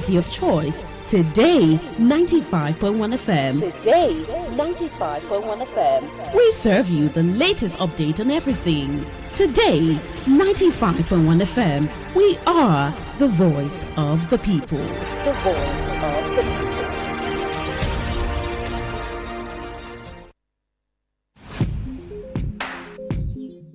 Of choice. Today 95.1 FM. Today 95.1 FM. We serve you the latest update on everything. Today 95.1 FM. We are the voice of the people. The voice of the people.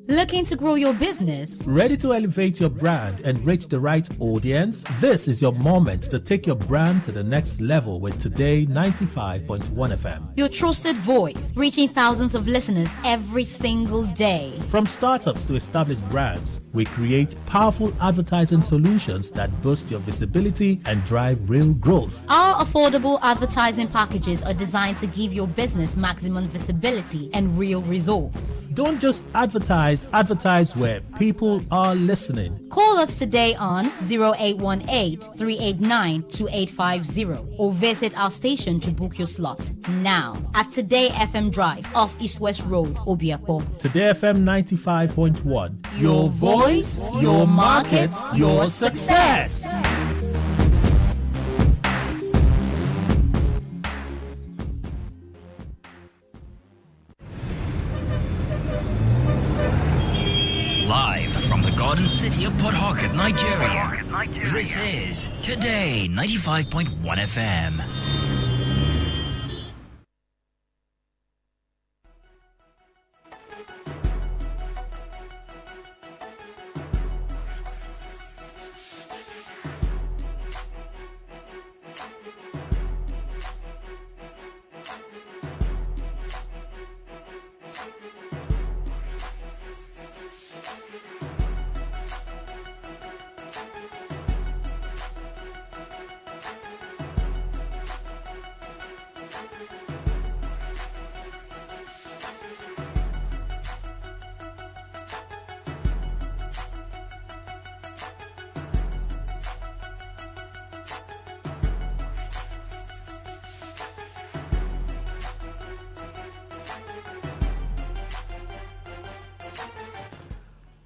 Looking to grow your business? Ready to elevate your brand and reach the right audience? This is your moment to take your brand to the next level with Today 95.1 FM. Your trusted voice, reaching thousands of listeners every single day. From startups to established brands, we create powerful advertising solutions that boost your visibility and drive real growth. Our affordable advertising packages are designed to give your business maximum visibility and real results. Don't just advertise where people are listening. Call us today on 0818-389-2850 or visit our station to book your slot now at Today FM Drive off East West Road, Obiapo. Today FM 95.1. Your voice, your market, your success. Live from the Garden City of Port Harcourt, Nigeria. This is Today 95.1 FM.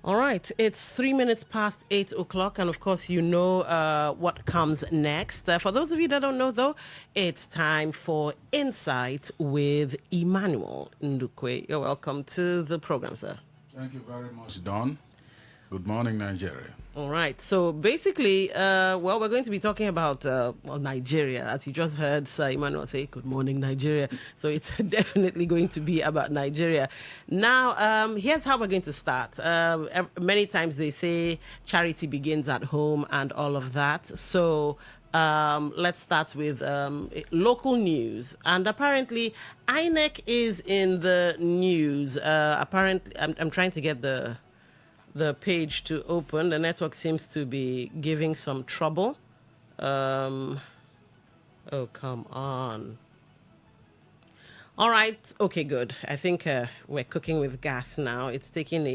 All right, it's 3 minutes past 8 o'clock, and of course, you know what comes next. For those of you that don't know, though, it's time for Insight with Emmanuel Ndukwe. You're welcome to the program, sir. Thank you very much, Don. Good morning, Nigeria. All right, so basically, we're going to be talking about Nigeria. As you just heard Sir Emmanuel say, good morning, Nigeria. So it's definitely going to be about Nigeria. Now, here's how we're going to start. Many times they say charity begins at home and all of that. So let's start with local news. And apparently, INEC is in the news. Apparently, I'm trying to get the page to open. The network seems to be giving some trouble. Oh, come on. All right. Okay, good. I think we're cooking with gas now. It's taking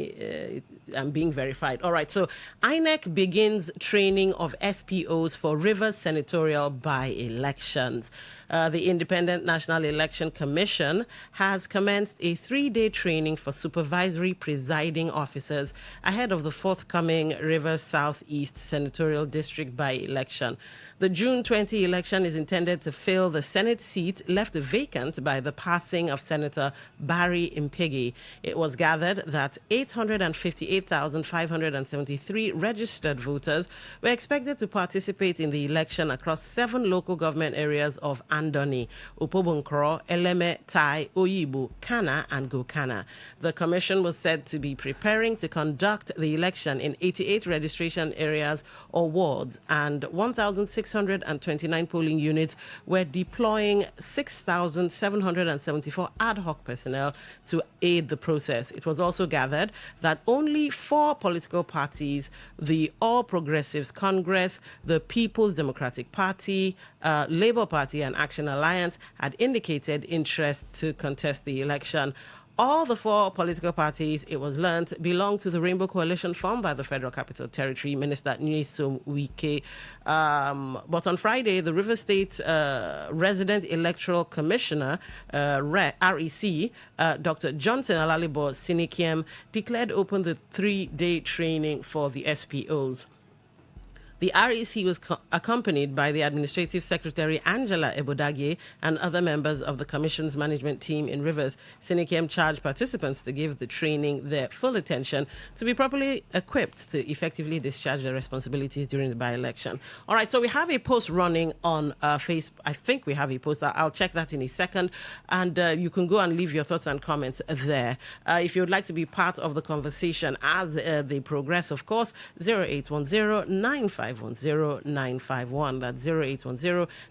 I'm being verified. All right. So INEC begins training of SPOs for Rivers senatorial by-elections. The Independent National Election Commission has commenced a 3-day training for supervisory presiding officers ahead of the forthcoming Rivers Southeast Senatorial District by-election. The June 20 election is intended to fill the Senate seat left vacant by the passing of Senator Barry Impigi. It was gathered that 858,573 registered voters were expected to participate in the election across 7 local government areas of Andoni, Upobonkro, Eleme, Tai, Oyibo, Kana, and Gokana. The commission was said to be preparing to conduct the election in 88 registration areas or wards, and 1,629 polling units were deploying 6,774 ad hoc personnel to aid the process. It was also gathered that only 4 political parties, the All Progressives Congress, the People's Democratic Party, Labour Party, and Action Alliance, had indicated interest to contest the election. All the 4 political parties, it was learned, belong to the Rainbow Coalition formed by the Federal Capital Territory Minister Nyesom Wike. But on Friday, the River State Resident Electoral Commissioner, REC, Dr. Johnson Alalibo Sinikiem, declared open the 3-day training for the SPOs. The REC was accompanied by the Administrative Secretary Angela Ebodage and other members of the Commission's management team in Rivers. Sinikem charged participants to give the training their full attention to be properly equipped to effectively discharge their responsibilities during the by-election. All right, so we have a post running on Facebook. I think we have a post. I'll check that in a second. And you can go and leave your thoughts and comments there. If you would like to be part of the conversation as they progress, of course, 0810-9510-951. That's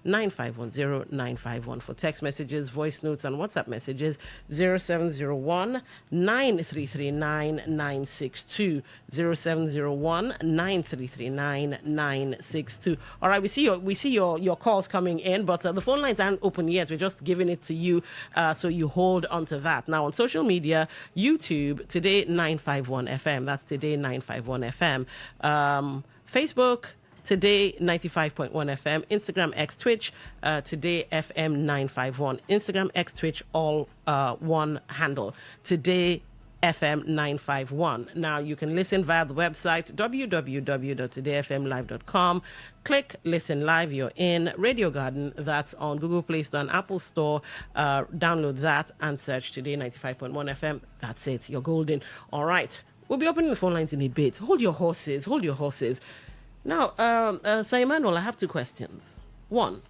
0810-9510-951. For text messages, voice notes, and WhatsApp messages, 0701-9339-962. 0701-9339-962. All right, we see your calls coming in, but the phone lines aren't open yet. We're just giving it to you, so you hold on to that. Now, on social media, YouTube, Today951FM. That's Today951FM. Facebook, Today 95.1 FM, Instagram, X, Twitch, Today FM 951. Instagram, X, Twitch, all one handle. Today FM 951. Now you can listen via the website www.todayfmlive.com. Click listen live. You're in Radio Garden. That's on Google Play Store and Apple Store. Download that and search Today 95.1 FM. That's it. You're golden. All right. We'll be opening the phone lines in a bit. Hold your horses. Hold your horses. Now, Sir Emmanuel, I have two questions. One,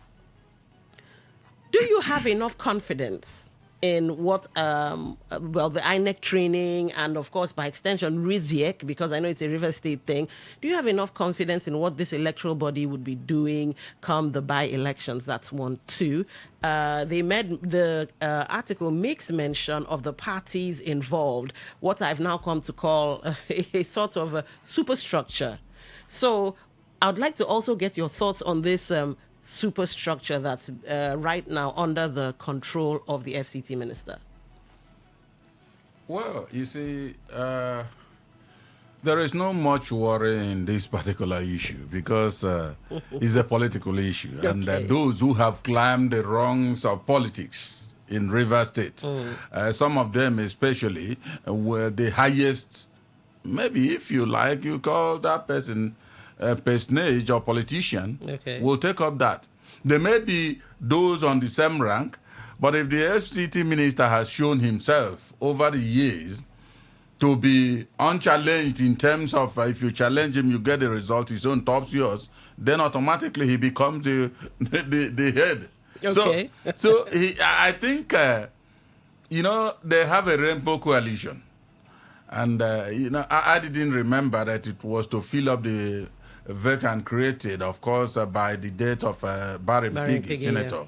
do you have enough confidence in what, the INEC training and, of course, by extension, RISIEC, because I know it's a River State thing. Do you have enough confidence in what this electoral body would be doing come the by-elections? That's one. Two, the article makes mention of the parties involved, what I've now come to call a sort of a superstructure. So I would like to also get your thoughts on this superstructure that's right now under the control of the FCT minister. Well, you see, there is no much worry in this particular issue because it's a political issue. Okay. And those who have climbed the rungs of politics in River State, some of them especially, were the highest, maybe if you like, you call that person a personage or politician, will take up that. There may be those on the same rank, but if the FCT minister has shown himself over the years to be unchallenged in terms of if you challenge him, you get the result, his own tops yours, then automatically he becomes the head. Okay. So I think, they have a rainbow coalition. And, I didn't remember that it was to fill up the vacant created, of course, by the death of Barry Piggy, Senator.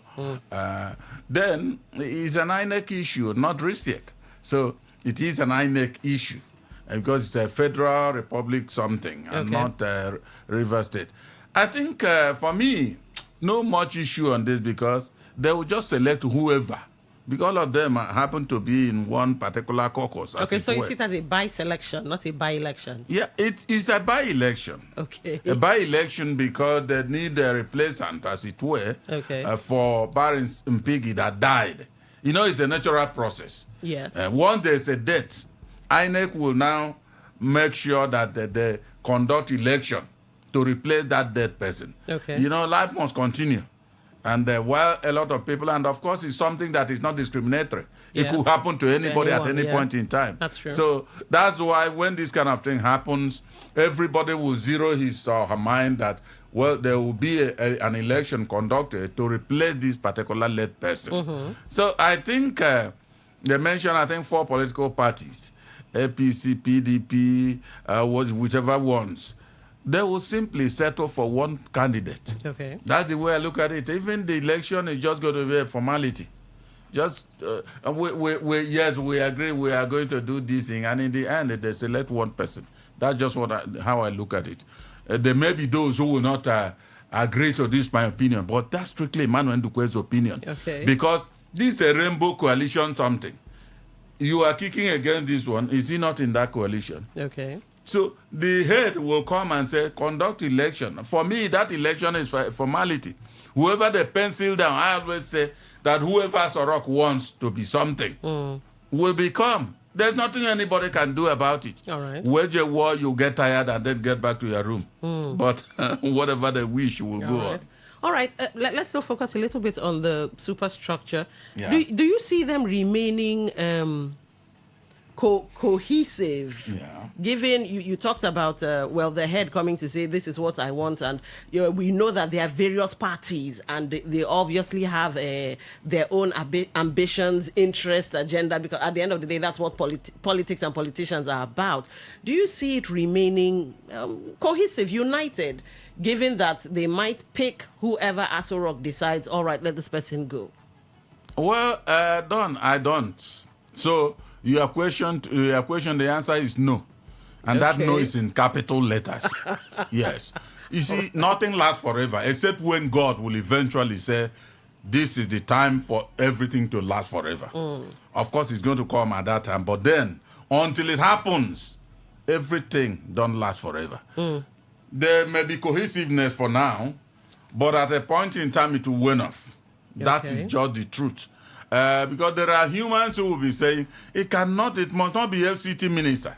Yeah. Then it's an INEC issue, not RISIEC. So it is an INEC issue because it's a federal republic something and not River State. I think for me, no much issue on this because they will just select whoever. Because all of them happen to be in one particular caucus. Okay, so you see it as a by-selection, not a by-election. Yeah, it's a by-election. Okay. A by-election because they need a replacement, as it were, for Barry Mpigi that died. It's a natural process. Yes. Once there's a death, INEC will now make sure that they conduct election to replace that dead person. Okay. Life must continue. And while a lot of people, and of course it's something that is not discriminatory. Yes. It could happen to anybody at any point in time. That's true. So that's why when this kind of thing happens, everybody will zero his or her mind that, well, there will be an election conducted to replace this particular led person. So I think they mentioned, 4 political parties, APC, PDP, whichever ones. They will simply settle for one candidate. Okay. That's the way I look at it. Even the election is just going to be a formality. Just, yes, we agree we are going to do this thing, and in the end, they select one person. That's just how I look at it. There may be those who will not agree to this, my opinion, but that's strictly Emmanuel Ndukwe's opinion. Okay. Because this is a rainbow coalition something. You are kicking against this one. Is he not in that coalition? Okay. So the head will come and say, conduct election. For me, that election is a formality. Whoever they pencil down, I always say that whoever Sorok wants to be something will become. There's nothing anybody can do about it. All right. Wage a war, you get tired and then get back to your room. But whatever they wish will go on. All right. Let's still focus a little bit on the superstructure. Yeah. Do you see them remaining cohesive? Yeah. Given you talked about the head coming to say this is what I want, and we know that there are various parties and they obviously have their own ambitions, interests, agenda, because at the end of the day that's what politics and politicians are about. Do you see it remaining cohesive, united, given that they might pick whoever Aso Rock decides, all right, let this person go? Well, Don, I don't. So your question, the answer is no. And that no is in capital letters. Yes. You see, nothing lasts forever, except when God will eventually say, this is the time for everything to last forever. Of course, it's going to come at that time. But then, until it happens, everything don't last forever. There may be cohesiveness for now, but at a point in time, it will wane off. That is just the truth. Because there are humans who will be saying, it must not be FCT minister.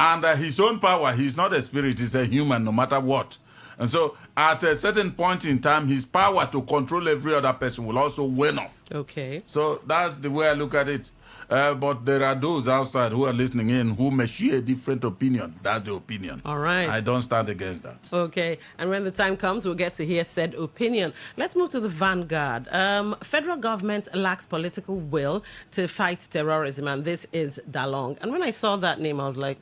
And his own power, he's not a spirit, he's a human, no matter what. And so, at a certain point in time, his power to control every other person will also wane off. Okay. So, that's the way I look at it. But there are those outside who are listening in who may share a different opinion. That's the opinion. All right. I don't stand against that. Okay. And when the time comes, we'll get to hear said opinion. Let's move to the vanguard. Federal government lacks political will to fight terrorism, and this is Dalong. And when I saw that name, I was like,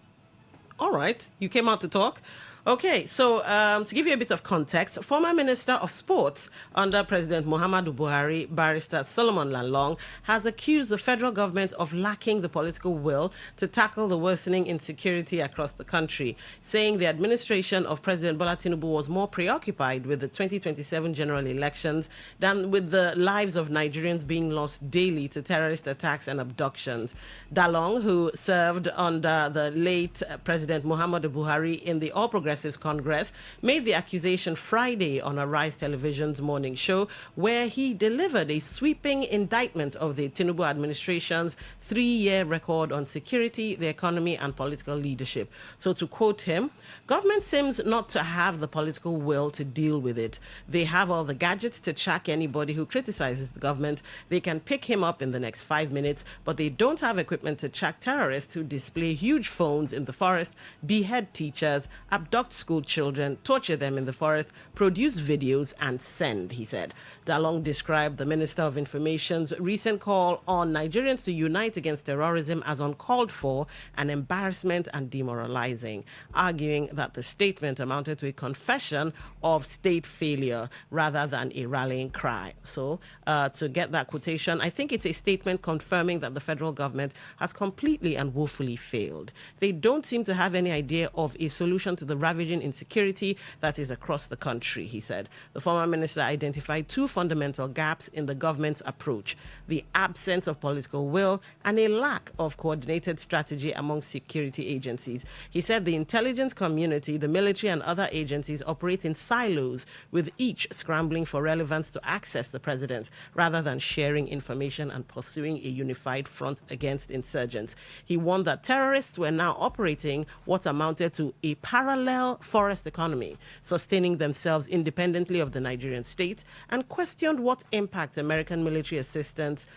all right, you came out to talk. Okay, so to give you a bit of context, former Minister of Sports under President Muhammadu Buhari, Barrister Solomon Lalong, has accused the federal government of lacking the political will to tackle the worsening insecurity across the country, saying the administration of President Bola Tinubu was more preoccupied with the 2027 general elections than with the lives of Nigerians being lost daily to terrorist attacks and abductions. Dalong, who served under the late President Muhammadu Buhari in the All Progressives Congress, made the accusation Friday on Arise Television's morning show, where he delivered a sweeping indictment of the Tinubu administration's 3-year record on security, the economy, and political leadership. So to quote him, government seems not to have the political will to deal with it. They have all the gadgets to track anybody who criticizes the government. They can pick him up in the next 5 minutes, but they don't have equipment to track terrorists who display huge phones in the forest, behead teachers, abduct school children, torture them in the forest, produce videos, and send, he said. Dalong described the Minister of Information's recent call on Nigerians to unite against terrorism as uncalled for, an embarrassment and demoralizing, arguing that the statement amounted to a confession of state failure rather than a rallying cry. So, to get that quotation, I think it's a statement confirming that the federal government has completely and woefully failed. They don't seem to have any idea of a solution to the ravaging insecurity that is across the country, he said. The former minister identified two fundamental gaps in the government's approach: the absence of political will and a lack of coordinated strategy among security agencies. He said the intelligence community, the military, and other agencies operate in silos, with each scrambling for relevance to access the president rather than sharing information and pursuing a unified front against insurgents. He warned that terrorists were now operating what amounted to a parallel forest economy, sustaining themselves independently of the Nigerian state, and questioned what impact American military assistance,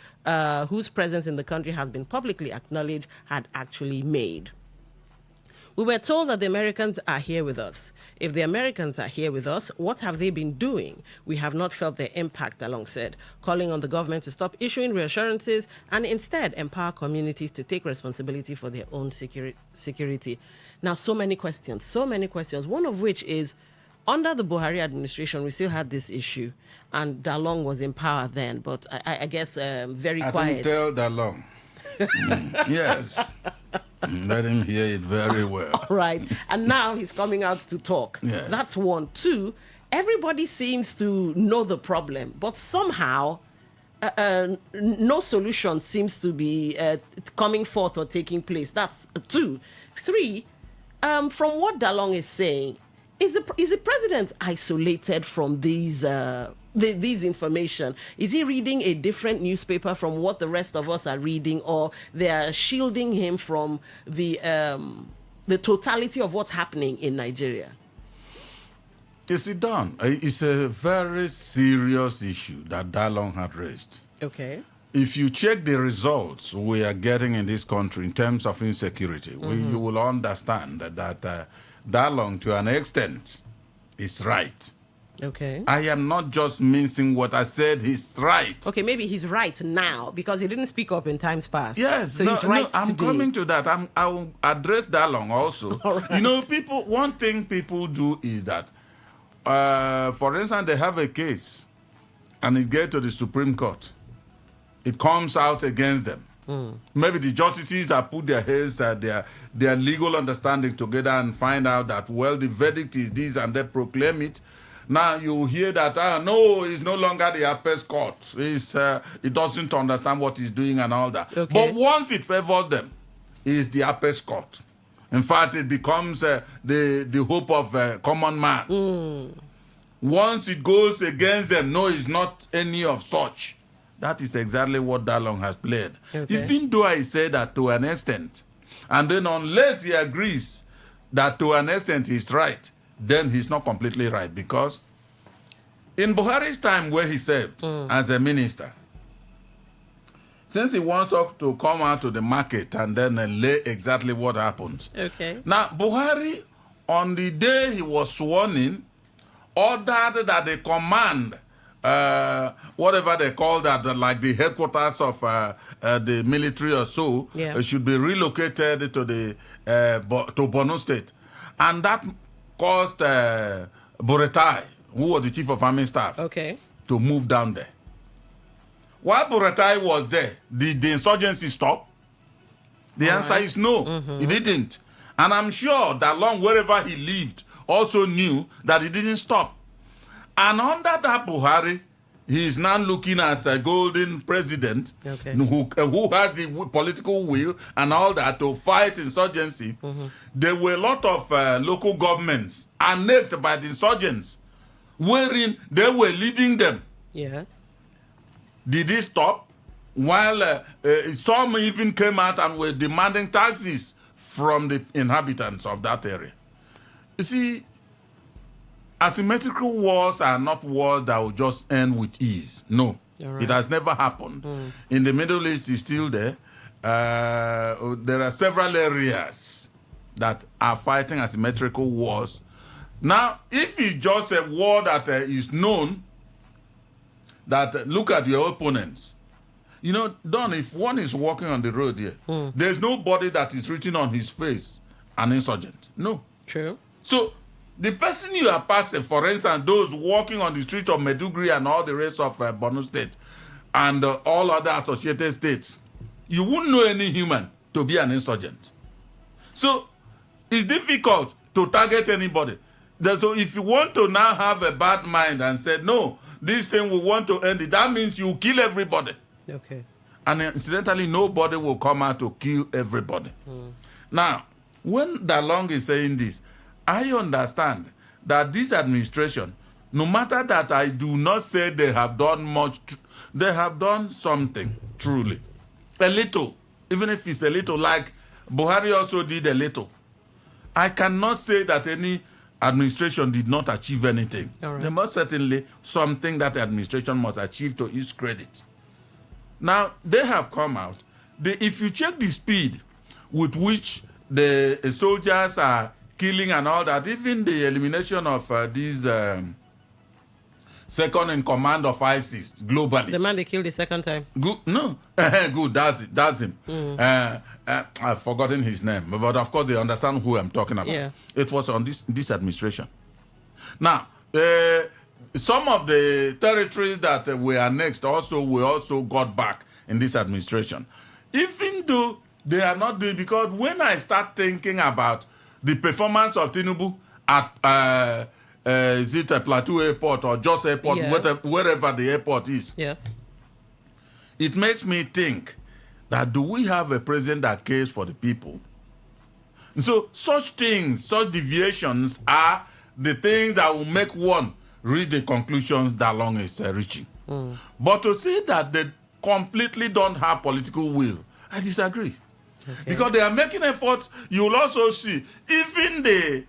whose presence in the country has been publicly acknowledged, had actually made. We were told that the Americans are here with us. If the Americans are here with us, what have they been doing? We have not felt their impact, Dalong said, calling on the government to stop issuing reassurances and instead empower communities to take responsibility for their own security. Now, so many questions, one of which is, under the Buhari administration, we still had this issue, and Dalong was in power then, but I guess very quiet. I didn't tell Dalong. Yes. Let him hear it very well. Right. And now he's coming out to talk. Yes. That's one. Two, everybody seems to know the problem, but somehow no solution seems to be coming forth or taking place. That's two. Three, from what Dalong is saying, is the president isolated from these these information? Is he reading a different newspaper from what the rest of us are reading, or they are shielding him from the totality of what's happening in Nigeria? You see, Don, it's a very serious issue that Dalong had raised. Okay. If you check the results we are getting in this country in terms of insecurity, you will understand that Dalong, to an extent, is right. Okay. I am not just mincing what I said. He's right. Okay, maybe he's right now because he didn't speak up in times past. Yes, so he's right I'm today. coming to that. I will address Dalong also. All right. You know, one thing people do is that, for instance, they have a case and it gets to the Supreme Court. It comes out against them. Maybe the justices have put their heads, their legal understanding together and find out that, well, the verdict is this, and they proclaim it. Now you hear that, no, it's no longer the appeals court. It doesn't understand what it's doing and all that. Okay. But once it favors them, it's the appeals court. In fact, it becomes the hope of common man. Once it goes against them, no, it's not any of such. That is exactly what Dalong has played. Okay. Even though I say that to an extent, and then unless he agrees that to an extent he's right, then he's not completely right. Because in Buhari's time where he served as a minister, since he wants us to come out to the market and then lay exactly what happens. Okay. Now, Buhari, on the day he was sworn in, ordered that the command, whatever they call that, like the headquarters of the military or so, should be relocated to Borno State. And that caused Buratai, who was the chief of army staff, to move down there. While Buratai was there, did the insurgency stop? The answer is no, it didn't. And I'm sure that long wherever he lived also knew that it didn't stop. And under that Buhari, he is now looking as a golden president who has the political will and all that to fight insurgency. There were a lot of local governments annexed by the insurgents, wherein they were leading them. Yes. Did it stop? While some even came out and were demanding taxes from the inhabitants of that area. You see, asymmetrical wars are not wars that will just end with ease. No, it has never happened. In the Middle East, it's still there. There are several areas that are fighting asymmetrical wars. Now, if it's just a war that is known, that look at your opponents. You know, Don, if one is walking on the road here, there's nobody that is written on his face an insurgent. No. True. So, the person you are passing, for instance, those walking on the street of Maiduguri and all the rest of Borno State and all other associated states, you wouldn't know any human to be an insurgent. So, it's difficult to target anybody. So, if you want to now have a bad mind and say, no, this thing we want to end it, that means you kill everybody. Okay. And incidentally, nobody will come out to kill everybody. Now, when Dalong is saying this, I understand that this administration, no matter that I do not say they have done much, they have done something, truly. A little, even if it's a little, like Buhari also did a little. I cannot say that any administration did not achieve anything. Right. There must certainly something that the administration must achieve to its credit. Now, they have come out. If you check the speed with which the soldiers are killing and all that, even the elimination of these second in command of ISIS globally. The man they killed the second time. Good, no, good. That's him. I've forgotten his name, but of course they understand who I'm talking about. Yeah. It was on this administration. Now, some of the territories that were annexed we also got back in this administration, even though they are not doing, because when I start thinking about the performance of Tinubu at is it a Plateau Airport or Jos Airport, wherever the airport is, it makes me think that do we have a president that cares for the people? So such things, such deviations are the things that will make one reach the conclusions that long is reaching. But to say that they completely don't have political will, I disagree. Okay. Because they are making efforts. You will also see, even the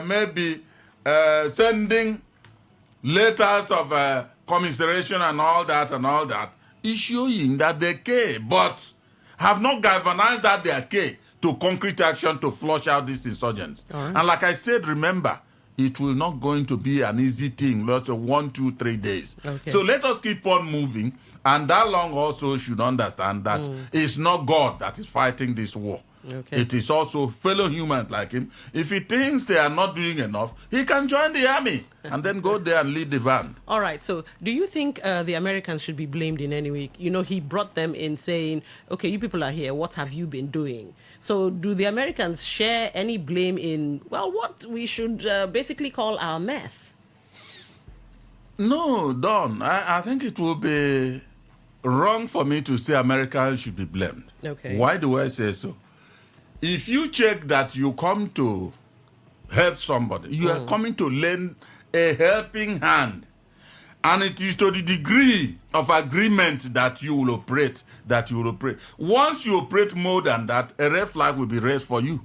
maybe sending letters of commiseration and all that, is showing that they care, but have not galvanized that they care to concrete action to flush out these insurgents. Right. And like I said, remember, it will not going to be an easy thing, just 1, 2, 3 days. Okay. So let us keep on moving. And that long also should understand that it's not God that is fighting this war. Okay. It is also fellow humans like him. If he thinks they are not doing enough, he can join the army and then go there and lead the band. All right. So do you think the Americans should be blamed in any way? You know, he brought them in saying, okay, you people are here. What have you been doing? So do the Americans share any blame in, well, what we should basically call our mess? No, Don. I think it will be wrong for me to say Americans should be blamed. Okay. Why do I say so? If you check that you come to help somebody, you are coming to lend a helping hand. And it is to the degree of agreement that you will operate, Once you operate more than that, a red flag will be raised for you.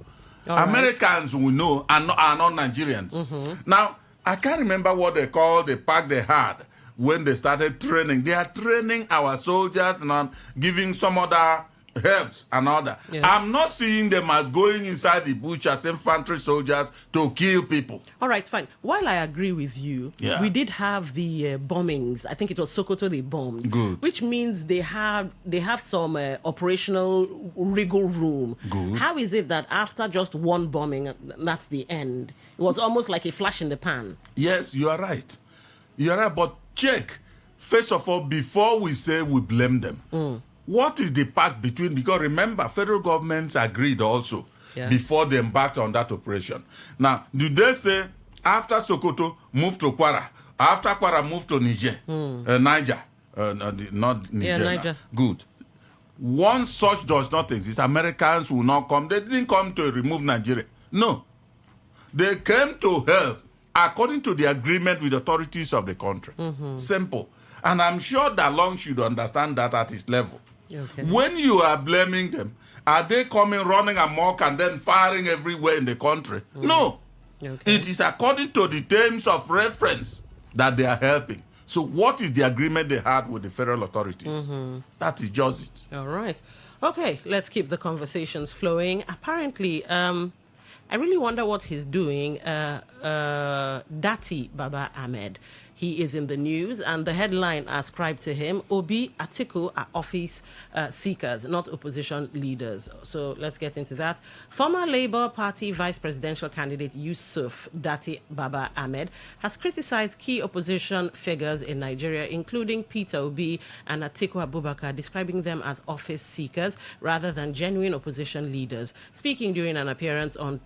All Americans we know are not Nigerians. Now, I can't remember what they called the pack they had when they started training. They are training our soldiers and giving some other helps and all that. Yeah. I'm not seeing them as going inside the bush as infantry soldiers to kill people. All right, fine. While I agree with you, we did have the bombings. I think it was Sokoto they bombed. Good. Which means they have some operational wriggle room. Good. How is it that after just one bombing, that's the end? It was almost like a flash in the pan. Yes, you are right. You are right, but check. First of all, before we say we blame them, what is the pact between? Because remember, federal governments agreed also before they embarked on that operation. Now, do they say after Sokoto, move to Kwara? After Kwara, move to Niger? Niger. Not Niger. Yeah, Niger. Good. Once such does not exist, Americans will not come. They didn't come to remove Nigeria. No. They came to help according to the agreement with the authorities of the country. Simple. And I'm sure that Long should understand that at his level. Okay. When you are blaming them, are they coming running amok and then firing everywhere in the country? No. Okay. It is according to the terms of reference that they are helping. So what is the agreement they had with the federal authorities? That is just it. All right. Okay, let's keep the conversations flowing. Apparently, I really wonder what he's doing. Dati Baba Ahmed. He is in the news, and the headline ascribed to him, Obi Atiku are office seekers, not opposition leaders. So let's get into that. Former Labour Party vice presidential candidate Yusuf Dati Baba Ahmed has criticized key opposition figures in Nigeria, including Peter Obi and Atiku Abubakar, describing them as office seekers rather than genuine opposition leaders. Speaking during an appearance on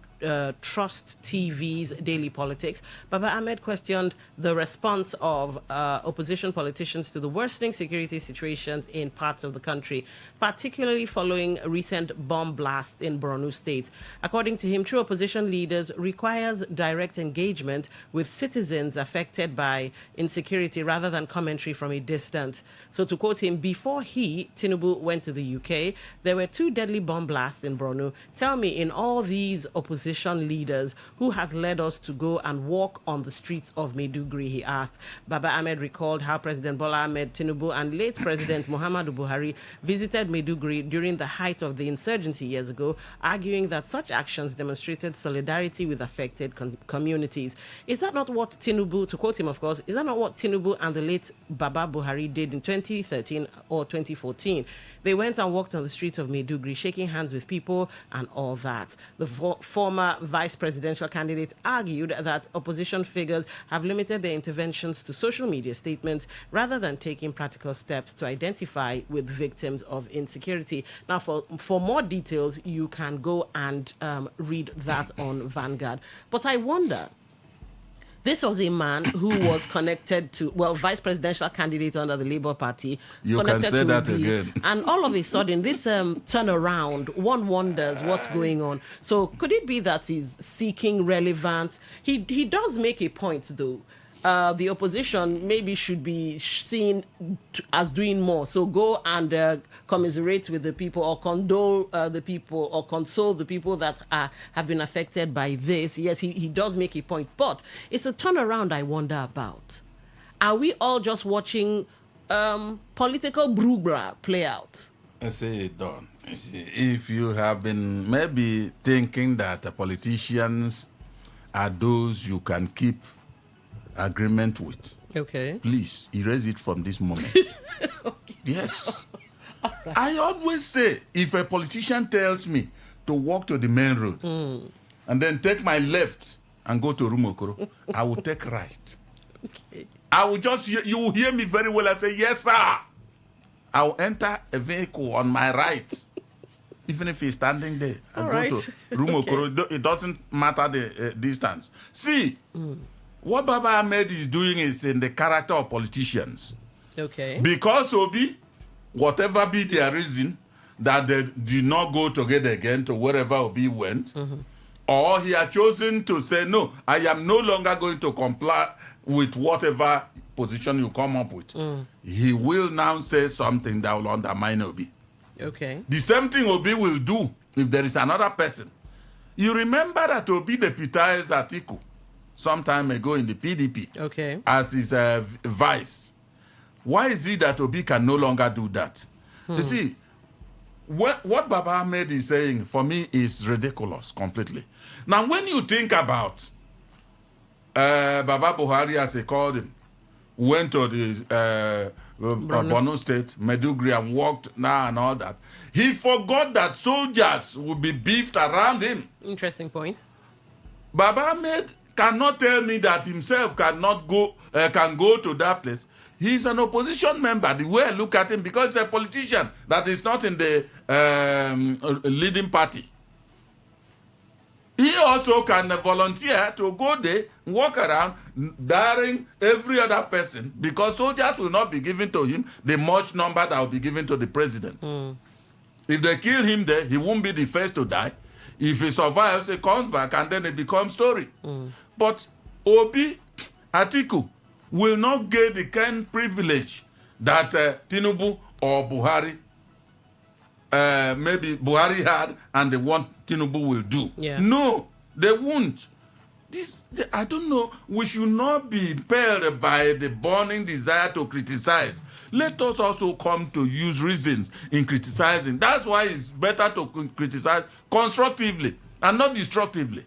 Trust TV's Daily Politics, Baba Ahmed questioned the response of opposition politicians to the worsening security situation in parts of the country, particularly following recent bomb blasts in Borno State. According to him, true opposition leaders requires direct engagement with citizens affected by insecurity rather than commentary from a distance. So to quote him, before Tinubu went to the UK, there were 2 deadly bomb blasts in Borno. Tell me, in all these opposition leaders, who has led us to go and walk on the streets of Maiduguri, he asked. Baba Ahmed recalled how President Bola Ahmed Tinubu and late President Muhammadu Buhari visited Maiduguri during the height of the insurgency years ago, arguing that such actions demonstrated solidarity with affected communities. Is that not what Tinubu, to quote him of course, is that not what Tinubu and the late Baba Buhari did in 2013 or 2014? They went and walked on the streets of Maiduguri, shaking hands with people and all that. The former vice presidential candidate argued that opposition figures have limited their interventions to social media statements rather than taking practical steps to identify with victims of insecurity. Now, for more details, you can go and read that on Vanguard. But I wonder, this was a man who was connected to, vice presidential candidate under the Labour Party. You can say that again. And all of a sudden, this turnaround, one wonders what's going on. So could it be that he's seeking relevance? He does make a point, though. the opposition maybe should be seen as doing more. So go and commiserate with the people, or condole the people, or console the people that have been affected by this. Yes, he does make a point, but it's a turnaround I wonder about. Are we all just watching political brouhaha play out? I say it done. You see, if you have been maybe thinking that the politicians are those you can keep agreement with, Okay. please erase it from this moment. Yes. I always say, if a politician tells me to walk to the main road and then take my left and go to Rumokoro, I will take right. Okay. I will just, you will hear me very well. I say, yes, sir. I will enter a vehicle on my right, even if he's standing there. I go right. to Rumokoro. Okay. It doesn't matter the distance. See, what Baba Ahmed is doing is in the character of politicians. Okay. Because Obi, whatever be their reason that they did not go together again to wherever Obi went, or he had chosen to say, no, I am no longer going to comply with whatever position you come up with, he will now say something that will undermine Obi. Okay. The same thing Obi will do if there is another person. You remember that Obi deputized Atiku some time ago in the PDP as his vice. Why is it that Obi can no longer do that? You see, what Baba Ahmed is saying, for me, is ridiculous completely. Now, when you think about Baba Buhari, as they called him, went to the Borno State, Medugri, and walked now and all that, he forgot that soldiers would be beefed around him. Interesting point. Baba Ahmed cannot tell me that himself cannot go, can go to that place. He's an opposition member, the way I look at him, because he's a politician that is not in the leading party. He also can volunteer to go there, walk around, daring every other person, because soldiers will not be given to him the much number that will be given to the president. If they kill him there, he won't be the first to die. If he survives, he comes back, and then it becomes story. But Obi, Atiku, will not get the kind of privilege that Tinubu or Buhari, maybe Buhari had, and they want Tinubu will do. Yeah. No, they won't. I don't know, we should not be impelled by the burning desire to criticize. Let us also come to use reasons in criticizing. That's why it's better to criticize constructively and not destructively.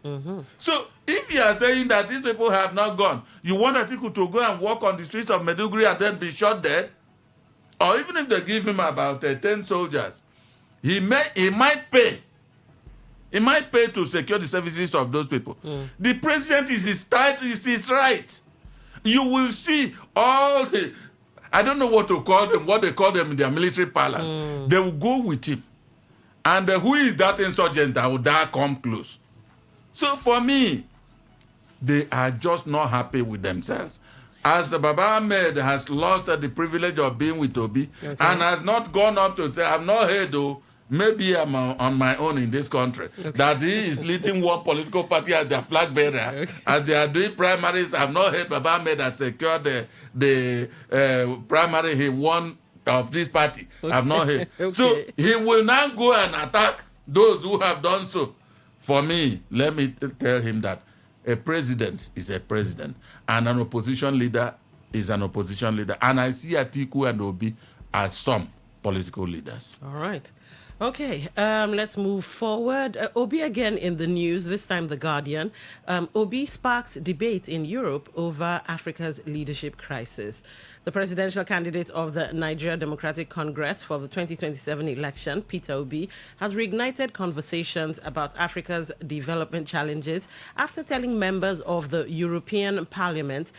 So if you are saying that these people have not gone, you want Atiku to go and walk on the streets of Meduguri and then be shot dead? Or even if they give him about 10 soldiers, he might pay. He might pay to secure the services of those people. The president is his title, is his right. You will see all the, I don't know what to call them, what they call them in their military parlance. They will go with him. And who is that insurgent that will dare come close? So for me, they are just not happy with themselves. As Baba Ahmed has lost the privilege of being with Obi and has not gone up to say, I've not heard though, maybe I'm on my own in this country, that he is leading one political party as their flag bearer. As they are doing primaries, I've not heard Baba Ahmed has secured the primary he won of this party. I've not heard. So he will now go and attack those who have done so. For me, let me tell him that a president is a president and an opposition leader is an opposition leader. And I see Atiku and Obi as some political leaders. All right. Okay, let's move forward. Obi again in the news, this time The Guardian. Obi sparks debate in Europe over Africa's leadership crisis. The presidential candidate of the Nigeria Democratic Congress for the 2027 election, Peter Obi, has reignited conversations about Africa's development challenges after telling members of the European Parliament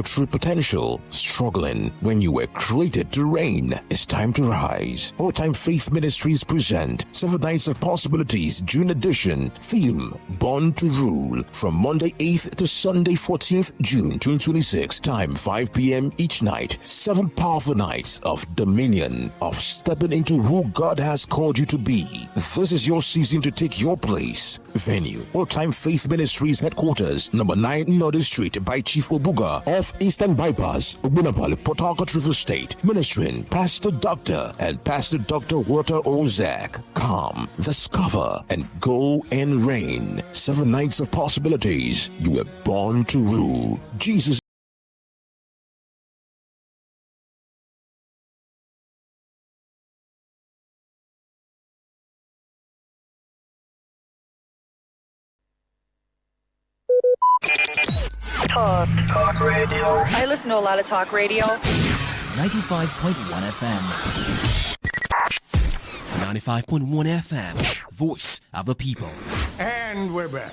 your true potential. Struggling when you were created to reign. It's time to rise. All Time Faith Ministries present 7 Nights of Possibilities June edition. Theme: Born to Rule. From Monday 8th to Sunday 14th June 2026. Time 5 p.m. each night. 7 powerful nights of dominion, of stepping into who God has called you to be. This is your season to take your place. Venue: All Time Faith Ministries Headquarters, number 9 Northern Street by Chief Obuga, off Eastern Bypass, Ogunabali, Port Harcourt, River State. Ministering Pastor Dr. and Pastor Dr. Walter Ozak. Come, discover, and go and reign. 7 nights of possibilities. You were born to rule. Jesus. Talk radio. I listen to a lot of talk radio. 95.1 FM. 95.1 FM. Voice of the people. And we're back.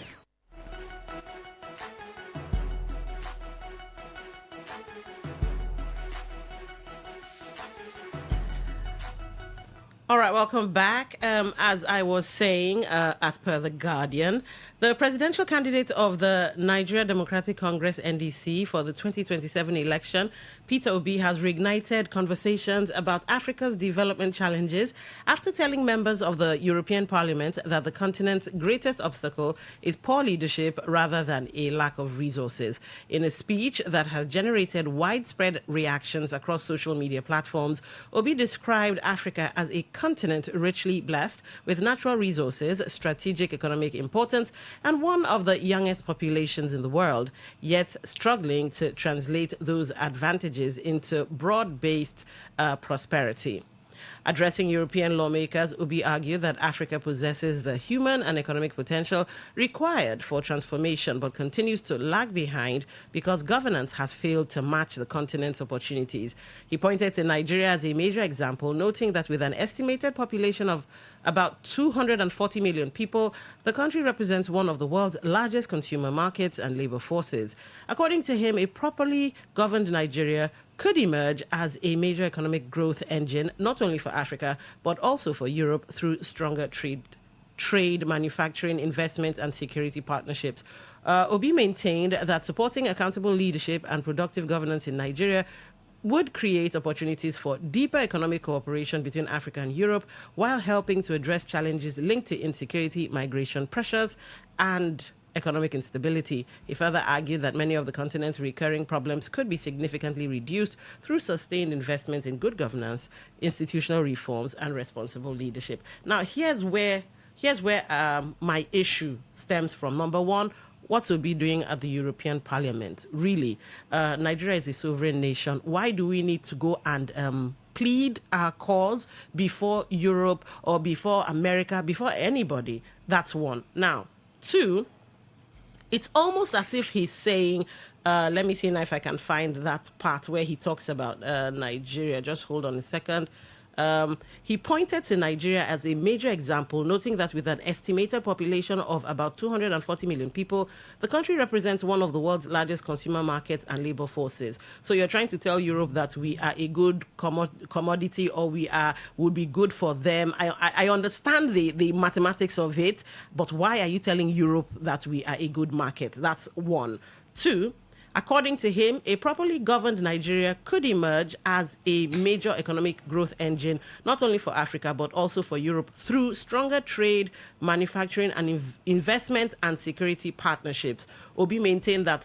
All right, welcome back. As I was saying, as per The Guardian, the presidential candidate of the Nigeria Democratic Congress, NDC, for the 2027 election, Peter Obi, has reignited conversations about Africa's development challenges after telling members of the European Parliament that the continent's greatest obstacle is poor leadership rather than a lack of resources. In a speech that has generated widespread reactions across social media platforms, Obi described Africa as a continent richly blessed with natural resources, strategic economic importance, and one of the youngest populations in the world, yet struggling to translate those advantages into broad-based prosperity. Addressing European lawmakers, Obi argued that Africa possesses the human and economic potential required for transformation, but continues to lag behind because governance has failed to match the continent's opportunities. He pointed to Nigeria as a major example, noting that with an estimated population of about 240 million people, the country represents one of the world's largest consumer markets and labor forces. According to him, a properly governed Nigeria could emerge as a major economic growth engine, not only for Africa, but also for Europe through stronger trade, manufacturing, investment, and security partnerships. Obi maintained that supporting accountable leadership and productive governance in Nigeria would create opportunities for deeper economic cooperation between Africa and Europe, while helping to address challenges linked to insecurity, migration pressures, and economic instability. He further argued that many of the continent's recurring problems could be significantly reduced through sustained investments in good governance, institutional reforms, and responsible leadership. Now, here's where my issue stems from. Number one, what's Obi doing at the European Parliament? Really, Nigeria is a sovereign nation. Why do we need to go and plead our cause before Europe or before America, before anybody? That's one. Now, two, it's almost as if he's saying, let me see now if I can find that part where he talks about Nigeria. Just hold on a second. He pointed to Nigeria as a major example, noting that with an estimated population of about 240 million people, the country represents one of the world's largest consumer markets and labor forces. So you're trying to tell Europe that we are a good commodity, or would be good for them. I understand the mathematics of it, but why are you telling Europe that we are a good market? That's one. Two, according to him, a properly governed Nigeria could emerge as a major economic growth engine, not only for Africa, but also for Europe through stronger trade, manufacturing, and investment and security partnerships. Obi maintained that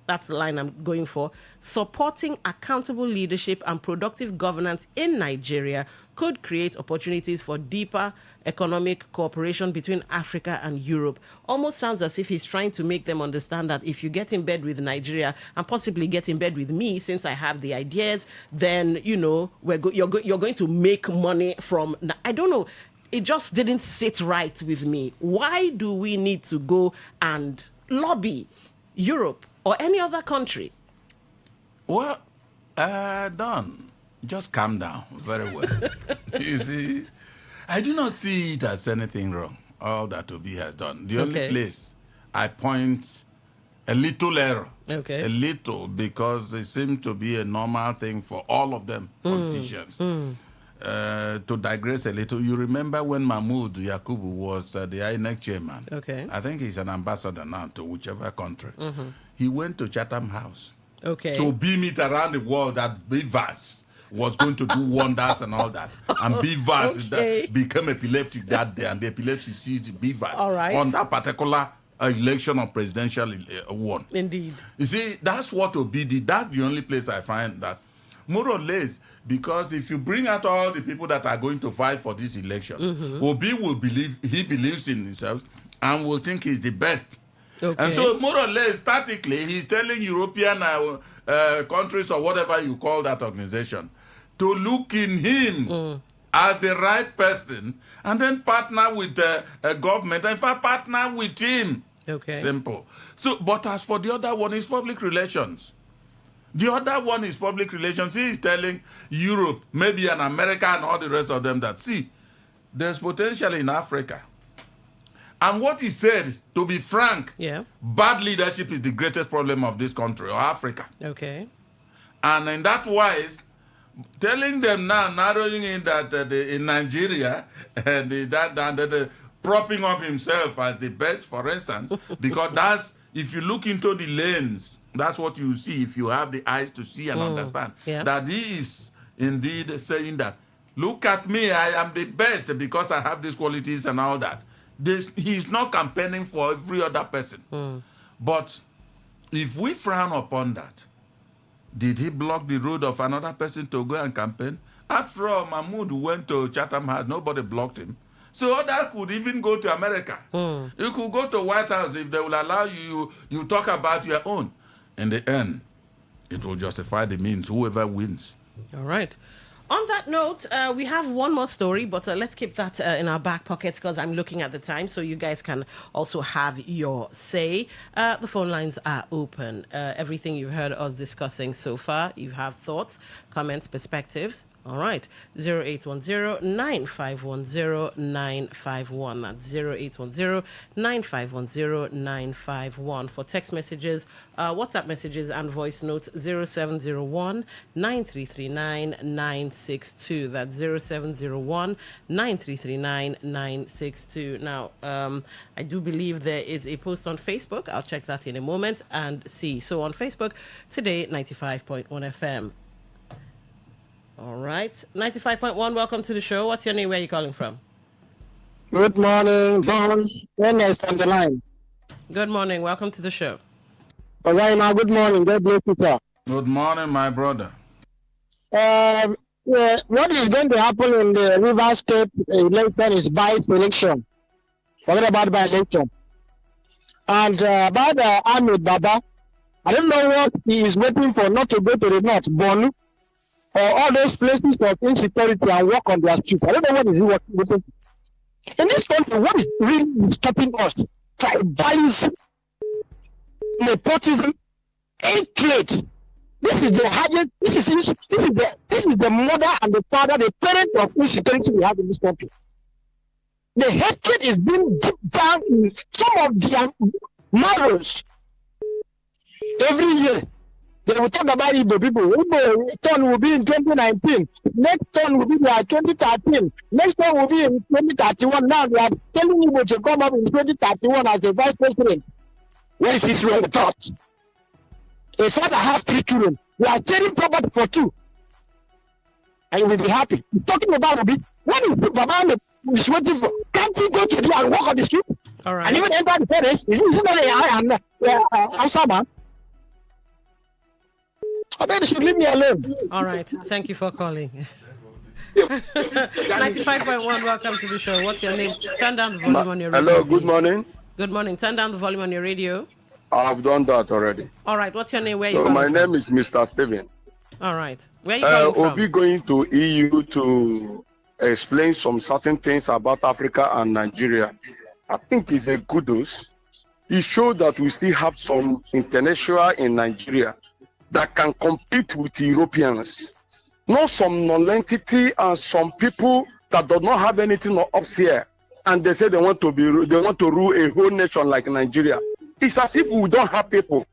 that's the line I'm going for, supporting accountable leadership and productive governance in Nigeria could create opportunities for deeper economic cooperation between Africa and Europe. Almost sounds as if he's trying to make them understand that if you get in bed with Nigeria and possibly get in bed with me, since I have the ideas, then, you're going to make money from... I don't know. It just didn't sit right with me. Why do we need to go and lobby Europe or any other country? Well, Don, just calm down very well. You see, I do not see it as anything wrong, all that Obi has done. The only place I point a little error. Okay. A little, because it seemed to be a normal thing for all of them, politicians. To digress a little, you remember when Mahmoud Yakubu was the INEC chairman? Okay. I think he's an ambassador now to whichever country. He went to Chatham House to beam it around the world that Beavers was going to do wonders and all that. And Beavers became epileptic that day, and the epilepsy seized Beavers on that particular election of presidential one. Indeed. You see, that's what Obi did. That's the only place I find that more or less, because if you bring out all the people that are going to fight for this election, Obi will believe, he believes in himself and will think he's the best. Okay. And so more or less, statically, he's telling European countries or whatever you call that organization to look in him as the right person and then partner with a government. In fact, partner with him. Okay. Simple. So, but as for the other one, is public relations. The other one is public relations. He is telling Europe, maybe an America and all the rest of them that, see, there's potential in Africa. And what he said, to be frank, bad leadership is the greatest problem of this country or Africa. Okay. And in that wise, telling them now, narrowing in that in Nigeria, and propping up himself as the best, for instance, because that's, if you look into the lens, that's what you see if you have the eyes to see and understand. That he is indeed saying that, look at me, I am the best because I have these qualities and all that. He's not campaigning for every other person. But if we frown upon that, did he block the road of another person to go and campaign? After all, Mahmoud went to Chatham House, nobody blocked him. So others could even go to America. You could go to White House if they will allow you, you talk about your own. In the end, it will justify the means, whoever wins. All right. On that note, we have one more story, but let's keep that in our back pockets because I'm looking at the time, so you guys can also have your say. The phone lines are open. Everything you've heard us discussing so far, you have thoughts, comments, perspectives. All right, 0810-9510-951. That's 0810-9510-951. For text messages, WhatsApp messages, and voice notes, 0701-9339-962. That's 0701-9339-962. Now, I do believe there is a post on Facebook. I'll check that in a moment and see. So on Facebook, Today 95.1 FM. All right. 95.1, welcome to the show. What's your name? Where are you calling from? Good morning, John. Ernest on the line. Good morning. Welcome to the show. All right, now, good morning. God bless you, sir. Good morning, my brother. What is going to happen in the Rivers State election is by-election. Forget about by-election. And about Ahmed Baba, I don't know what he is waiting for not to go to the north, Bonu, or all those places of insecurity and work on their streets. I don't know what is he working with. In this country, what is really stopping us? Tribalism, nepotism, hatred. This is the highest. This is the mother and the father, the parent of insecurity we have in this country. The hatred is being deep down in some of their marrows. Every year, they will talk about Igbo people. Igbo turn will be in 2019. Next turn will be like 2013. Next turn will be in 2031. Now they are telling Igbo to come up in 2031 as the vice president. Where is his real thought? A father has 3 children. We are sharing property for 2. And you will be happy. You're talking about Obi. What is Baba is waiting for? Can't he go to do and walk on the street? All right. And even enter the terrace? Is it not a answer man? I bet you should leave me alone. All right. Thank you for calling. 95.1, welcome to the show. What's your name? Turn down the volume on your radio. Hello, good morning. Good morning. Turn down the volume on your radio. I've done that already. All right. What's your name? Where are you So calling my from? name is Mr. Steven. All right. Where are you calling from? Obi going to EU to explain some certain things about Africa and Nigeria. I think it's a kudos. It showed that we still have some intellectual in Nigeria that can compete with Europeans. Not some non-entity and some people that do not have anything up here, and they say they want to rule a whole nation like Nigeria. It's as if we don't have people.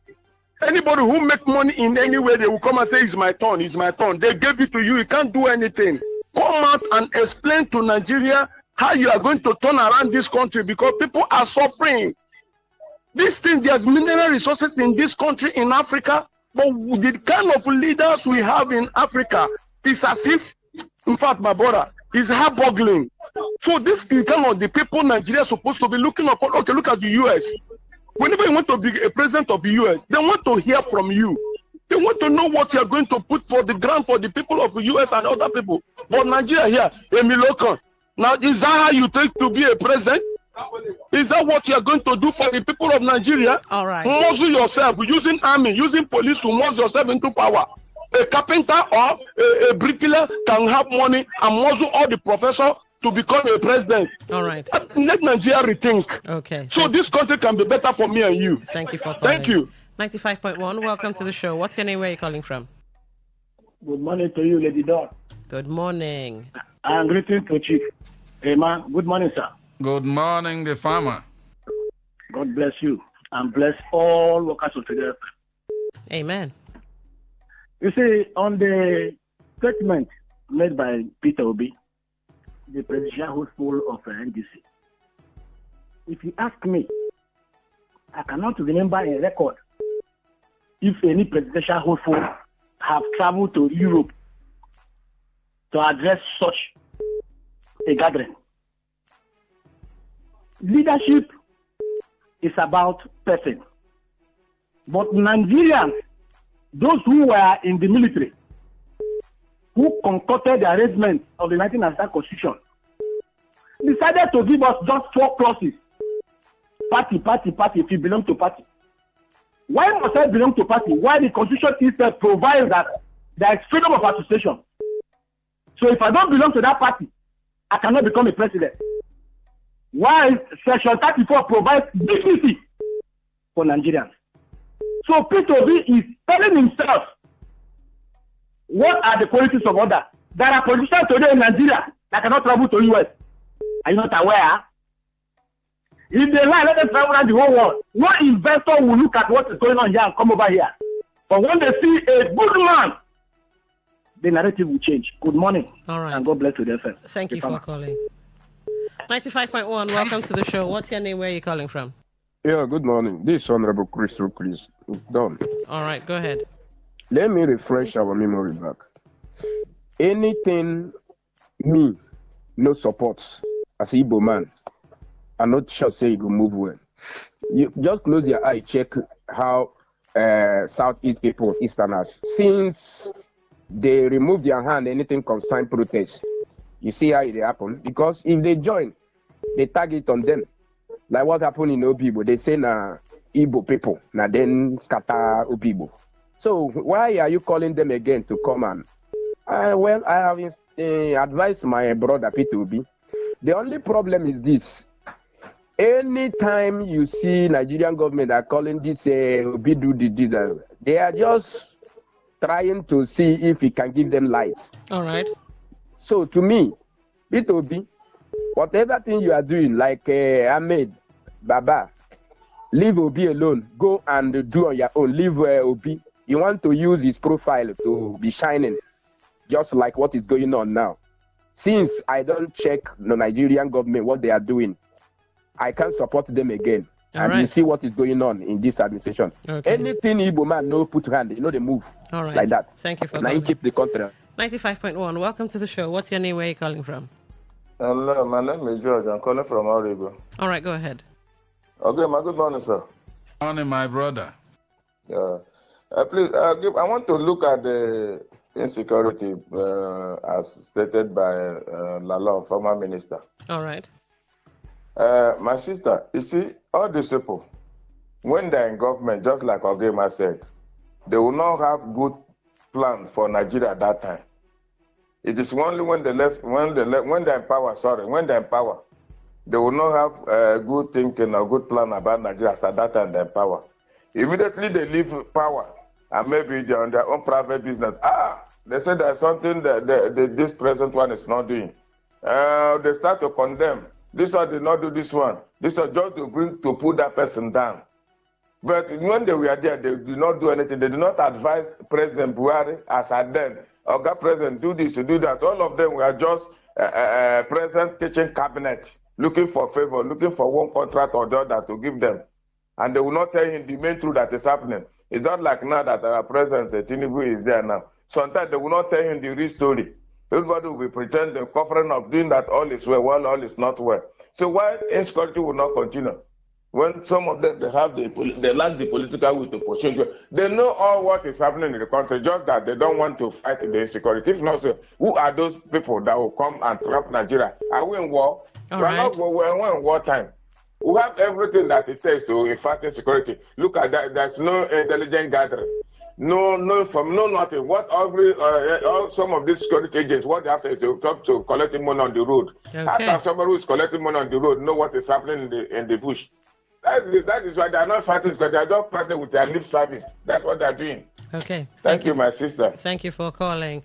Anybody who make money in any way, they will come and say, it's my turn, it's my turn. They gave it to you, you can't do anything. Come out and explain to Nigeria how you are going to turn around this country, because people are suffering. This thing, there's mineral resources in this country, in Africa, but the kind of leaders we have in Africa is as if, in fact, my brother, is heart-boggling. So this is kind of the people Nigeria is supposed to be looking upon. Okay, look at the US. Whenever you want to be a president of the US, they want to hear from you. They want to know what you are going to put for the ground for the people of the US and other people. But Nigeria here, Emilokan. Now, is that how you take to be a president? Is that what you are going to do for the people of Nigeria? All right. Muzzle yourself using army, using police to muzzle yourself into power. A carpenter or a bricklayer can have money and muzzle all the professors to become a president. All right. Let Nigeria rethink. Okay. So this country can be better for me and you. Thank you for calling. Thank you. 95.1, welcome to the show. What's your name? Where are you calling from? Good morning to you, Lady Dawn. Good morning. And greeting to Chief. Hey, man. Good morning, sir. Good morning, the farmer. God bless you and bless all workers of Today. Amen. You see, on the statement made by Peter Obi, the presidential hopeful of NDC, if you ask me, I cannot remember a record if any presidential hopeful have traveled to Europe to address such a gathering. Leadership is about person. But Nigerians, those who were in the military, who concocted the arrangement of the 1999 Constitution, decided to give us just 4 clauses. Party, if you belong to party. Why must I belong to party? Why the Constitution itself provides that there is freedom of association. So if I don't belong to that party, I cannot become a president. Why Section 34 provides dignity for Nigerians. So Peter Obi is telling himself, what are the politics of order? There are politicians today in Nigeria that cannot travel to US. Are you not aware? If they lie, let them travel around the whole world. No investor will look at what is going on here and come over here. But when they see a good man, the narrative will change. Good morning. All right. And God bless you, dear friend. Thank you for calling. 95.1, welcome to the show. What's your name? Where are you calling from? Yeah, good morning. This is Honorable Chris Ruclis. Done. All right, go ahead. Let me refresh our memory back. Anything me no supports as Igbo man, I'm not sure say you go move well. You just close your eye, check how Southeast people, Easterners, since they remove their hand, anything concern protest, you see how it happen? Because if they join, they tag it on them. Like what happened in Obibo, they say na Igbo people, na then scatter Obibo. So why are you calling them again to come and? Well, I have advised my brother Peter Obi. The only problem is this. Anytime you see Nigerian government are calling this Obi do the they are just trying to see if he can give them light. All right. So to me, Peter Obi, whatever thing you are doing, like Ahmed, Baba, leave Obi alone. Go and do on your own. Leave Obi. You want to use his profile to be shining, just like what is going on now. Since I don't check the Nigerian government, what they are doing, I can't support them again. All and right. you see what is going on in this administration. Okay. Anything Igbo man no put hand, they move. All right. Like that. Thank you for now calling. keep the country. 95.1, welcome to the show. What's your name? Where are you calling from? Hello, my name is George. I'm calling from Origo. All right, go ahead. Okay, good morning, sir. Morning, my brother. Yeah. Please, I want to look at the insecurity as stated by Lala, former minister. All right. My sister, you see, all these people, when they're in government, just like Ogema said, they will not have good plan for Nigeria at that time. It is only when they're in power, they will not have good thinking or good plan about Nigeria at that time they're in power. Immediately they leave power and maybe they're on their own private business. They say there's something that this present one is not doing. They start to condemn. This one did not do this one. This was just to put that person down. But when they were there, they did not do anything. They did not advise President Buhari as at then. Oga President, do this, do that. All of them were just present kitchen cabinet, looking for favor, looking for one contract or the other to give them. And they will not tell him the main truth that is happening. It's not like now that our President Tinubu is there now. Sometimes they will not tell him the real story. Everybody will be pretending, covering up, doing that all is well, while all is not well. So why insecurity will not continue? When some of them, they lack the political will to pursue it. They know all what is happening in the country, just that they don't want to fight the insecurity. If not so, who are those people that will come and trap Nigeria? Are we in war? We're in wartime. We have everything that it takes to fight insecurity. Look at that. There's no intelligent gathering. No nothing. What some of these security agents, what they have to is to talk to collecting money on the road. Okay. How can somebody who is collecting money on the road know what is happening in the bush? That is why they are not fighting, because they are just fighting with their lip service. That's what they are doing. Okay. Thank you, my sister. Thank you for calling.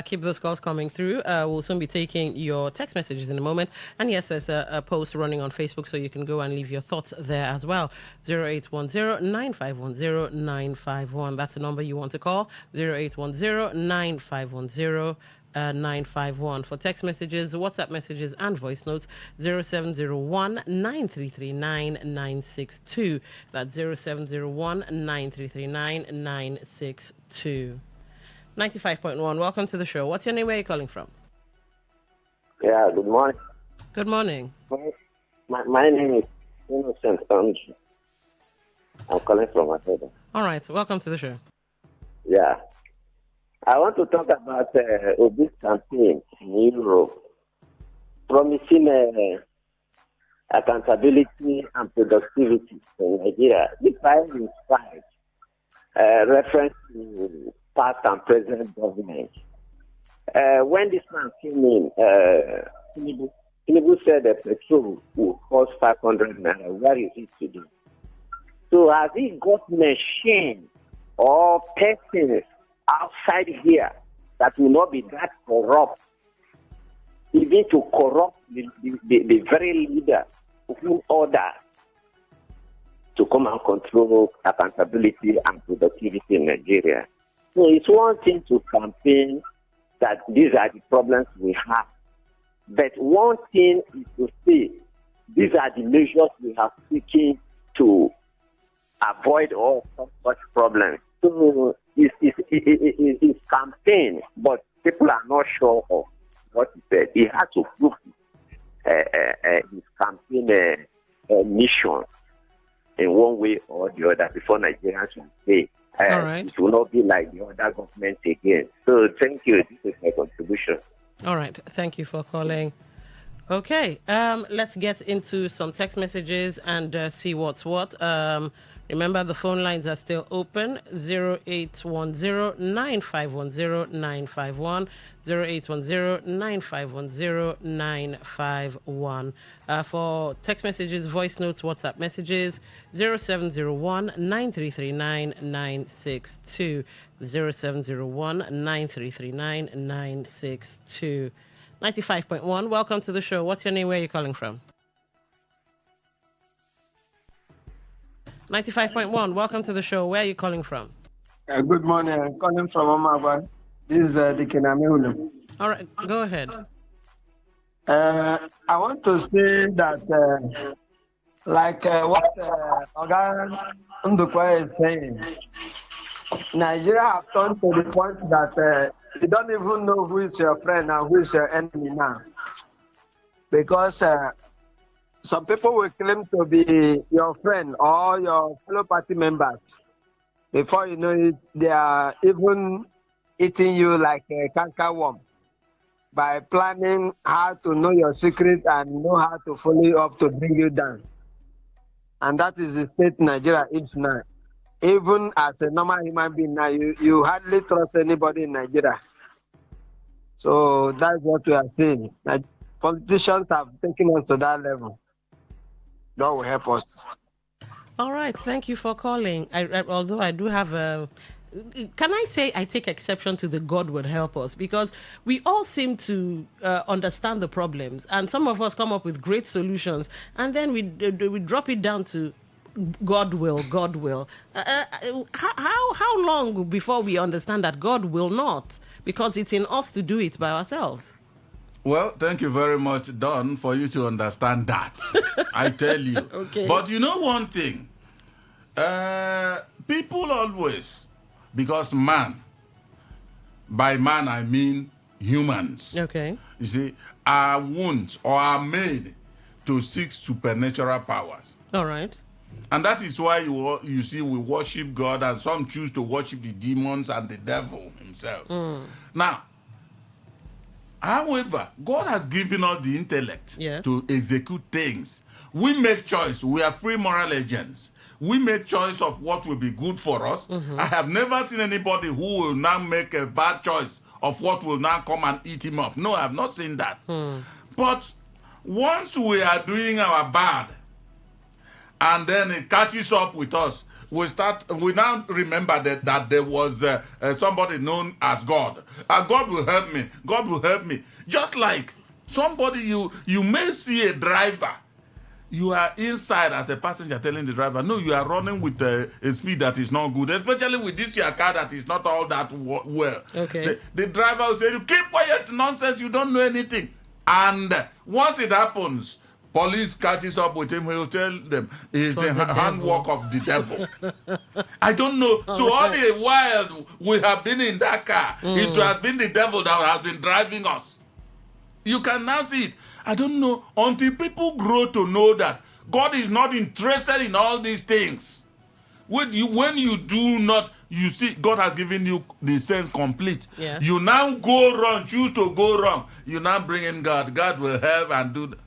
Keep those calls coming through. We'll soon be taking your text messages in a moment. And yes, there's a post running on Facebook, so you can go and leave your thoughts there as well. 0810-9510-951. That's the number you want to call. 0810-9510-951. 951 for text messages, WhatsApp messages, and voice notes. 0701-9339-962. That's 0701-9339-962. 95.1. Welcome to the show. What's your name? Where are you calling from? Yeah, good morning. Good morning. My name is Innocent Andrew. I'm calling from Atlanta. All right. Welcome to the show. Yeah. I want to talk about Obi's campaign in Europe, promising accountability and productivity in Nigeria. This I inspired reference to past and present government. When this man came in, Tinubu said that petrol will cost 500 naira. Where is it today? So has he got machine or persons outside here that will not be that corrupt, even to corrupt the very leader who order to come and control accountability and productivity in Nigeria? So it's one thing to campaign that these are the problems we have. But one thing is to say these are the measures we have taken to avoid all such problems. So it's campaign, but people are not sure of what he said. He has to prove his campaign mission in one way or the other before Nigerians will say it will not be like the other government again. So thank you. This is my contribution. All right. Thank you for calling. Okay. Let's get into some text messages and see what's what. Remember, the phone lines are still open. 0810-9510-951. 0810-9510-951. For text messages, voice notes, WhatsApp messages, 0701-9339-962. 0701-9339-962. 95.1. Welcome to the show. What's your name? Where are you calling from? 95.1. Welcome to the show. Where are you calling from? Good morning. I'm calling from Omagwan. This is the Kenamehulu. All right. Go ahead. I want to say that, what Oga Ndukwa is saying, Nigeria have turned to the point that you don't even know who is your friend and who is your enemy now. Because some people will claim to be your friend or your fellow party members. Before you know it, they are even eating you like a canker worm by planning how to know your secret and know how to follow you up to bring you down. And that is the state Nigeria is now. Even as a normal human being now, you hardly trust anybody in Nigeria. So that's what we are saying. Politicians have taken us to that level. That will help us. All right. Thank you for calling. Although I do have a... Can I say I take exception to the God would help us? Because we all seem to understand the problems. And some of us come up with great solutions. And then we drop it down to God will, God will. How long before we understand that God will not? Because it's in us to do it by ourselves. Well, thank you very much, Don, for you to understand that. I tell you. Okay. But you know one thing? People always, because man, by man I mean humans. Okay. You see, are wounds or are made to seek supernatural powers. All right. And that is why you see we worship God, and some choose to worship the demons and the devil himself. Now, however, God has given us the intellect to execute things. We make choice. We are free moral agents. We make choice of what will be good for us. I have never seen anybody who will now make a bad choice of what will now come and eat him up. No, I have not seen that. But once we are doing our bad, and then it catches up with us, we now remember that there was somebody known as God. And God will help me. God will help me. Just like somebody, you may see a driver. You are inside as a passenger telling the driver, no, you are running with a speed that is not good, especially with this your car that is not all that well. Okay. The driver will say, you keep quiet, nonsense, you don't know anything. And once it happens, police catches up with him, he'll tell them it's the handwork of the devil. I don't know. So all the while we have been in that car, it has been the devil that has been driving us. You can now see it. I don't know, until people grow to know that God is not interested in all these things. When you do not, you see, God has given you the sense complete. Yeah. You now go wrong, choose to go wrong. You now bring in God. God will help and do that.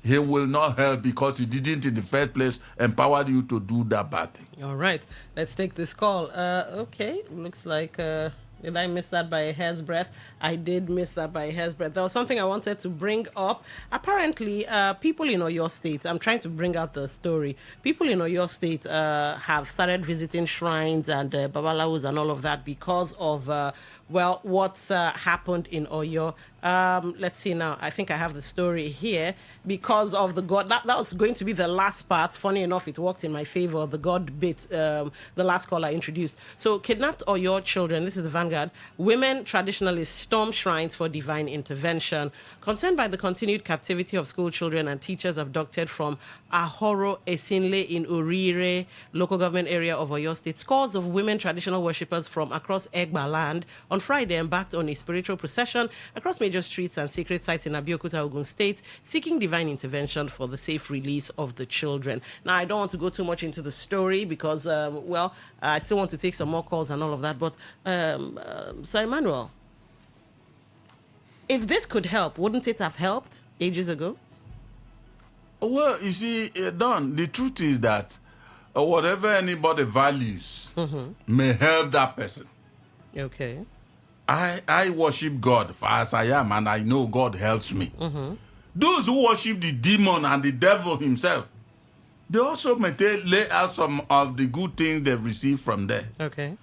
He will not help because he didn't in the first place empower you to do that bad thing. All right. Let's take this call. Okay. Looks like... did I miss that by a hair's breadth? I did miss that by a hair's breadth. There was something I wanted to bring up. Apparently, people in Oyo State, I'm trying to bring out the story. People in Oyo State have started visiting shrines and babalawos and all of that because of, what's happened in Oyo. Let's see now. I think I have the story here. Because of the God, that was going to be the last part. Funny enough, it worked in my favor. The God bit, the last caller introduced. So, kidnapped Oyo children, this is the Vanguard. Women traditionalists storm shrines for divine intervention. Concerned by the continued captivity of school children and teachers abducted from Ahoro Esinle in Urire, local government area of Oyo State, scores of women traditional worshippers from across Egba land on Friday embarked on a spiritual procession across major streets and sacred sites in Abeokuta, Ogun State, seeking divine intervention for the safe release of the children. Now, I don't want to go too much into the story because, I still want to take some more calls and all of that. But, Sir Emmanuel, if this could help, wouldn't it have helped ages ago? Well, you see, Don, the truth is that whatever anybody values may help that person. Okay. I worship God as I am, and I know God helps me. Those who worship the demon and the devil himself, they also may lay out some of the good things they've received from there. Okay.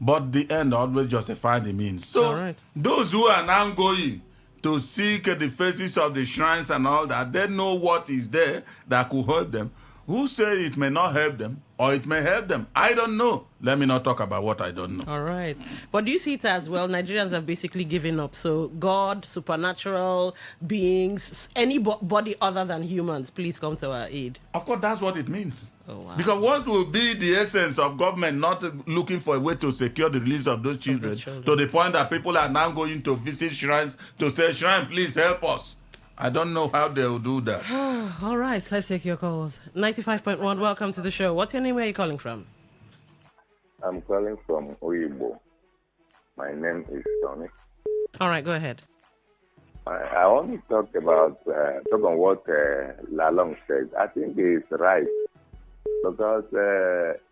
But the end always justifies the means. So those who are now going to seek the faces of the shrines and all that, they know what is there that could help them. Who say it may not help them or it may help them? I don't know. Let me not talk about what I don't know. All right. But do you see it as, well, Nigerians have basically given up. So God, supernatural beings, anybody other than humans, please come to our aid. Of course, that's what it means. Oh, wow. Because what will be the essence of government not looking for a way to secure the release of those children, to the point that people are now going to visit shrines to say, shrine, please help us. I don't know how they will do that. All right, let's take your calls. 95.1, welcome to the show. What's your name? Where are you calling from? I'm calling from Oyibo. My name is Tony. All right, go ahead. I want to talk on what Lalong said. I think it's right. Because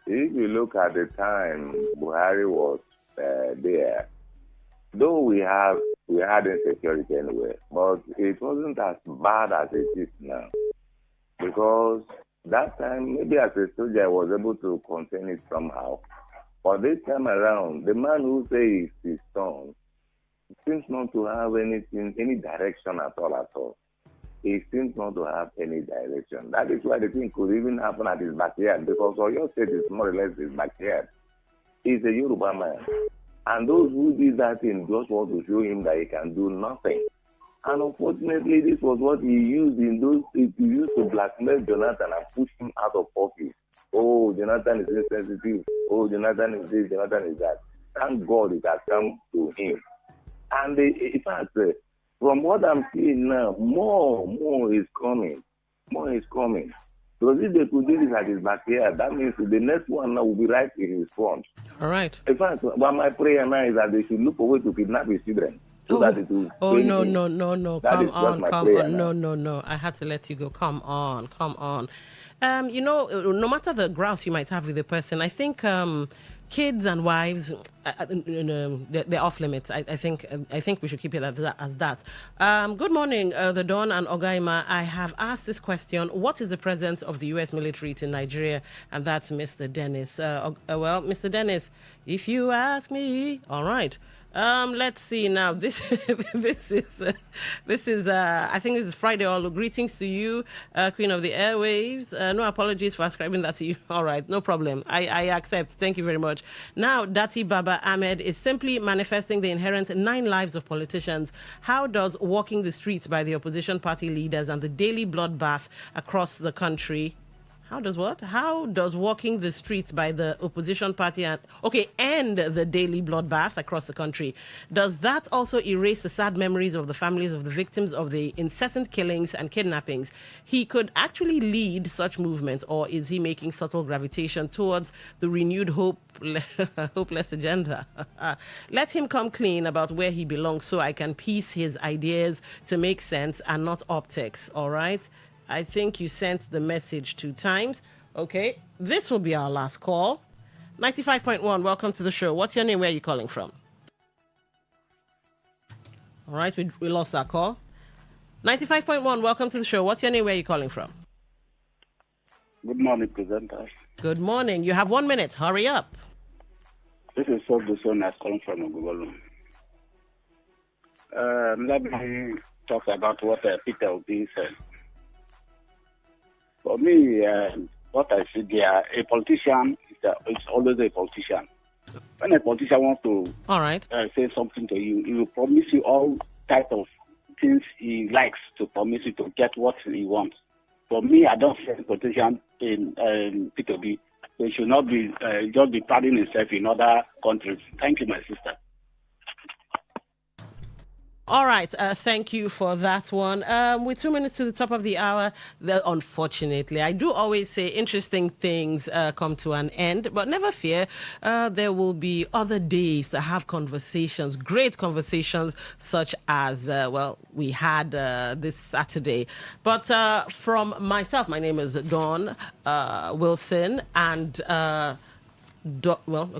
if you look at the time Buhari was there, though we had insecurity anyway, but it wasn't as bad as it is now. Because that time, maybe as a soldier, I was able to contain it somehow. But this time around, the man who says it's his son seems not to have any direction at all. he seems not to have any direction. That is why the thing could even happen at his backyard, because Oyo State is more or less his backyard. He's a Yoruba man. And those who did that thing just want to show him that he can do nothing. And unfortunately, this was what he used he used to blackmail Jonathan and push him out of office. Oh, Jonathan is insensitive. Oh, Jonathan is this, Jonathan is that. Thank God it has come to him. And in fact, from what I'm seeing now, more is coming. More is coming. Because if they could do this at his backyard, that means the next one now will be right in his front. All right. In fact, but my prayer now is that they should look for a way to kidnap his children. So that it will no. That Come on. No. I had to let you go. Come on. No matter the grouse you might have with a person, I think kids and wives, they're off limits. I think we should keep it as that. Good morning, the Dawn and Ogaima. I have asked this question: what is the presence of the U.S. military to Nigeria? And that's Mr. Dennis. Well, Mr. Dennis, if you ask me, all right. Let's see now. This is I think this is Friday. All greetings to you, Queen of the Airwaves. No apologies for ascribing that to you. All right, no problem. I accept. Thank you very much. Now, Dati Baba Ahmed is simply manifesting the inherent 9 lives of politicians. How does walking the streets by the opposition party leaders and the daily bloodbath across the country? How does walking the streets by the opposition party end the daily bloodbath across the country? Does that also erase the sad memories of the families of the victims of the incessant killings and kidnappings? He could actually lead such movements, or is he making subtle gravitation towards the renewed hopeless agenda? Let him come clean about where he belongs so I can piece his ideas to make sense and not optics, all right? I think you sent the message 2 times. Okay, this will be our last call. 95.1, welcome to the show. What's your name? Where are you calling from? All right, we lost that call. 95.1, welcome to the show. What's your name? Where are you calling from? Good morning, presenters. Good morning. You have 1 minute. Hurry up. This is Sobduson that's calling from Ogubolu. Let me talk about what Peter Obi said. For me, what I see there, a politician is always a politician. When a politician wants to say something to you, he will promise you all types of things he likes to promise you to get what he wants. For me, I don't see a politician in Peter Obi. He should not be just be padding himself in other countries. Thank you, my sister. All right, thank you for that one. We're 2 minutes to the top of the hour. Unfortunately, I do always say interesting things come to an end, but never fear, there will be other days to have conversations, great conversations, such as, we had this Saturday. But from myself, my name is Dawn Wilson, and...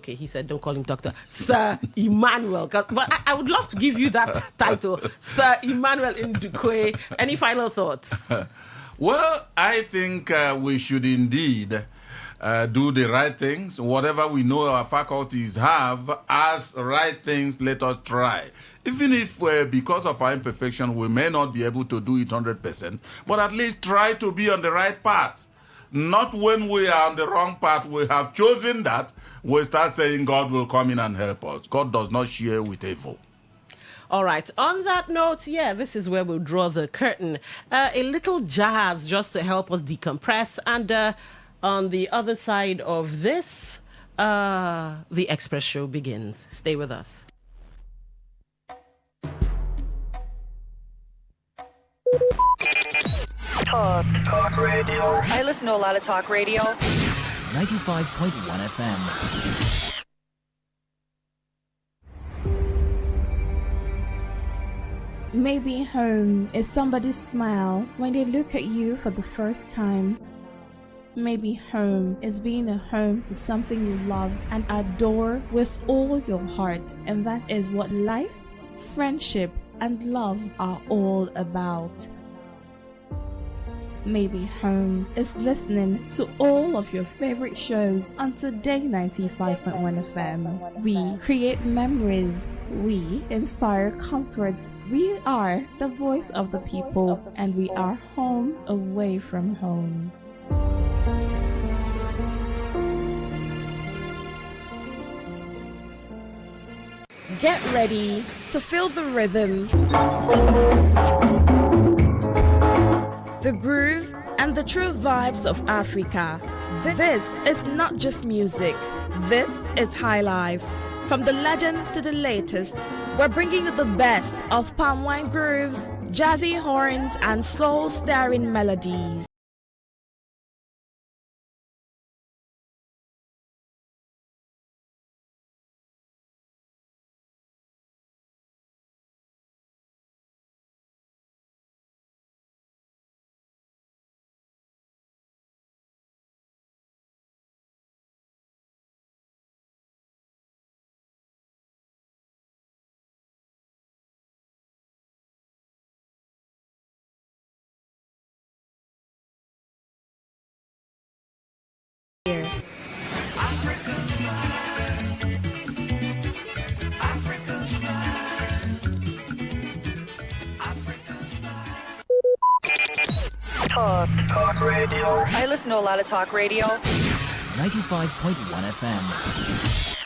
he said don't call him doctor. Sir Emmanuel. But I would love to give you that title. Sir Emmanuel Ndukwe. Any final thoughts? Well, I think we should indeed do the right things. Whatever we know our faculties have as right things, let us try. Even if because of our imperfection, we may not be able to do it 100%, but at least try to be on the right path. Not when we are on the wrong path, we have chosen that, we start saying God will come in and help us. God does not share with evil. All right. On that note, this is where we'll draw the curtain. A little jazz just to help us decompress. And on the other side of this, the Express Show begins. Stay with us. Talk radio. I listen to a lot of talk radio. 95.1 FM. Maybe home is somebody's smile when they look at you for the first time. Maybe home is being a home to something you love and adore with all your heart, and that is what life, friendship, and love are all about. Maybe home is listening to all of your favorite shows on Today 95.1 FM. We create memories. We inspire comfort. We are the voice of the people, and we are home away from home. Get ready to feel the rhythm, the groove, and the true vibes of Africa. This is not just music, this is high life. From the legends to the latest, we're bringing you the best of palm wine grooves, jazzy horns, and soul-stirring melodies. Talk radio. I listen to a lot of talk radio. 95.1 FM.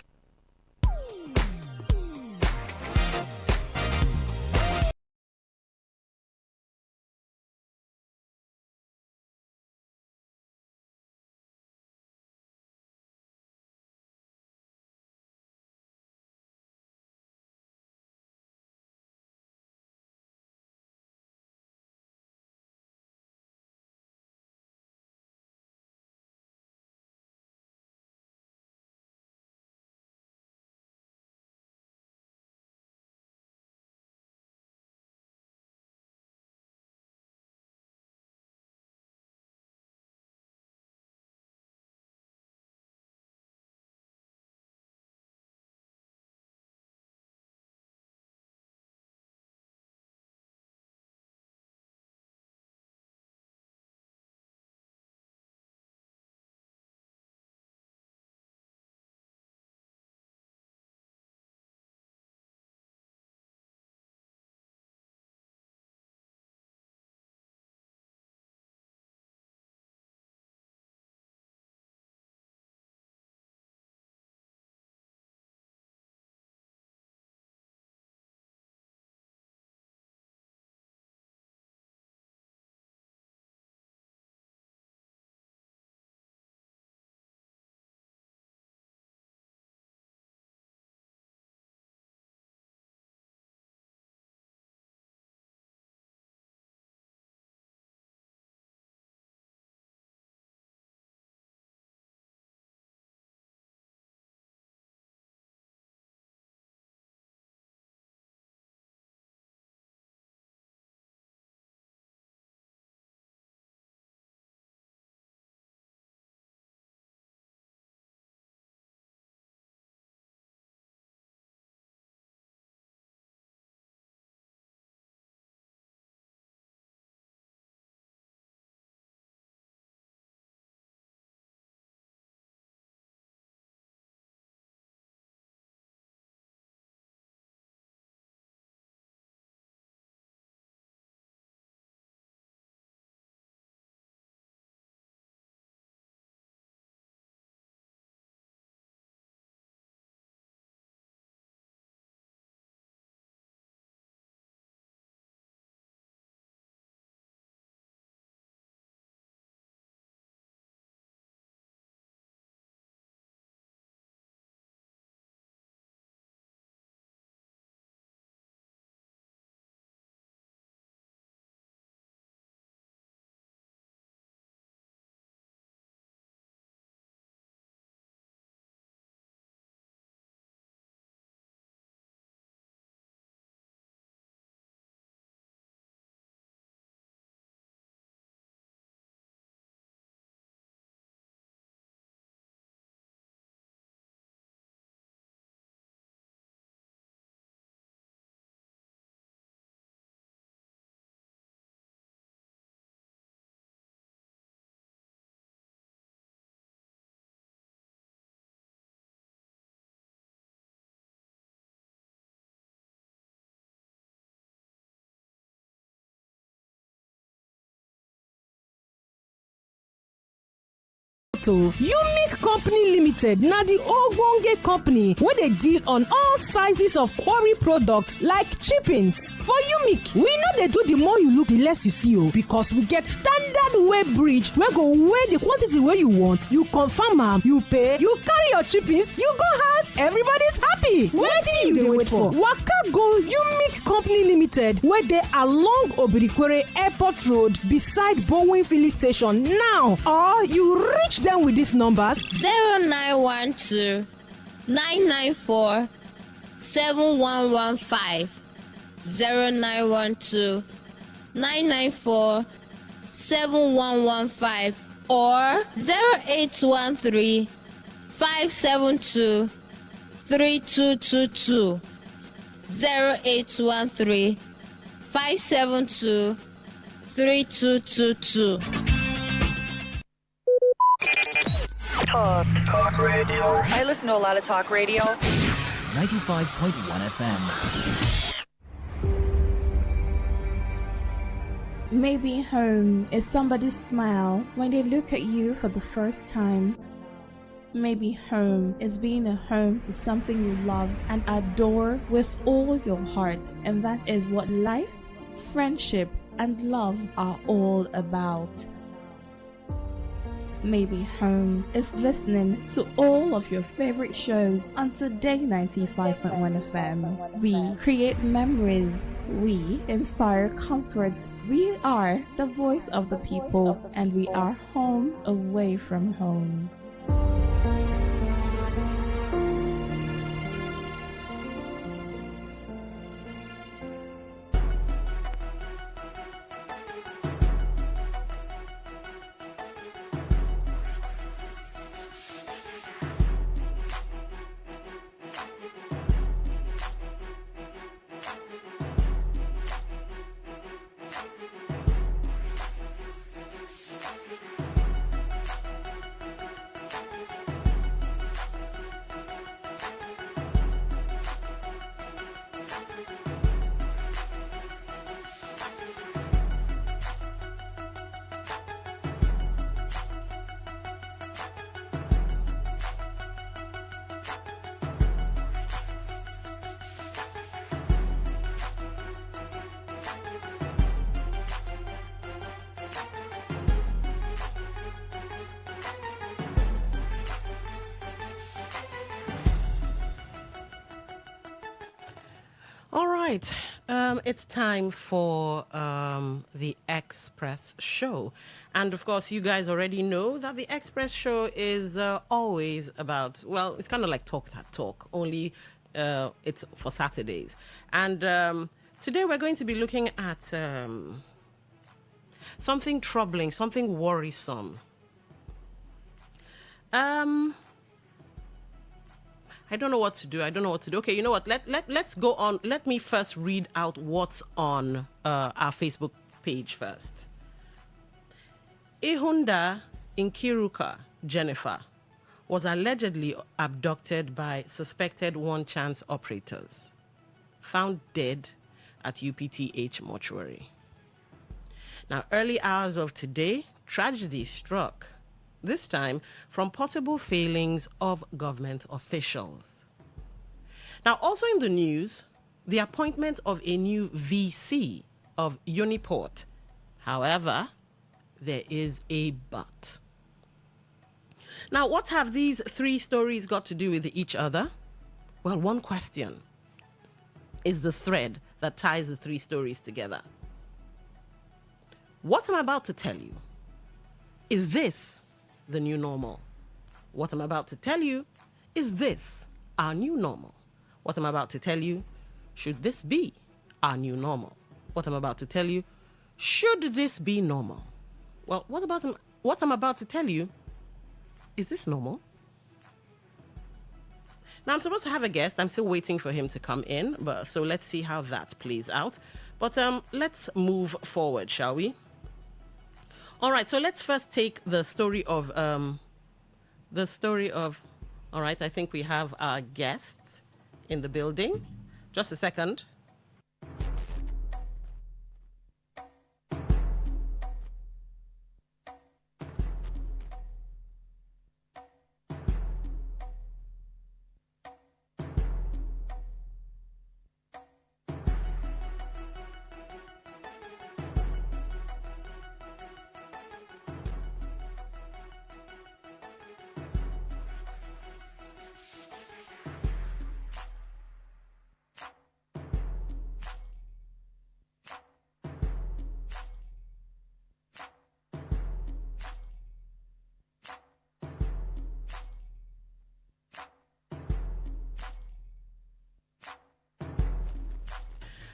mouth o. Unique Company Limited na the ogbonge company wey dey deal on all sizes of quarry products like chippings. For Unique, we no dey do the more you look, the less you see o, because we get standard weigh bridge wey go weigh the quantity wey you want, you confirm am, you pay, you carry your chippings, you go house, everybody's happy. Wetin you dey wait for? Waka go Unique Company Limited wey dey along Obirikwere Airport Road beside Bowen Filling Station now, or you reach them with these numbers: 0912 994 7115, 0912 994 7115, or 0813 572 3222, 0813 572 3222. Talk radio. I listen to a lot of talk radio. 95.1 FM. Maybe home is somebody's smile when they look at you for the first time. Maybe home is being a home to something you love and adore with all your heart. And that is what life, friendship, and love are all about. Maybe home is listening to all of your favorite shows on Today 95.1 FM. We create memories. We inspire comfort. We are the voice of the people, and we are home away from home. Right. It's time for the Express Show. And of course, you guys already know that the Express Show is always about, well, it's kind of like Talk That Talk, only it's for Saturdays. And today we're going to be looking at something troubling, something worrisome. I don't know what to do. Okay, you know what? Let's go on. Let me first read out what's on our Facebook page first. Ihunda Nkiruka Jennifer was allegedly abducted by suspected one-chance operators, found dead at UPTH mortuary. Now, early hours of today, tragedy struck. This time from possible failings of government officials. Now, also in the news, the appointment of a new VC of Uniport. However, there is a but. Now, what have these three stories got to do with each other? Well, one question is the thread that ties the three stories together. What I'm about to tell you, is this the new normal? What I'm about to tell you, is this our new normal? What I'm about to tell you, should this be our new normal? What I'm about to tell you, should this be normal? Well, what I'm about to tell you, is this normal? Now, I'm supposed to have a guest. I'm still waiting for him to come in, but so let's see how that plays out. But let's move forward, shall we? All right, so let's first take the story of, all right, I think we have our guest in the building. Just a second.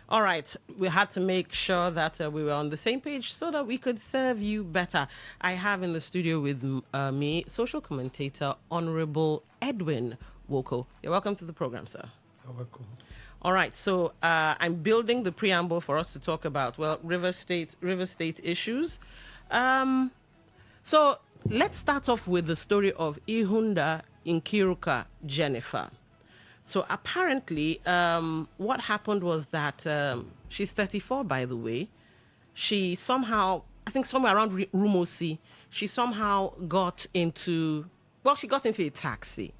All right, we had to make sure that we were on the same page so that we could serve you better. I have in the studio with me social commentator Honorable Edwin Woko. You're welcome to the program, sir. You're welcome. All right, so I'm building the preamble for us to talk about, well, River State issues. So let's start off with the story of Ihunda Nkiruka Jennifer. So apparently, what happened was that she's 34, by the way. She somehow, I think somewhere around Rumosi, she somehow got into a taxi.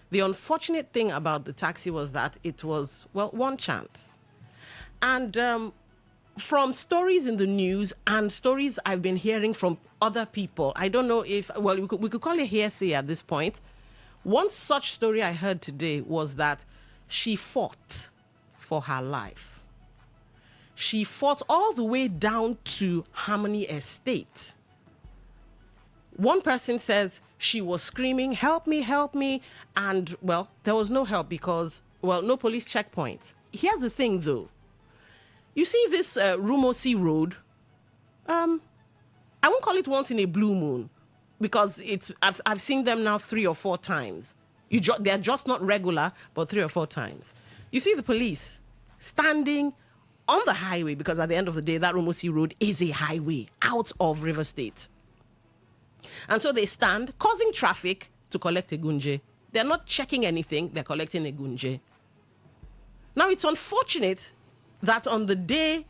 The unfortunate thing about the taxi was that it was, well, one chance. And from stories in the news and stories I've been hearing from other people, I don't know if, well, we could call it hearsay at this point. One such story I heard today was that she fought for her life. She fought all the way down to Harmony Estate. One person says she was screaming, help me, help me. And, well, there was no help because, well, no police checkpoints. Here's the thing, though. You see this Rumosi Road? I won't call it once in a blue moon, because I've seen them now 3 or 4 times. They're just not regular, but 3 or 4 times. You see the police standing on the highway, because at the end of the day, that Rumosi Road is a highway out of River State. And so they stand, causing traffic to collect a gunje. They're not checking anything, they're collecting a gunje. Now, it's unfortunate that on the day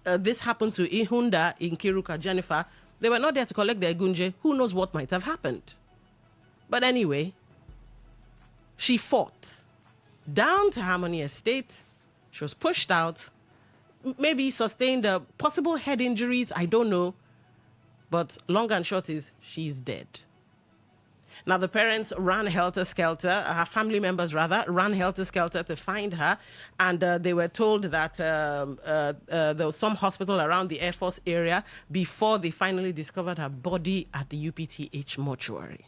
this happened to Ihunda Nkiruka Jennifer, they were not there to collect their gunje. Who knows what might have happened? But anyway, she fought down to Harmony Estate. She was pushed out, maybe sustained possible head injuries, I don't know. But long and short is, she's dead. Now, the parents ran helter-skelter, her family members rather, ran helter-skelter to find her. And they were told that there was some hospital around the Air Force area before they finally discovered her body at the UPTH mortuary.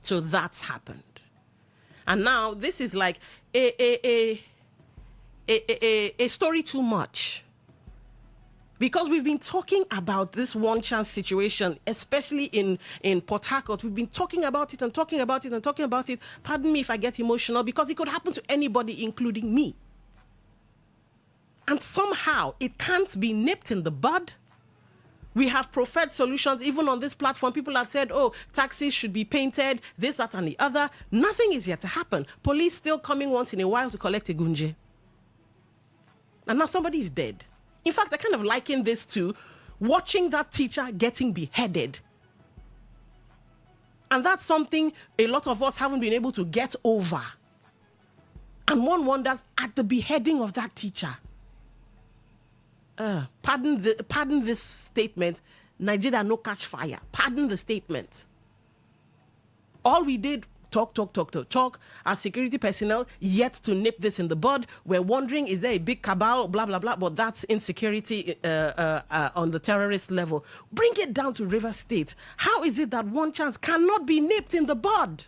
So that's happened. And now this is like a story too much. Because we've been talking about this one chance situation, especially in Port Harcourt. We've been talking about it and talking about it and talking about it. Pardon me if I get emotional, because it could happen to anybody, including me. And somehow it can't be nipped in the bud. We have preferred solutions. Even on this platform, people have said, oh, taxis should be painted, this, that, and the other. Nothing is yet to happen. Police still coming once in a while to collect a gunje. And now somebody is dead. In fact, I kind of liken this to watching that teacher getting beheaded. And that's something a lot of us haven't been able to get over. And one wonders, at the beheading of that teacher, pardon this statement, Nigeria no catch fire. Pardon the statement. All we did, talk, as security personnel, yet to nip this in the bud. We're wondering, is there a big cabal, blah, blah, blah, but that's insecurity on the terrorist level. Bring it down to River State. How is it that one chance cannot be nipped in the bud?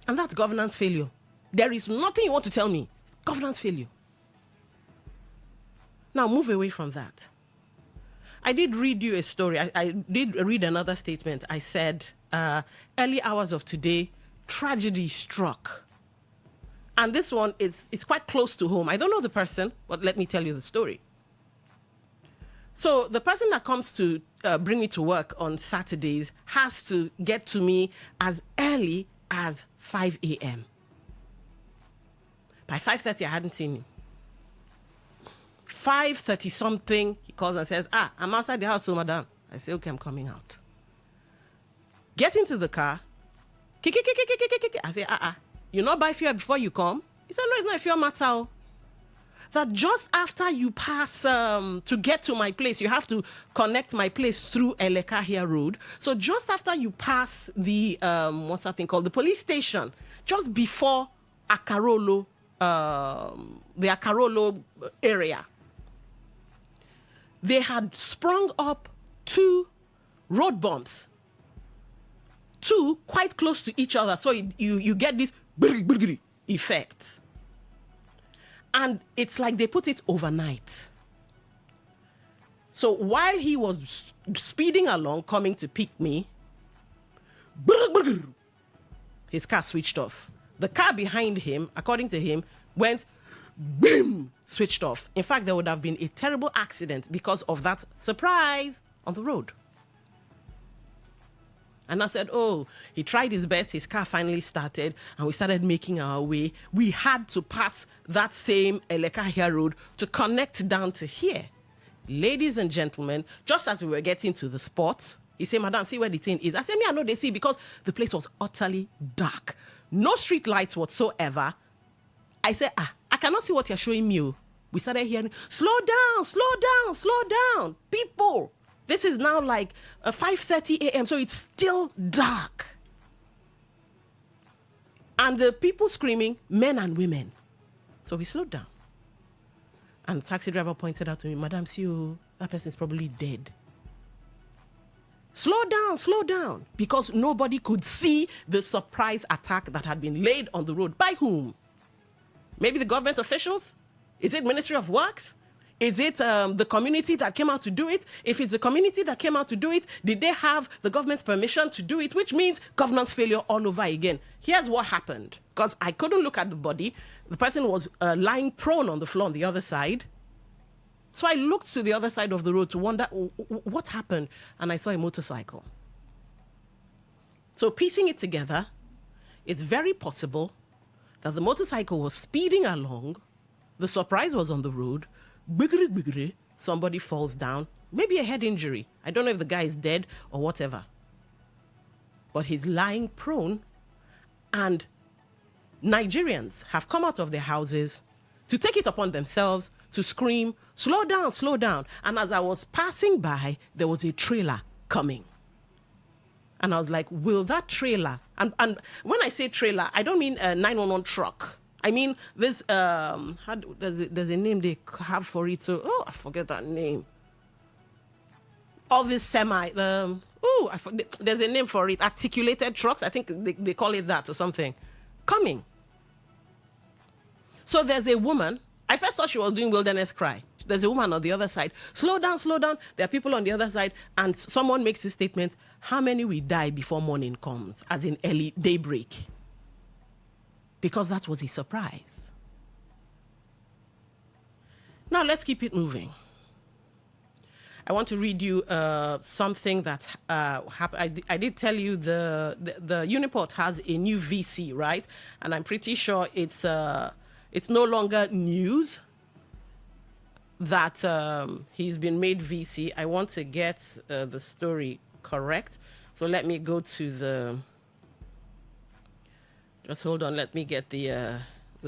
And that's governance failure. There is nothing you want to tell me. It's governance failure. Now, move away from that. I did read you a story. I did read another statement. I said, early hours of today, tragedy struck. And this one is quite close to home. I don't know the person, but let me tell you the story. So the person that comes to bring me to work on Saturdays has to get to me as early as 5 a.m. By 5:30, I hadn't seen him. 5:30 something, he calls and says, I'm outside the house, so madam. I say, okay, I'm coming out. Get into the car. I say, you not buy fuel before you come? He said, no, it's not a fuel matter. That just after you pass, to get to my place, you have to connect my place through Elekahia Road. So just after you pass the, what's that thing called? The police station, just before Akarolo, the Akarolo area, they had sprung up 2 road bumps. 2 quite close to each other. So you get this effect. And it's like they put it overnight. So while he was speeding along, coming to pick me, his car switched off. The car behind him, according to him, went boom, switched off. In fact, there would have been a terrible accident because of that surprise on the road. And I said, oh, he tried his best. His car finally started and we started making our way. We had to pass that same Elekahia road to connect down to here. Ladies and gentlemen, just as we were getting to the spot, he said, Madam, see where the thing is. I said, me, I know they see because the place was utterly dark. No street lights whatsoever. I said, I cannot see what you're showing me. We started hearing, slow down, slow down, slow down. People. This is now like 5:30 a.m., so it's still dark. And the people screaming, men and women. So we slowed down. And the taxi driver pointed out to me, Madam, see you, that person is probably dead. Slow down, because nobody could see the surprise attack that had been laid on the road. By whom? Maybe the government officials? Is it Ministry of Works? Is it the community that came out to do it? If it's the community that came out to do it, did they have the government's permission to do it? Which means governance failure all over again. Here's what happened. Because I couldn't look at the body. The person was lying prone on the floor on the other side. So I looked to the other side of the road to wonder what happened. And I saw a motorcycle. So piecing it together, it's very possible that the motorcycle was speeding along. The surprise was on the road. Somebody falls down, maybe a head injury. I don't know if the guy is dead or whatever. But he's lying prone, and Nigerians have come out of their houses to take it upon themselves to scream, slow down, slow down. And as I was passing by, there was a trailer coming. And I was like, will that trailer, and when I say trailer, I don't mean a 911 truck. I mean, there's a name they have for it. So, I forget that name. All this semi, there's a name for it. Articulated trucks. I think they call it that or something. Coming. So there's a woman. I first thought she was doing wilderness cry. There's a woman on the other side. Slow down, slow down. There are people on the other side. And someone makes this statement, how many will die before morning comes? As in early daybreak. Because that was a surprise. Now let's keep it moving. I want to read you something that happened. I did tell you the Uniport has a new VC, right? And I'm pretty sure it's no longer news that he's been made VC. I want to get the story correct. So let me go to the... Just hold on, let me get the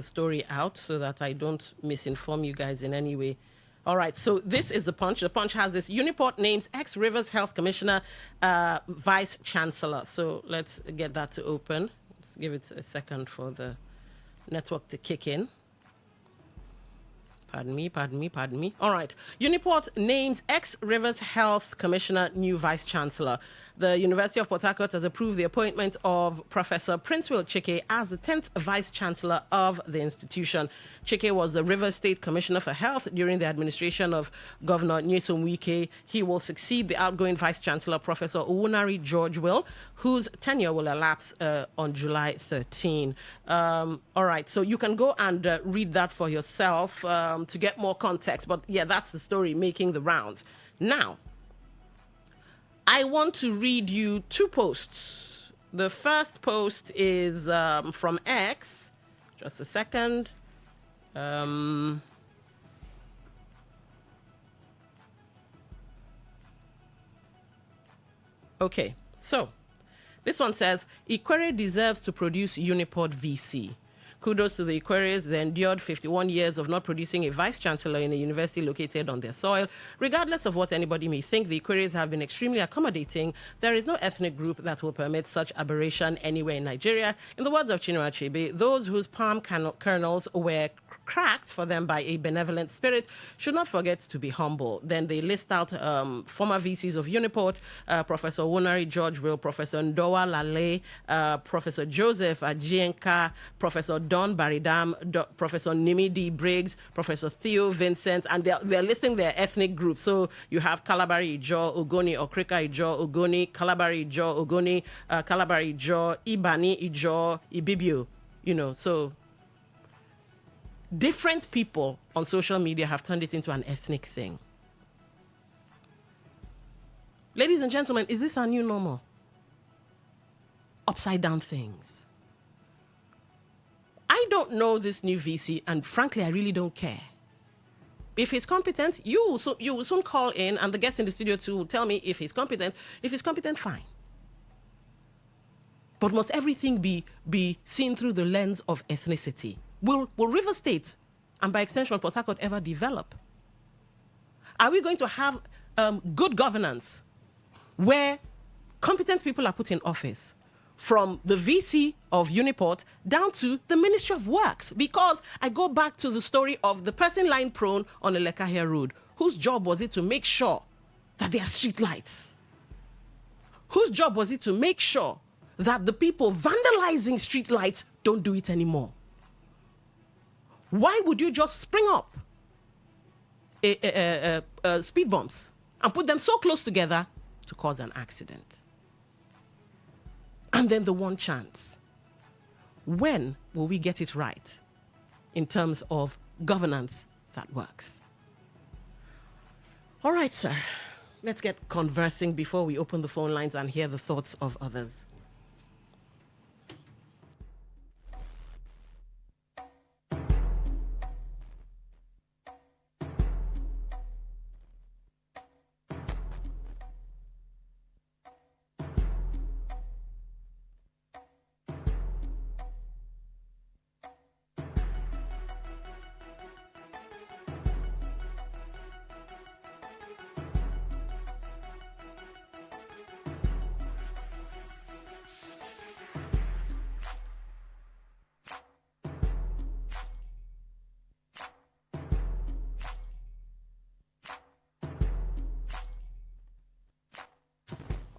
story out so that I don't misinform you guys in any way. All right, so this is the Punch. The Punch has this. Uniport names ex-Rivers Health Commissioner Vice Chancellor. So let's get that to open. Let's give it a second for the network to kick in. Pardon me. All right. Uniport names ex-Rivers Health Commissioner new Vice Chancellor. The University of Port Harcourt has approved the appointment of Professor Prince Will Chike as the 10th Vice Chancellor of the institution. Chike was the Rivers State Commissioner for Health during the administration of Governor Nyesom Wike. He will succeed the outgoing Vice Chancellor, Professor Owunari George Will, whose tenure will elapse on July 13. All right. So you can go and read that for yourself to get more context. But yeah, that's the story making the rounds. Now, I want to read you two posts. The first post is from X. Just a second. Okay, so this one says, Ikwere deserves to produce Uniport VC. Kudos to the Iqueres. They endured 51 years of not producing a vice chancellor in a university located on their soil. Regardless of what anybody may think, the Iqueres have been extremely accommodating. There is no ethnic group that will permit such aberration anywhere in Nigeria. In the words of Chinua Achebe, those whose palm kernels were cracked for them by a benevolent spirit should not forget to be humble. Then they list out former VCs of Uniport, Professor Owunari George Will, Professor Ndowa Lale, Professor Joseph Ajienka, Professor Don Baridam, Professor Nimi D. Briggs, Professor Theo Vincent, and they're listing their ethnic groups. So you have Kalabari Ijo, Ogoni, Okrika Ijo, Ogoni, Kalabari Ijo, Ogoni, Kalabari Ijo, Ibani Ijo, Ibibio. So different people on social media have turned it into an ethnic thing. Ladies and gentlemen, is this our new normal? Upside down things. I don't know this new VC, and frankly, I really don't care. If he's competent, you will soon call in, and the guest in the studio too will tell me if he's competent. If he's competent, fine. But must everything be seen through the lens of ethnicity? Will River State, and by extension Port Harcourt, ever develop? Are we going to have good governance where competent people are put in office, from the VC of Uniport down to the Ministry of Works? Because I go back to the story of the person lying prone on Elekahia Road, whose job was it to make sure that there are street lights? Whose job was it to make sure that the people vandalizing street lights don't do it anymore? Why would you just spring up speed bumps and put them so close together to cause an accident? And then the one chance. When will we get it right in terms of governance that works? All right, sir. Let's get conversing before we open the phone lines and hear the thoughts of others.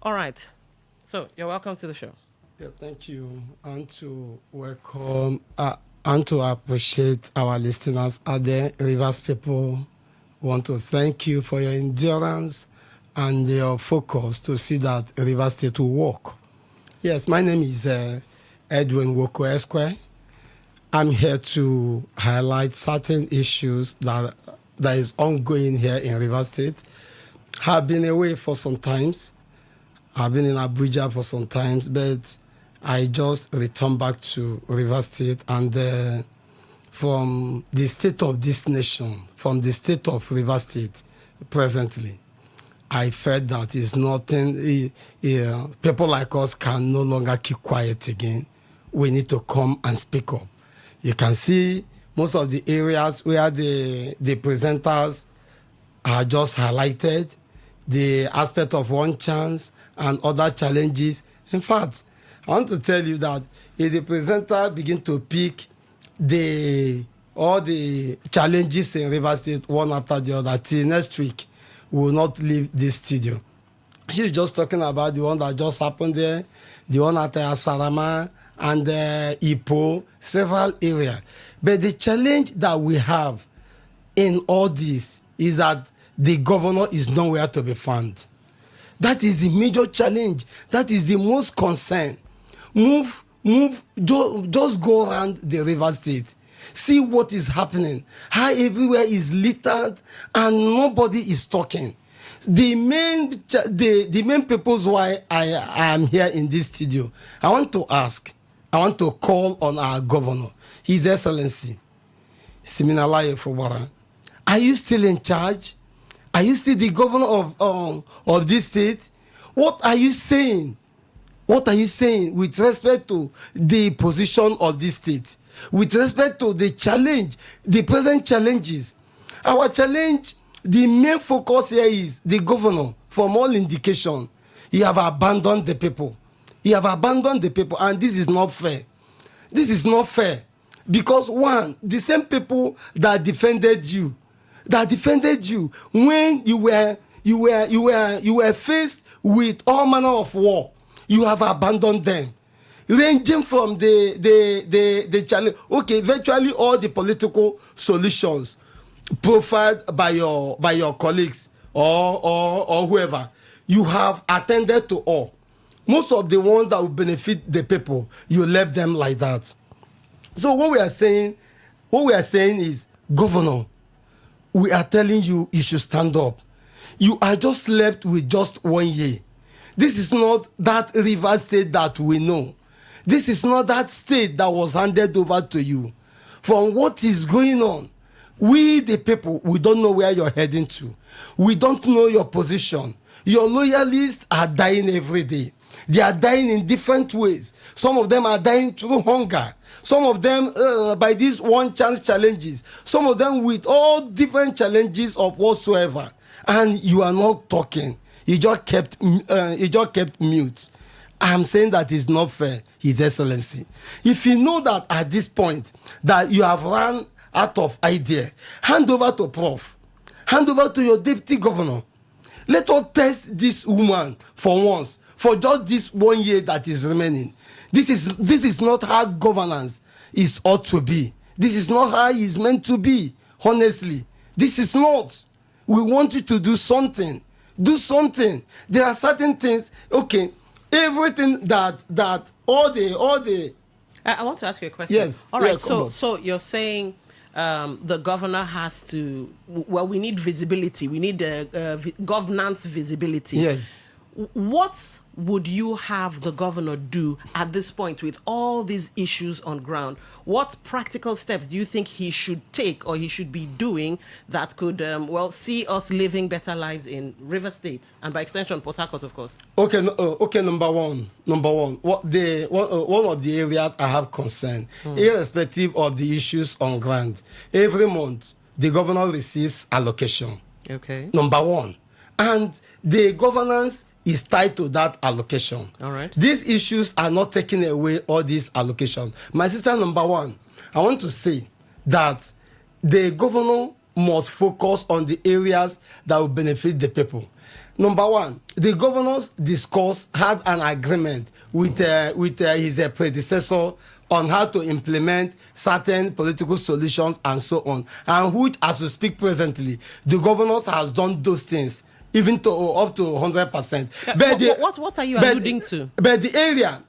All right. So you're welcome to the show. Yeah, thank you. And to welcome and to appreciate our listeners out there. Rivers people want to thank you for your endurance and your focus to see that Rivers State will work. Yes, my name is Edwin Woko Esquire. I'm here to highlight certain issues that is ongoing here in Rivers State. I've been away for some times. I've been in Abuja for some time, but I just returned back to Rivers State, and from the state of this nation, from the state of Rivers State presently, I felt that it's nothing, people like us can no longer keep quiet again. We need to come and speak up. You can see most of the areas where the presenters are just highlighted, the aspect of one chance and other challenges. In fact, I want to tell you that if the presenter begin to pick all the challenges in Rivers State one after the other till next week, we will not leave this studio. She's just talking about the one that just happened there, the one at Sarama and Ipo, several areas. But the challenge that we have in all this is that the governor is nowhere to be found. That is the major challenge. That is the most concern. Just go around the River State. See what is happening. How everywhere is littered and nobody is talking. The main purpose why I am here in this studio, I want to call on our governor, His Excellency, Siminalayi Fubara. Are you still in charge? Are you still the governor of this state? What are you saying? What are you saying with respect to the position of this state? With respect to the challenge, the present challenges? Our challenge, the main focus here is the governor, from all indication, he have abandoned the people. He have abandoned the people, and this is not fair. This is not fair. Because one, the same people that defended you when you were faced with all manner of war, you have abandoned them. ranging from the challenge. Okay, virtually all the political solutions profiled by your colleagues or whoever, you have attended to all. Most of the ones that will benefit the people, you left them like that. So what we are saying is, Governor, we are telling you should stand up. You are just left with just 1 year. This is not that river state that we know. This is not that state that was handed over to you. From what is going on, we the people, we don't know where you're heading to. We don't know your position. Your loyalists are dying every day. They are dying in different ways. Some of them are dying through hunger. Some of them by these one chance challenges. Some of them with all different challenges of whatsoever. And you are not talking. You just kept mute. I'm saying that is not fair, His Excellency. If you know that at this point that you have run out of idea, hand over to Prof. Hand over to your deputy governor. Let us test this woman for once, for just this 1 year that is remaining. This is not how governance is ought to be. This is not how it is meant to be. Honestly, this is not. We want you to do something. Do something. There are certain things. Okay, everything that all the. I want to ask you a question. Yes. All right. Yeah, so you're saying the governor has to. Well, we need visibility. We need governance visibility. Yes. What would you have the governor do at this point with all these issues on ground? What practical steps do you think he should take or he should be doing that could, see us living better lives in River State and by extension Port Harcourt, of course? Okay. Number one. One of the areas I have concern, irrespective of the issues on ground, every month the governor receives allocation. Okay. Number one, and the governance is tied to that allocation. All right. These issues are not taking away all these allocation. My sister, number one, I want to say that the governor must focus on the areas that will benefit the people. Number one, the governors had an agreement with his predecessor on how to implement certain political solutions and so on, and which, as we speak presently, the governors has done those things. Even up to 100%. What are you alluding to? But the area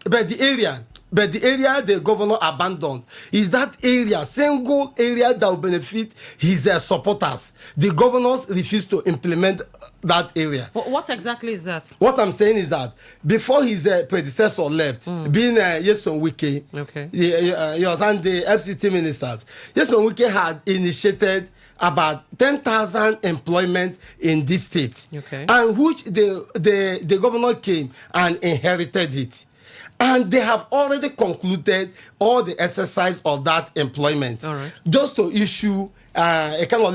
the governor abandoned is that area, single area that will benefit his supporters. The governors refuse to implement that area. What exactly is that? What I'm saying is that before his predecessor left, being Nyesom Wike, okay, he was on the FCT ministers. Nyesom Wike had initiated about 10,000 employment in this state, okay, and which the governor came and inherited it. And they have already concluded all the exercise of that employment. All right. Just to issue a kind of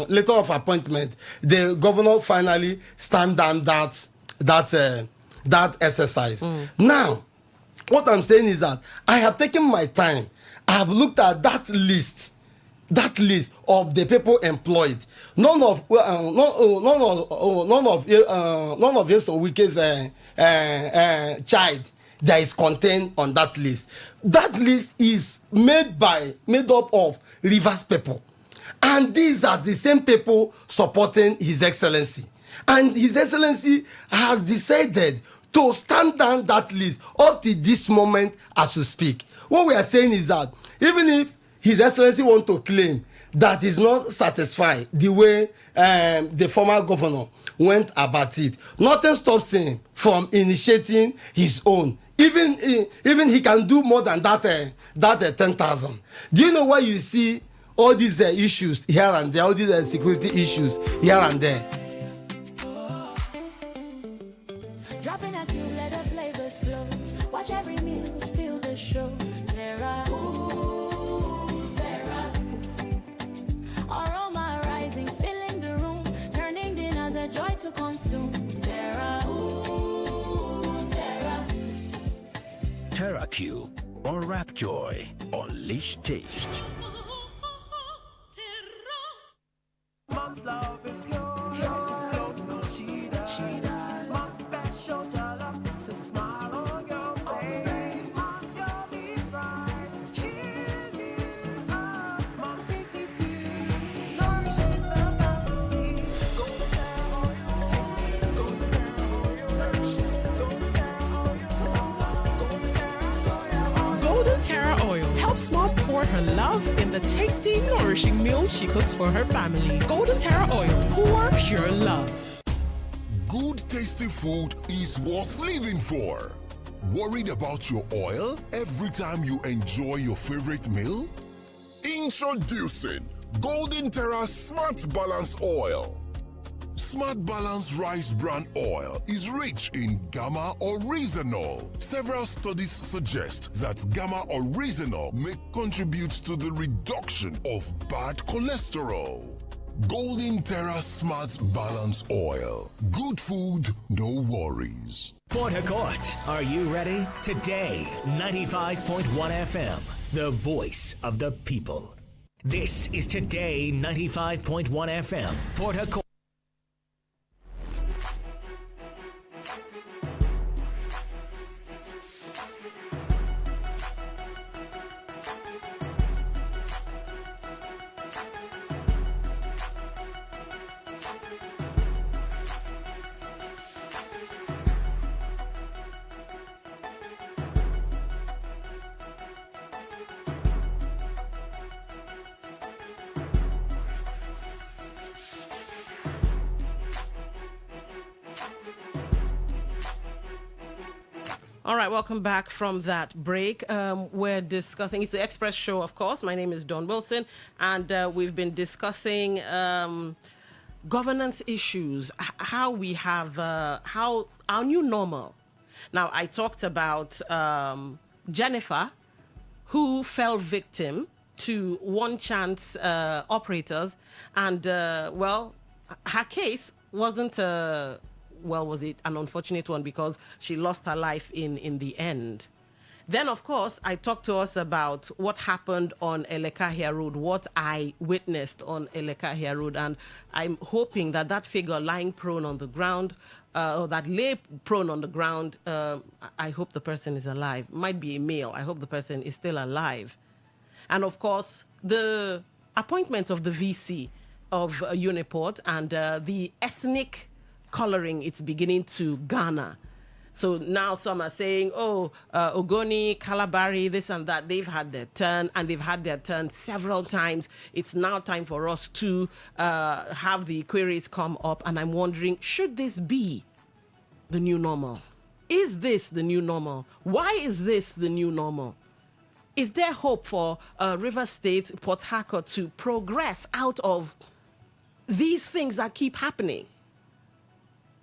letter of appointment, the governor finally stand down that exercise. Now, what I'm saying is that I have taken my time. I have looked at that list of the people employed. None of Nyesom Wike's child that is contained on that list. That list is made up of Rivers people, and these are the same people supporting His Excellency. And His Excellency has decided to stand down that list up to this moment as we speak. What we are saying is that even if His Excellency want to claim that is not satisfied the way the former governor went about it, nothing stops him from initiating his own. Even he can do more than that 10,000. Do you know why you see all these issues here and there, all these security issues here and there? Dropping a cube, let the flavors flow. Watch every meal, steal the show. Aroma rising, filling the room, turning dinner's a joy to consume. Terra, ooh, Terra. Terra Cube or Rap Joy. Unleash taste. Mom's love is pure. So no, she does. Mom's special jollof puts a smile on your Small poured her love in the tasty, nourishing meals she cooks for her family. Golden Terra Oil, pour pure love. Good tasty food is worth living for. Worried about your oil every time you enjoy your favorite meal? Introducing Golden Terra Smart Balance Oil. Smart Balance Rice Bran Oil is rich in gamma oryzanol. Several studies suggest that gamma oryzanol may contribute to the reduction of bad cholesterol. Golden Terra Smart Balance Oil. Good food, no worries. Port Harcourt, are you ready? Today, 95.1 FM, the voice of the people. This is Today 95.1 FM, Port Harcourt. All right, welcome back from that break. We're discussing, it's the Express Show, of course. My name is Dawn Wilson, and we've been discussing governance issues, how we have, how our new normal. Now, I talked about Jennifer, who fell victim to one chance operators, and, well, her case wasn't was it an unfortunate one because she lost her life in the end. Then, of course, I talked to us about what happened on Elekahia Road, what I witnessed on Elekahia Road, and I'm hoping that that figure lying prone on the ground, or that lay prone on the ground, I hope the person is alive. Might be a male. I hope the person is still alive. And, of course, the appointment of the VC of Uniport and the ethnic coloring it's beginning to garner. So now some are saying, Ogoni, Kalabari, this and that, they've had their turn, and they've had their turn several times. It's now time for us to have the queries come up, and I'm wondering, should this be the new normal? Is this the new normal? Why is this the new normal? Is there hope for River State, Port Harcourt to progress out of these things that keep happening?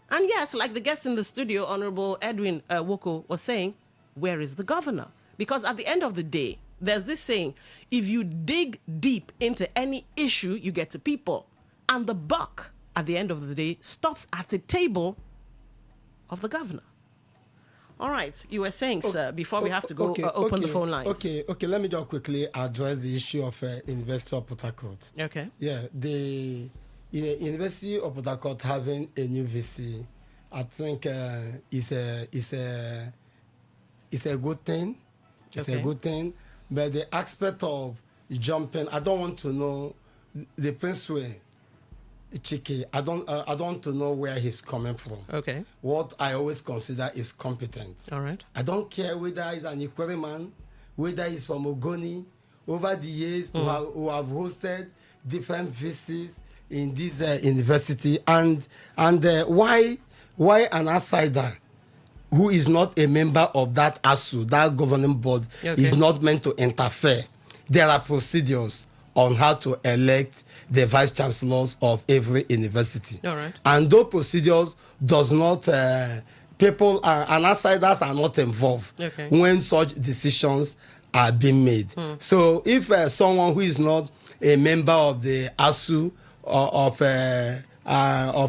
And yes, like the guest in the studio, Honorable Edwin Woko, was saying, where is the governor? Because at the end of the day, there's this saying, if you dig deep into any issue, you get to people. And the buck, at the end of the day, stops at the table of the governor. All right, you were saying, sir, before we have to go open the phone lines. Okay, let me just quickly address the issue of University of Port Harcourt. Okay. Yeah, the University of Port Harcourt having a new VC, I think is a good thing. It's a good thing. But the aspect of jumping, I don't want to know the Princeway Chiki. I don't want to know where he's coming from. Okay. What I always consider is competence. All right. I don't care whether he's an Ikwere man, whether he's from Ogoni. Over the years, who have hosted different VCs in this university, and why an outsider who is not a member of that ASU, that governing board, is not meant to interfere. There are procedures on how to elect the vice chancellors of every university. All right. And those procedures does not, people and outsiders are not involved when such decisions are being made. So if someone who is not a member of the ASU of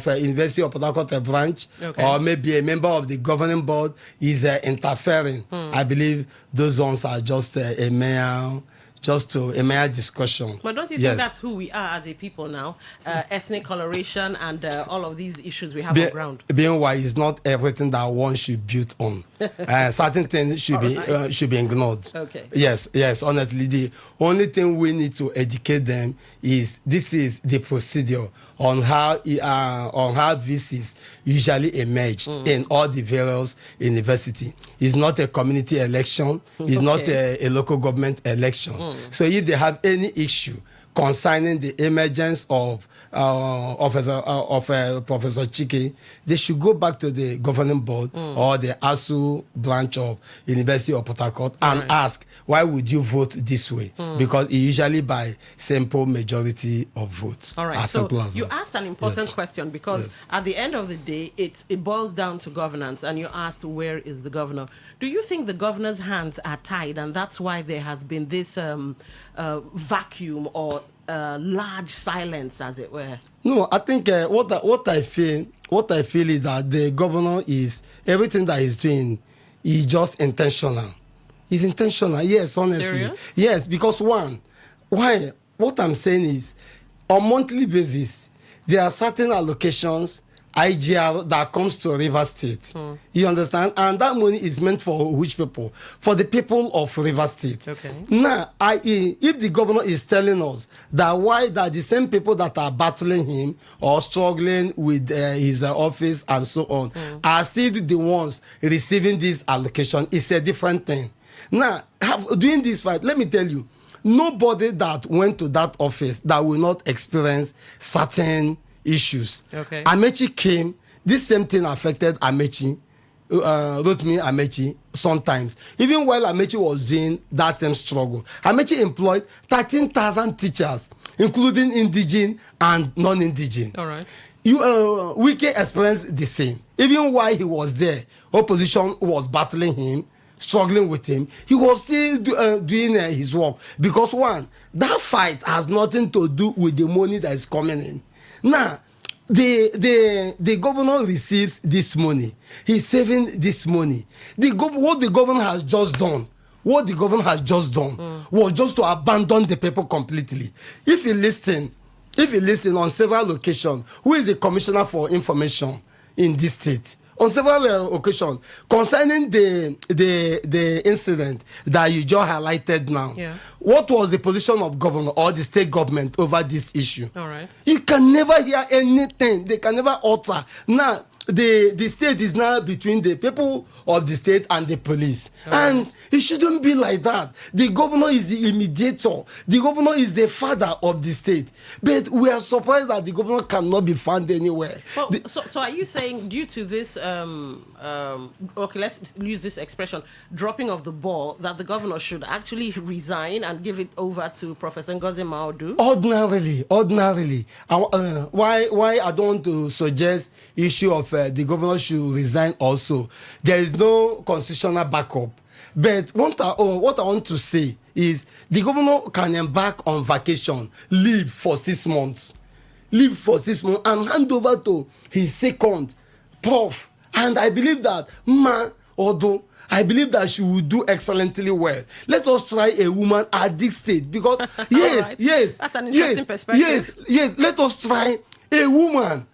University of Port Harcourt branch, or maybe a member of the governing board is interfering, I believe those ones are just a mere just to a mere discussion. But don't you think that's who we are as a people now? Ethnic coloration and all of these issues we have on ground. Being why is not everything that one should build on. Certain things should be ignored. Okay. Yes. Honestly, the only thing we need to educate them is this is the procedure on how VCs usually emerged in all the various universities. It's not a community election. It's not a local government election. So if they have any issue concerning the emergence of Professor Chike, they should go back to the governing board or the ASU branch of University of Port Harcourt and ask, why would you vote this way? Because it usually by simple majority of votes. All right. As so simple as you that. asked an important question because at the end of the day, it boils down to governance, and you asked, where is the governor? Do you think the governor's hands are tied, and that's why there has been this vacuum or large silence, as it were? No, I think what I feel is that the governor is everything that he's doing is just intentional. It's intentional, yes, honestly. Serious? Yes, because what I'm saying is on monthly basis there are certain allocations IGR that comes to River State. You understand? And that money is meant for which people? For the people of River State. Okay. Now, if the governor is telling us that the same people that are battling him or struggling with his office and so on are still the ones receiving this allocation, it's a different thing. Now, doing this fight, let me tell you, nobody that went to that office that will not experience certain issues. Okay. Amechi came, this same thing affected Amechi, Rotimi Amechi sometimes. Even while Amechi was doing that same struggle, Amechi employed 13,000 teachers, including indigenous and non-indigenous. All right. Wike experienced the same. Even while he was there, opposition was battling him, struggling with him, he was still doing his work. Because that fight has nothing to do with the money that is coming in. Now, the governor receives this money. He's saving this money. What the governor has just done was just to abandon the people completely. If you listen on several occasions, who is the commissioner for information in this state? On several occasions concerning the incident that you just highlighted now. Yeah. What was the position of governor or the state government over this issue? All right. You can never hear anything. They can never utter. Now, the state is now between the people of the state and the police. And it shouldn't be like that. The governor is the mediator. The governor is the father of the state. But we are surprised that the governor cannot be found anywhere. Well, so are you saying due to this, okay, let's use this expression, dropping of the ball, that the governor should actually resign and give it over to Professor Ngozi Maudu? Ordinarily. Why I don't want to suggest issue of the governor should resign also. There is no constitutional backup. But what I want to say is the governor can embark on vacation, leave for 6 months, and hand over to his second, Prof. And I believe that I believe that she will do excellently well. Let us try a woman at this stage because yes, that's an interesting perspective. Yes. Let us try a woman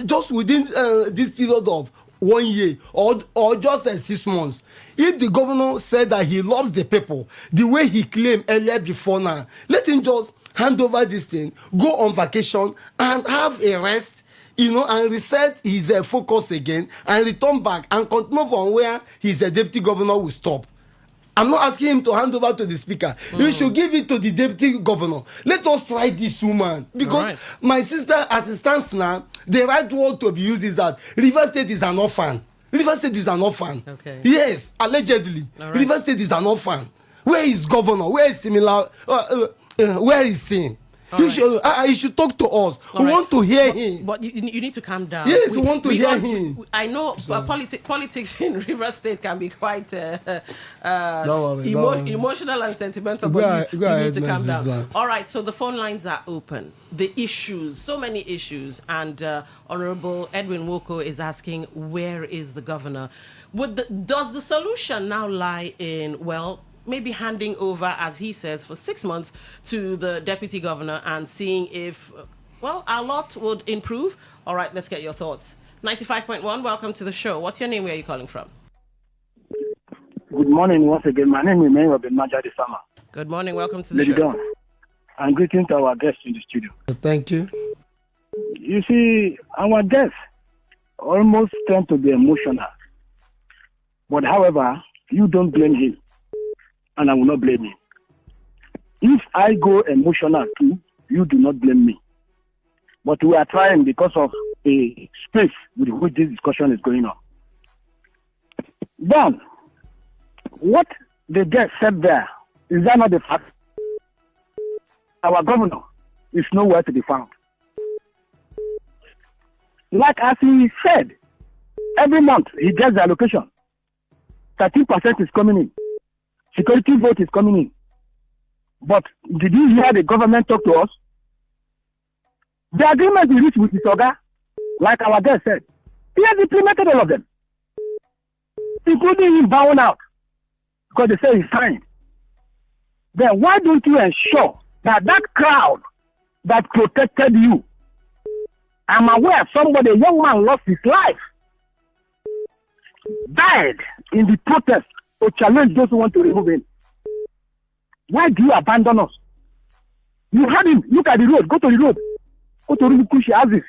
just within this period of 1 year or just 6 months. If the governor said that he loves the people the way he claimed earlier before now, let him just hand over this thing, go on vacation and have a rest, and reset his focus again and return back and continue from where his deputy governor will stop. I'm not asking him to hand over to the speaker. You should give it to the deputy governor. Let us try this woman. Because my sister, as it stands now, the right word to be used is that River State is an orphan. Okay. Yes, allegedly. River State is an orphan. Where is governor? Where is similar? Where is him? He should talk to us. We want to hear him. But you need to calm down. Yes, we want to hear him. I know politics in River State can be quite emotional and sentimental, but you need to calm down. All right, so the phone lines are open. The issues, so many issues, and Honorable Edwin Woko is asking, where is the governor? Does the solution now lie in, maybe handing over, as he says, for 6 months to the deputy governor and seeing if, our lot would improve. All right, let's get your thoughts. 95.1, welcome to the show. What's your name? Where are you calling from? Good morning once again. My name is Robin Majadi Sama. Good morning. Welcome to the show. Dawn. And greeting to our guests in the studio. Thank you. You see, our guests almost tend to be emotional. But however, you don't blame him. And I will not blame him. If I go emotional too, you do not blame me. But we are trying because of a space with which this discussion is going on. Then, what the guest said there, is that not the fact? Our governor is nowhere to be found. Like as he said, every month he gets the allocation. 13% is coming in. Security vote is coming in. But did you hear the government talk to us? The agreement we reached with the Soga, like our guest said, he has implemented all of them, including him bowing out because they say he's signed. Then why don't you ensure that that crowd that protected you, I'm aware somebody, a young man lost his life, died in the protest to challenge those who want to remove him. Why do you abandon us? You had him, look at the road, go to the road. Go to Rubukushi houses.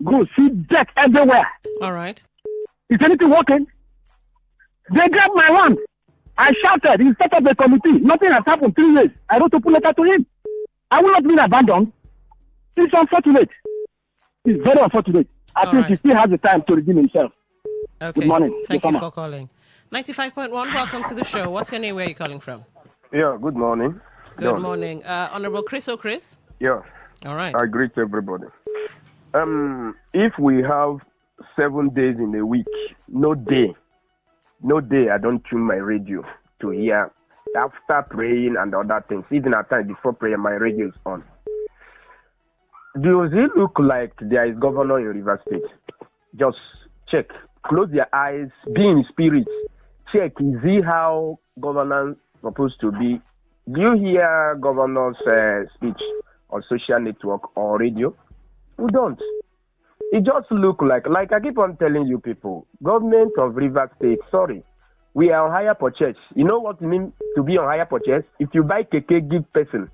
Go see death everywhere. All right. Is anything working? They grabbed my land. I shouted. He set up a committee. Nothing has happened 3 years. I wrote a letter to him. I will not be abandoned. It's unfortunate. It's very unfortunate. I think he still has the time to redeem himself. Okay. Good morning. Thank you for calling. 95.1, welcome to the show. What's your name? Where are you calling from? Yeah, good morning. Good morning. Honorable Chris O'Chris? Yeah. All right. I greet everybody. If we have 7 days in a week, no day I don't tune my radio to hear. After praying and other things, even at times before prayer, my radio is on. Does it look like there is governor in River State? Just check. Close your eyes. Be in spirit. Check. Is he how governance supposed to be? Do you hear governor's speech on social network or radio? We don't. It just look like I keep on telling you people, government of River State, sorry, we are on higher purchase. You know what it means to be on higher purchase? If you buy keke, give person.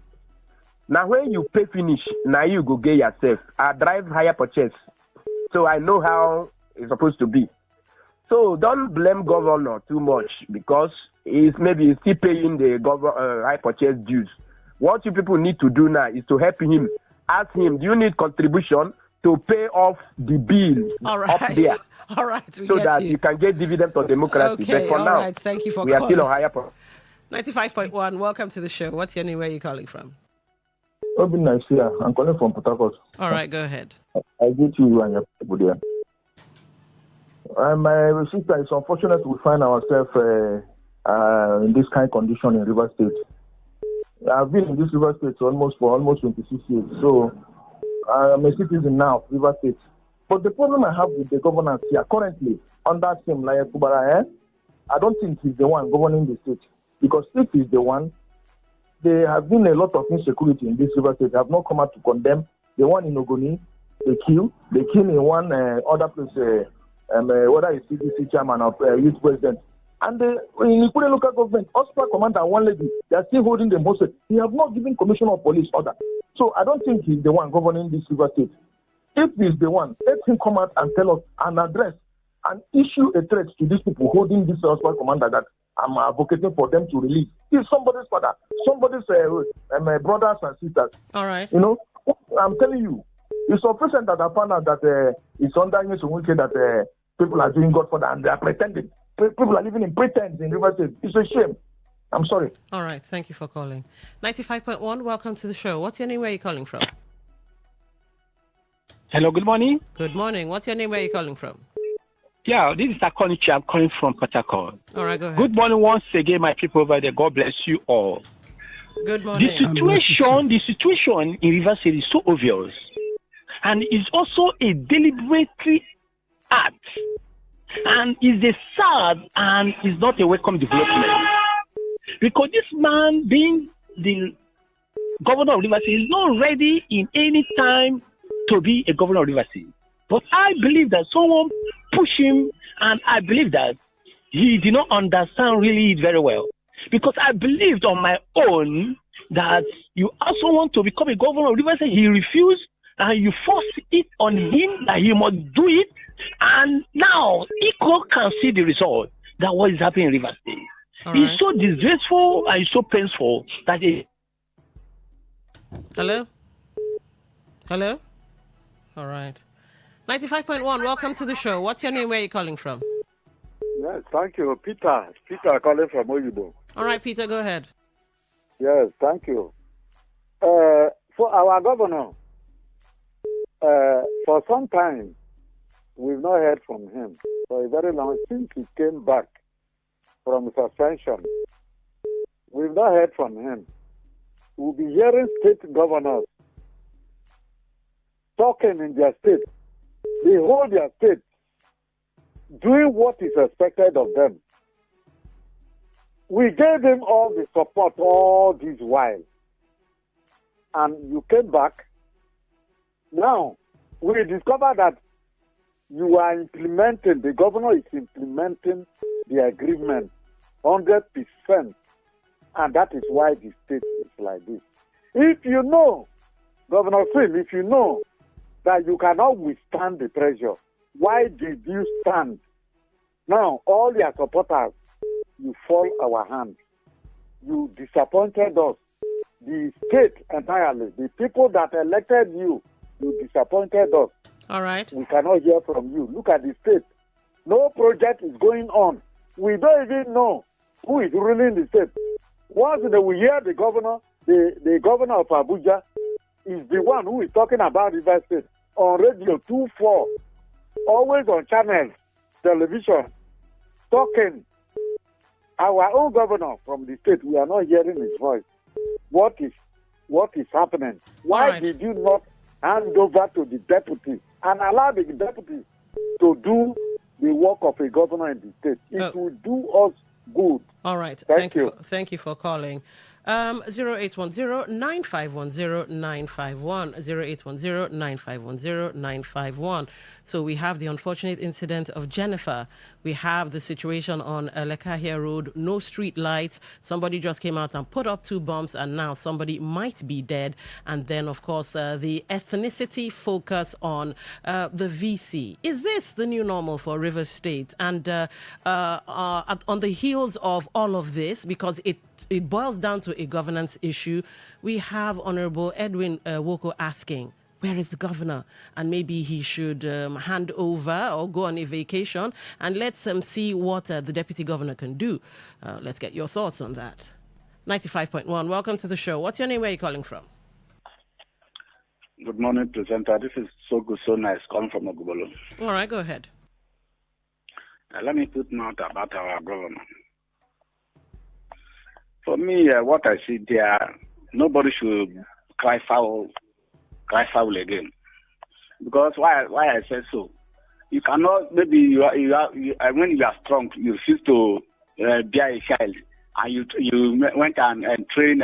Now when you pay finish, now you go get yourself. I drive higher purchase. So I know how it's supposed to be. So don't blame governor too much because he's still paying the high purchase dues. What you people need to do now is to help him. Ask him, do you need contribution to pay off the bill up there? All right, so that you can get dividend for democracy. Okay, but for all now, right. Thank you for we calling. are still on higher. 95.1, welcome to the show. What's your name? Where are you calling from? Robin Nigeria. I'm calling from Port Harcourt. All right, go ahead. I greet you and your people there. My sister, it's unfortunate we find ourselves in this kind of condition in River State. I've been in this River State for almost 26 years. So I'm a citizen now of River State. But the problem I have with the governance here currently, under Sim Laya Kubara, I don't think he's the one governing the state. Because if he's the one, there have been a lot of insecurity in this River State. They have not come out to condemn. The one in Ogoni, they kill in one other place, whether it's CDC chairman or youth president. And in Ikure local government, hospital commander and one lady, they are still holding them hostage. They have not given commissioner of police order. So I don't think he's the one governing this River State. If he's the one, let him come out and tell us and address and issue a threat to these people holding this hospital commander that I'm advocating for them to release. He's somebody's father, somebody's brothers and sisters. All right. You know, I'm telling you, it's unfortunate that I found out that it's under Wicked that people are doing Godfather and they are pretending. People are living in pretense in River State. It's a shame. I'm sorry. All right. Thank you for calling. 95.1, welcome to the show. What's your name? Where are you calling from? Hello, good morning. Good morning. What's your name? Where are you calling from? Yeah, this is Akonichi. I'm calling from Port Harcourt. All right, go ahead. Good morning once again, my people over there. God bless you all. Good morning. The situation in River State is so obvious. And it's also a deliberate act. And it's a sad and it's not a welcome development. Because this man being the governor of Rivers State is not ready in any time to be a governor of Rivers State. But I believe that someone pushed him, and I believe that he did not understand really it very well. Because I believed on my own that you also want to become a governor of Rivers State. He refused, and you forced it on him that he must do it. And now, Eco can see the result that what is happening in Rivers State. It's so disgraceful and it's so painful that it. Hello? Hello? All right. 95.1, welcome to the show. What's your name? Where are you calling from? Yes, thank you. Peter calling from Oyibo. All right, Peter, go ahead. Yes, thank you. For our governor, for some time, we've not heard from him for a very long since he came back from suspension. We've not heard from him. We'll be hearing state governors talking in their state. They hold their state, doing what is expected of them. We gave him all the support all this while. And you came back. Now, we discover that you are implementing, the governor is implementing the agreement 100%. And that is why the state is like this. If you know, Governor Sim, if you know that you cannot withstand the pressure, why did you stand? Now, all your supporters, you fall our hand. You disappointed us. The state entirely, the people that elected you, you disappointed us. All right. We cannot hear from you. Look at the state. No project is going on. We don't even know who is ruling the state. Once we hear the governor, the governor of Abuja is the one who is talking about River State on radio 24, always on channels, television, talking. Our own governor from the state, we are not hearing his voice. What is happening? Why did you not hand over to the deputy and allow the deputy to do the work of a governor in the state? It will do us good. All right. Thank you. Thank you for calling. 0810-9510-951. 0810-9510-951. So we have the unfortunate incident of Jennifer. We have the situation on Lekahia Road, no street lights. Somebody just came out and put up 2 bombs, and now somebody might be dead. And then, of course, the ethnicity focus on the VC. Is this the new normal for Rivers State? And on the heels of all of this, because it boils down to a governance issue, we have Honorable Edwin Woko asking, where is the governor? And maybe he should hand over or go on a vacation, and let's see what the deputy governor can do. Let's get your thoughts on that. 95.1, welcome to the show. What's your name? Where are you calling from? Good morning, presenter. This is So Good, So Nice, calling from Ogubolo. All right, go ahead. Let me put note about our government. For me, what I see there, nobody should cry foul again. Because why I say so? You cannot, maybe you when you are strong, you refuse to bear a child, and you went and train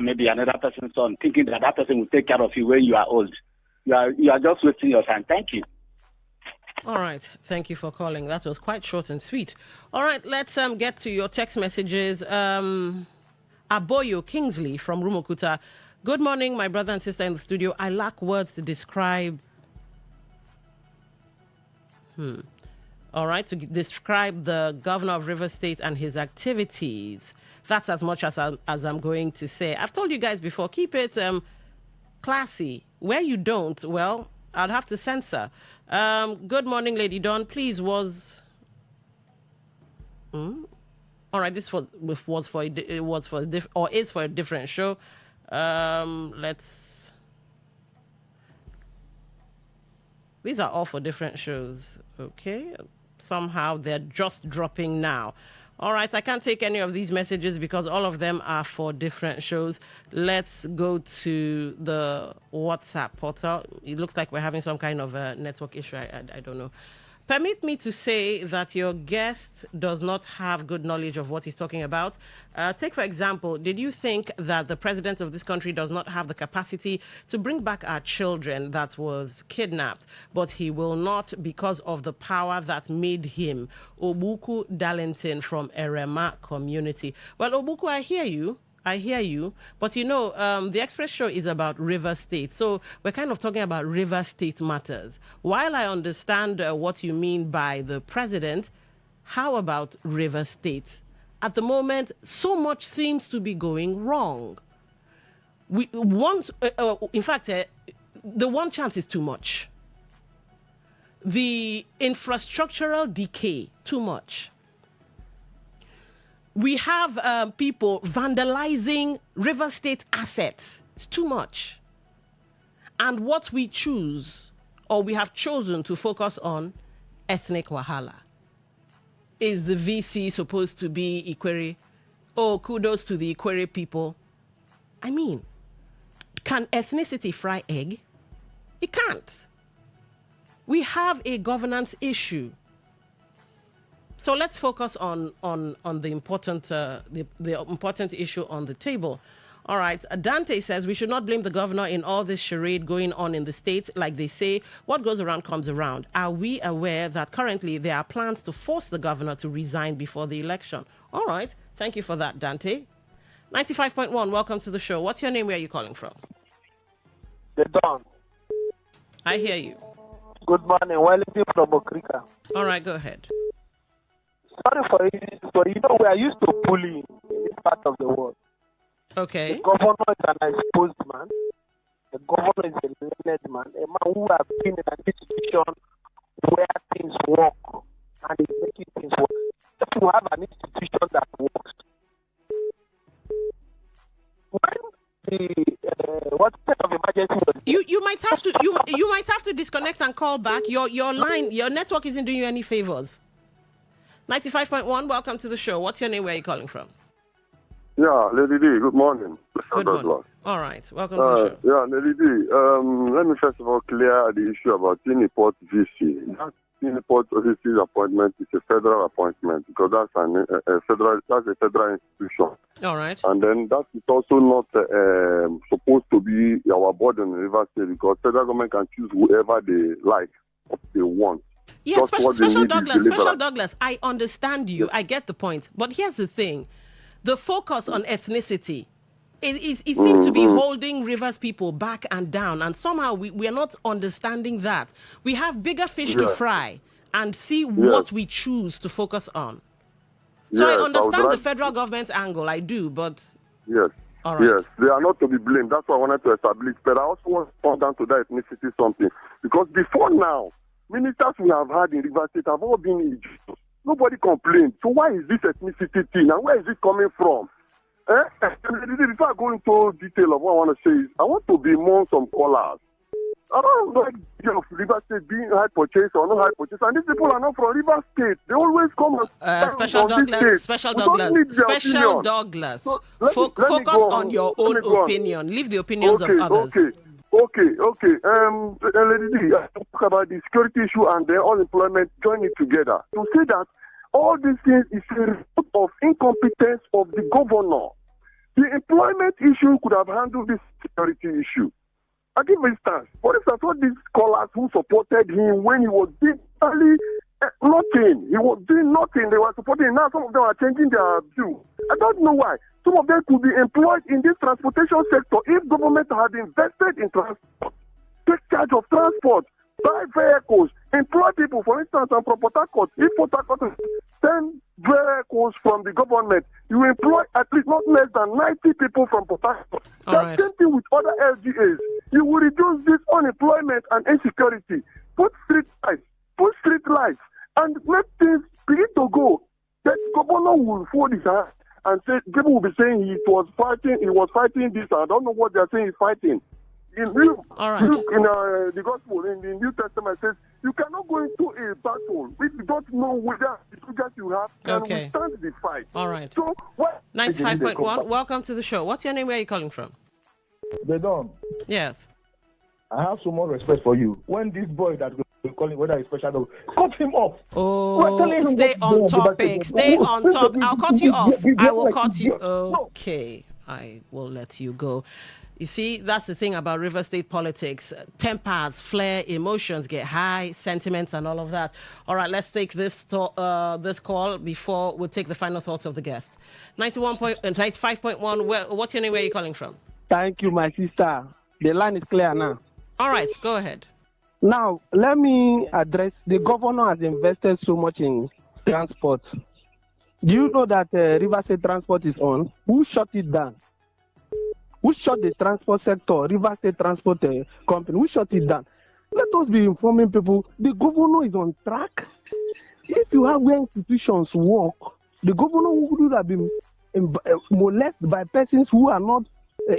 maybe another person's son, thinking that person will take care of you when you are old. You are just wasting your time. Thank you. All right. Thank you for calling. That was quite short and sweet. All right. Let's get to your text messages. Aboyo Kingsley from Rumokuta. Good morning, my brother and sister in the studio. I lack words to describe. All right. To describe the governor of Rivers State and his activities. That's as much as I'm going to say. I've told you guys before, keep it classy. Where you don't, well, I'd have to censor. Good morning, Lady Dawn. Please was. All right, this is for a different show. These are all for different shows. Okay, somehow they're just dropping now. All right, I can't take any of these messages because all of them are for different shows. Let's go to the WhatsApp portal. It looks like we're having some kind of network issue. I don't know. Permit me to say that your guest does not have good knowledge of what he's talking about. Take, for example, did you think that the president of this country does not have the capacity to bring back our children that was kidnapped, but he will not because of the power that made him? Obuku Darlington from Erema community. Well, Obuku, I hear you, but the Express show is about River State, so we're kind of talking about River State matters. While I understand what you mean by the president, how about River State? At the moment, so much seems to be going wrong. The one chance is too much. The infrastructural decay, too much. We have people vandalizing River State assets. It's too much. And what we choose, or we have chosen to focus on, ethnic wahala. Is the VC supposed to be Ikwere? Oh, kudos to the Ikwere people. I mean, can ethnicity fry egg? It can't. We have a governance issue. So let's focus on the important issue on the table. All right. Dante says we should not blame the governor in all this charade going on in the state. Like they say, what goes around comes around. Are we aware that currently there are plans to force the governor to resign before the election? All right. Thank you for that, Dante. 95.1, welcome to the show. What's your name? Where are you calling from? The Dawn. I hear you. Good morning. Wellington from Okrika. All right, go ahead. Sorry for we are used to bullying in this part of the world. Okay. The governor is an exposed man. The governor is a learned man, a man who has been in an institution where things work and is making things work. If you have an institution that works, when what kind of emergency was you might have to you might have to disconnect and call back. Your line, your network isn't doing you any favors. 95.1, welcome to the show. What's your name? Where are you calling from? Yeah, Lady D, good morning. Good morning. All right, welcome to the show. Yeah, Lady D, let me first of all clear the issue about Uniport VC. That Uniport VC's appointment is a federal appointment because that's a federal institution. All right. And then that is also not supposed to be our burden in River State because federal government can choose whoever they like, what they want. Yes, Special Douglas, I understand you. Yes. I get the point. But here's the thing. The focus on ethnicity, it seems to be holding Rivers people back and down. And somehow we are not understanding that. We have bigger fish to fry and see what we choose to focus on. So I understand the federal government angle. I do, but... Yes. All right. Yes, they are not to be blamed. That's what I wanted to establish. But I also want to point down to that ethnicity something. Because before now, ministers we have had in River State have all been Egyptians. Nobody complained. So why is this ethnicity thing and where is it coming from? Before I go into detail of what I want to say is, I want to be among some callers. I don't like River State being high purchase or not high purchase. And these people are not from River State. They always come and Special Douglas. So focus on your own opinion. Leave the opinions of others. Okay. Lady D, I talk about the security issue and the unemployment, join it together. To say that all these things is a result of incompetence of the governor. The employment issue could have handled this security issue. I give instance. For instance, all these scholars who supported him when he was doing nothing. He was doing nothing. They were supporting him. Now some of them are changing their view. I don't know why. Some of them could be employed in this transportation sector if government had invested in transport. Take charge of transport, buy vehicles, employ people. For instance, I'm from Port Harcourt. If Port Harcourt 10 vehicles from the government, you employ at least not less than 90 people from Port Harcourt. The same thing with other LGAs. You will reduce this unemployment and insecurity. Put street lights, and let things begin to go. The governor will fold his hand and say, people will be saying he was fighting this. I don't know what they're saying he's fighting. In the gospel, in the New Testament, it says you cannot go into a battle if you don't know whether the soldiers you have can withstand the fight. All right. So, 95.1, welcome to the show. What's your name? Where are you calling from? They don't. Yes. I have so much respect for you. When this boy that we call it whether it's special dog. Cut him off. Oh, stay on topic. Stay on topic. I'll cut you off. I will cut you. Okay, I will let you go. You see, that's the thing about River State politics. Tempers, flare, emotions get high, sentiments and all of that. All right, let's take this call before we take the final thoughts of the guest. 95.1, what's your name? Where are you calling from? Thank you, my sister. The line is clear now. All right, go ahead. Now, let me address, the governor has invested so much in transport. Do you know that River State Transport is on? Who shut it down? Who shut the transport sector, River State Transport Company? Who shut it down? Let us be informing people. The governor is on track. If you have where institutions work, the governor would have been molested by persons who are not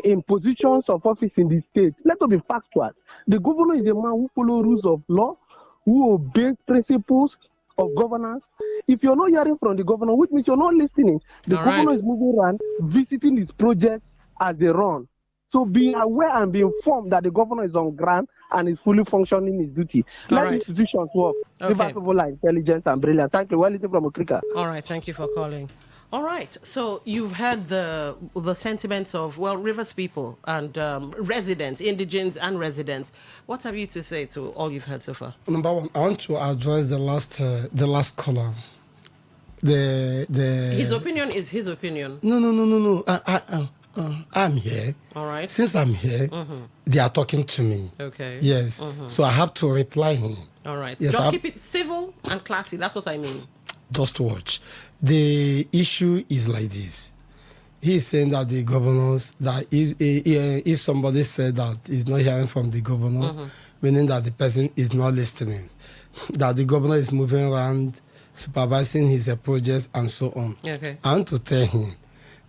in positions of office in the state. Let us be factual. The governor is a man who follows rules of law, who obeys principles of governance. If you're not hearing from the governor, which means you're not listening, the governor is moving around, visiting his projects as they run. So be aware and be informed that the governor is on ground and is fully functioning his duty. Let institutions work. River people are intelligent and brilliant. Thank you. Well, from Okrika. All right. Thank you for calling. All right. So you've heard the sentiments of, well, Rivers people and residents, indigents and residents. What have you to say to all you've heard so far? Number one, I want to address the last caller. His opinion is his opinion. No. I'm here. All right. Since I'm here, they are talking to me. Okay. Yes. So I have to reply him. All right. Yes, just keep it civil and classy. That's what I mean. Just watch. The issue is like this. He's saying that the governors, that if somebody said that he's not hearing from the governor, meaning that the person is not listening, that the governor is moving around, supervising his projects and so on. Okay. I want to tell him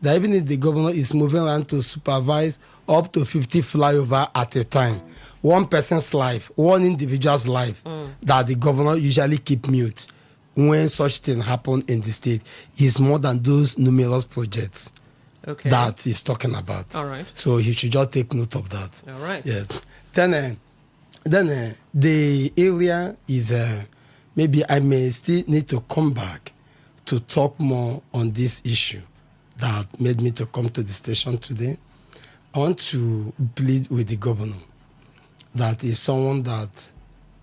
that even if the governor is moving around to supervise up to 50 flyover at a time, one person's life, one individual's life, that the governor usually keep mute when such thing happen in the state is more than those numerous projects that he's talking about. All right. So he should just take note of that. All right. Yes. Then the area is, maybe I may still need to come back to talk more on this issue that made me to come to the station today. I want to plead with the governor that is someone that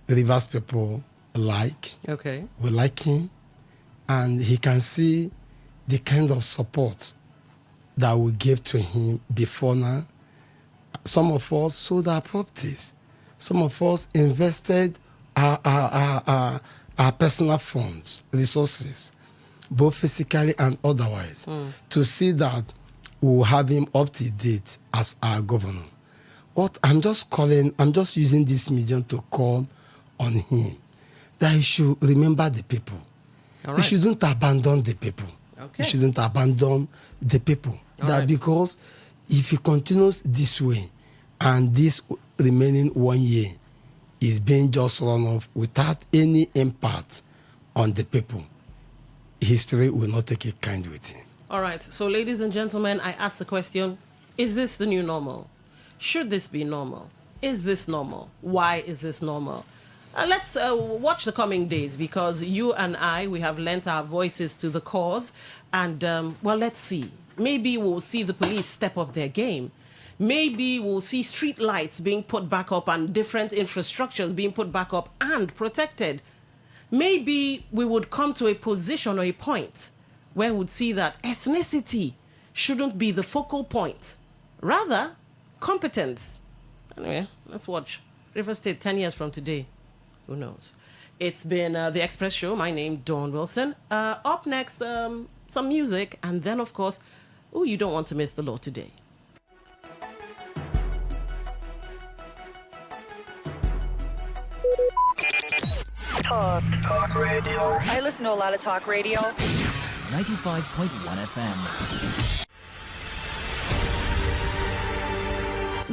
Rivers people like. Okay. We like him, and he can see the kind of support that we gave to him before now. Some of us sold our properties. Some of us invested our personal funds, resources, both physically and otherwise, to see that we will have him up to date as our governor. What I'm just using this medium to call on him that he should remember the people. He shouldn't abandon the people. He shouldn't abandon the people. Because if he continues this way and this remaining 1 year is being just run off without any impact on the people, history will not take it kind with him. All right. So, ladies and gentlemen, I ask the question, is this the new normal? Should this be normal? Is this normal? Why is this normal? Let's watch the coming days, because you and I, we have lent our voices to the cause. And, well, let's see. Maybe we'll see the police step up their game. Maybe we'll see street lights being put back up and different infrastructures being put back up and protected. Maybe we would come to a position or a point where we'd see that ethnicity shouldn't be the focal point. Rather, competence. Anyway, let's watch River State 10 years from today. Who knows? It's been the Express Show. My name, Dawn Wilson. Up next, some music. And then, of course, you don't want to miss the law today. Talk radio. I listen to a lot of talk radio. 95.1 FM.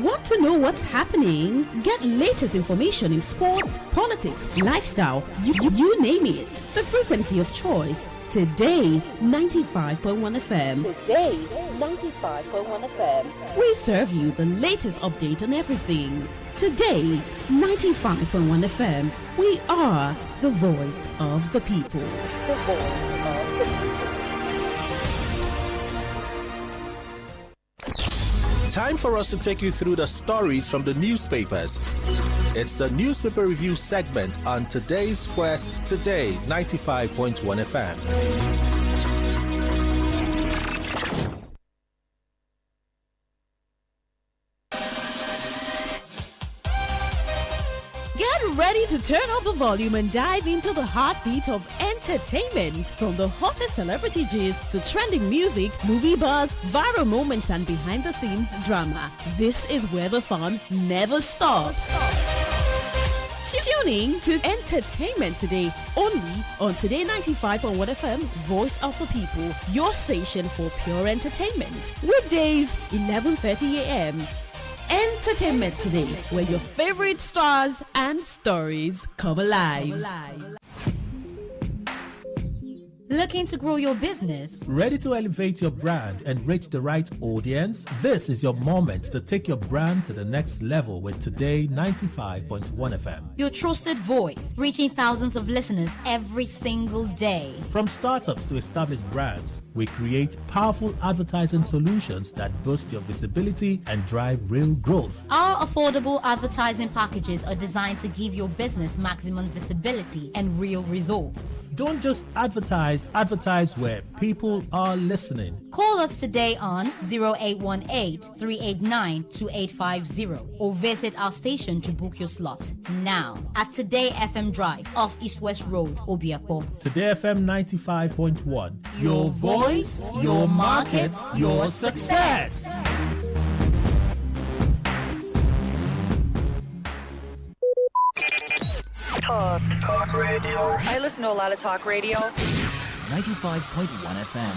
Want to know what's happening? Get latest information in sports, politics, lifestyle, you name it. The frequency of choice. Today, 95.1 FM. Today. 95.1 FM. We serve you the latest update on everything. Today, 95.1 FM. We are the voice of the people. The voice of the people. Time for us to take you through the stories from the newspapers. It's the newspaper review segment on today's Quest Today 95.1 FM. Ready to turn up the volume and dive into the heartbeat of entertainment, from the hottest celebrity gist to trending music, movie buzz, viral moments, and behind-the-scenes drama. This is where the fun never stops. Tuning to Entertainment Today, only on Today 95.1 FM, Voice of the People, your station for pure entertainment. Weekdays, 11:30 a.m. Entertainment Today, where your favorite stars and stories come alive. Looking to grow your business? Ready to elevate your brand and reach the right audience? This is your moment to take your brand to the next level with Today 95.1 FM. Your trusted voice, reaching thousands of listeners every single day. From startups to established brands, we create powerful advertising solutions that boost your visibility and drive real growth. Our affordable advertising packages are designed to give your business maximum visibility and real results. Don't just advertise where people are listening. Call us today on 0818-389-2850 or visit our station to book your slot now at Today FM Drive off East West Road, Obiapo. Today FM 95.1. Your voice, your market, your success. Talk radio. I listen to a lot of talk radio. 95.1 FM.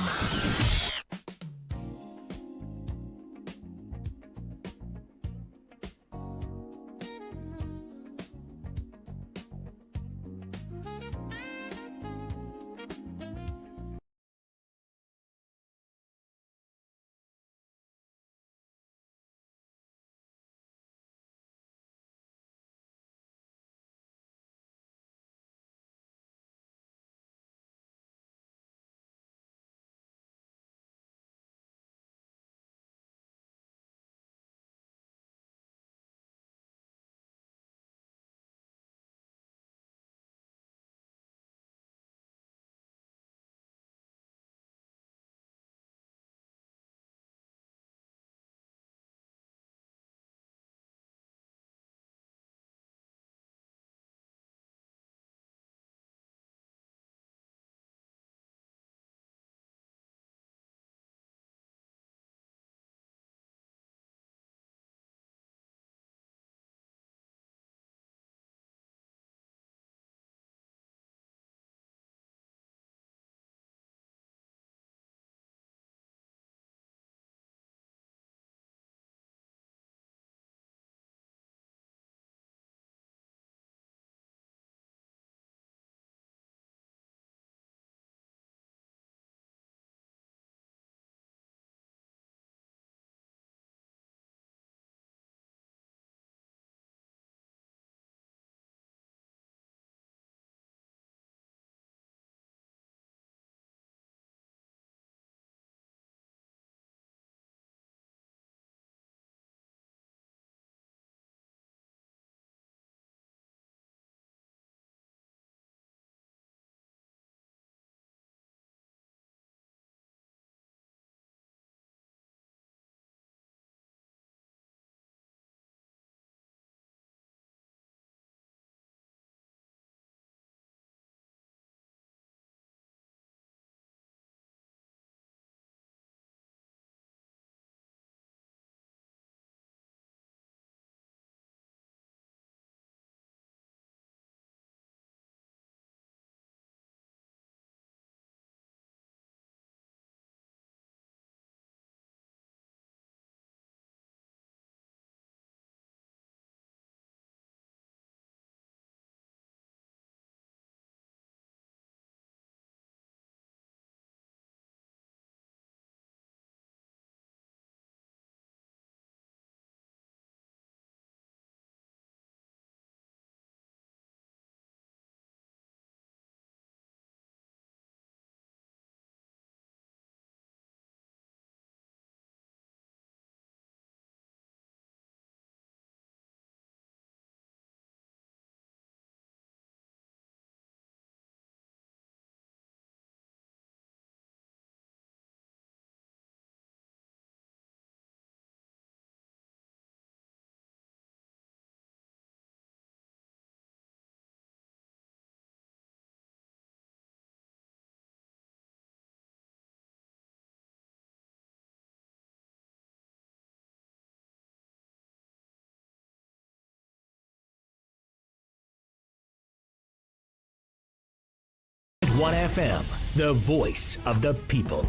FM, the voice of the people.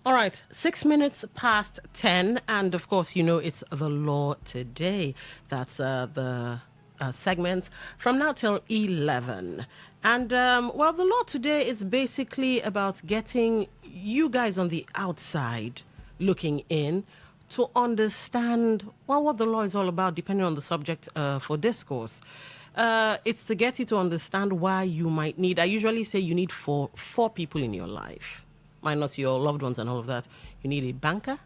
All right, 6 minutes past 10. And of course, you know, it's the law today. That's the segment from now till 11. And well, the law today is basically about getting you guys on the outside looking in to understand, well, what the law is all about, depending on the subject for discourse. It's to get you to understand why you might need, I usually say you need four people in your life, minus your loved ones and all of that. You need a banker,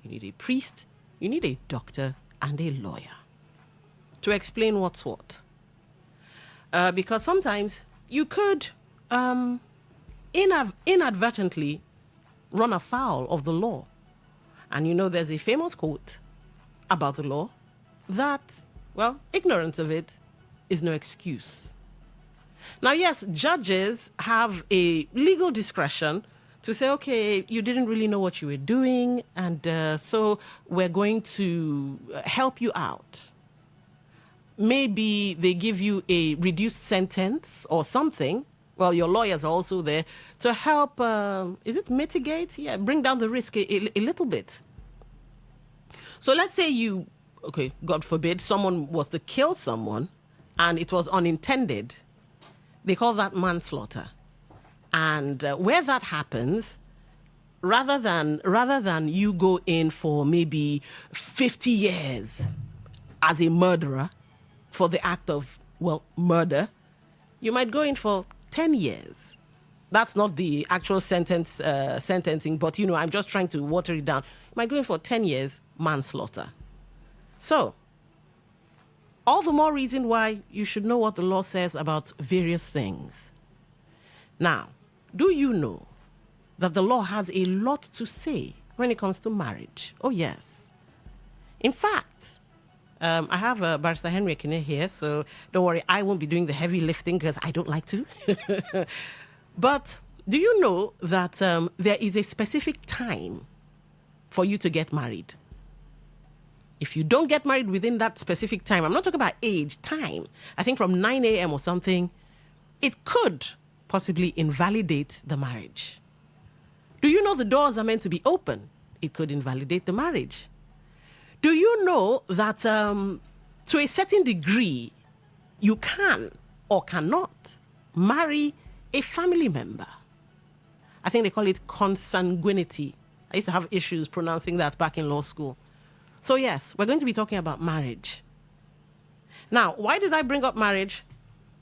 you need a priest, you need a doctor, and a lawyer to explain what's what. Because sometimes you could inadvertently run afoul of the law. And you know, there's a famous quote about the law that, well, ignorance of it is no excuse. Now, yes, judges have a legal discretion to say, okay, you didn't really know what you were doing, and so we're going to help you out. Maybe they give you a reduced sentence or something. Well, your lawyers are also there to help, is it mitigate? Yeah, bring down the risk a little bit. So let's say you, okay, God forbid, someone was to kill someone and it was unintended. They call that manslaughter. And where that happens, rather than you go in for maybe 50 years as a murderer for the act of, well, murder, you might go in for 10 years. That's not the actual sentencing, but, you know, I'm just trying to water it down. You might go in for 10 years manslaughter. So, all the more reason why you should know what the law says about various things. Now, do you know that the law has a lot to say when it comes to marriage? Oh, yes. In fact, I have Barrister Henry Ekene here, so don't worry, I won't be doing the heavy lifting because I don't like to. But do you know that there is a specific time for you to get married? If you don't get married within that specific time, I'm not talking about age, time. I think from 9 a.m. or something, it could possibly invalidate the marriage. Do you know the doors are meant to be open? It could invalidate the marriage. Do you know that to a certain degree, you can or cannot marry a family member? I think they call it consanguinity. I used to have issues pronouncing that back in law school. So yes, we're going to be talking about marriage. Now, why did I bring up marriage?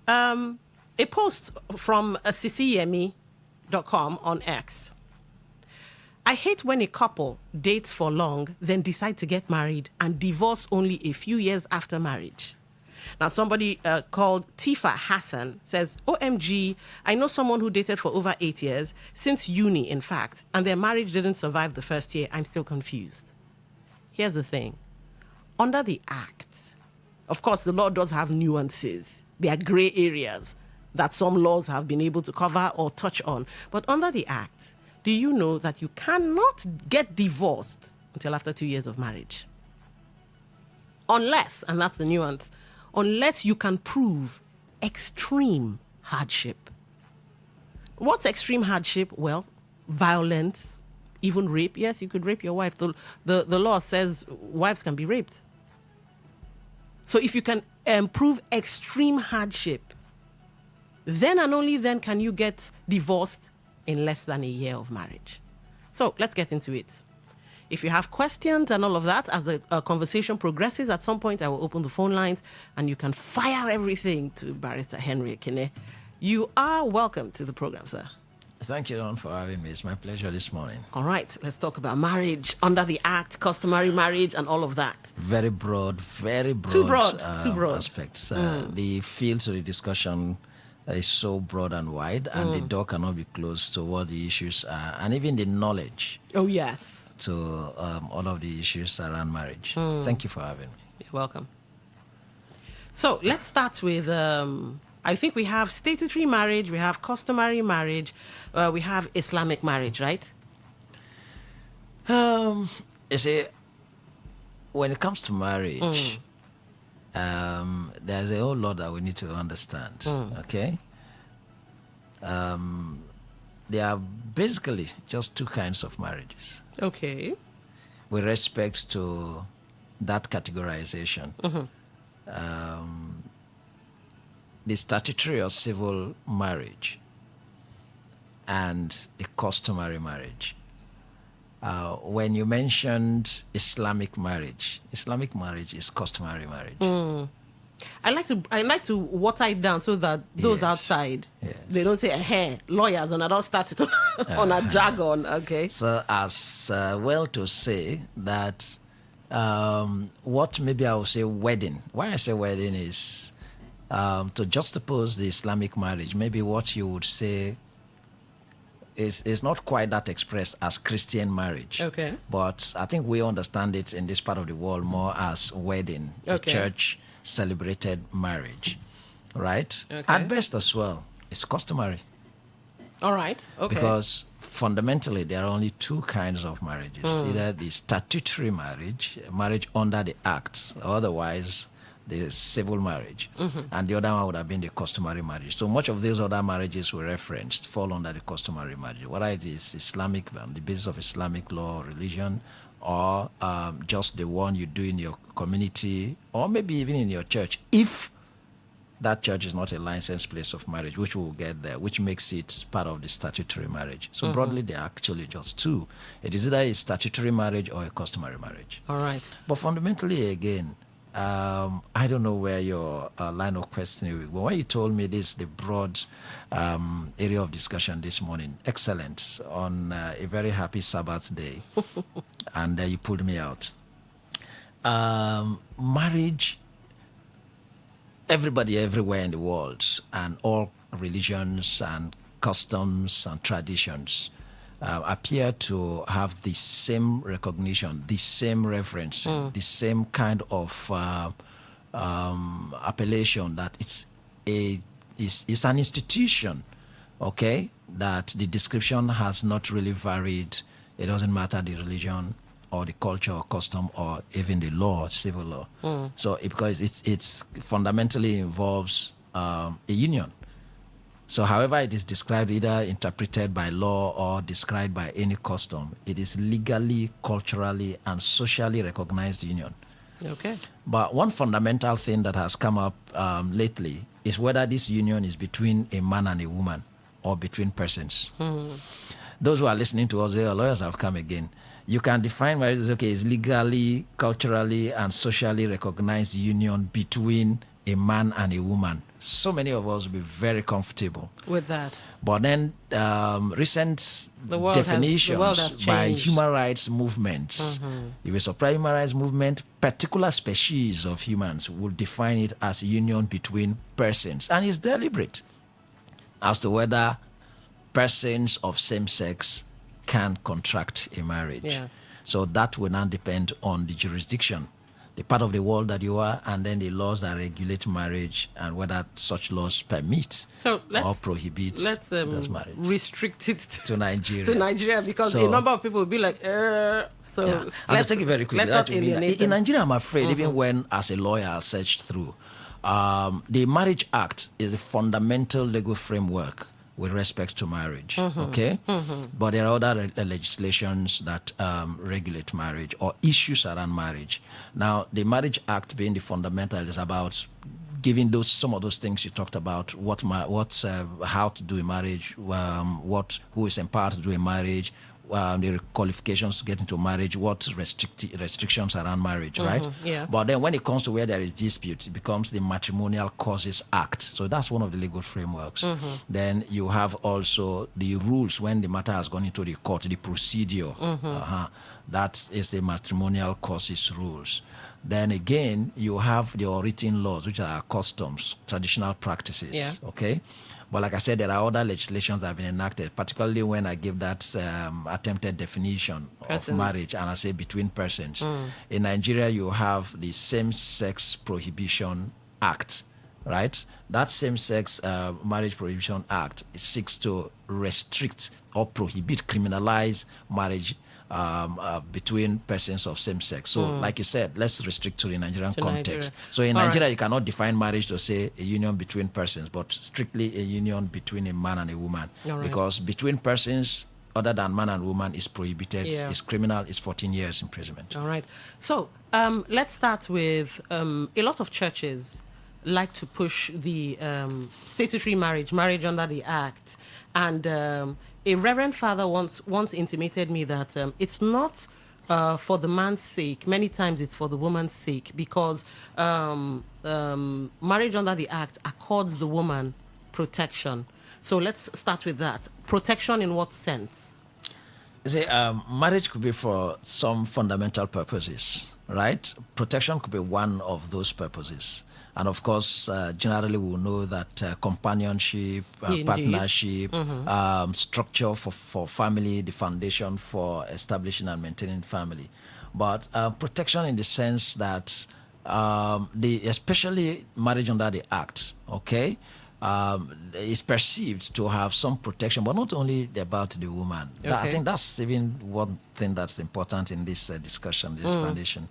A post from ccemi.com on X. I hate when a couple dates for long, then decide to get married and divorce only a few years after marriage. Now, somebody called Tifa Hassan says, OMG, I know someone who dated for over 8 years, since uni, in fact, and their marriage didn't survive the first year. I'm still confused. Here's the thing. Under the Act, of course, the law does have nuances. There are gray areas that some laws have been able to cover or touch on. But under the Act, do you know that you cannot get divorced until after 2 years of marriage? Unless, and that's the nuance, unless you can prove extreme hardship. What's extreme hardship? Well, violence, even rape. Yes, you could rape your wife. The law says wives can be raped. So if you can prove extreme hardship, then and only then can you get divorced in less than a year of marriage. So let's get into it. If you have questions and all of that, as the conversation progresses, at some point I will open the phone lines and you can fire everything to Barrister Henry Ekene. You are welcome to the program, sir. Thank you, Don, for having me. It's my pleasure this morning. All right, let's talk about marriage under the Act, customary marriage, and all of that. Very broad Too broad aspects. The fields of the discussion is so broad and wide, and the door cannot be closed to what the issues are, and even the knowledge. Oh, yes. To all of the issues around marriage. Thank you for having me. You're welcome. So let's start with, I think we have statutory marriage, we have customary marriage, we have Islamic marriage, right? You see, when it comes to marriage, there's a whole lot that we need to understand, okay? There are basically just two kinds of marriages. Okay. With respect to that categorization, the statutory or civil marriage and the customary marriage. When you mentioned Islamic marriage is customary marriage. I like to water it down so that those outside they don't say hey, lawyers and I don't start it on a jargon. Okay. So as well to say that what maybe I will say wedding. Why I say wedding is to juxtapose the Islamic marriage. Maybe what you would say is not quite that expressed as Christian marriage. Okay. But I think we understand it in this part of the world more as wedding, the church celebrated marriage, right? Okay. At best as well, it's customary. All right. Okay. Because fundamentally, there are only two kinds of marriages. Either the statutory marriage under the Act, or otherwise the civil marriage. And the other one would have been the customary marriage. So much of those other marriages we referenced fall under the customary marriage. Whether it is Islamic, the basis of Islamic law or religion, or just the one you do in your community, or maybe even in your church, if that church is not a licensed place of marriage, which we'll get there, which makes it part of the statutory marriage. So broadly, they are actually just two. It is either a statutory marriage or a customary marriage. All right. But fundamentally, again, I don't know where your line of questioning is, but when you told me this, the broad area of discussion this morning, excellent, on a very happy Sabbath day, and you pulled me out. Marriage, everybody everywhere in the world, and all religions and customs and traditions appear to have the same recognition, the same reference, the same kind of appellation that it's an institution, okay, that the description has not really varied. It doesn't matter the religion or the culture or custom or even the law, civil law. So because it's fundamentally involves a union. So however it is described, either interpreted by law or described by any custom, it is legally, culturally, and socially recognized union. Okay. But one fundamental thing that has come up lately is whether this union is between a man and a woman or between persons. Those who are listening to us, their lawyers have come again. You can define marriage as, okay, it's legally, culturally, and socially recognized union between a man and a woman. So many of us will be very comfortable with that. But then recent definitions by human rights movements, you will surprise human rights movement, particular species of humans will define it as a union between persons. And it's deliberate as to whether persons of same sex can contract a marriage. Yes. So that will now depend on the jurisdiction, the part of the world that you are, and then the laws that regulate marriage and whether such laws permit or prohibit those marriage. Restrict it to Nigeria. To Nigeria, because a number of people will be like, so yeah. I'll take it very quickly. In Nigeria, I'm afraid, even when as a lawyer I searched through, the Marriage Act is a fundamental legal framework with respect to marriage, okay? But there are other legislations that regulate marriage or issues around marriage. Now, the Marriage Act being the fundamental is about giving some of those things you talked about, how to do a marriage, who is empowered to do a marriage, the qualifications to get into marriage, what restrictions around marriage, right? Yes. But then when it comes to where there is dispute, it becomes the Matrimonial Causes Act. So that's one of the legal frameworks. Then you have also the rules when the matter has gone into the court, the procedure. That is the Matrimonial Causes rules. Then again, you have your written laws, which are customs, traditional practices. Yeah. Okay. But like I said, there are other legislations that have been enacted, particularly when I give that attempted definition Persons. of marriage, and I say between persons. Mm. In Nigeria, you have the Same-Sex Prohibition Act, right? That Same-Sex Marriage Prohibition Act seeks to restrict or prohibit, criminalize marriage between persons of same sex. So, like you said, let's restrict to the Nigerian context. Nigeria. So, in All Nigeria, right. you cannot define marriage to say a union between persons, but strictly a union between a man and a woman. All right. Because between persons other than man and woman is prohibited, Yeah. is criminal, is 14 years imprisonment. All right. So let's start with a lot of churches like to push the statutory marriage under the Act. And a Reverend Father once intimated me that it's not for the man's sake. Many times it's for the woman's sake, because marriage under the Act accords the woman protection. So let's start with that. Protection in what sense? You see, marriage could be for some fundamental purposes, right? Protection could be one of those purposes. And of course, generally we know that companionship, partnership, structure for family, the foundation for establishing and maintaining family. But protection in the sense that especially marriage under the Act, okay, is perceived to have some protection, but not only about the woman. Okay. I think that's even one thing that's important in this discussion, this foundation.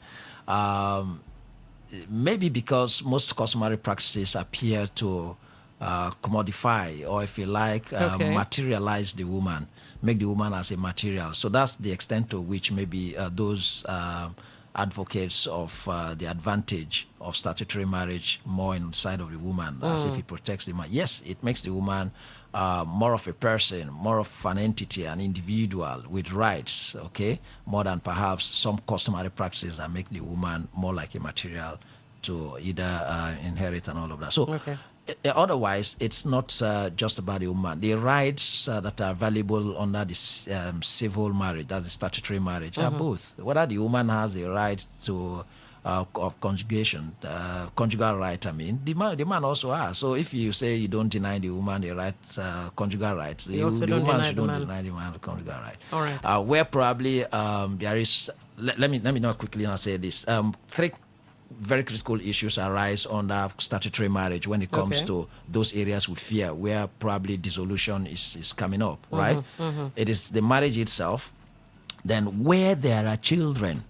Maybe because most customary practices appear to commodify, or if you like, materialize the woman, make the woman as a material. So that's the extent to which maybe those advocates of the advantage of statutory marriage more inside of the woman, as if it protects the man. Yes, it makes the woman more of a person, more of an entity, an individual with rights, okay, more than perhaps some customary practices that make the woman more like a material to either inherit and all of that. So otherwise, it's not just about the woman. The rights that are valuable under this civil marriage, that's the statutory marriage, are both. Whether the woman has a right to of conjugation, conjugal right, the man also has. So if you say you don't deny the woman the rights, conjugal rights, the woman shouldn't deny the man the conjugal right. All right. Where probably there is, let me not quickly now say this. Three very critical issues arise under statutory marriage when it comes to those areas with fear, where probably dissolution is coming up, right? It is the marriage itself. Then where there are children,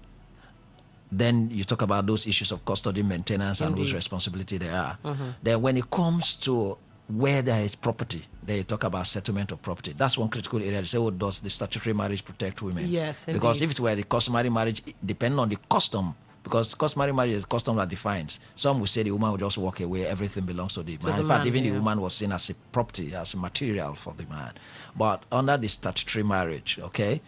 then you talk about those issues of custody, maintenance, and whose responsibility they are. Then when it comes to where there is property, they talk about settlement of property. That's one critical area. They say, oh, does the statutory marriage protect women? Yes, indeed. Because if it were the customary marriage, depending on the custom, because customary marriage is custom that defines. Some would say the woman would just walk away, everything belongs to the man. In fact, even the woman was seen as a property, as a material for the man. But under the statutory marriage, okay,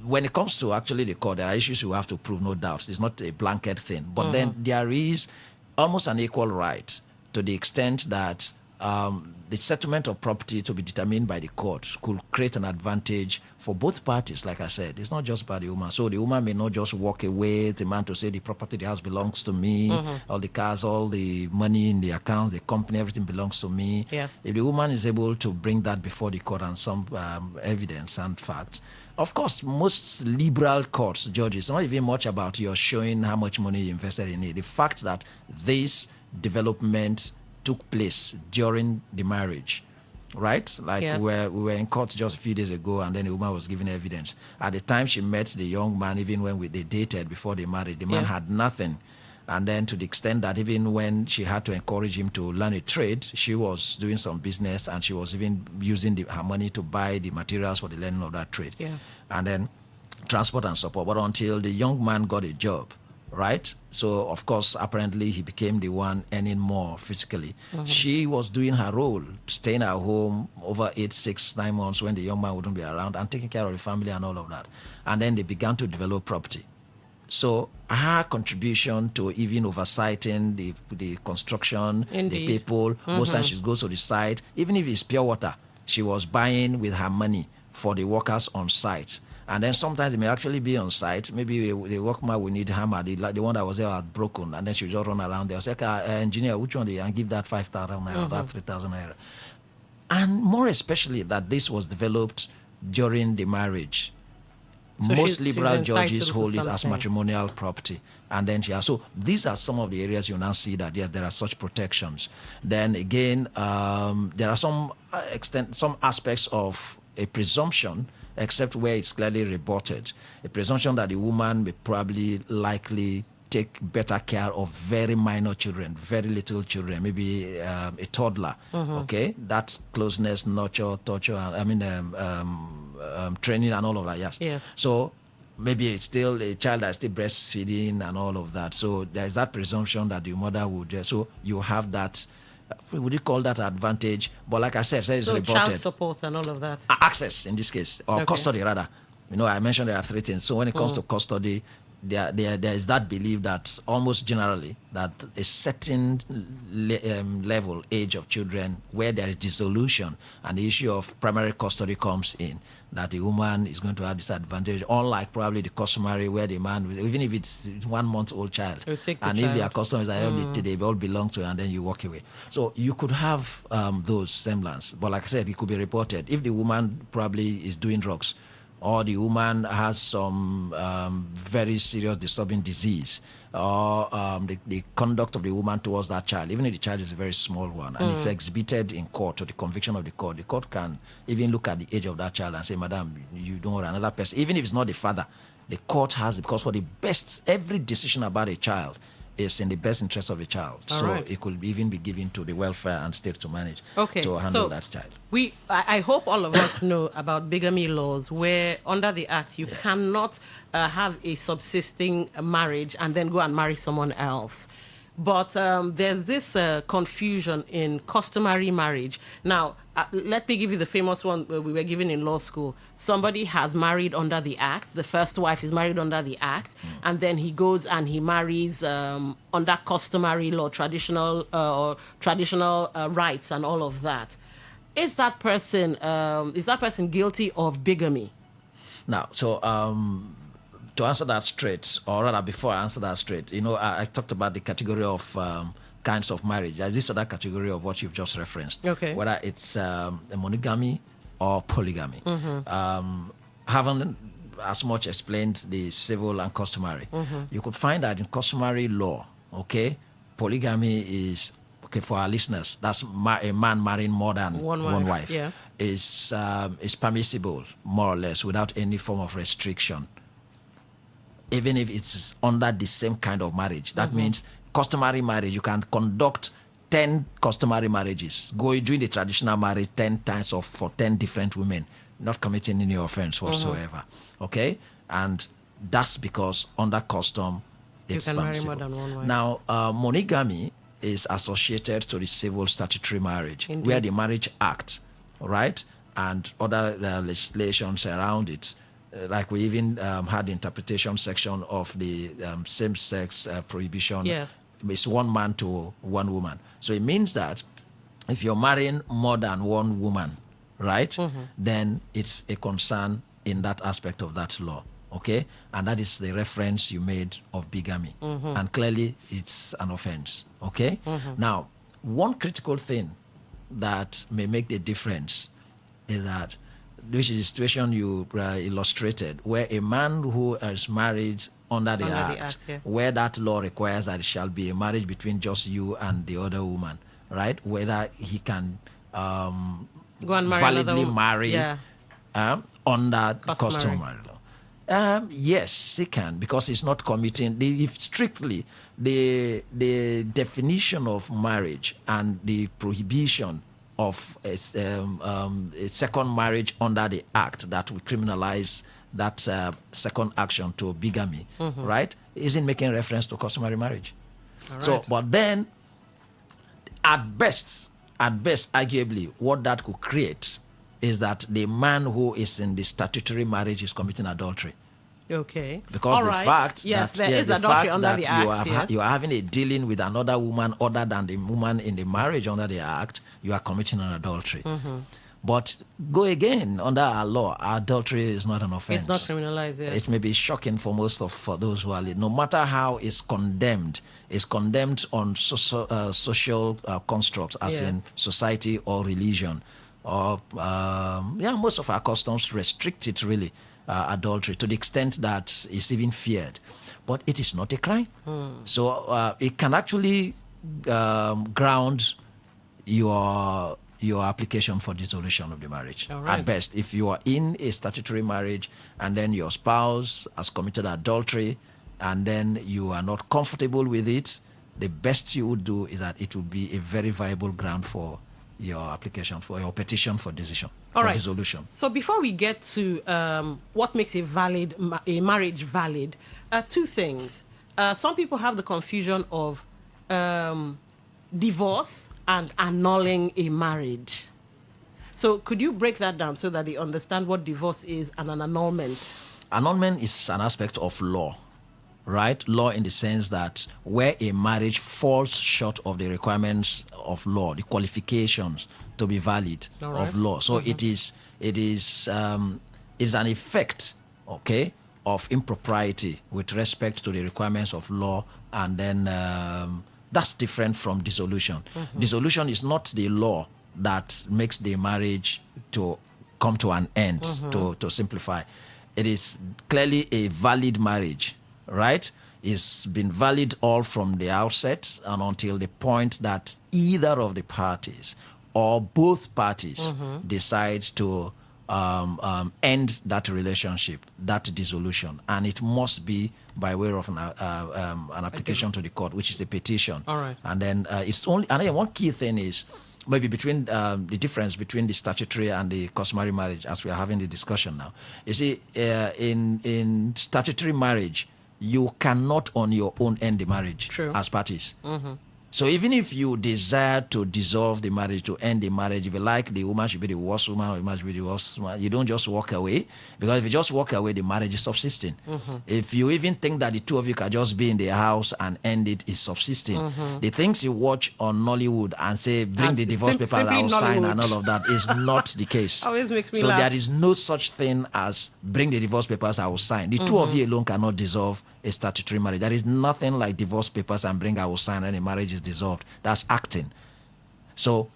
when it comes to actually the court, there are issues you have to prove, no doubt. It's not a blanket thing. But then there is almost an equal right to the extent that the settlement of property to be determined by the court could create an advantage for both parties. Like I said, it's not just about the woman. So the woman may not just walk away, the man to say the property, the house belongs to me, all the cars, all the money in the account, the company, everything belongs to me. Yeah. If the woman is able to bring that before the court and some evidence and facts, of course, most liberal courts, judges, not even much about your showing how much money you invested in it. The fact that this development took place during the marriage, right? Like we were in court just a few days ago, and then the woman was giving evidence. At the time she met the young man, even when they dated before they married, the man had nothing. And then to the extent that even when she had to encourage him to learn a trade, she was doing some business, and she was even using her money to buy the materials for the learning of that trade. Yeah. And then transport and support. But until the young man got a job, right? So, of course, apparently he became the one earning more physically. She was doing her role, staying at home over 8, 6, 9 months when the young man wouldn't be around, and taking care of the family and all of that. And then they began to develop property. So her contribution to even oversighting the construction, the people, most times she goes to the site, even if it's pure water, she was buying with her money for the workers on site. And then sometimes it may actually be on site. Maybe the workman will need hammer, the one that was there had broken, and then she just run around there. Say, engineer, which one? And give that 5,000 naira, that 3,000 naira. And more especially that this was developed during the marriage. So Most she's liberal judges entitled hold to it as something. matrimonial property. And then so these are some of the areas you now see that yes, there are such protections. Then again, there are some aspects of a presumption, except where it's clearly rebutted. A presumption that the woman may probably likely take better care of very minor children, very little children, maybe a toddler. Okay, that closeness, nurture, torture, training and all of that. Yes. Yeah. So maybe it's still a child that's still breastfeeding and all of that. So there's that presumption that the mother would. So you have that. Would you call that advantage? But like I said, it's So reported. child support and all of that. Access in this case, or custody rather. I mentioned there are three things. So when it comes to custody, there is that belief that almost generally that a certain level age of children where there is dissolution and the issue of primary custody comes in, that the woman is going to have this advantage, unlike probably the customary where the man, even if it's 1 month old child, He'll take the and child. if they are customers, they all belong to, and then you walk away. So you could have those semblance, but like I said, it could be reported if the woman probably is doing drugs, or the woman has some very serious disturbing disease, or the conduct of the woman towards that child, even if the child is a very small one, and if exhibited in court or the conviction of the court can even look at the age of that child and say, madam, you don't want another person, even if it's not the father. The court has, because for the best, every decision about a child is in the best interest of the child. It could even be given to the welfare and state to manage, to handle that child. I hope all of us know about bigamy laws, where under the Act you cannot have a subsisting marriage and then go and marry someone else. But there's this confusion in customary marriage. Now, let me give you the famous one we were given in law school. Somebody has married under the Act. The first wife is married under the Act. And then he goes and he marries under customary law, traditional rights and all of that. Is that person guilty of bigamy? Now, to answer that straight, or rather before I answer that straight, I talked about the category of kinds of marriage. There's this other category of what you've just referenced, whether it's a monogamy or polygamy. Haven't as much explained the civil and customary. You could find that in customary law, polygamy is, for our listeners, that's a man marrying more than one wife. Is permissible, more or less, without any form of restriction, even if it's under the same kind of marriage. That means customary marriage, you can conduct 10 customary marriages, doing the traditional marriage 10 times or for 10 different women, not committing any offense whatsoever. Okay? And that's because under custom, it's you can permissible. marry more than one wife. Now, monogamy is associated to the civil statutory marriage, Indeed. where the Marriage Act, right, and other legislations around it, like we even had the interpretation section of the same-sex prohibition. Yes. It's one man to one woman. So it means that if you're marrying more than one woman, right, then it's a concern in that aspect of that law. Okay? And that is the reference you made of bigamy. And clearly it's an offense. Okay? Now, one critical thing that may make the difference is that, which is the situation you illustrated, where a man who is married under the Act, where that law requires that it shall be a marriage between just you and the other woman, right? Whether he can go and marry validly marry under customary law. Yes, he can, because he's not committing. If strictly the definition of marriage and the prohibition of a second marriage under the Act that will criminalize that second action to bigamy, right, isn't making reference to customary marriage. Right. So, but then, at best, arguably, what that could create is that the man who is in the statutory marriage is committing adultery. Okay. Because All the right. fact yes, that, there is the adultery fact under that the Act, you are having a dealing with another woman other than the woman in the marriage under the Act, you are committing an adultery. But go again, under our law, adultery is not an offense. It's not criminalized, yes. It may be shocking for those who are no matter how it's condemned on social constructs, as in society or religion, or most of our customs restrict it really, adultery, to the extent that it's even feared. But it is not a crime. So it can actually ground your application for dissolution of the marriage. At best, if you are in a statutory marriage and then your spouse has committed adultery and then you are not comfortable with it, the best you would do is that it would be a very viable ground for your application, for your petition for dissolution. So before we get to what makes a marriage valid, two things. Some people have the confusion of divorce and annulling a marriage. So could you break that down so that they understand what divorce is and an annulment? Annulment is an aspect of law, right? Law in the sense that where a marriage falls short of the requirements of law, the qualifications to be valid of law. So it is an effect, of impropriety with respect to the requirements of law, and then that's different from dissolution. Dissolution is not the law that makes the marriage to come to an end, to simplify. It is clearly a valid marriage, right? It's been valid all from the outset and until the point that either of the parties or both parties decide to end that relationship, that dissolution, and it must be by way of an application to the court, which is a petition. And then one key thing is maybe between the difference between the statutory and the customary marriage, as we are having the discussion now. You see, in statutory marriage, you cannot on your own end the marriage as parties. So even if you desire to dissolve the marriage, to end the marriage, if you like, the woman should be the worst woman or the man should be the worst woman, you don't just walk away, because if you just walk away, the marriage is subsisting. If you even think that the two of you can just be in the house and end it, is subsisting. The things you watch on Nollywood and say, bring the divorce papers, I'll sign, and all of that is not the case. Always makes me so laugh. There is no such thing as bring the divorce papers, I will sign. The two of you alone cannot dissolve a statutory marriage. There is nothing like divorce papers and bring, I will sign, and a marriage is dissolved. That's acting. So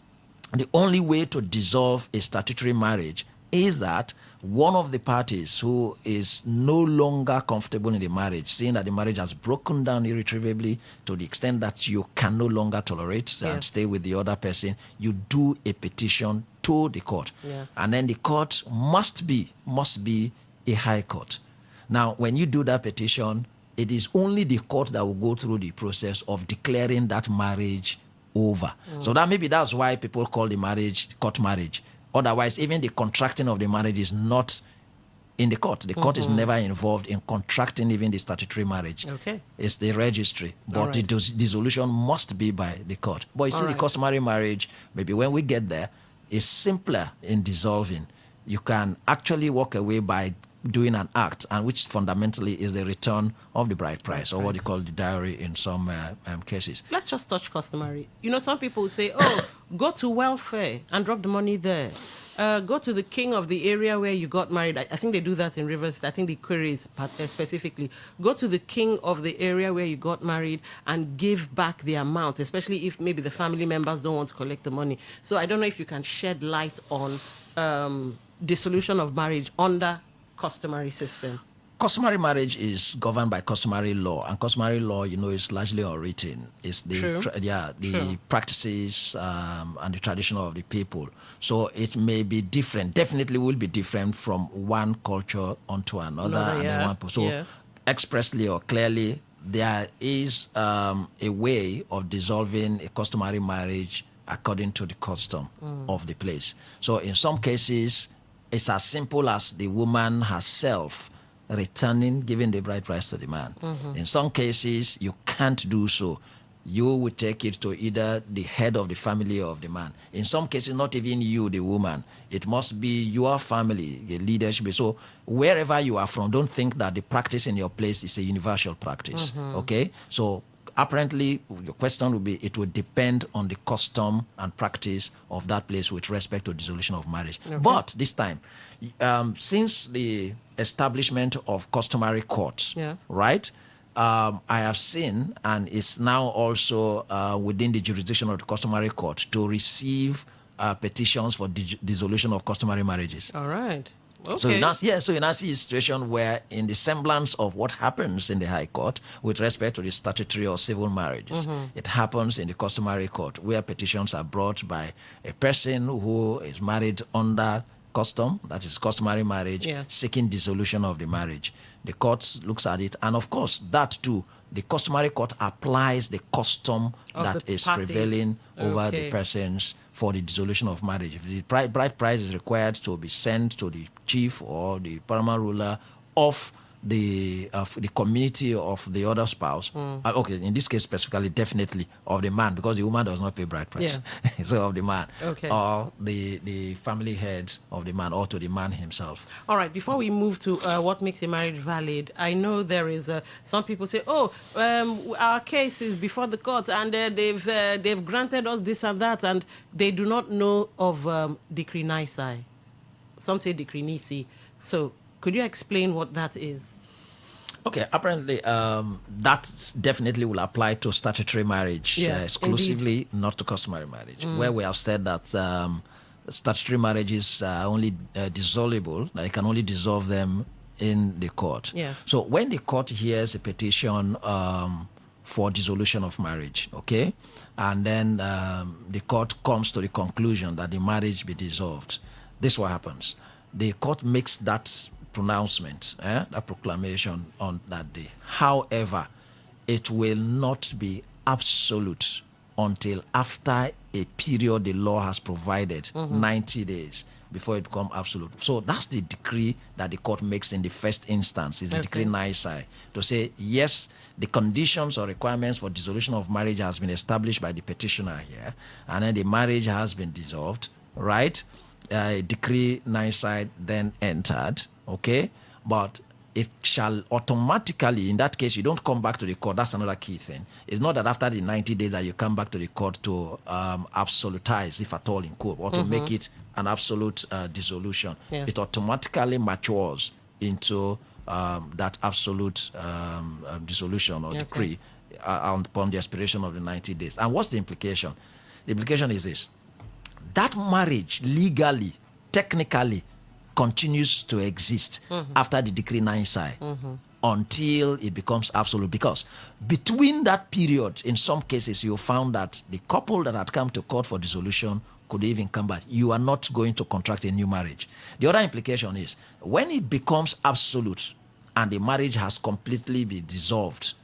the only way to dissolve a statutory marriage is that one of the parties who is no longer comfortable in the marriage, seeing that the marriage has broken down irretrievably to the extent that you can no longer tolerate and stay with the other person, you do a petition to the court. And then the court must be a high court. Now, when you do that petition, it is only the court that will go through the process of declaring that marriage over. So that's why people call the marriage court marriage. Otherwise, even the contracting of the marriage is not in the court. The court is never involved in contracting even the statutory marriage. It's the registry. But the dissolution must be by the court. But you see, the customary marriage, maybe when we get there, is simpler in dissolving. You can actually walk away by doing an act, and which fundamentally is the return of the bride price, or what you call the dowry in some cases. Let's just touch customary. Some people say, go to welfare and drop the money there. Go to the king of the area where you got married. I think they do that in Rivers. I think the query is specifically, go to the king of the area where you got married and give back the amount, especially if maybe the family members don't want to collect the money. So I don't know if you can shed light on dissolution of marriage under customary system. Customary marriage is governed by customary law, and customary law, is largely unwritten. It's the practices and the tradition of the people. So it may be different. Definitely will be different from one culture onto another. Expressly or clearly, there is a way of dissolving a customary marriage according to the custom of the place. So in some cases, it's as simple as the woman herself giving the bride price to the man. In some cases, you can't do so. You would take it to either the head of the family of the man. In some cases, not even you, the woman. It must be your family, the leadership. So wherever you are from, don't think that the practice in your place is a universal practice. Okay? So apparently, your question would be, it would depend on the custom and practice of that place with respect to dissolution of marriage. Okay. But this time, since the establishment of customary courts, Yes. right? I have seen, and it's now also within the jurisdiction of the customary court to receive petitions for dissolution of customary marriages. All right. Okay. So you now see a situation where, in the semblance of what happens in the High Court with respect to the statutory or civil marriages, it happens in the customary court, where petitions are brought by a person who is married under custom, that is customary marriage, Yes. seeking dissolution of the marriage. The court looks at it, and of course, that too, the customary court applies the custom Of that the is parties. prevailing over the Okay. persons for the dissolution of marriage. If the bride price is required to be sent to the chief or the paramount ruler of the community of the other spouse, okay, in this case specifically, definitely of the man, because the woman does not pay bride price. So of the man, Okay. or the family head of the man, or to the man himself. All right. Before we move to what makes a marriage valid, I know there is some people say, "Oh, our case is before the court, and they've granted us this and that," and they do not know of decree nisi. Some say decree nisi. So, could you explain what that is? Okay, apparently that definitely will apply to statutory marriage, Yes, exclusively, not to customary marriage, where we have said that statutory marriages are only dissoluble, they can only dissolve them in the court. Yeah. So when the court hears a petition for dissolution of marriage, okay, and then the court comes to the conclusion that the marriage be dissolved, this is what happens. The court makes that pronouncement, that proclamation on that day. However, it will not be absolute until after a period the law has provided, 90 days, before it becomes absolute. So that's the decree that the court makes in the first instance, is the decree nisi, to say, yes, the conditions or requirements for dissolution of marriage has been established by the petitioner here, and then the marriage has been dissolved, right? Decree nisi then entered, okay, but it shall automatically, in that case, you don't come back to the court. That's another key thing. It's not that after the 90 days that you come back to the court to absolutize, if at all in court, or to make it an absolute dissolution. Yes. It automatically matures into that absolute dissolution or decree upon the expiration of the 90 days. And what's the implication? The implication is this: that marriage legally, technically, continues to exist after the decree nisi until it becomes absolute. Because between that period, in some cases, you found that the couple that had come to court for dissolution could even come back. You are not going to contract a new marriage. The other implication is, when it becomes absolute and the marriage has completely been dissolved,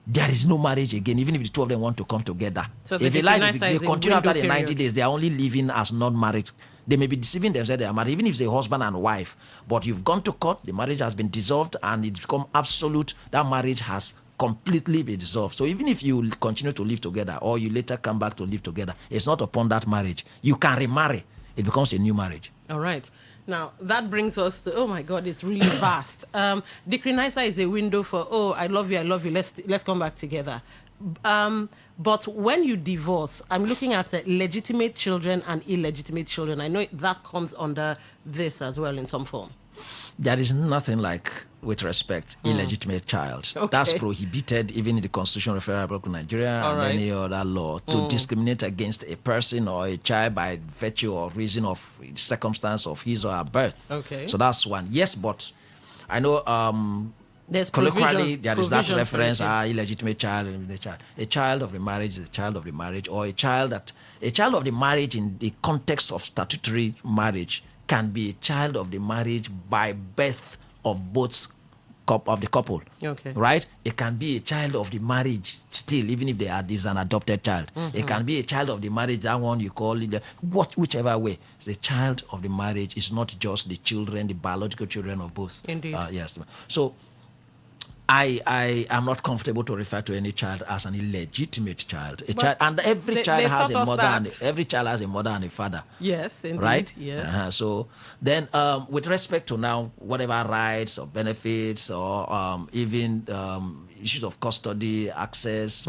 there is no marriage again, even if the two of them want to come together. So if they like, they continue after the 90 days, they are only living as non-married. They may be deceiving themselves they are married, even if it's a husband and wife. But you've gone to court, the marriage has been dissolved, and it's become absolute. That marriage has completely been dissolved. So even if you continue to live together, or you later come back to live together, it's not upon that marriage. You can remarry. It becomes a new marriage. All right. Now, that brings us to, oh my God, it's really vast. Decree nisi is a window for, oh, I love you, let's come back together. But when you divorce, I'm looking at legitimate children and illegitimate children. I know that comes under this as well in some form. There is nothing like, with respect, illegitimate child. Okay. That's prohibited even in the Constitution of the Federal Republic of Nigeria All and right. any other law to discriminate against a person or a child by virtue or reason of circumstance of his or her birth. Okay. So that's one. Yes, but I know there's colloquially there is that provision reference, for it. illegitimate child, the child. A child of the marriage is a child of the marriage, or a child of the marriage in the context of statutory marriage can be a child of the marriage by birth of both of the couple. Okay. Right? It can be a child of the marriage still, even if there's an adopted child. It can be a child of the marriage, that one you call it, whichever way. It's a child of the marriage. It's not just the children, the biological children of both. Indeed. Yes. So I am not comfortable to refer to any child as an illegitimate child. A But child, and every they child has taught a us mother, and that. every child has a mother and a father. Yes, indeed. Right? Yes. So then, with respect to now whatever rights or benefits or even issues of custody, access,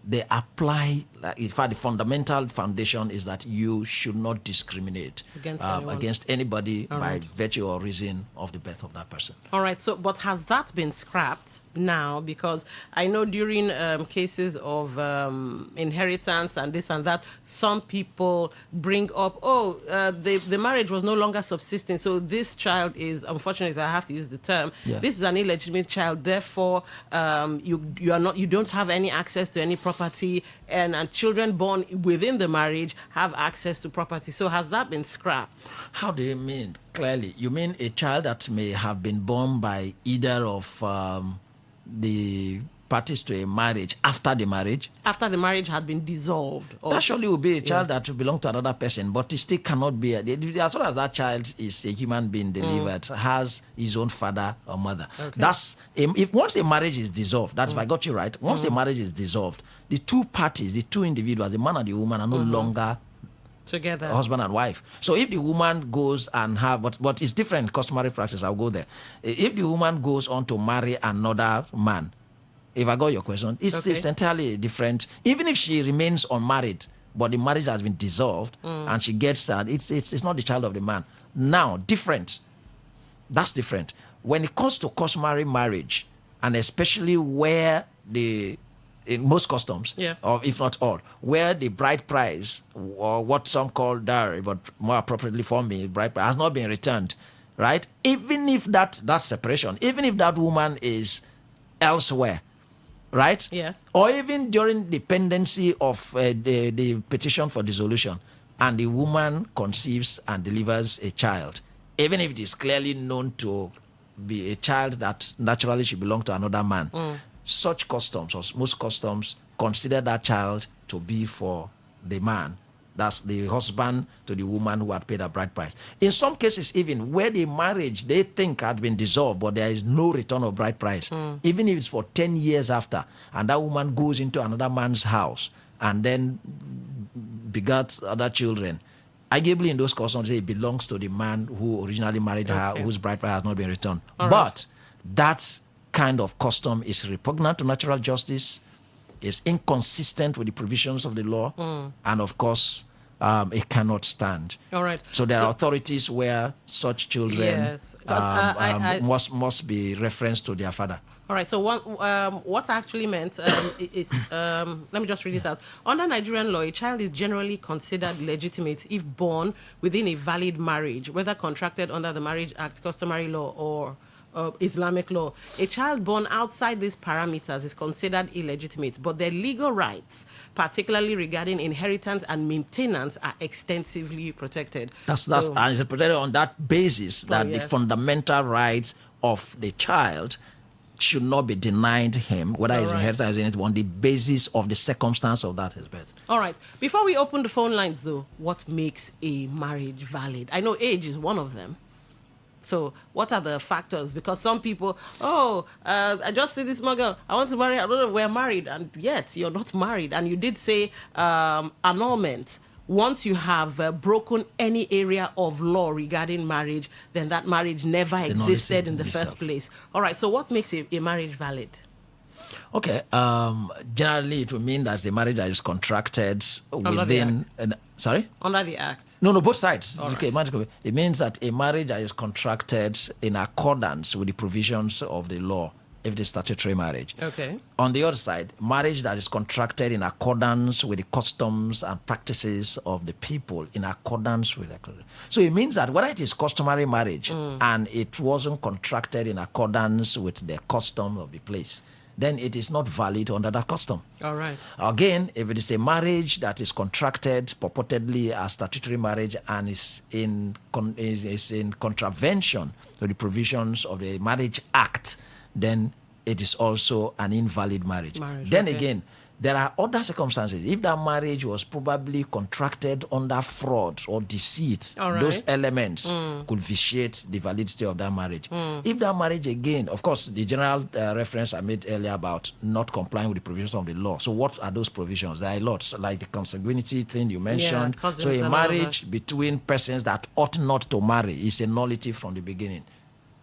they apply. In fact, the fundamental foundation is that you should not discriminate against anybody All by right. virtue or reason of the birth of that person. All right. So, but has that been scrapped now? Because I know during cases of inheritance and this and that, some people bring up, the marriage was no longer subsisting. So this child is, unfortunately, I have to use the term. Yeah. This is an illegitimate child. Therefore, you don't have any access to any property, and children born within the marriage have access to property. So has that been scrapped? How do you mean? Clearly, you mean a child that may have been born by either of the parties to a marriage after the marriage? After the marriage had been dissolved. That surely will be a child that will belong to another person, but it still cannot be. As long as that child is a human being delivered, has his own father or mother. Okay. That's if once a marriage is dissolved, that's if I got you right. Once a marriage is dissolved, the two parties, the two individuals, the man and the woman, are no longer together, husband and wife. So if the woman goes and but it's different customary practice, I'll go there. If the woman goes on to marry another man, if I got your question, it's entirely different. Even if she remains unmarried, but the marriage has been dissolved and she gets that, it's not the child of the man. Now, different. That's different. When it comes to customary marriage, and especially where in most customs, or if not all, where the bride price, or what some call dowry, but more appropriately for me, bride price, has not been returned, right? Even if that's separation, even if that woman is elsewhere, right? Yes. Or even during the pendency of the petition for dissolution, and the woman conceives and delivers a child, even if it is clearly known to be a child that naturally should belong to another man, such customs, or most customs, consider that child to be for the man. That's the husband to the woman who had paid a bride price. In some cases, even where the marriage they think had been dissolved, but there is no return of bride price, even if it's for 10 years after, and that woman goes into another man's house and then begat other children, arguably in those customs, it belongs to the man who originally married her, whose bride price has not been returned. But that kind of custom is repugnant to natural justice, is inconsistent with the provisions of the law, and of course, it cannot stand. All right. So there are authorities where such children must be referenced to their father. All right. So what I actually meant is, let me just read it out. Under Nigerian law, a child is generally considered legitimate if born within a valid marriage, whether contracted under the Marriage Act, customary law, or Islamic law. A child born outside these parameters is considered illegitimate, but their legal rights, particularly regarding inheritance and maintenance, are extensively protected. And it's protected on that basis that the fundamental rights of the child should not be denied him, whether his inheritance is in it, on the basis of the circumstance of that his birth. All right. Before we open the phone lines, though, what makes a marriage valid? I know age is one of them. So what are the factors? Because some people, I just see this small girl, I want to marry, I don't know, we're married, and yet you're not married. And you did say annulment. Once you have broken any area of law regarding marriage, then that marriage never existed in the first place. All right, so what makes a marriage valid? Okay, generally it will mean that the marriage that is contracted within... Sorry? Under the Act. No, both sides. Okay, it means that a marriage that is contracted in accordance with the provisions of the law, if the statutory marriage. Okay. On the other side, marriage that is contracted in accordance with the customs and practices of the people, in accordance with the... So it means that whether it is customary marriage and it wasn't contracted in accordance with the custom of the place, then it is not valid under that custom. All right. Again, if it is a marriage that is contracted purportedly as statutory marriage and is in contravention to the provisions of the Marriage Act, then it is also an invalid marriage. Then again, There are other circumstances. If that marriage was probably contracted under fraud or deceit, those elements could vitiate the validity of that marriage. If that marriage, again, of course, the general reference I made earlier about not complying with the provisions of the law. So what are those provisions? There are lots, like the consanguinity thing you mentioned. So a marriage between persons that ought not to marry is a nullity from the beginning.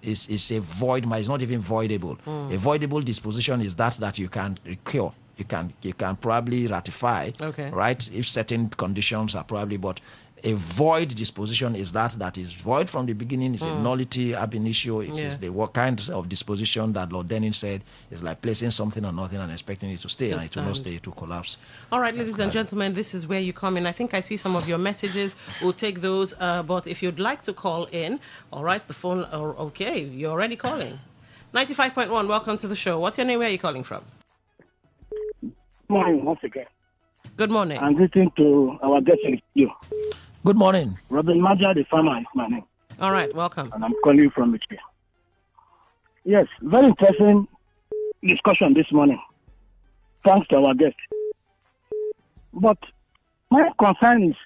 It's a void marriage. It's not even voidable. A voidable disposition is that you can recur. You can probably ratify, right? If certain conditions are probably, but a void disposition is that is void from the beginning. It's a nullity ab initio. It is the what kind of disposition that Lord Denning said is like placing something on nothing and expecting it to stay, and it will not stay, it will collapse. All right, ladies and gentlemen, this is where you come in. I think I see some of your messages. We'll take those, but if you'd like to call in, all right, the phone, okay, you're already calling. 95.1, welcome to the show. What's your name? Where are you calling from? Morning once again. Good morning. I'm greeting to our guest in you. Good morning. Robin Maja, the farmer, is my name. All right, welcome. And I'm calling you from Michigan. Yes, very interesting discussion this morning. Thanks to our guest. But my concern is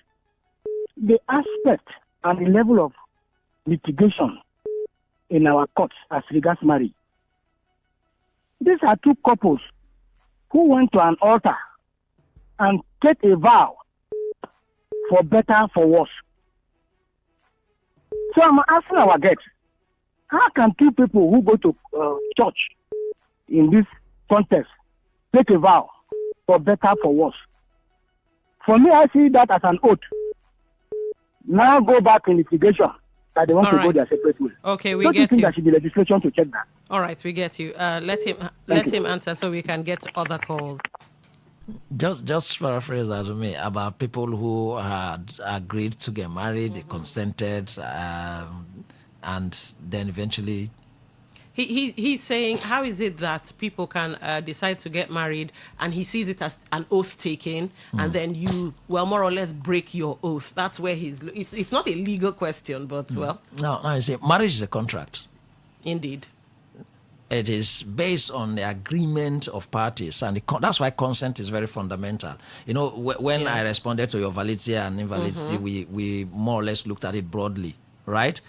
the aspect and the level of litigation in our courts as regards marriage. These are two couples who went to an altar and take a vow for better, for worse. So I'm asking our guests, how can two people who go to church in this context take a vow for better, for worse? For me, I see that as an oath. Now go back in litigation that they want to go their separate way. Okay, we Don't get you think you. there should be legislation to check that? All right, we get you. Let him answer so we can get other calls. Just paraphrase as me about people who had agreed to get married, they consented, and then eventually. He's saying, how is it that people can decide to get married and he sees it as an oath taking, and then you, more or less break your oath? That's where it's not a legal question, but No, you see, marriage is a contract. Indeed. It is based on the agreement of parties, and that's why consent is very fundamental. You know, when I responded to your validity and invalidity, we more or less looked at it broadly, right?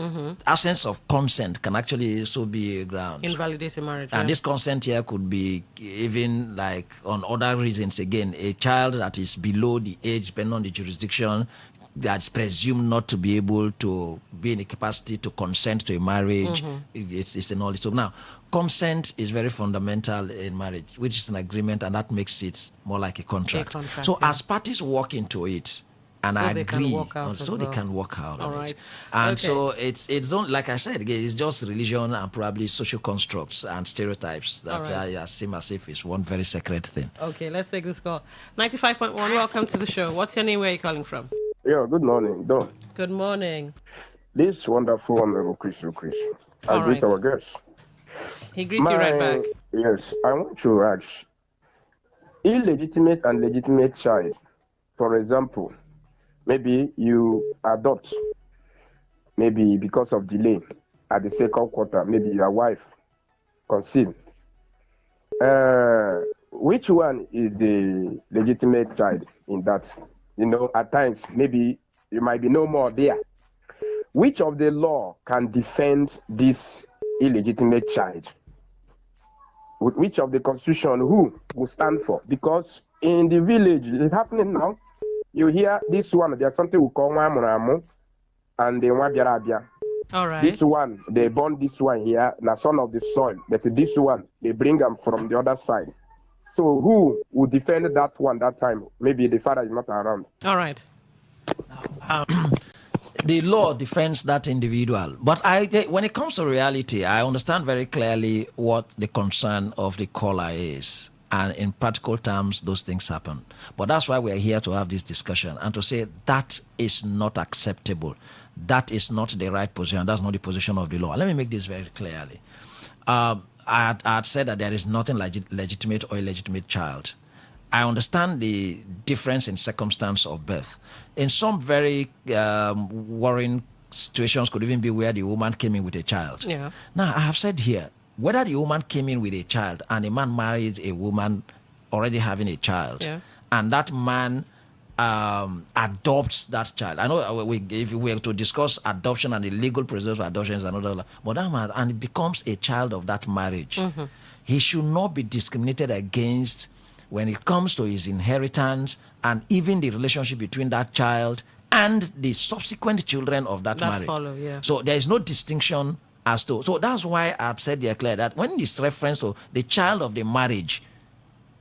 Absence of consent can actually also be a ground. Invalidate a marriage. And this consent here could be even like on other reasons. Again, a child that is below the age, depending on the jurisdiction, that's presumed not to be able to be in a capacity to consent to a marriage. It's an knowledge. So now, consent is very fundamental in marriage, which is an agreement, and that makes it more like a contract. So as parties walk into it and so agree, they can walk out they can work out All on right. it. And so it's don't, like I said again, it's just religion and probably social constructs and stereotypes that seem as if it's one very sacred thing. Okay, let's take this call. 95.1, welcome to the show. What's your name? Where are you calling from? Yeah, good morning, Don. Good morning. This wonderful Honorable Chris. I greet our guests. He greets you right back. Yes, I want to ask, illegitimate and legitimate child, for example, maybe you adopt, maybe because of delay at the second quarter, maybe your wife conceived. Which one is the legitimate child in that? You know, at times, maybe you might be no more there. Which of the law can defend this illegitimate child? Which of the constitution who will stand for? Because in the village, it's happening now. You hear this one, there's something we call Wamuramu, and the Wabiarabia. All right. This one, they born this one here, the son of the soil. But this one, they bring them from the other side. So who would defend that one that time? Maybe the father is not around. All right. The law defends that individual. But when it comes to reality, I understand very clearly what the concern of the caller is. And in practical terms, those things happen. But that's why we're here to have this discussion and to say that is not acceptable. That is not the right position. That's not the position of the law. Let me make this very clearly. I had said that there is nothing legitimate or illegitimate child. I understand the difference in circumstance of birth. In some very worrying situations could even be where the woman came in with a child. Yeah. Now, I have said here, whether the woman came in with a child and a man marries a woman already having a child, Yeah. and that man adopts that child. I know if we were to discuss adoption and the legal procedures for adoption is another, but that man, and it becomes a child of that marriage, he should not be discriminated against when it comes to his inheritance and even the relationship between that child and the subsequent children of that marriage. Follow, yeah. So there is no distinction as to. So that's why I've said there clear that when it's reference to the child of the marriage,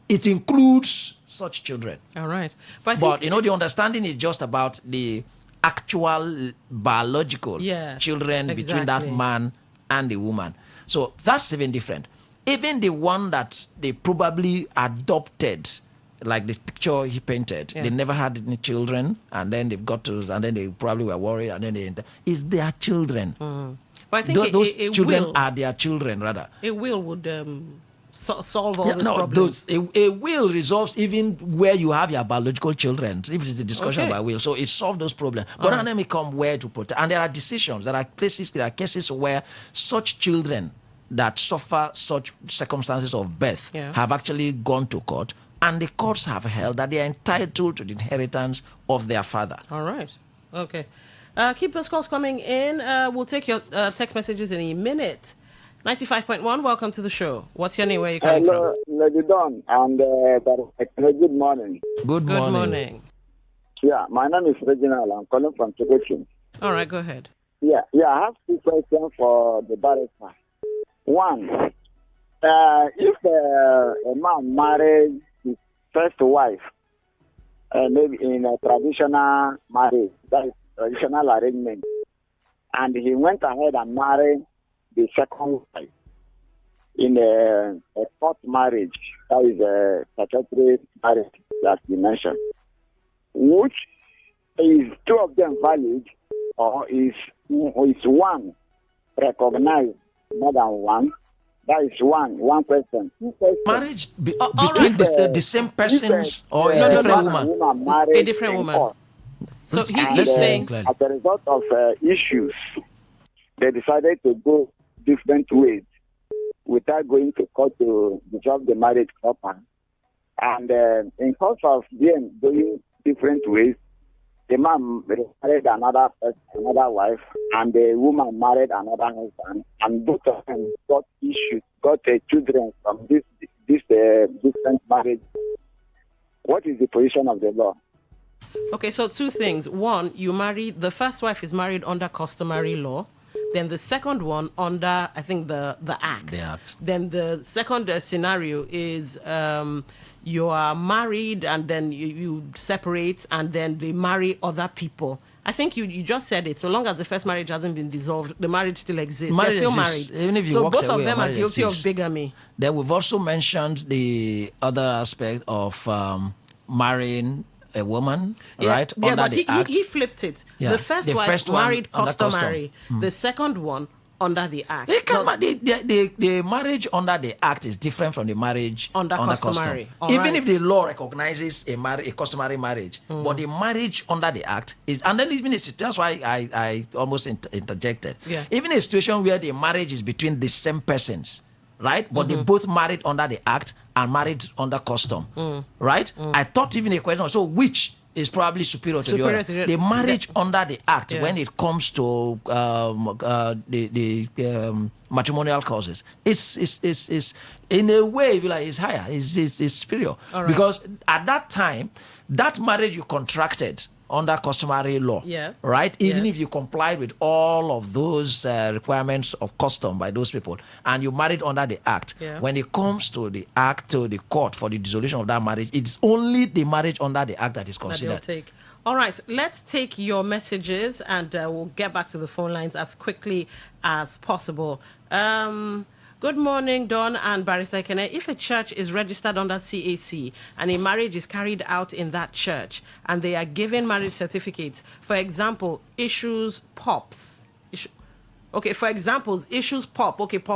it includes such children. All right. But the understanding is just about the actual biological children between that man and the woman. So that's even different. Even the one that they probably adopted, like the picture he painted, they never had any children, and then they've got to, and then they probably were worried, and then is their children. But I think those children are their children, rather. A will would solve all these problems. A will resolves even where you have your biological children, if it's the discussion about will. So it solves those problems. But then we come where to protect. And there are decisions, there are cases where such children that suffer such circumstances of birth have actually gone to court, and the courts have held that they are entitled to the inheritance of their father. All right. Okay. Keep those calls coming in. We'll take your text messages in a minute. 95.1, welcome to the show. What's your name? Where are you calling from? Hello, Lady Dawn, and good morning. Good morning. Yeah, my name is Reginald. I'm calling from Togochi. All right, go ahead. Yeah, I have two questions for the barrister. One, if a man married his first wife, maybe in a traditional marriage, that is traditional arrangement, and he went ahead and married the second wife in a court marriage, that is a statutory marriage that you mentioned, which is two of them valid, or is one recognized more than one? That is one question. Marriage between the same persons or a different woman? A different woman. So he's saying, as a result of issues, they decided to go different ways without going to court to dissolve the marriage proper. And in course of them going different ways, the man married another wife, and the woman married another husband, and both of them got children from this different marriage. What is the position of the law? Okay, so two things. One, the first wife is married under customary law. Then the second one under, I think, the Act. The Act. Then the second scenario is you are married and then you separate and then they marry other people. I think you just said it. So long as the first marriage hasn't been dissolved, the marriage still exists. They're still married. Even if you so walked both away, of them are guilty of bigamy. Then we've also mentioned the other aspect of marrying a woman, right? Yeah, under but the Act. he flipped it. Yeah. The first wife married customary. The second one under the Act. The marriage under the Act is different from the marriage under customary. Custom. Even if the law recognizes a customary marriage, but the marriage under the Act is, and then even that's why I almost interjected. Yeah. Even a situation where the marriage is between the same persons, right? But they both married under the Act and married under custom, right? I thought even a question, so which is probably superior to the other? The marriage under the Act, when it comes to the matrimonial causes, it's in a way, if you like, it's higher, it's superior. Right. Because at that time, that marriage you contracted under customary law, right? Even if you complied with all of those requirements of custom by those people, and you married under the Act, when it comes to the Act, to the court for the dissolution of that marriage, it's only the marriage under the Act that is considered. All right, let's take your messages, and we'll get back to the phone lines as quickly as possible. Good morning, Don and Barrister Kene. If a church is registered under CAC and a marriage is carried out in that church and they are given marriage certificates, for example, issues pop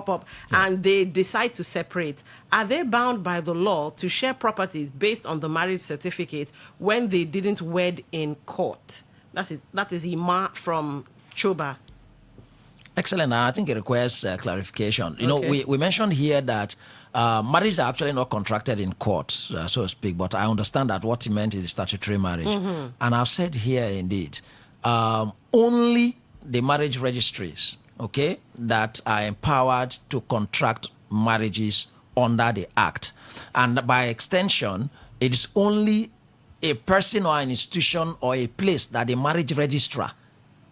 up, and they decide to separate, are they bound by the law to share properties based on the marriage certificate when they didn't wed in court? That is Ima from Choba. Excellent. And I think it requires clarification. You know, we mentioned here that marriages are actually not contracted in court, so to speak, but I understand that what he meant is statutory marriage. And I've said here indeed, only the marriage registries, that are empowered to contract marriages under the Act. And by extension, it is only a person or an institution or a place that the marriage registrar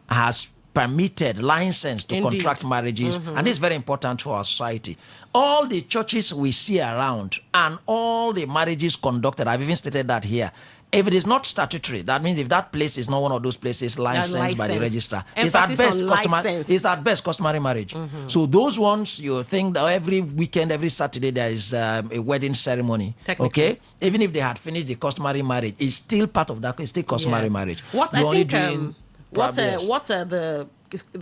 has permitted, licensed to contract marriages, and this is very important for our society. All the churches we see around and all the marriages conducted, I've even stated that here, if it is not statutory, that means if that place is not one of those places licensed by the registrar, it's at best customary marriage. So those ones, you think that every weekend, every Saturday, there is a wedding ceremony. Even if they had finished the customary marriage, it's still part of that. It's still customary marriage.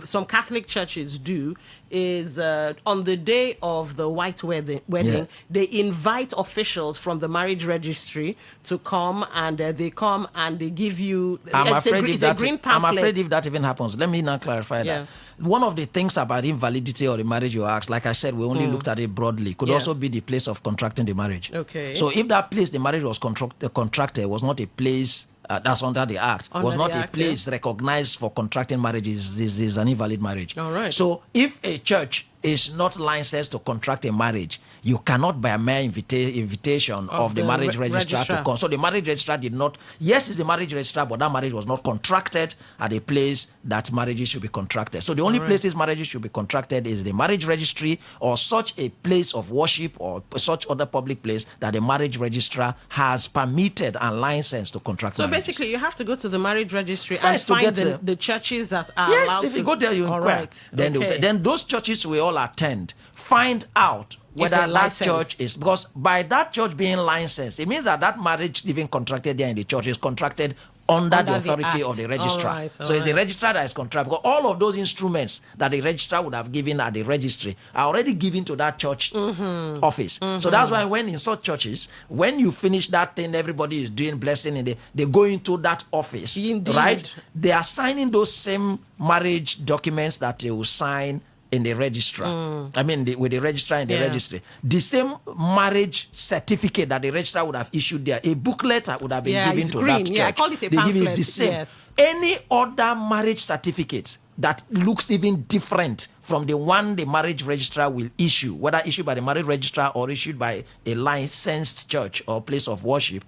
Some Catholic churches do is on the day of the white wedding, they invite officials from the marriage registry to come, and they come and they give you a green pamphlet. I'm afraid if that even happens, let me now clarify that. One of the things about invalidity of the marriage you asked, like I said, we only looked at it broadly, could also be the place of contracting the marriage. So if that place the marriage was contracted was not a place that's under the Act, was not a place recognized for contracting marriages, this is an invalid marriage. So if a church is not licensed to contract a marriage, you cannot by a mere invitation of the marriage registrar to come. So the marriage registrar did not, yes, it's the marriage registrar, but that marriage was not contracted at a place that marriages should be contracted. So the only places marriages should be contracted is the marriage registry or such a place of worship or such other public place that the marriage registrar has permitted and licensed to contract So marriages. basically, you have to go to the marriage registry and find the churches that are allowed to. Yes, if you go there, you inquire. Then those churches will all attend, find out whether that church is, because by that church being licensed, it means that that marriage even contracted there in the church is contracted under the authority of the registrar. So it's the registrar that is contracted. Because all of those instruments that the registrar would have given at the registry are already given to that church office. So that's why when in such churches, when you finish that thing, everybody is doing blessing, and they go into that office, right? They are signing those same marriage documents that they will sign in the registrar. I mean, with the registrar in the registry. The same marriage certificate that the registrar would have issued there, a booklet would have been given to that church. Yeah, I call it a pamphlet. They give it the same. Any other marriage certificate that looks even different from the one the marriage registrar will issue, whether issued by the marriage registrar or issued by a licensed church or place of worship,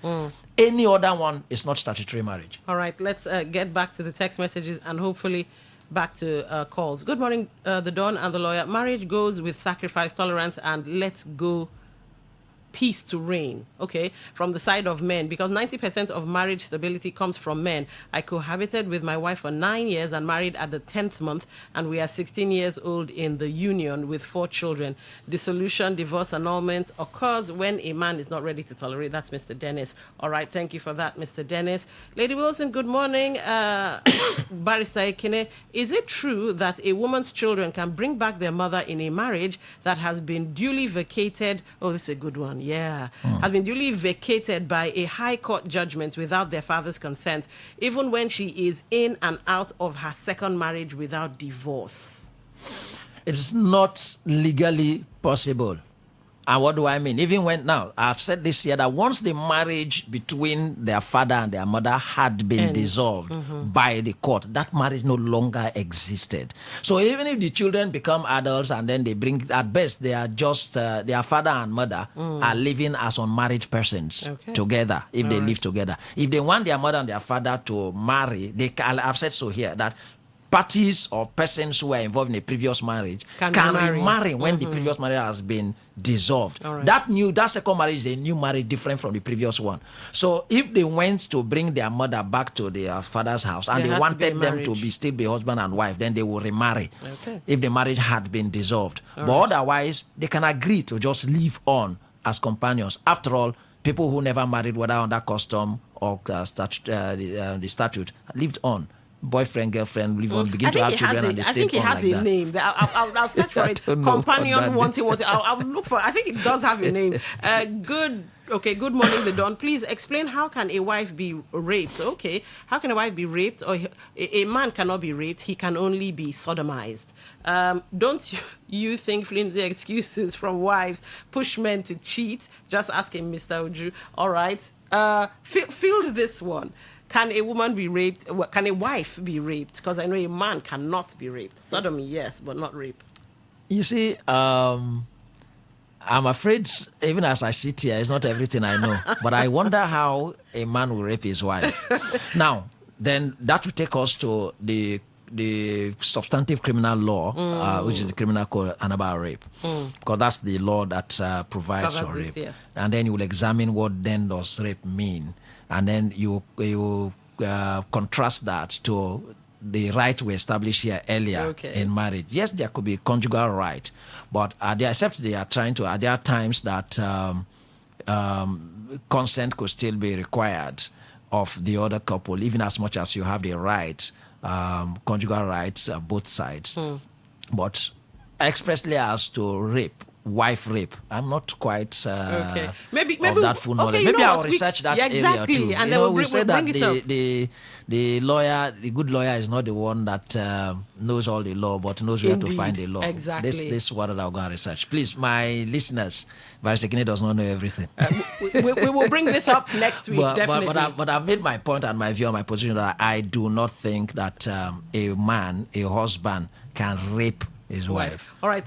any other one is not statutory marriage. All right, let's get back to the text messages and hopefully back to calls. Good morning, the Don and the lawyer. Marriage goes with sacrifice, tolerance, and let go peace to reign, from the side of men, because 90% of marriage stability comes from men. I cohabited with my wife for 9 years and married at the 10th month, and we are 16 years old in the union with 4 children. Dissolution, divorce, annulment occurs when a man is not ready to tolerate. That's Mr. Dennis. All right, thank you for that, Mr. Dennis. Lady Wilson, good morning. Barrister Ekene, is it true that a woman's children can bring back their mother in a marriage that has been duly vacated? Oh, this is a good one. Has been duly vacated by a high court judgment without their father's consent, even when she is in and out of her second marriage without divorce? It's not legally possible. And what do I mean? Even when, now, I've said this here, that once the marriage between their father and their mother had been dissolved by the court, that marriage no longer existed. So even if the children become adults and then they bring, at best, they are just, their father and mother are living as unmarried persons together, if they live together. If they want their mother and their father to marry, they can, I've said so here, that parties or persons who were involved in a previous marriage can remarry when the previous marriage has been dissolved. That second marriage is a new marriage different from the previous one. So if they went to bring their mother back to their father's house and they wanted them to still be husband and wife, then they will remarry if the marriage had been dissolved. But otherwise, they can agree to just live on as companions. After all, people who never married, whether under custom or the statute, lived on. Boyfriend, girlfriend, begin to have children and they stay on like that. I think it has a name. I'll search for it. Companion, wanting. I'll look for. I think it does have a name. Good Okay, good morning, the Dawn. Please explain how can a wife be raped? Okay, how can a wife be raped? Or a man cannot be raped. He can only be sodomized. Don't you think flimsy excuses from wives push men to cheat? Just asking Mr. Uju. All right. Field this one. Can a woman be raped? Can a wife be raped? Because I know a man cannot be raped. Sodomy, yes, but not rape. You see, I'm afraid, even as I sit here, it's not everything I know. But I wonder how a man will rape his wife. Now, then that will take us to the substantive criminal law, which is the criminal code, and about rape. Because that's the law that provides for rape. Yes. And then you will examine what then does rape mean. And then you contrast that to the right we established here earlier in marriage. Yes, there could be conjugal right, but except they are trying to, are there times that consent could still be required of the other couple, even as much as you have the right, conjugal rights, both sides. But expressly as to rape, wife rape, I'm not quite maybe of that full knowledge. Maybe I'll research that area too. And then we say that the lawyer, the good lawyer, is not the one that knows all the law, but knows where to find the law. Exactly. This is what I'll go and research. Please, my listeners, Barrister Kine does not know everything. We will bring this up next week, definitely. But I've made my point and my view and my position that I do not think that a man, a husband, can rape his wife. All right.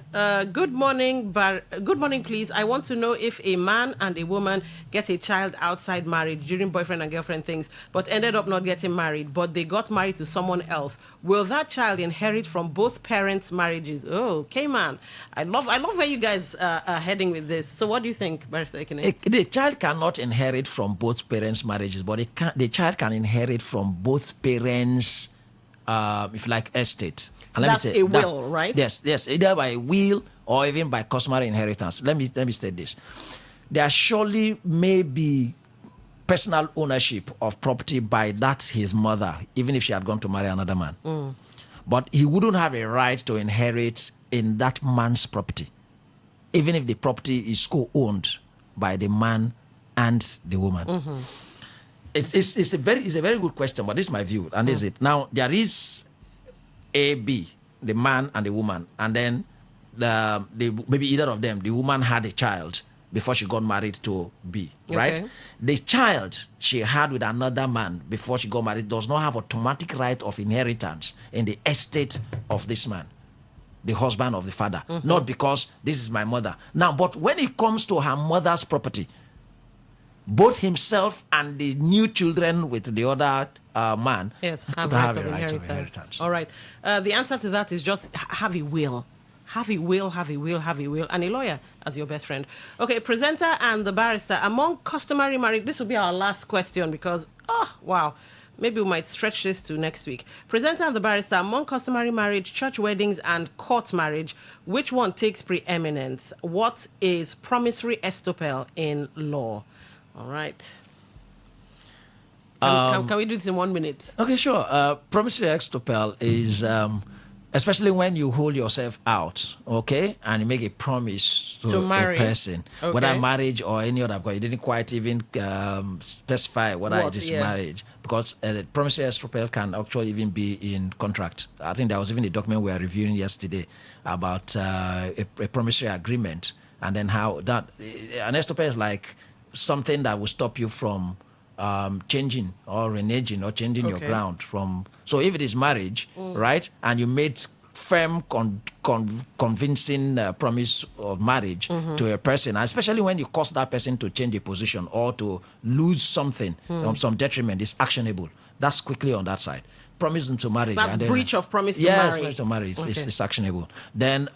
Good morning, good morning, please. I want to know if a man and a woman get a child outside marriage during boyfriend and girlfriend things, but ended up not getting married, but they got married to someone else. Will that child inherit from both parents' marriages? Oh, okay, man. I love where you guys are heading with this. So, what do you think, Barrister Ekene? The child cannot inherit from both parents' marriages, but the child can inherit from both parents, if you like, estate. And that's a will, right? Yes, either by will or even by customary inheritance. Let me state this. There surely may be personal ownership of property by his mother, even if she had gone to marry another man. But he wouldn't have a right to inherit in that man's property, even if the property is co-owned by the man and the woman. It's a very good question, but this is my view, and this is it. Now, there is A, B, the man and the woman, and then maybe either of them, the woman had a child before she got married to B, right? The child she had with another man before she got married does not have automatic right of inheritance in the estate of this man, the husband of the father, not because this is my mother. Now, but when it comes to her mother's property, both himself and the new children with the other man have right of inheritance. All right. The answer to that is just have a will. Have a will, and a lawyer as your best friend. Okay, presenter and the barrister. Among customary marriage, this will be our last question because, maybe we might stretch this to next week. Presenter and the barrister, among customary marriage, church weddings, and court marriage, which one takes preeminence? What is promissory estoppel in law? All right. Can we do this in 1 minute? Okay, sure. Promissory estoppel is, especially when you hold yourself out, okay, and you make a promise to a person, whether marriage or any other, because you didn't quite even specify whether it is marriage, because promissory estoppel can actually even be in contract. I think there was even a document we were reviewing yesterday about a promissory agreement, and then how that an estoppel is like something that will stop you from changing or reneging or changing your ground from. So if it is marriage, right, and you made firm, convincing promise of marriage to a person, especially when you cause that person to change a position or to lose something, some detriment, is actionable. That's quickly on that side. Promise them to marry. That's breach of promise to marry. Yes, breach of marriage. It's actionable. Then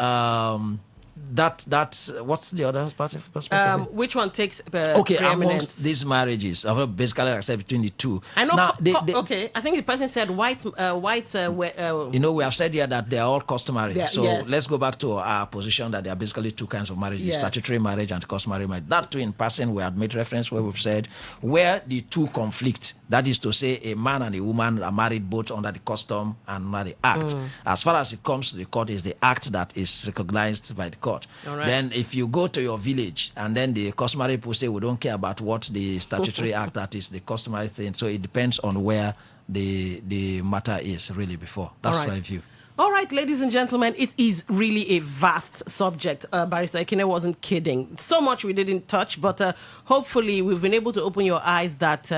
that's what's the other perspective? Which one takes amongst these marriages, basically like I said, between the two. I know. Now, I think the person said white. We have said here that they are all customary. Let's go back to our position that there are basically two kinds of marriages: statutory marriage and customary marriage. That too, in passing, we had made reference where we've said where the two conflict. That is to say, a man and a woman are married both under the custom and under the act. As far as it comes to the court, is the act that is recognized by the court. court. All right. Then if you go to your village and then the customary people say we don't care about what the statutory act that is the customary thing. So it depends on where the matter is really before. That's my view. All right, ladies and gentlemen, it is really a vast subject. Barrister Ekine wasn't kidding. So much we didn't touch, but hopefully we've been able to open your eyes that,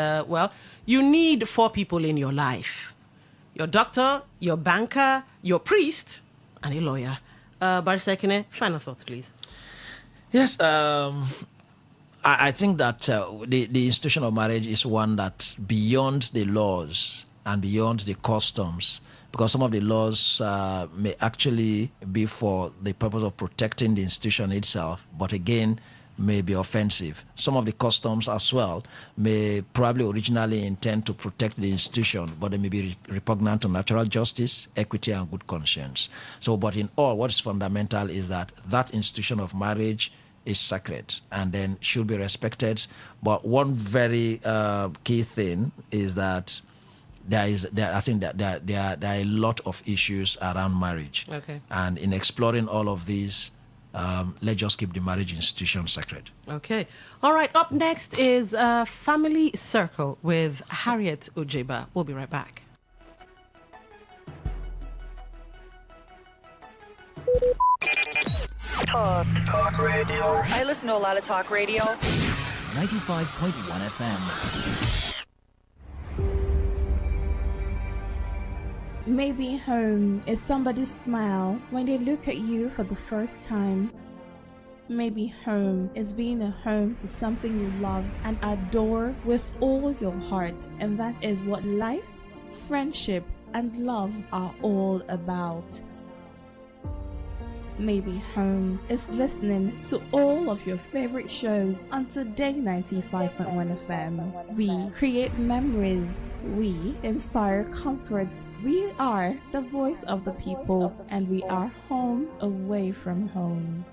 you need 4 people in your life. Your doctor, your banker, your priest, and a lawyer. Barrister Ekine, final thoughts, please. Yes, I think that the institution of marriage is one that beyond the laws and beyond the customs, because some of the laws may actually be for the purpose of protecting the institution itself, but again, may be offensive. Some of the customs as well may probably originally intend to protect the institution, but they may be repugnant to natural justice, equity, and good conscience. So, but in all, what is fundamental is that that institution of marriage is sacred and then should be respected. But one very key thing is that I think that there are a lot of issues around marriage. Okay. And in exploring all of these, let's just keep the marriage institution sacred. Okay. All right. Up next is Family Circle with Harriet Ojeba. We'll be right back. Talk radio. I listen to a lot of talk radio. 95.1 FM. Maybe home is somebody's smile when they look at you for the first time. Maybe home is being a home to something you love and adore with all your heart, and that is what life, friendship, and love are all about. Maybe home is listening to all of your favorite shows on Today 95.1 FM. We create memories. We inspire comfort. We are the voice of the people, and we are home away from home.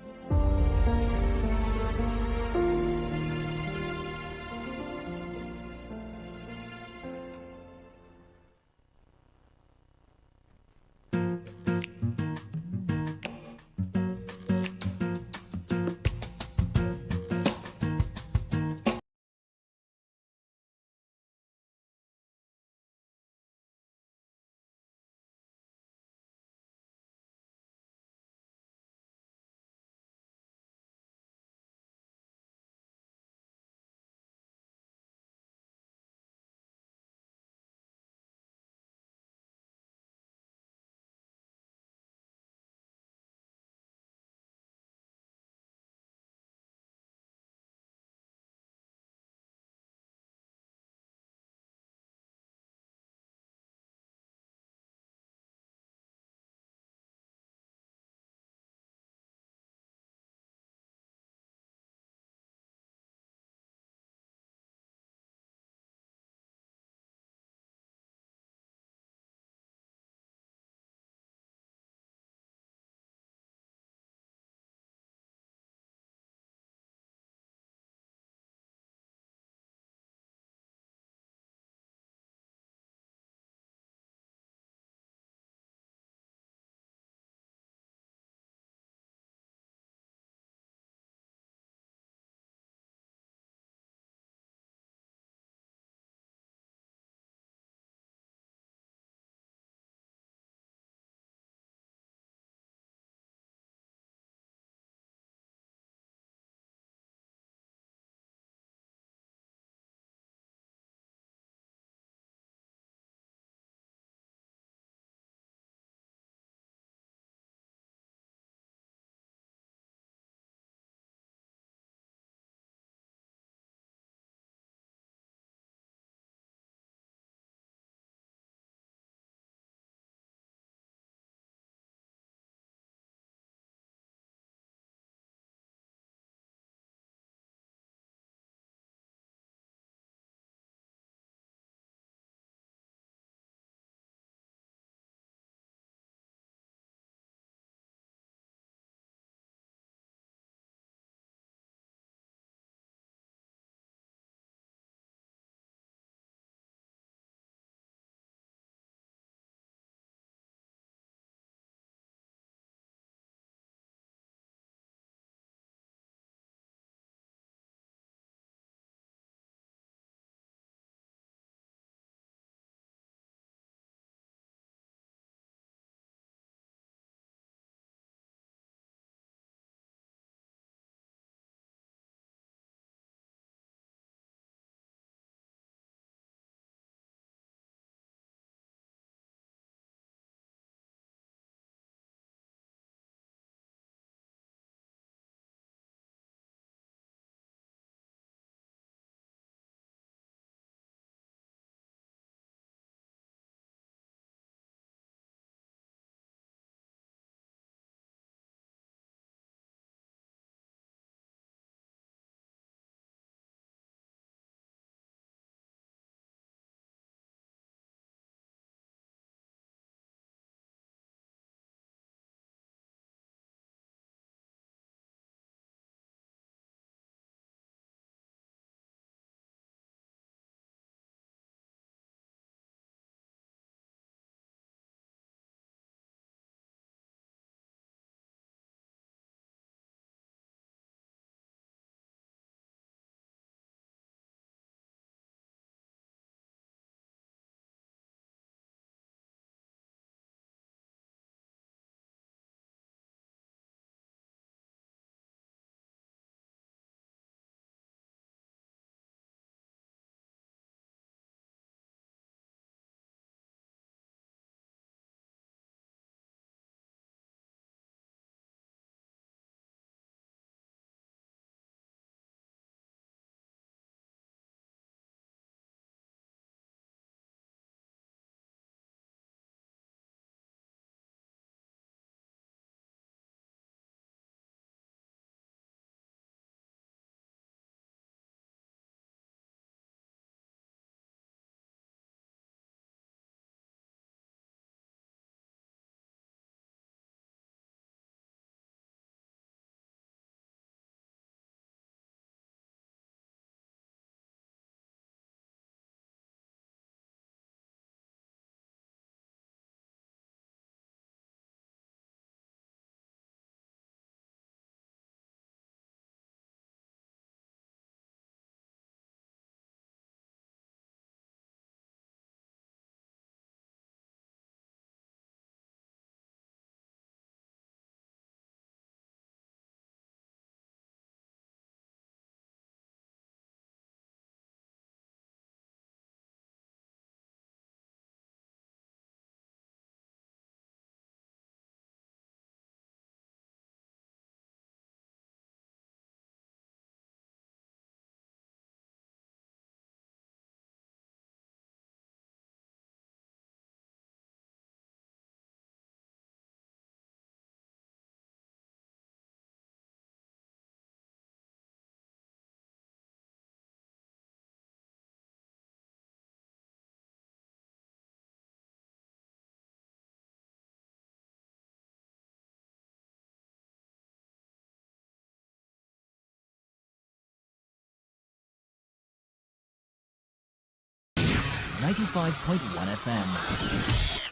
95.1 FM.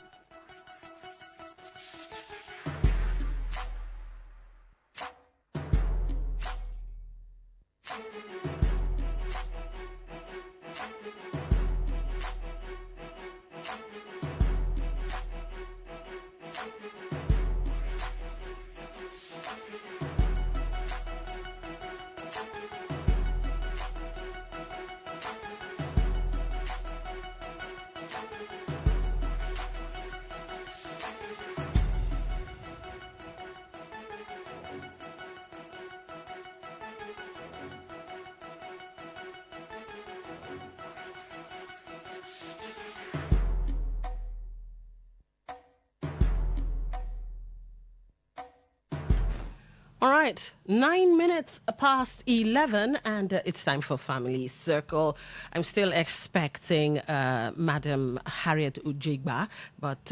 All right, 9 minutes past 11, and it's time for Family Circle. I'm still expecting Madam Harriet Ujigba, but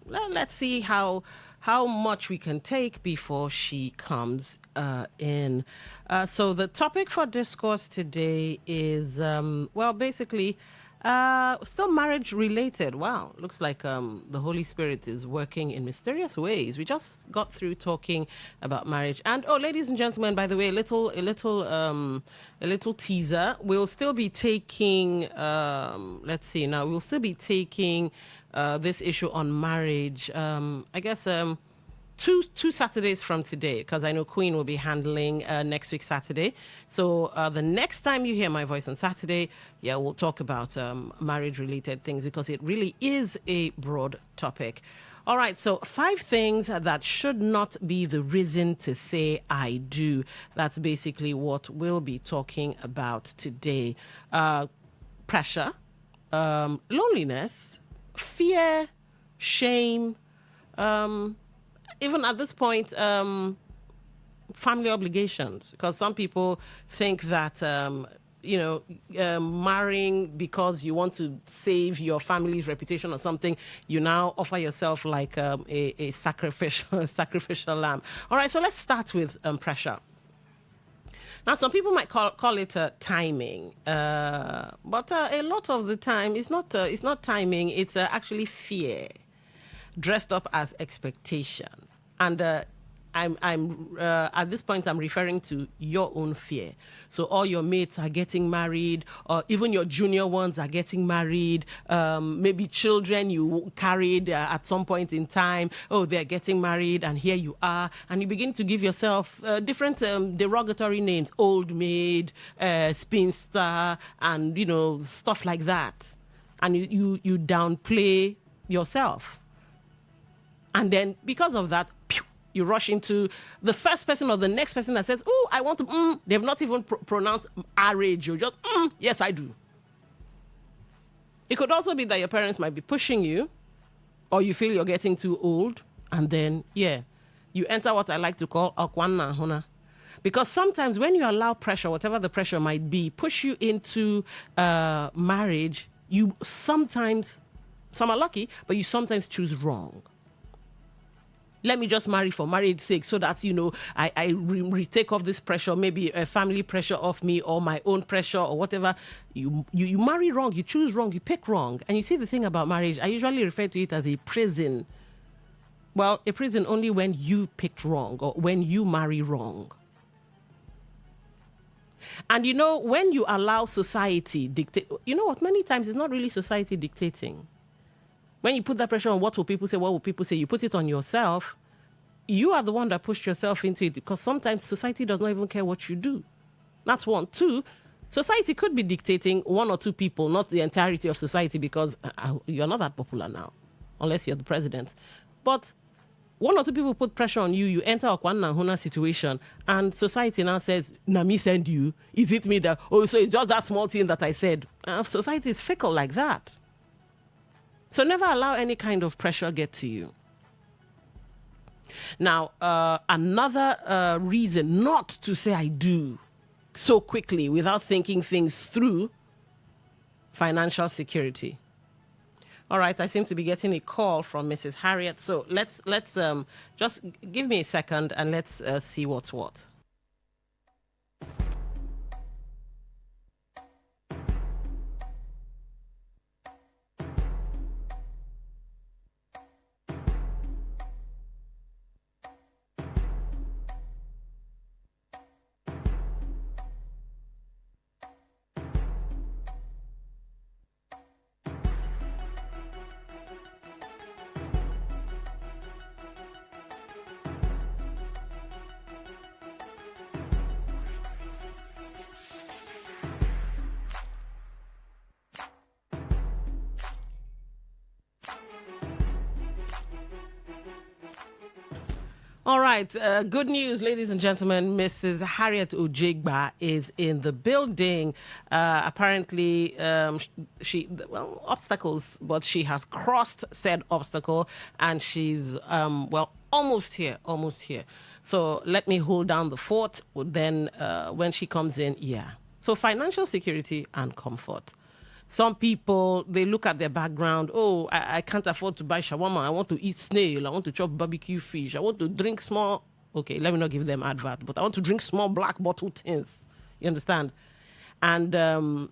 let's see how much we can take before she comes in. So the topic for discourse today is, basically, still marriage related. Wow, looks like the Holy Spirit is working in mysterious ways. We just got through talking about marriage, and ladies and gentlemen, by the way, a little teaser. We'll still be taking. Let's see now. We'll still be taking this issue on marriage. I guess. Two Saturdays from today, because I know Queen will be handling next week Saturday. So the next time you hear my voice on Saturday, we'll talk about marriage-related things, because it really is a broad topic. All right, so 5 things that should not be the reason to say I do. That's basically what we'll be talking about today. Pressure, loneliness, fear, shame, even at this point, family obligations, because some people think that, marrying because you want to save your family's reputation or something, you now offer yourself like a sacrificial lamb. All right, so let's start with pressure. Now, some people might call it timing, but a lot of the time it's not timing. It's actually fear dressed up as expectation. And I'm at this point, I'm referring to your own fear. So all your mates are getting married, or even your junior ones are getting married. Maybe children you carried at some point in time. Oh, they're getting married, and here you are. And you begin to give yourself different derogatory names: old maid, spinster, and stuff like that. And you downplay yourself. And then because of that, you rush into the first person or the next person that says, oh, I want to, they've not even pronounced marriage. You just, yes, I do. It could also be that your parents might be pushing you, or you feel you're getting too old. And then, you enter what I like to call akwana hona. Because sometimes when you allow pressure, whatever the pressure might be, push you into marriage, you sometimes, some are lucky, but you sometimes choose wrong. Let me just marry for marriage's sake, so that, I retake off this pressure, maybe a family pressure off me, or my own pressure, or whatever. You marry wrong, you choose wrong, you pick wrong. And you see, the thing about marriage, I usually refer to it as a prison. Well, a prison only when you picked wrong, or when you marry wrong. And when you allow society dictate, many times it's not really society dictating. When you put that pressure on what will people say, you put it on yourself. You are the one that pushed yourself into it, because sometimes society does not even care what you do. That's one. 2, society could be dictating 1 or 2 people, not the entirety of society, because you're not that popular now, unless you're the president. But 1 or 2 people put pressure on you, you enter a Kwana Huna situation, and society now says, Nami send you. Is it me that, so it's just that small thing that I said. Society is fickle like that. So never allow any kind of pressure get to you. Now, another reason not to say I do so quickly without thinking things through: financial security. All right, I seem to be getting a call from Mrs. Harriet. So let's just give me a second and let's see what's what. All right. Good news, ladies and gentlemen. Mrs. Harriet Ujigba is in the building. Apparently, obstacles, but she has crossed said obstacle and she's, almost here. So let me hold down the fort. Then when she comes in, yeah. So financial security and comfort. Some people, they look at their background. Oh, I can't afford to buy shawarma. I want to eat snail. I want to chop barbecue fish. I want to drink small. Okay, let me not give them advert, but I want to drink small black bottle tins. You understand? And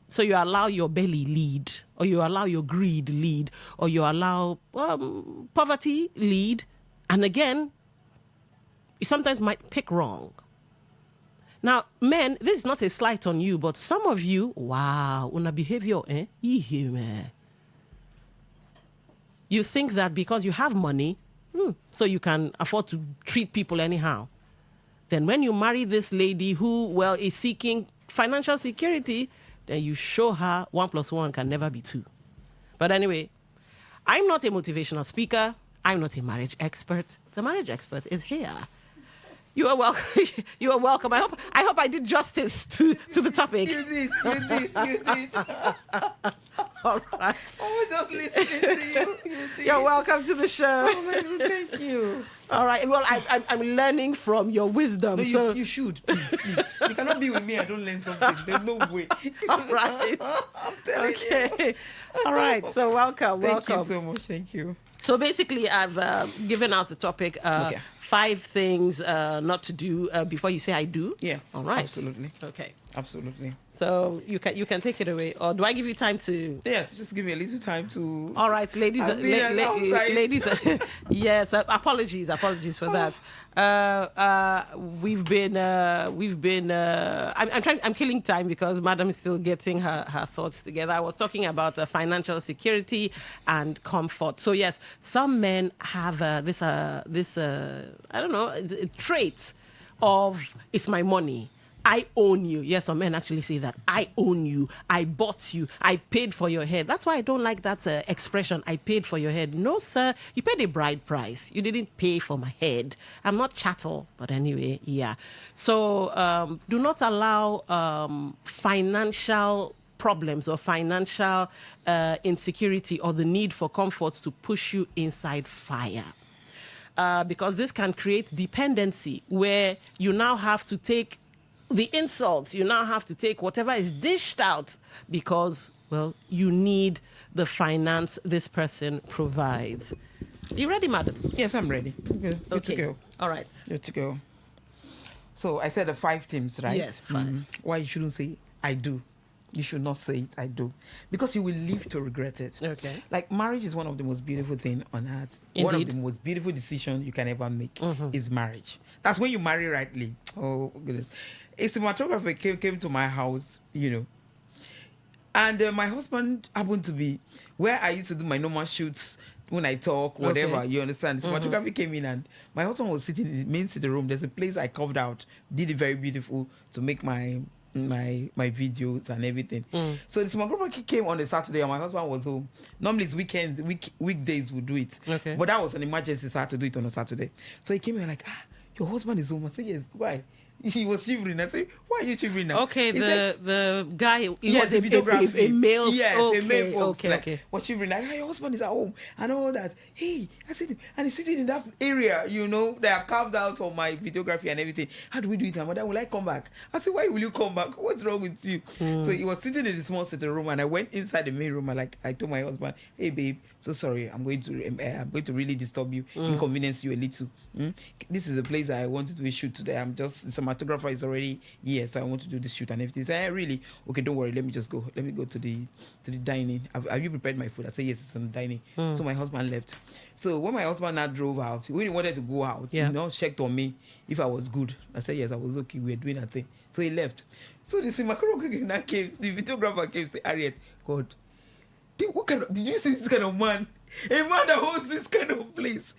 so you allow your belly lead, or you allow your greed lead, or you allow poverty lead. And again, you sometimes might pick wrong. Now, men, this is not a slight on you, but some of you, wow, una behavior, you think that because you have money, so you can afford to treat people anyhow. Then when you marry this lady who, is seeking financial security, then you show her 1 + 1 can never be 2. But anyway, I'm not a motivational speaker. I'm not a marriage expert. The marriage expert is here. You are welcome. You are welcome. I hope I did justice to the topic. You did. All right. I was just listening to you. You're welcome to the show. Oh my God, thank you. All right. Well, I'm learning from your wisdom. No, you should, please. You cannot be with me. I don't learn something. There's no way. All right. I'm telling you. All right. So welcome. Thank you so much. Thank you. So basically, I've given out the topic. 5 things not to do before you say I do. Yes. All right. Absolutely. Okay. Absolutely. So you can take it away, or do I give you time to? Yes, just give me a little time to. All right, ladies. Ladies. Yes. Apologies for that. We've been. I'm killing time because Madam is still getting her thoughts together. I was talking about financial security and comfort. So yes, some men have this I don't know, trait of it's my money. I own you. Yes, some men actually say that. I own you. I bought you. I paid for your head. That's why I don't like that expression, I paid for your head. No, sir. You paid a bride price. You didn't pay for my head. I'm not chattel. But anyway, yeah. So do not allow financial problems or financial insecurity or the need for comfort to push you inside fire. Because this can create dependency where you now have to take the insults, you now have to take whatever is dished out because, you need the finance this person provides. You ready, madam? Yes, I'm ready. Good to go. All right. Good to go. So I said the 5 things, right? Yes, 5. Why you shouldn't say I do. You should not say it, I do. Because you will live to regret it. Okay. Like marriage is one of the most beautiful things on earth. Indeed. One of the most beautiful decisions you can ever make is marriage. That's when you marry rightly. Oh, goodness. A cinematographer came to my house, and my husband happened to be where I used to do my normal shoots when I talk, whatever, you understand. The cinematography came in and my husband was sitting in the main sitting room. There's a place I carved out, did it very beautiful to make my videos and everything. So the cinematographer came on a Saturday and my husband was home. Normally it's weekdays we do it. Okay. But that was an emergency, so I had to do it on a Saturday. So he came in like, your husband is home. I said, yes, why? He was shivering. I said, why are you shivering now? Okay, he the guy, was a videography. A male. Yes, okay, a male folks. Okay. Was shivering like, your husband is at home and all that. Hey, I said, and he's sitting in that area, that I've carved out for my videography and everything. How do we do it? And Madam, will I come back? I said, why will you come back? What's wrong with you? So he was sitting in the small sitting room and I went inside the main room and I told my husband, hey babe, so sorry, I'm going to really disturb you, inconvenience you a little. This is the place I want to do a shoot today. The cinematographer is already here, so I want to do this shoot and everything. He said, really? Okay, don't worry, let me just go. Let me go to the dining. Have you prepared my food? I said, yes, it's in the dining. So my husband left. So when my husband now drove out, when he wanted to go out, he checked on me if I was good. I said, yes, I was okay. We were doing that thing. So he left. So the cinematographer came, the videographer came, said, Harriet, God, did you see this kind of man? A man that holds this kind of place,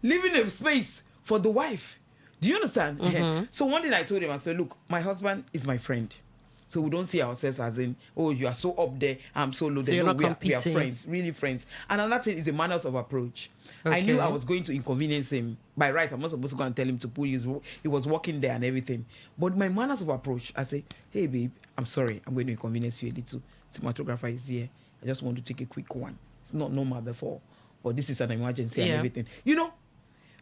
leaving a space for the wife. Do you understand? So one thing I told him, I said, look, my husband is my friend. So we don't see ourselves as in, oh, you are so up there, I'm so low. So you're not we are competing. friends, really friends. And another thing is the manners of approach. I knew I was going to inconvenience him. By right, I'm not supposed to go and tell him to pull his. He was walking there and everything. But my manners of approach, I say, hey babe, I'm sorry, I'm going to inconvenience you a little. Cinematographer is here. I just want to take a quick one. It's not normal before, but this is an emergency and everything. You know.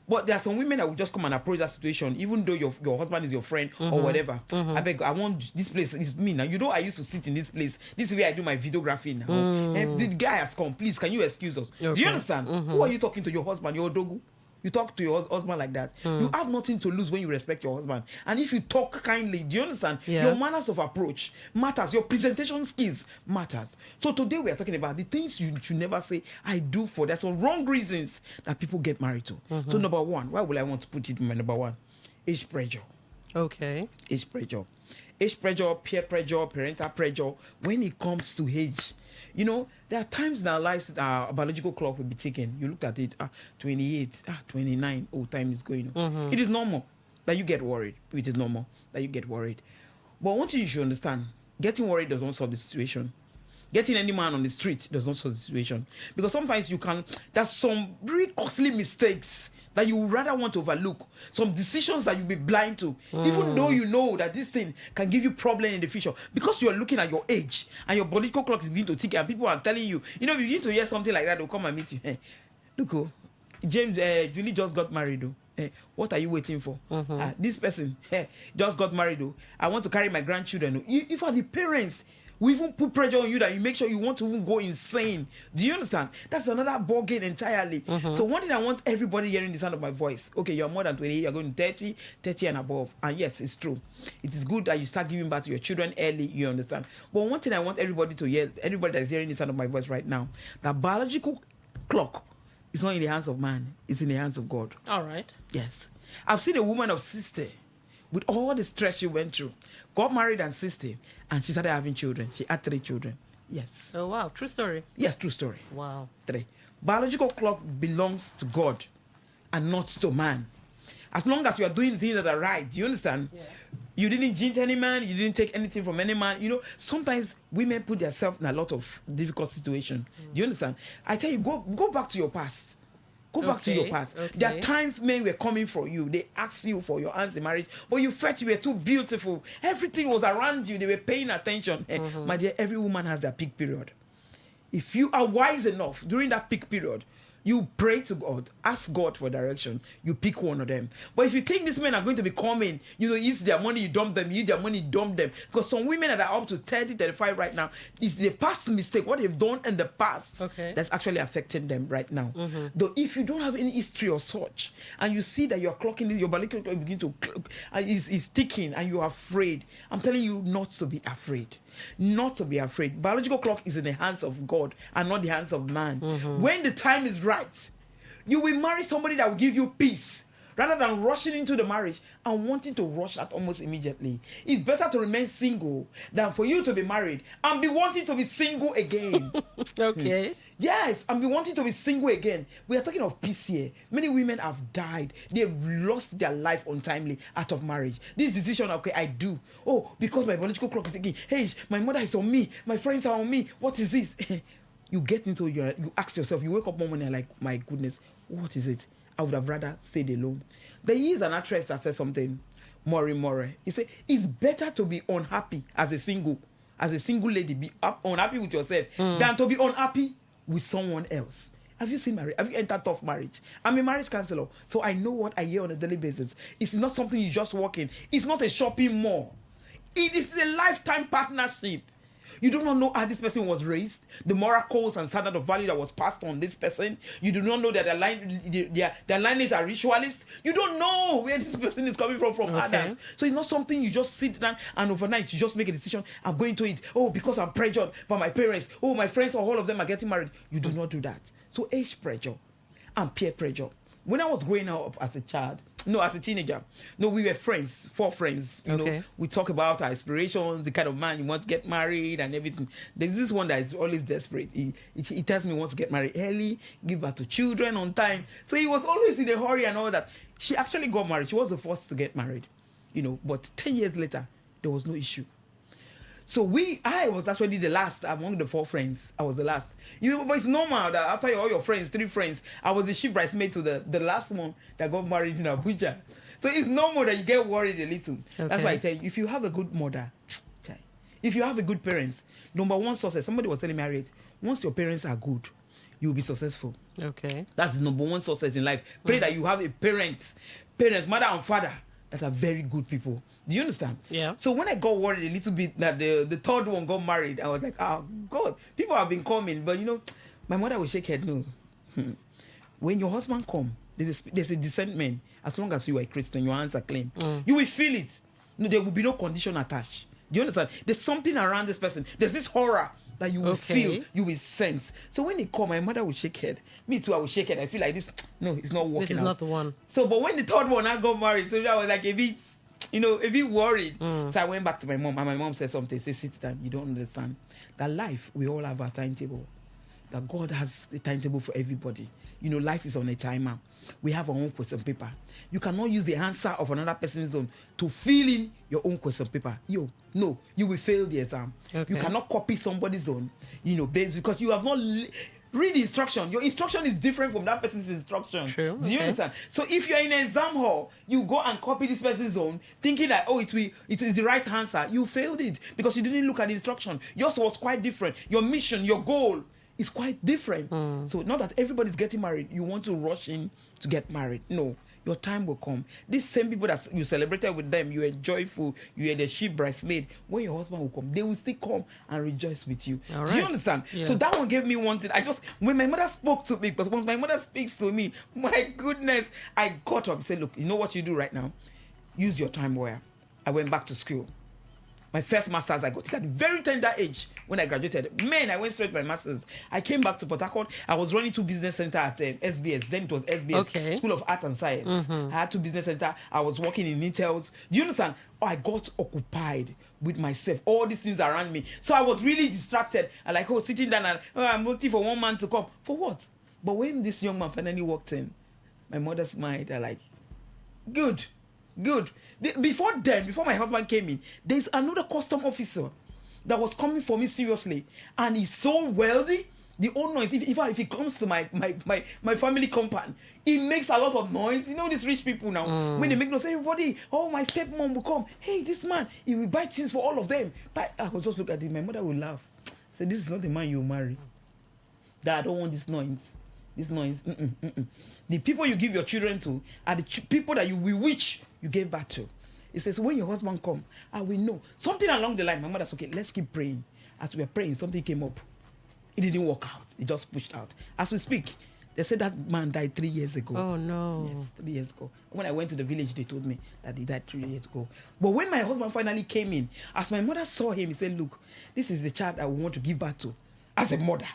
But there are some women that will just come and approach that situation, even though your husband is your friend or whatever. I beg, I want this place. It's me now. You know, I used to sit in this place. This is where I do my videography now. And the guy has come. Please, can you excuse us? Do you understand? Who are you talking to? Your husband, your dogu? You talk to your husband like that. You have nothing to lose when you respect your husband. And if you talk kindly, do you understand? Your manners of approach matters. Your presentation skills matters. So today we are talking about the things you should never say, I do for. There's some wrong reasons that people get married to. So number one, why would I want to put it in my number one? Age pressure. Okay. Age pressure. Age pressure, peer pressure, parental pressure. When it comes to age, you know, there are times in our lives that our biological clock will be ticking. You looked at it, 28, 29, time is going. It is normal that you get worried. It is normal that you get worried. But one thing you should understand, getting worried does not solve the situation. Getting any man on the street does not solve the situation. Because sometimes there's some very costly mistakes that you would rather want to overlook, some decisions that you'll be blind to, even though you know that this thing can give you problem in the future, because you are looking at your age and your biological clock is beginning to tick and people are telling you, you know, if you begin to hear something like that, they'll come and meet you. Hey, look, James, Julie just got married, though. Hey, what are you waiting for? This person just got married, though. I want to carry my grandchildren. If are the parents, we even put pressure on you that you make sure you want to even go insane. Do you understand? That's another ball game entirely. So one thing I want everybody hearing the sound of my voice. Okay, you're more than 20, you're going 30 and above. And yes, it's true. It is good that you start giving back to your children early, you understand. But one thing I want everybody to hear, everybody that's hearing the sound of my voice right now, that biological clock is not in the hands of man, it's in the hands of God. All right. Yes. I've seen a woman of 60 with all the stress she went through, got married at 60, and she started having children. She had 3 children. Yes. Oh, wow. True story. Yes, true story. Wow. 3. Biological clock belongs to God and not to man. As long as you are doing things that are right, do you understand? Yeah. You didn't jinx any man, you didn't take anything from any man. You know, sometimes women put themselves in a lot of difficult situations. Do you understand? I tell you, go back to your past. Go back to your past. There are times men were coming for you. They asked you for your hands in marriage, but you felt you were too beautiful. Everything was around you. They were paying attention. My dear, every woman has their peak period. If you are wise enough during that peak period, you pray to God, ask God for direction, you pick one of them. But if you think these men are going to be coming, you know, use their money, you dump them, use their money, dump them. Because some women that are up to 30, 35 right now, it's the past mistake, what they've done in the past, that's actually affecting them right now. Though if you don't have any history or such, and you see that you're clocking this, your biological clock begin to clock, and is ticking, and you're afraid, I'm telling you not to be afraid. Not to be afraid. Biological clock is in the hands of God and not the hands of man. When the time is right, you will marry somebody that will give you peace rather than rushing into the marriage and wanting to rush out almost immediately. It's better to remain single than for you to be married and be wanting to be single again. Yes, and be wanting to be single again. We are talking of peace here. Many women have died. They've lost their life untimely out of marriage. This decision, okay, I do. Oh, because my biological clock is thinking, hey, my mother is on me. My friends are on me. What is this? You get into you ask yourself, you wake up one morning and like, my goodness, what is it? I would have rather stayed alone. There is an actress that said something, More. He said, it's better to be unhappy as a single lady, be unhappy with yourself than to be unhappy with someone else. Have you seen marriage? Have you entered tough marriage? I'm a marriage counselor, so I know what I hear on a daily basis. It's not something you just walk in. It's not a shopping mall. It is a lifetime partnership. You do not know how this person was raised, the moral codes and standard of value that was passed on this person. You do not know that their lineage are ritualist. You don't know where this person is coming from Adams. So it's not something you just sit down and overnight you just make a decision. I'm going to it. Oh, because I'm pressured by my parents. Oh, my friends or all of them are getting married. You do not do that. So age pressure and peer pressure. When I was growing up as a teenager, we were friends, 4 friends. You know, we talk about our aspirations, the kind of man you want to get married and everything. There's this one that is always desperate. He tells me he wants to get married early, give birth to children on time. So he was always in a hurry and all that. She actually got married. She was the first to get married, but 10 years later, there was no issue. So I was actually the last among the 4 friends. I was the last. But it's normal that after all your friends, 3 friends, I was the chief bridesmaid to the last one that got married in Abuja. So it's normal that you get worried a little. Okay. That's why I tell you, if you have a good mother, if you have a good parents, number one success. Somebody was telling me, Harriet, once your parents are good, you will be successful. Okay. That's the number one success in life. Pray that you have a parents, mother and father, that are very good people. Do you understand? Yeah. So when I got worried a little bit that the third one got married, I was like, oh God, people have been coming, but my mother will shake head. No. When your husband come, there's a decent man. As long as you are a Christian, your hands are clean. You will feel it. There will be no condition attached. Do you understand? There's something around this person. There's this horror that you will feel, you will sense. So when they come, my mother will shake head. Me too, I will shake head. I feel like this. No, it's not working. This is out. not the one. So, but when the third one I got married, so I was like a bit worried. So I went back to my mom, and my mom said something. Say, sit down. You don't understand that life. We all have a timetable. That God has a timetable for everybody. Life is on a timer. We have our own question paper. You cannot use the answer of another person's own to fill in your own question paper. No, you will fail the exam. Okay. You cannot copy somebody's own, because you have not read the instruction. Your instruction is different from that person's instruction. True. Do you understand? So if you're in an exam hall, you go and copy this person's own, thinking that it is the right answer. You failed it because you didn't look at the instruction. Yours was quite different. Your mission, your goal is quite different. So not that everybody's getting married, you want to rush in to get married. No, your time will come. These same people that you celebrated with them, you are joyful, you are the chief bridesmaid. When your husband will come, they will still come and rejoice with you. All right. Do you understand? Yeah. So that one gave me one thing. When my mother spoke to me, because once my mother speaks to me, my goodness, I got up and said, look, you know what you do right now? Use your time well. I went back to school. My first master's, I got it at a very tender age when I graduated. Man, I went straight to my master's. I came back to Port Harcourt. I was running 2 business center at SBS. Then it was SBS, School of Art and Science. I had 2 business center. I was working in Intels. Do you understand? I got occupied with myself, all these things around me. So I was really distracted. I sitting down and I'm waiting for one man to come. For what? But when this young man finally walked in, my mother smiled. I like, good. Before my husband came in, there's another custom officer that was coming for me seriously, and he's so wealthy. The old noise, if he comes to my family compound, he makes a lot of noise. These rich people now, when they make noise, everybody, my stepmom will come. Hey, this man, he will buy things for all of them. But I was just look at him. My mother will laugh. Say, this is not the man you marry. Dad, I don't want this noise. This noise. The people you give your children to are the people that we wish you gave back to. It says, when your husband come, I will know. Something along the line, my mother said, okay, let's keep praying. As we are praying, something came up. It didn't work out. It just pushed out. As we speak, they said that man died 3 years ago. Oh, no. Yes, 3 years ago. When I went to the village, they told me that he died 3 years ago. But when my husband finally came in, as my mother saw him, he said, look, this is the child I want to give birth to as a mother.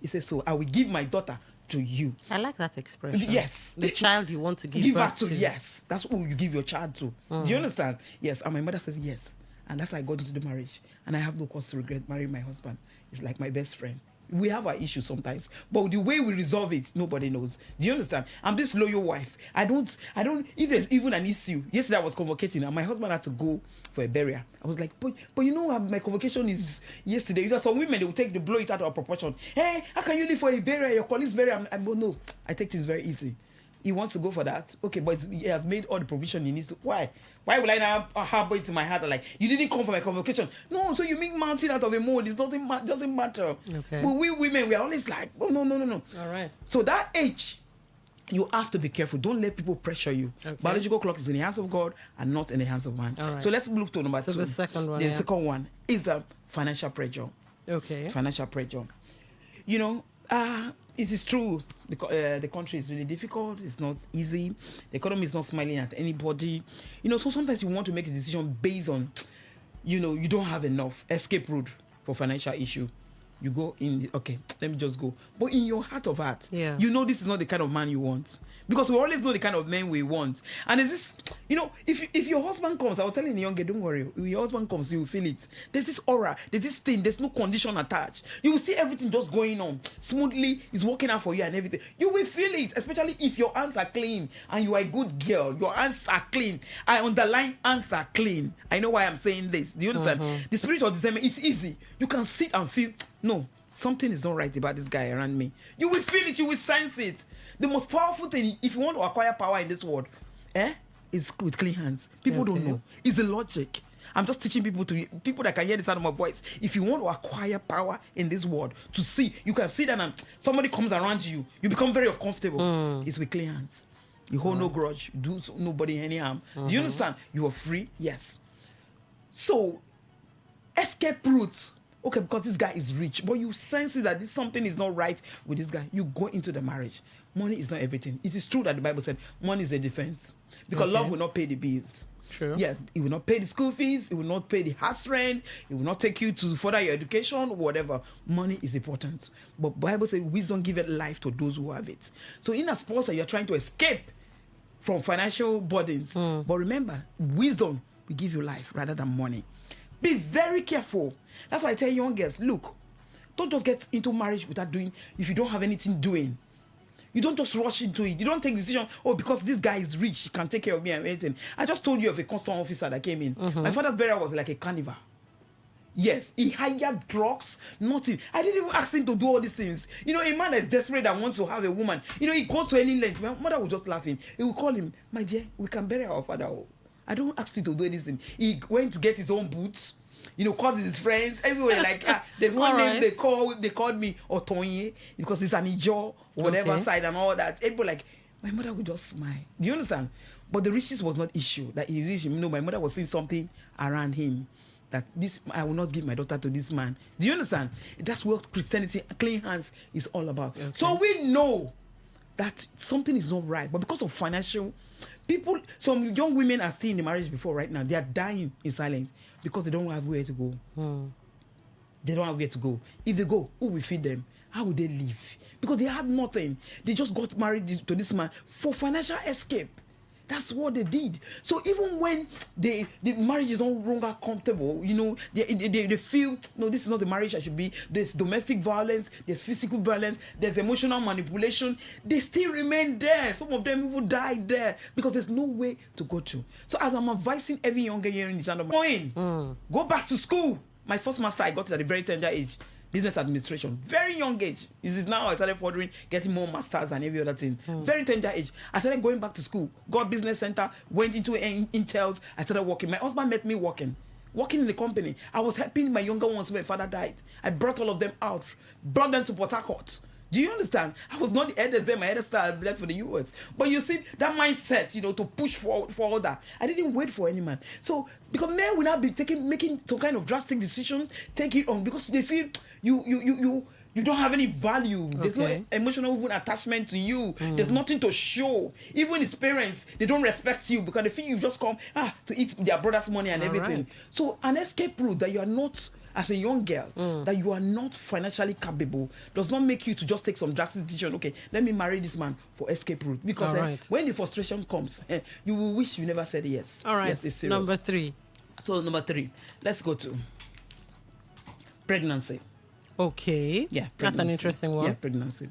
He said, so I will give my daughter to you. I like that expression. Yes. The child you want to give birth to. Yes. That's who you give your child to. Do you understand? Yes. And my mother said yes. And that's how I got into the marriage. And I have no cause to regret marrying my husband. He's like my best friend. We have our issues sometimes, but the way we resolve it, nobody knows. Do you understand? I'm this loyal wife. I don't, if there's even an issue, yesterday I was convocating and my husband had to go for a burial. I was like, but my convocation is yesterday. There's some women, they will take the blow it out of proportion. Hey, how can you leave for a burial, your colleague's burial? No, I take this very easy. He wants to go for that. Okay, but he has made all the provision he needs to. Why? Why will I now harbor it in my heart? Like, you didn't come for my convocation. No, so you make mountain out of a mole. It doesn't matter. Okay. But we women, we are always like, oh, no. All right. So that age, you have to be careful. Don't let people pressure you. Okay. Biological clock is in the hands of God and not in the hands of man. All right. So let's move to number 2. The second one. The second one is financial pressure. Okay. Financial pressure. It is true. The country is really difficult. It's not easy. The economy is not smiling at anybody. So sometimes you want to make a decision based on, you don't have enough escape route for financial issue. You go in, okay, let me just go. But in your heart of heart, yeah, this is not the kind of man you want. Because we always know the kind of men we want. And You know, if your husband comes, I was telling the young girl, don't worry. If your husband comes, you will feel it. There's this aura, there's this thing, there's no condition attached. You will see everything just going on smoothly. It's working out for you and everything. You will feel it, especially if your hands are clean and you are a good girl. Your hands are clean. I underline hands are clean. I know why I'm saying this. Do you understand? The spirit of discernment, it's easy. You can sit and feel, no, something is not right about this guy around me. You will feel it, you will sense it. The most powerful thing, if you want to acquire power in this world, is with clean hands. People don't know. It's the logic. I'm just teaching people that can hear the sound of my voice. If you want to acquire power in this world, to see, you can see that somebody comes around you, you become very uncomfortable. It's with clean hands. You hold no grudge, do nobody any harm. Do you understand? You are free, yes. So, escape route. Okay, because this guy is rich, but you sense that something is not right with this guy. You go into the marriage. Money is not everything. It is true that the Bible said money is a defense, because love will not pay the bills. True. Yes, it will not pay the school fees. It will not pay the house rent. It will not take you to further your education, whatever. Money is important. But Bible says wisdom giveth life to those who have it. So in a sponsor, you're trying to escape from financial burdens. But remember, wisdom will give you life rather than money. Be very careful. That's why I tell young girls, look, don't just get into marriage without doing, if you don't have anything doing. You don't just rush into it. You don't take the decision, because this guy is rich, he can take care of me and everything. I just told you of a custom officer that came in. My father's burial was like a carnival. Yes, he hired drugs, nothing. I didn't even ask him to do all these things. You know, a man that's desperate that wants to have a woman, you know, he goes to any length. My mother was just laughing. He will call him, my dear, we can bury our father. I don't ask you to do anything. He went to get his own boots. You know, called his friends. Everywhere like, there's one name they called me Otonye because it's an Ijo, whatever side and all that. Everybody like, my mother would just smile. Do you understand? But the riches was not issue. That he rich, my mother was seeing something around him. That this, I will not give my daughter to this man. Do you understand? That's what Christianity, clean hands, is all about. So we know that something is not right, but because of financial, people, some young women are still in the marriage before right now. They are dying in silence because they don't have where to go. They don't have where to go. If they go, who will feed them? How will they live? Because they had nothing. They just got married to this man for financial escape. That's what they did. So even when the marriage is no longer comfortable, you know, they feel, no, this is not the marriage I should be. There's domestic violence, there's physical violence, there's emotional manipulation. They still remain there. Some of them even died there because there's no way to go to. So as I'm advising every younger year in the sound of my go back to school. My first master, I got it at a very tender age. Business administration, very young age. This is now I started furthering, getting more masters and every other thing. Very tender age. I started going back to school, got business center, went into Intels. I started working. My husband met me working in the company. I was helping my younger ones when my father died. I brought all of them out, brought them to Port Harcourt. Do you understand? I was not the eldest then. My eldest started left for the US. But you see, that mindset, you know, to push for all that. I didn't wait for any man. So, because men will not be making some kind of drastic decision, take it on, because they feel you don't have any value. There's no emotional even attachment to you. There's nothing to show. Even his parents, they don't respect you because they feel you've just come to eat their brother's money and everything. Right. So, an escape route that you are not, as a young girl, that you are not financially capable does not make you to just take some drastic decision. Okay, let me marry this man for escape route. Because when the frustration comes, you will wish you never said yes. All right, yes, it's serious. Number 3. So number 3, let's go to pregnancy. Okay. Yeah, pregnancy. That's an interesting one. Yeah, pregnancy.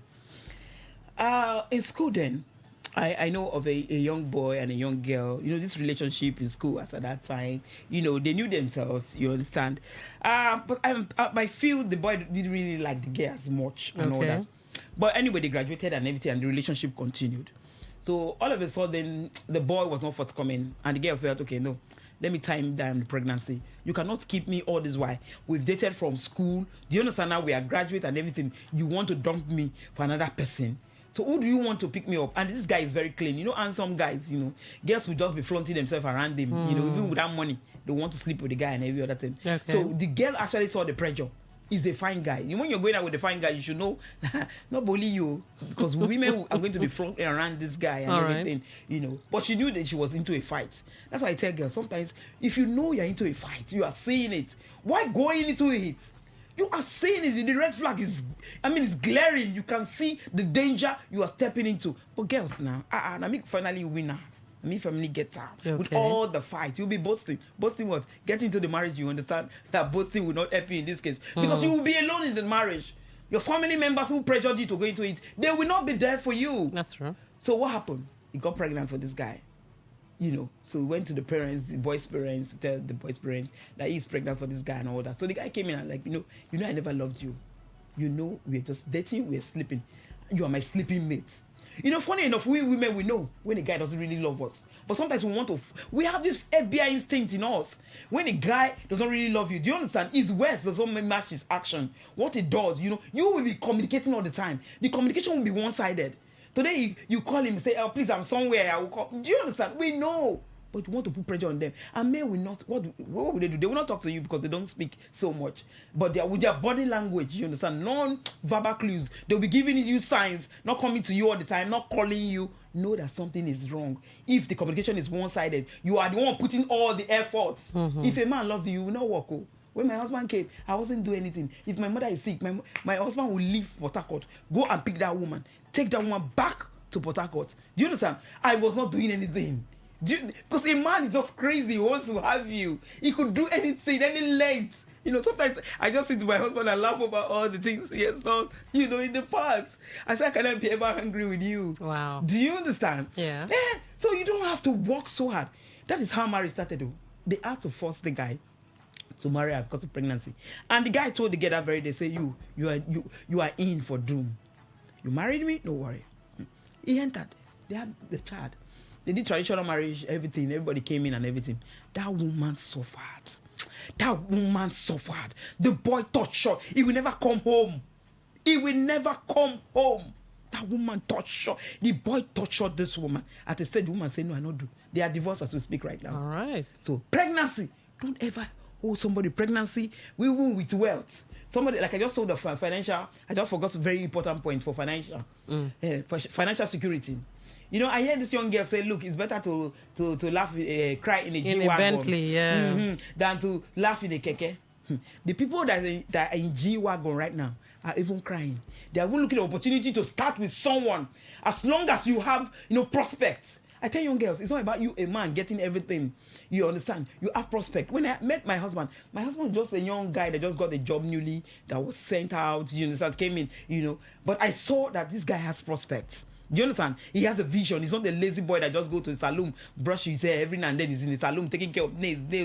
In school then, I know of a young boy and a young girl. You know, this relationship in school as at that time, you know, they knew themselves, you understand. But I feel the boy didn't really like the girl as much and all that. But anyway, they graduated and everything, and the relationship continued. So all of a sudden, the boy was not forthcoming, and the girl felt, okay, no, let me time down the pregnancy. You cannot keep me all this while. We've dated from school. Do you understand now? We are graduate and everything. You want to dump me for another person. So who do you want to pick me up? And this guy is very clean. You know, and some guys, you know, girls will just be flaunting themselves around him. You know, even without money, they want to sleep with the guy and every other thing. So the girl actually saw the pressure. He's a fine guy. When you're going out with a fine guy, you should know, not bully you, because women are going to be flaunting around this guy and everything, you know. But she knew that she was into a fight. That's why I tell girls, sometimes, if you know you're into a fight, you are seeing it. Why going into it? You are seeing it. The red flag is, it's glaring. You can see the danger you are stepping into. But girls now, finally winner. I mean, family gets out with all the fight. You'll be boasting. Boasting what? Get into the marriage, you understand that boasting will not help you in this case. Because you will be alone in the marriage. Your family members who pressured you to go into it, they will not be there for you. That's true. So what happened? He got pregnant for this guy. So he went to the parents, the boy's parents, to tell the boy's parents that he's pregnant for this guy and all that. So the guy came in and like, I never loved you. We're just dating, we're sleeping. You are my sleeping mate. Funny enough, we women, we know when a guy doesn't really love us. But sometimes we have this FBI instinct in us. When a guy doesn't really love you, do you understand? His words doesn't match his action. What it does, you will be communicating all the time. The communication will be one-sided. Today, you call him and say, oh, please, I'm somewhere, I will call. Do you understand? We know. But you want to put pressure on them. And men will not, what will they do? They will not talk to you because they don't speak so much. But with their body language, you understand, non-verbal clues, they'll be giving you signs, not coming to you all the time, not calling you. Know that something is wrong. If the communication is one-sided, you are the one putting all the efforts. If a man loves you, you will not walk. When my husband came, I wasn't doing anything. If my mother is sick, my husband will leave Port Harcourt, go and pick that woman, take that woman back to Port Harcourt. Do you understand? I was not doing anything. Because a man is just crazy. He wants to have you. He could do anything, any length. Sometimes I just sit to my husband and laugh about all the things he has done, in the past. I say, can I be ever angry with you? Wow. Do you understand? Yeah. So you don't have to work so hard. That is how marriage started, though. They had to force the guy to marry her because of pregnancy. And the guy told the girl that very day, say, you are in for doom. You married me? No worry. He entered. They had the child. They did traditional marriage, everything. Everybody came in and everything. That woman suffered. The boy touched short. He will never come home. That woman touched short. The boy touched short this woman. At the stage, the woman said, no, I not do. They are divorced as we speak right now. All right. So pregnancy. Don't ever hold somebody pregnancy. We will with wealth. Somebody, like I just told the financial, I just forgot a very important point for financial. For financial security. I hear this young girl say, look, it's better to laugh, cry in a G-Wagon. Bentley, yeah. Than to laugh in a keke. The people that are in G-Wagon right now are even crying. They are even looking at the opportunity to start with someone. As long as you have, prospects. I tell young girls, it's not about you, a man, getting everything. You understand? You have prospect. When I met my husband was just a young guy that just got a job newly, that was sent out, you understand, came in, But I saw that this guy has prospects. Do you understand? He has a vision. He's not a lazy boy that just go to the salon, brush his hair every now and then. He's in the salon taking care of nails. Do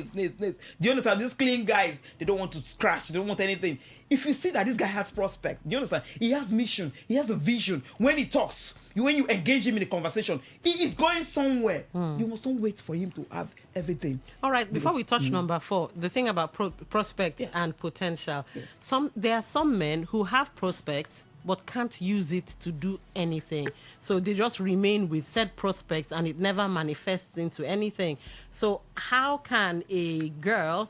you understand? These clean guys, they don't want to scratch. They don't want anything. If you see that this guy has prospect, do you understand? He has mission. He has a vision. When he talks, when you engage him in a conversation, he is going somewhere. You must not wait for him to have everything. All right, before we touch number 4, the thing about prospects and potential. Yes. There are some men who have prospects but can't use it to do anything. So they just remain with said prospects and it never manifests into anything. So how can a girl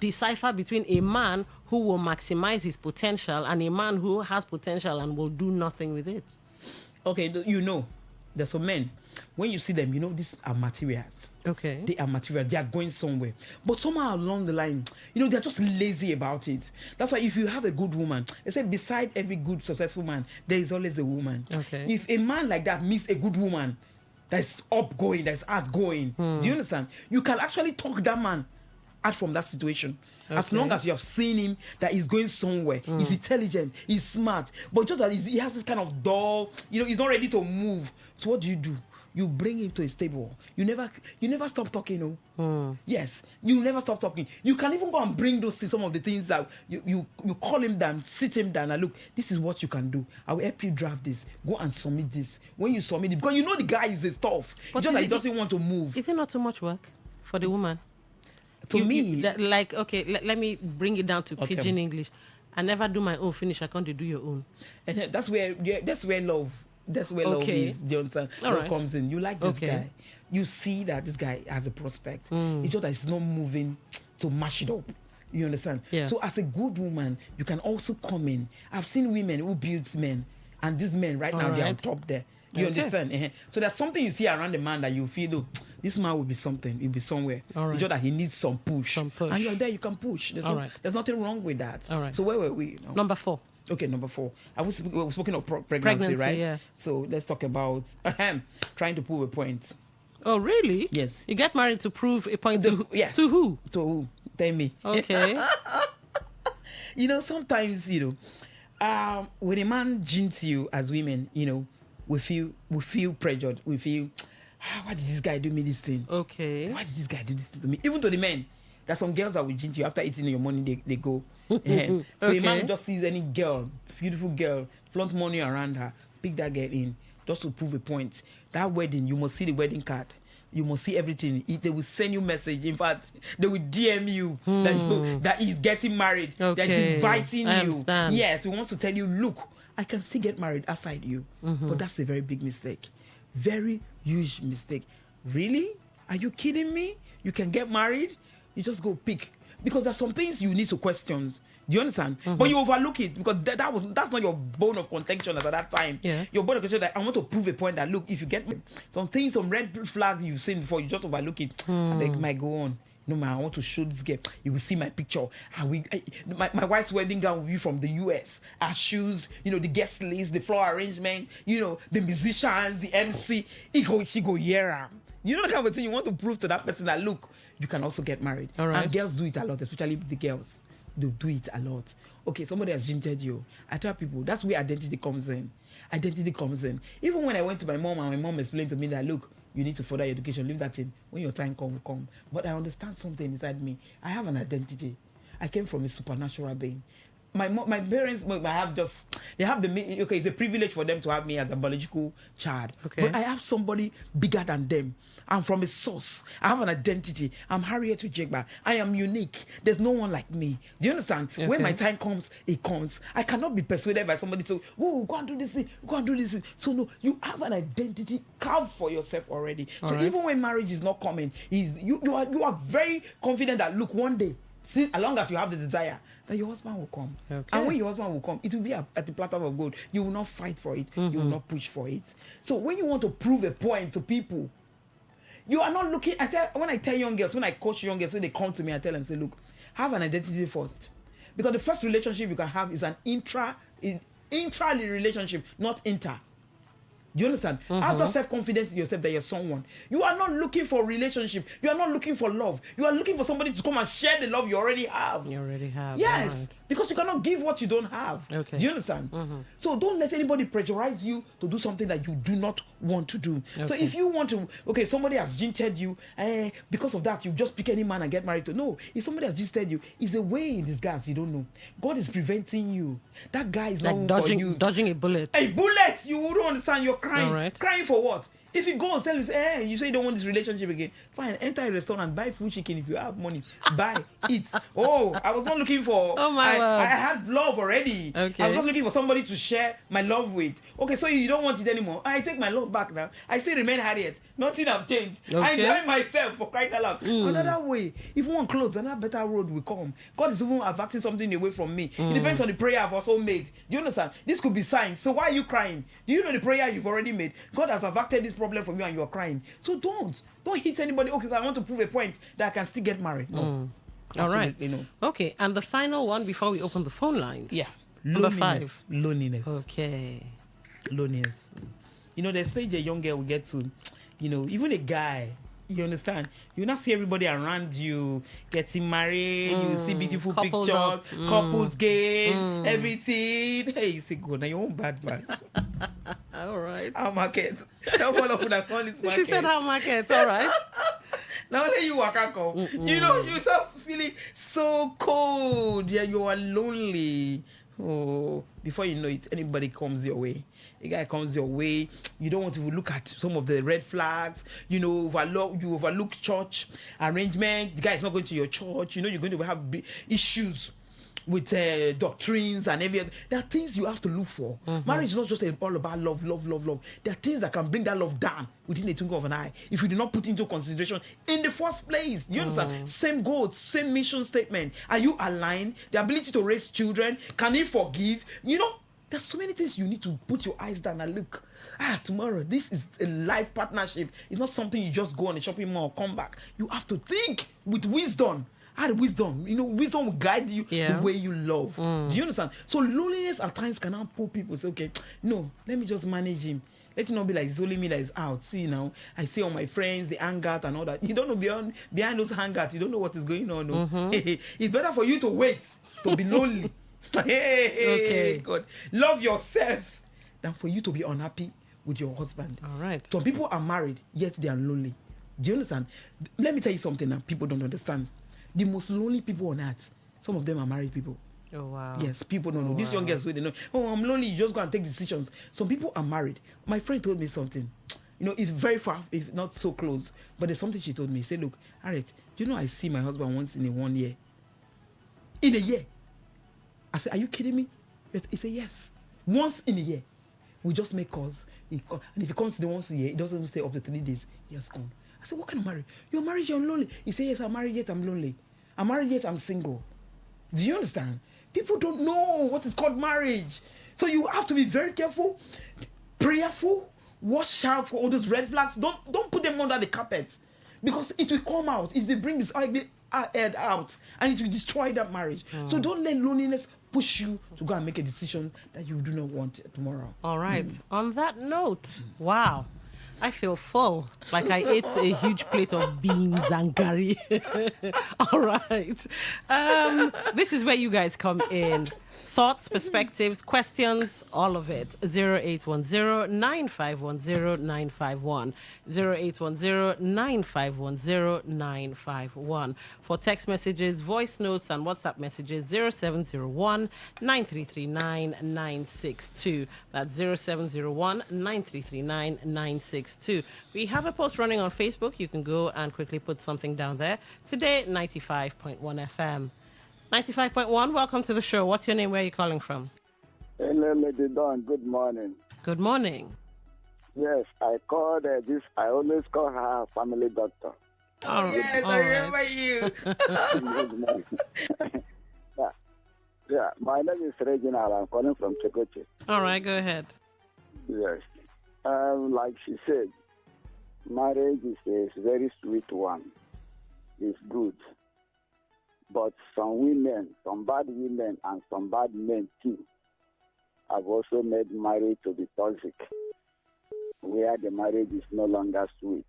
decipher between a man who will maximize his potential and a man who has potential and will do nothing with it? Okay, there's some men, when you see them, these are materials. Okay. They are material. They are going somewhere. But somehow along the line, they're just lazy about it. That's why if you have a good woman, they say beside every good, successful man, there is always a woman. Okay. If a man like that meets a good woman that's upgoing, that's outgoing, do you understand? You can actually talk that man out from that situation. Okay. As long as you have seen him that he's going somewhere, he's intelligent, he's smart, but just that he has this kind of dull, he's not ready to move. So what do? You bring him to a stable. You never stop talking, Yes, you never stop talking. You can even go and bring those things, some of the things that you call him down, sit him down, and look, this is what you can do. I will help you draft this. Go and submit this. When you submit it, because the guy is a tough. But just that he doesn't want to move. Is it not too much work for the woman? To me, let me bring it down to pidgin English. I never do my own finish. I can't do your own. And that's where love. That's where love is. Do you understand? Love comes in. You like this guy. You see that this guy has a prospect. It's just that he's not moving to mash it up. You understand? Yeah. So as a good woman, you can also come in. I've seen women who build men, and these men right now they're on top there. You understand? So there's something you see around the man that you feel, though, this man will be something. He'll be somewhere. It's just that he needs some push. And you're there, you can push. There's nothing wrong with that. All right. So where were we? Number 4. Okay, number 4. I was speaking of pregnancy, right? Yeah. So let's talk about trying to prove a point. Oh, really? Yes. You get married to prove a point to Yes. To who? To who? Tell me. Okay. Sometimes, when a man jinx you as women, we feel pressured. We feel, why did this guy do me this thing? Okay. Why did this guy do this to me? Even to the men. There's some girls that will jinx you after eating your money, they go. So a man just sees any girl, beautiful girl, flaunt money around her, pick that girl in, just to prove a point. That wedding, you must see the wedding card. You must see everything. They will send you message. In fact, they will DM you that he's getting married. That he's inviting I you. understand. Yes, he wants to tell you, look, I can still get married outside you. But that's a very big mistake. Very huge mistake. Really? Are you kidding me? You can get married? You just go pick. Because there's some things you need to question. Do you understand? But you overlook it because that's not your bone of contention at that time. Yeah. Your bone of contention that I want to prove a point that look, if you get some things, some red flag you've seen before, you just overlook it. And they might go on. No man, I want to show this girl. You will see my picture. My wife's wedding gown will be from the US. Her shoes, the guest list, the floor arrangement, the musicians, the MC. She go yeah. You know the kind of thing you want to prove to that person that look, you can also get married. All right. And girls do it a lot, especially the girls. They do it a lot. Okay, somebody has jinxed you. I tell people, that's where identity comes in. Identity comes in. Even when I went to my mom and my mom explained to me that, look, you need to further your education, leave that in. When your time will come. But I understand something inside me. I have an identity. I came from a supernatural being. My parents, they have it's a privilege for them to have me as a biological child. Okay. But I have somebody bigger than them. I'm from a source. I have an identity. I'm Harriet Ujegba. I am unique. There's no one like me. Do you understand? Okay. When my time comes, it comes. I cannot be persuaded by somebody to, go and do this thing, go and do this thing. So no, you have an identity carved for yourself already. All so right. even when marriage is not coming, you are very confident that look, one day, since as long as you have the desire, that your husband will come. Okay. And when your husband will come, it will be at the platter of gold. You will not fight for it. You will not push for it. So when you want to prove a point to people, you are not looking. When I tell young girls, when I coach young girls, when they come to me, I tell them, say, look, have an identity first. Because the first relationship you can have is an intra relationship, not inter. Do you understand? Have that self-confidence in yourself that you're someone. You are not looking for relationship. You are not looking for love. You are looking for somebody to come and share the love you already have. You already have. Yes. Right. Because you cannot give what you don't have. Okay. Do you understand? So don't let anybody pressurize you to do something that you do not want to do. So Okay. if you want to, somebody has jinxed you, because of that, you just pick any man and get married to. No, if somebody has jinxed you, it's a way in disguise you don't know. God is preventing you. That guy is Like not for you. dodging a bullet. A bullet! You wouldn't understand. You're crying. All right. Crying for what? If you go and tell you, you say you don't want this relationship again, fine, enter a restaurant, buy full chicken if you have money. Buy, eat. Oh, I was not looking for... Oh, my word. I had love already. Okay. I was just looking for somebody to share my love with. Okay, so you don't want it anymore. I take my love back now. I still remain Harriet. Nothing have changed. I Okay. enjoy myself for crying out loud. Another way, if one clothes, another better road will come. God is even averting something away from me. It depends on the prayer I've also made. Do you understand? This could be signs. So why are you crying? Do you know the prayer you've already made? God has averted this problem from you and you're crying. So don't hit anybody. Okay, I want to prove a point that I can still get married. No. All right. Absolutely no. Okay. And the final one before we open the phone lines. Yeah. Number Loneliness. 5. Loneliness. Okay. Loneliness. The stage a young girl will get to, even a guy, you understand? You not see everybody around you getting married. You see beautiful Coupled pictures, up. couples game, everything. Hey, you say go now. Your own bad pass. All right. Our market. Tell one of us call this market. She said how market. All right. Now only you waka come. You start feeling so cold. Yeah, you are lonely. Oh, before you know it, anybody comes your way. A guy comes your way. You don't want to look at some of the red flags. You overlook church arrangements. The guy is not going to your church. You're going to have issues with doctrines and everything. There are things you have to look for. Marriage is not just all about love. There are things that can bring that love down within a twinkle of an eye if you do not put into consideration in the first place. Do you understand? Same goals, same mission statement. Are you aligned? The ability to raise children. Can he forgive? There's so many things you need to put your eyes down and look. Tomorrow, this is a life partnership. It's not something you just go on a shopping mall, come back. You have to think with wisdom. Add wisdom. Wisdom will guide you the way you love. Do you understand? So loneliness at times can now pull people say, okay, no, let me just manage him. Let it not be like it's only me that is out. See now, I see all my friends, they hang out and all that. You don't know behind those hangouts, you don't know what is going on. No? It's better for you to wait, to be lonely. Okay. God. Love yourself than for you to be unhappy with your husband. All right. Some people are married, yet they are lonely. Do you understand? Let me tell you something that people don't understand. The most lonely people on earth, some of them are married people. Oh, wow. Yes, people don't know. These wow. young girls, they know, oh, I'm lonely, you just go and take decisions. Some people are married. My friend told me something. You know, it's very far, if not so close. But there's something she told me. She said, look, Harriet, do you know I see my husband once in 1 year? In a year. I said, are you kidding me? He said, yes. Once in a year. We just make calls. And if he comes the once a year, he doesn't even stay up to 3 days. He has gone. I said, what kind of marriage? You're married, you're lonely. He said, yes, I'm married, yet I'm lonely. I'm married, yet I'm single. Do you understand? People don't know what is called marriage. So you have to be very careful, prayerful, watch out for all those red flags. Don't put them under the carpet. Because it will come out if they bring this ugly head out, and it will destroy that marriage. So don't let loneliness push you to go and make a decision that you do not want tomorrow. All right. On that note, wow. I feel full, like I ate a huge plate of beans and curry. All right. This is where you guys come in. Thoughts, perspectives, questions, all of it. 0810-9510-951. 0810-9510-951. For text messages, voice notes, and WhatsApp messages, 0701-9339-962. That's 0701-9339-962. We have a post running on Facebook. You can go and quickly put something down there. Today, 95.1 FM. 95.1, welcome to the show. What's your name? Where are you calling from? Hello, Lady Dawn. Good morning. Good morning. Yes, I called this. I always call her family doctor. Yes, I remember you. Good morning. Yeah, my name is Reginald. I'm calling from Chekoche. All right, go ahead. Yes. Like she said, marriage is a very sweet one. It's good. But some women, some bad women and some bad men too, have also made marriage to be toxic, where the marriage is no longer sweet.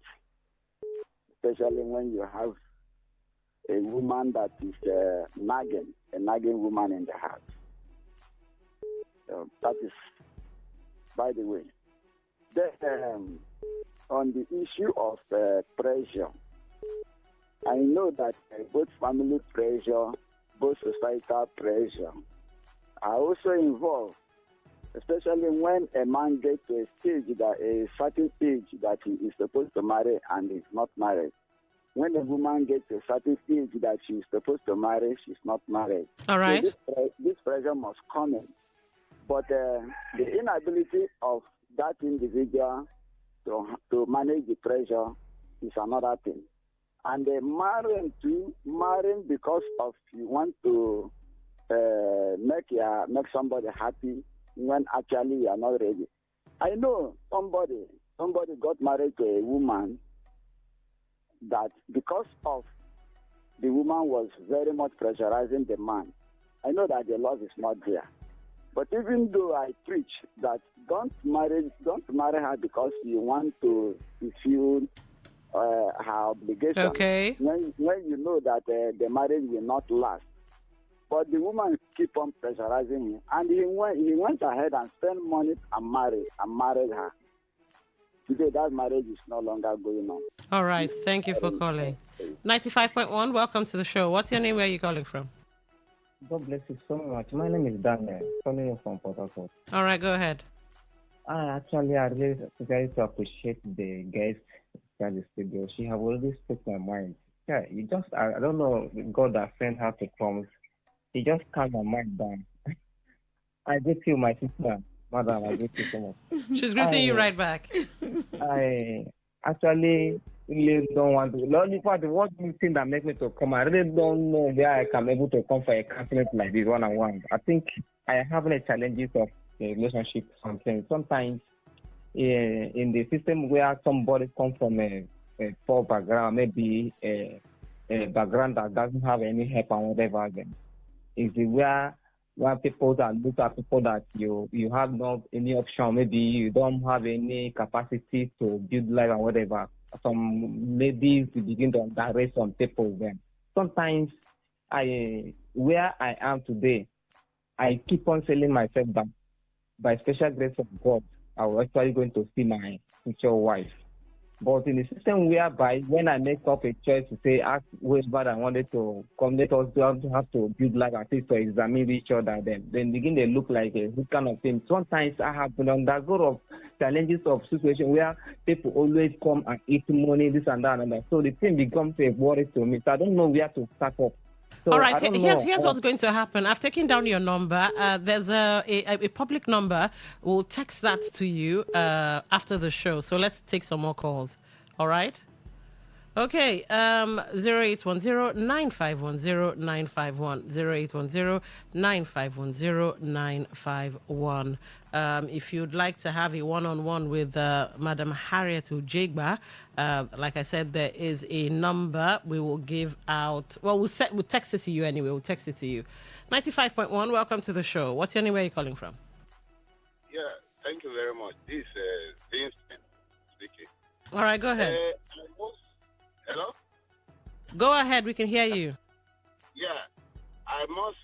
Especially when you have a woman that is a nagging woman in the house. That is, by the way. Then, on the issue of pressure, I know that both family pressure, both societal pressure are also involved, especially when a man gets to a certain age that he is supposed to marry and is not married. When a woman gets to a certain age that she is supposed to marry, she's not married. All right. So this pressure must come in. But the inability of that individual to manage the pressure is another thing. And marrying because of you want to make somebody happy when actually you are not ready. I know somebody got married to a woman that because of the woman was very much pressurizing the man. I know that the love is not there. But even though I preach that don't marry her because you want to fulfill her obligation. Okay. When you know that the marriage will not last. But the woman keep on pressurizing him, and he went ahead and spent money and married her. Today that marriage is no longer going on. All right. Thank you for calling. 95.1, welcome to the show. What's your name? Where are you calling from? God bless you so much. My name is Daniel, calling you from Port Harcourt. All right, go ahead. I really appreciate the guest at the studio. She have already spoke my mind. Yeah, I don't know, God that sent her to come. He just calmed my mind down. I greet you, my sister. Madam, I greet you so much. She's greeting you right back. I actually really don't want to. What do you think that makes me to come? I really don't know where I can be able to come for a counseling like this one-on-one. I think I have any challenges of the relationship something. Sometimes in the system where somebody comes from a poor background, maybe a background that doesn't have any help and whatever, then is where where people that look at people that you have not any option, maybe you don't have any capacity to build life and whatever. Some ladies begin to underrate some people then. Sometimes where I am today, I keep on selling myself back. By special grace of God, I was actually going to see my future wife. But in a system whereby when I make up a choice to say, ask whoever I wanted to come, let us have to build life at least to examine each other, then begin to look like a this kind of thing. Sometimes I have been on that sort of challenges of situation where people always come and eat money, this and that and that. So the thing becomes a worry to me. So I don't know where to start up. So all right, here's what's going to happen. I've taken down your number. There's a public number. We'll text that to you after the show. So let's take some more calls. All right? Okay, 0810-9510-951, 0810-9510-951. If you'd like to have a one-on-one with Madam Harriet Ujegba, like I said, there is a number we will give out. Well, we'll text it to you anyway. We'll text it to you. 95.1, welcome to the show. What's your name? Where are you calling from? Yeah, thank you very much. This is Vincent speaking. All right, go ahead. Hello? Go ahead, we can hear you. Yeah, I must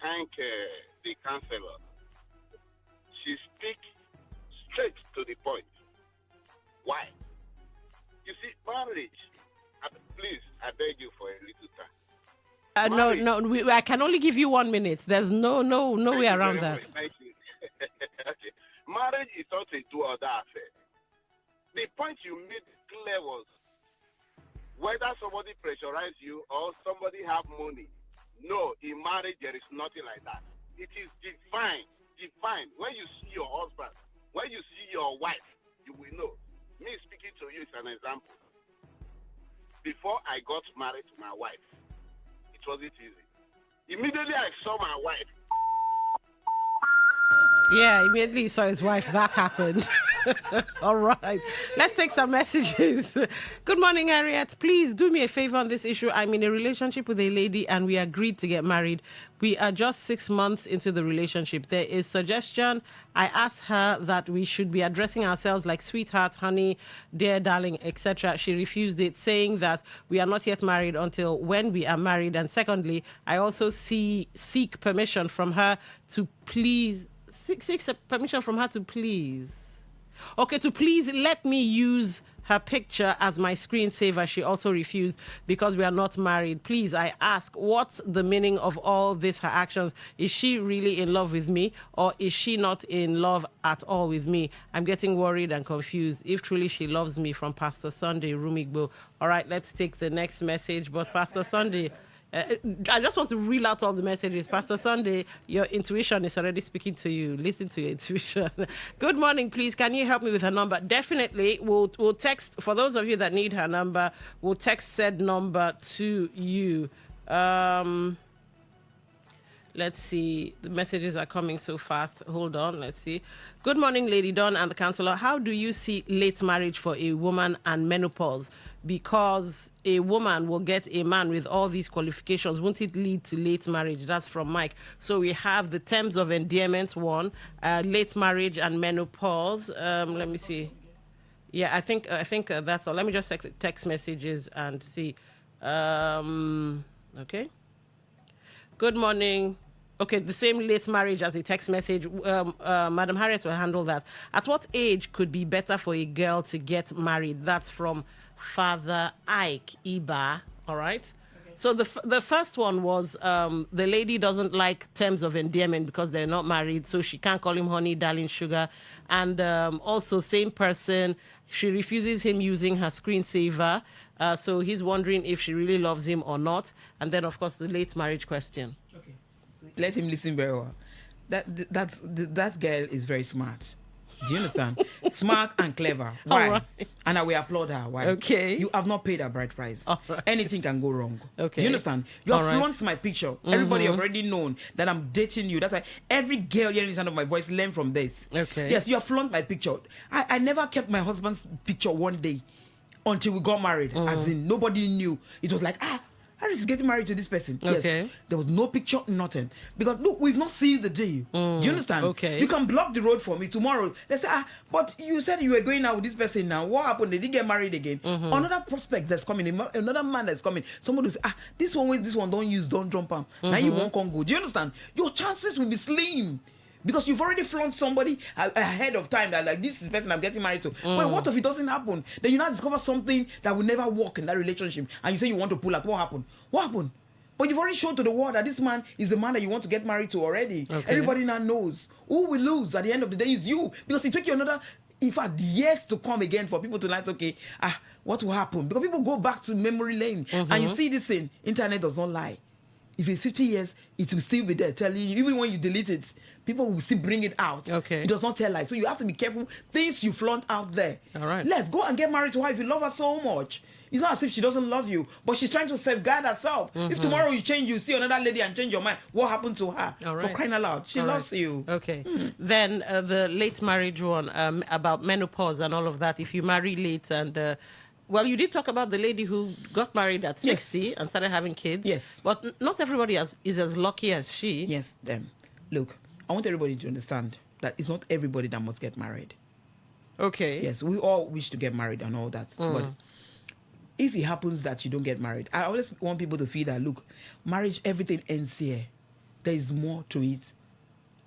thank the counselor. She speaks straight to the point. Why? You see, marriage, please, I beg you for a little time. No, I can only give you 1 minute. There's no way around that. Thank you. Okay. Marriage is not a do-or-die affair. The point you made clear was whether somebody pressurize you or somebody have money. No, in marriage there is nothing like that. It is divine. When you see your husband, when you see your wife, you will know. Me speaking to you is an example. Before I got married to my wife, it wasn't easy. Immediately I saw my wife. Yeah, immediately he saw his wife. That happened. All right. Let's take some messages. Good morning, Harriet. Please do me a favor on this issue. I'm in a relationship with a lady and we agreed to get married. We are just 6 months into the relationship. There is suggestion. I asked her that we should be addressing ourselves like sweetheart, honey, dear darling, etc. She refused it, saying that we are not yet married until when we are married. And secondly, I also seek permission from her to please... Seeks permission from her to please. Okay, to please let me use her picture as my screensaver. She also refused because we are not married. Please, I ask, what's the meaning of all this, her actions? Is she really in love with me or is she not in love at all with me? I'm getting worried and confused. If truly she loves me, from Pastor Sunday, Rumigbo. All right, let's take the next message. But Pastor Sunday... I just want to reel out all the messages. Pastor Sunday, your intuition is already speaking to you. Listen to your intuition. Good morning, please. Can you help me with her number? Definitely. We'll text, for those of you that need her number, we'll text said number to you. Let's see. The messages are coming so fast. Hold on. Let's see. Good morning, Lady Dawn and the counselor. How do you see late marriage for a woman and menopause? Because a woman will get a man with all these qualifications. Won't it lead to late marriage? That's from Mike. So we have the terms of endearment one, late marriage and menopause. Let me see. Yeah, I think that's all. Let me just text messages and see. Okay. Good morning. Okay, the same late marriage as a text message. Madam Harriet will handle that. At what age could be better for a girl to get married? That's from Father Ike Iba. All right. Okay. So the first one was the lady doesn't like terms of endearment because they're not married, so she can't call him honey, darling, sugar. And also, same person, she refuses him using her screensaver. So he's wondering if she really loves him or not. And then, of course, the late marriage question. Okay. So let him listen very well. That girl is very smart. Do you understand? Smart and clever. Why? Right. And I will applaud her. Why? Okay. You have not paid a bride price. Right. Anything can go wrong. Okay. Do you understand? You have flaunted my picture. Mm-hmm. Everybody already known that I'm dating you. That's why every girl hearing the sound of my voice learn from this. Okay. Yes, you have flaunted my picture. I never kept my husband's picture one day until we got married. As in, nobody knew. It was like, Harris is getting married to this person. Okay. Yes. There was no picture, nothing. Because look, we've not seen the day. Do you understand? Okay. You can block the road for me tomorrow. They say, but you said you were going out with this person now. What happened? They didn't get married again. Another prospect that's coming, another man that's coming. Somebody will say, this one don't jump on. Now you won't come go. Do you understand? Your chances will be slim. Because you've already flaunt somebody ahead of time that like this is the person I'm getting married to. But what if it doesn't happen? Then you now discover something that will never work in that relationship, and you say you want to pull out. What happened? What happened? But you've already shown to the world that this man is the man that you want to get married to already. Okay. Everybody now knows. Who will lose at the end of the day is you, because it took you another, in fact, years to come again for people to like, okay, what will happen? Because people go back to memory lane, and you see this thing. Internet does not lie. If it's 50 years, it will still be there telling you. Even when you delete it, people will still bring it out. Okay. It does not tell lies. So you have to be careful. Things you flaunt out there. All right. Let's go and get married to her if you love her so much. It's not as if she doesn't love you, but she's trying to safeguard herself. If tomorrow you change, you see another lady and change your mind, what happened to her? All right. For crying out loud. She loves you. Okay. Then the late marriage one, about menopause and all of that. If you marry late and... well, you did talk about the lady who got married at 60 and started having kids. Yes. But not everybody is as lucky as she. Yes, them. Look, I want everybody to understand that it's not everybody that must get married. Okay. Yes, we all wish to get married and all that. But if it happens that you don't get married, I always want people to feel that, look, marriage, everything ends here. There is more to it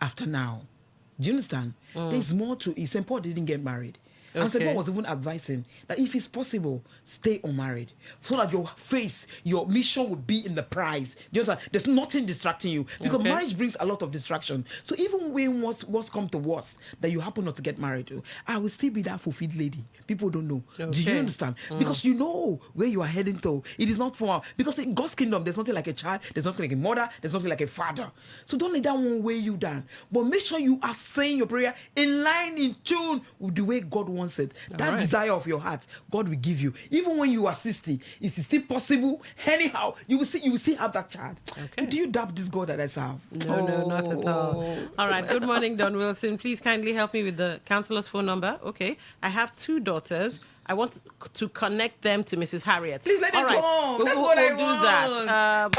after now. Do you understand? There is more to it. St. Paul didn't get married. And St. Paul was even advising that if it's possible, stay unmarried, so that your mission will be in the prize. Do you understand? There's nothing distracting you, because marriage brings a lot of distraction. So even when what's come to worst, that you happen not to get married to, I will still be that fulfilled lady. People don't know. Do you understand? Because you know where you are heading to. It is not for, because in God's kingdom, there's nothing like a child, there's nothing like a mother, there's nothing like a father. So don't let that one weigh you down. But make sure you are saying your prayer in line, in tune with the way God wants it. That desire of your heart, God will give you. Even when you are 60, it's still possible. Anyhow, you will still have that child. Okay. Do you doubt this God that I serve? No, not at all. All right. Good morning, Don Wilson. Please kindly help me with the counselor's phone number. Okay. I have 2 daughters. I want to connect them to Mrs. Harriet. Please let them come. That's what I want. Do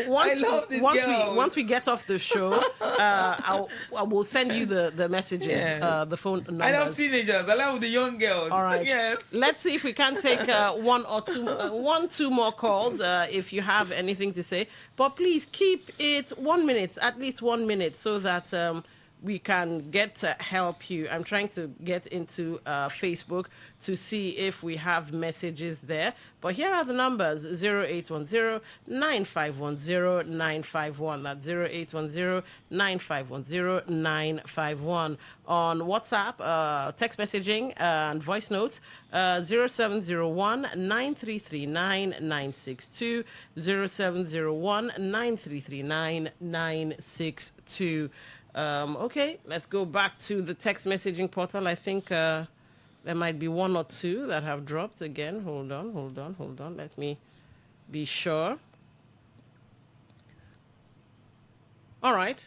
that. Once we get off the show, I will send you the messages, the phone numbers. I love teenagers. I love the young girls. All right. Yes. Let's see if we can take two more calls if you have anything to say. But please keep it 1 minute, at least 1 minute, so that we can get to help you. I'm trying to get into Facebook to see if we have messages there. But here are the numbers: 0810-9510-951. That's 0810-9510-951. On WhatsApp, text messaging and voice notes, 0701-9339-962, 0701-9339-962. Okay, let's go back to the text messaging portal. I think there might be 1 or 2 that have dropped again. Hold on. Let me be sure. All right.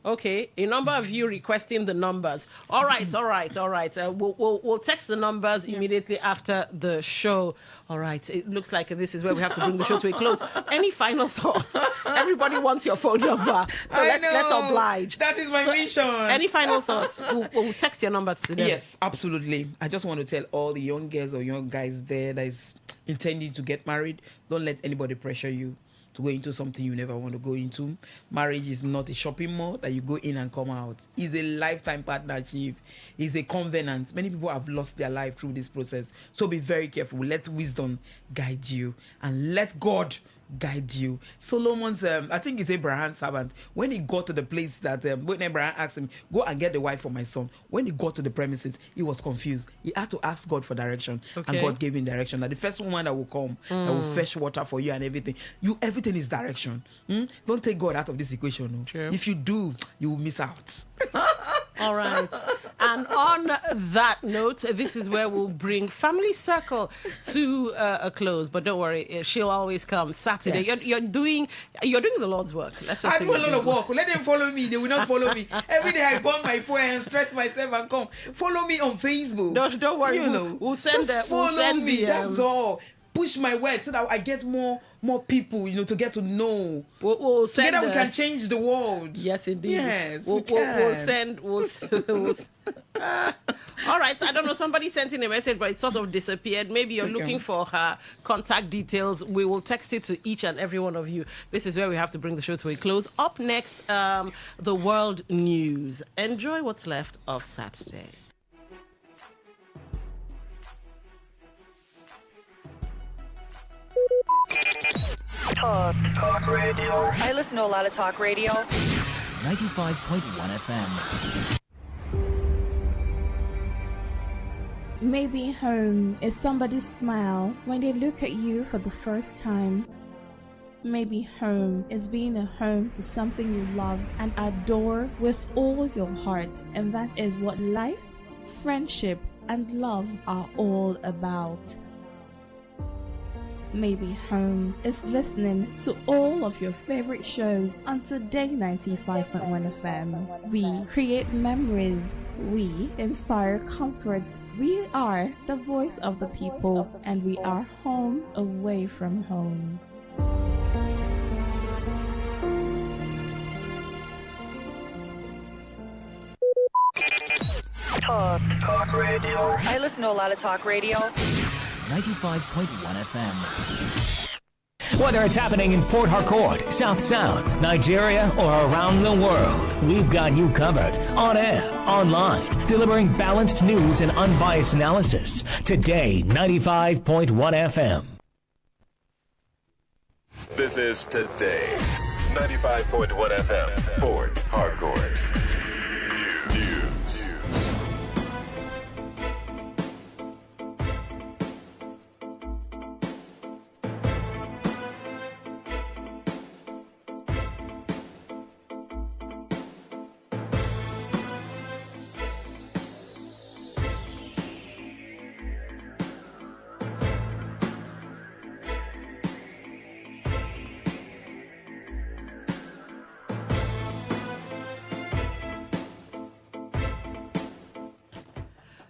Okay, a number of you requesting the numbers. All right. We'll text the numbers immediately after the show. All right. It looks like this is where we have to bring the show to a close. Any final thoughts? Everybody wants your phone number, so let's oblige. That is my mission. Any final thoughts? We'll text your numbers to them. Yes, absolutely. I just want to tell all the young girls or young guys there that is intending to get married, don't let anybody pressure you to go into something you never want to go into. Marriage is not a shopping mall that you go in and come out. It's a lifetime partnership. It's a covenant. Many people have lost their life through this process. So be very careful. Let wisdom guide you, and let God guide you. Solomon's, I think it's Abraham's servant, when he got to the place that, when Abraham asked him, go and get the wife for my son, when he got to the premises, he was confused. He had to ask God for direction, and God gave him direction. That the first woman that will come, that will fetch water for you and everything, everything is direction. Don't take God out of this equation. No? If you do, you will miss out. All right. And on that note, this is where we'll bring Family Circle to a close. But don't worry, she'll always come Saturday. Yes. You're doing the Lord's work. Let's just I do a lot of work. Let them follow me. They will not follow me. Every day I burn my phone and stress myself and come. Follow me on Facebook. Don't worry. We'll send Just follow me. That's all. push my work so that I get more people, to get to know. We'll send, together we can change the world. Yes, indeed. Yes, we'll can. All right, I don't know, somebody sent in a message, but it sort of disappeared. Maybe you're Okay. looking for her contact details. We will text it to each and every one of you. This is where we have to bring the show to a close. Up next, the world news. Enjoy what's left of Saturday. Talk radio. I listen to a lot of talk radio. 95.1 FM. Maybe home is somebody's smile when they look at you for the first time. Maybe home is being a home to something you love and adore with all your heart. And that is what life, friendship, and love are all about. Maybe home is listening to all of your favorite shows on Today 95.1 FM. We create memories. We inspire comfort. We are the voice of the people, and we are home away from home. Talk radio. I listen to a lot of talk radio. 95.1 FM. Whether it's happening in Port Harcourt, South South, Nigeria, or around the world, we've got you covered. On air, online, delivering balanced news and unbiased analysis. Today, 95.1 FM. This is Today, 95.1 FM, Port Harcourt. News.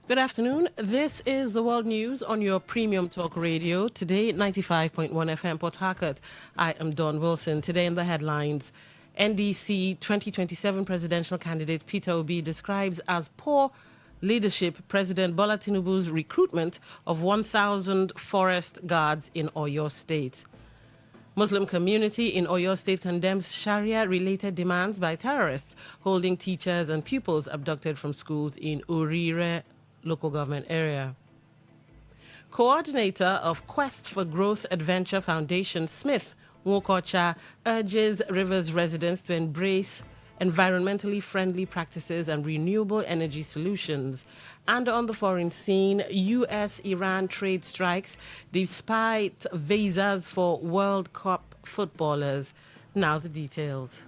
Good afternoon. This is the World News on your premium talk radio. Today, 95.1 FM, Port Harcourt. I am Dawn Wilson. Today in the headlines, NDC 2027 presidential candidate Peter Obi describes as poor leadership President Bola Tinubu's recruitment of 1,000 forest guards in Oyo State. Muslim community in Oyo State condemns Sharia-related demands by terrorists holding teachers and pupils abducted from schools in Urire local government area. Coordinator of Quest for Growth Adventure Foundation, Smith Nwokocha, urges Rivers residents to embrace environmentally friendly practices and renewable energy solutions. And on the foreign scene, US-Iran trade strikes despite visas for World Cup footballers. Now the details.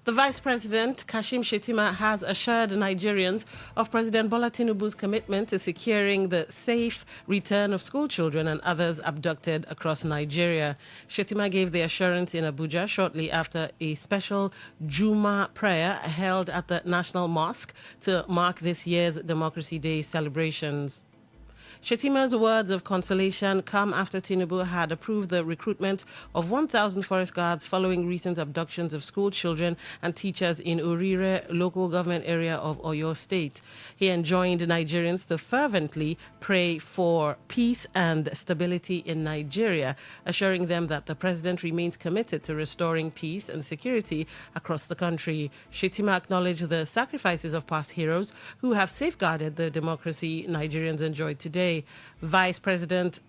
The Vice President, Kashim Shettima, has assured Nigerians of President Bola Tinubu's commitment to securing the safe return of school children and others abducted across Nigeria. Shettima gave the assurance in Abuja shortly after a special Juma prayer held at the National Mosque to mark this year's Democracy Day celebrations. Shettima's words of consolation come after Tinubu had approved the recruitment of 1,000 forest guards following recent abductions of school children and teachers in Urire local government area of Oyo State. He enjoined Nigerians to fervently pray for peace and stability in Nigeria, assuring them that the president remains committed to restoring peace and security across the country. Shettima acknowledged the sacrifices of past heroes who have safeguarded the democracy Nigerians enjoy today. Vice President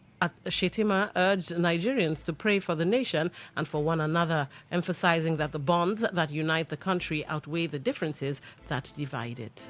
Shettima urged Nigerians to pray for the nation and for one another, emphasizing that the bonds that unite the country outweigh the differences that divide it.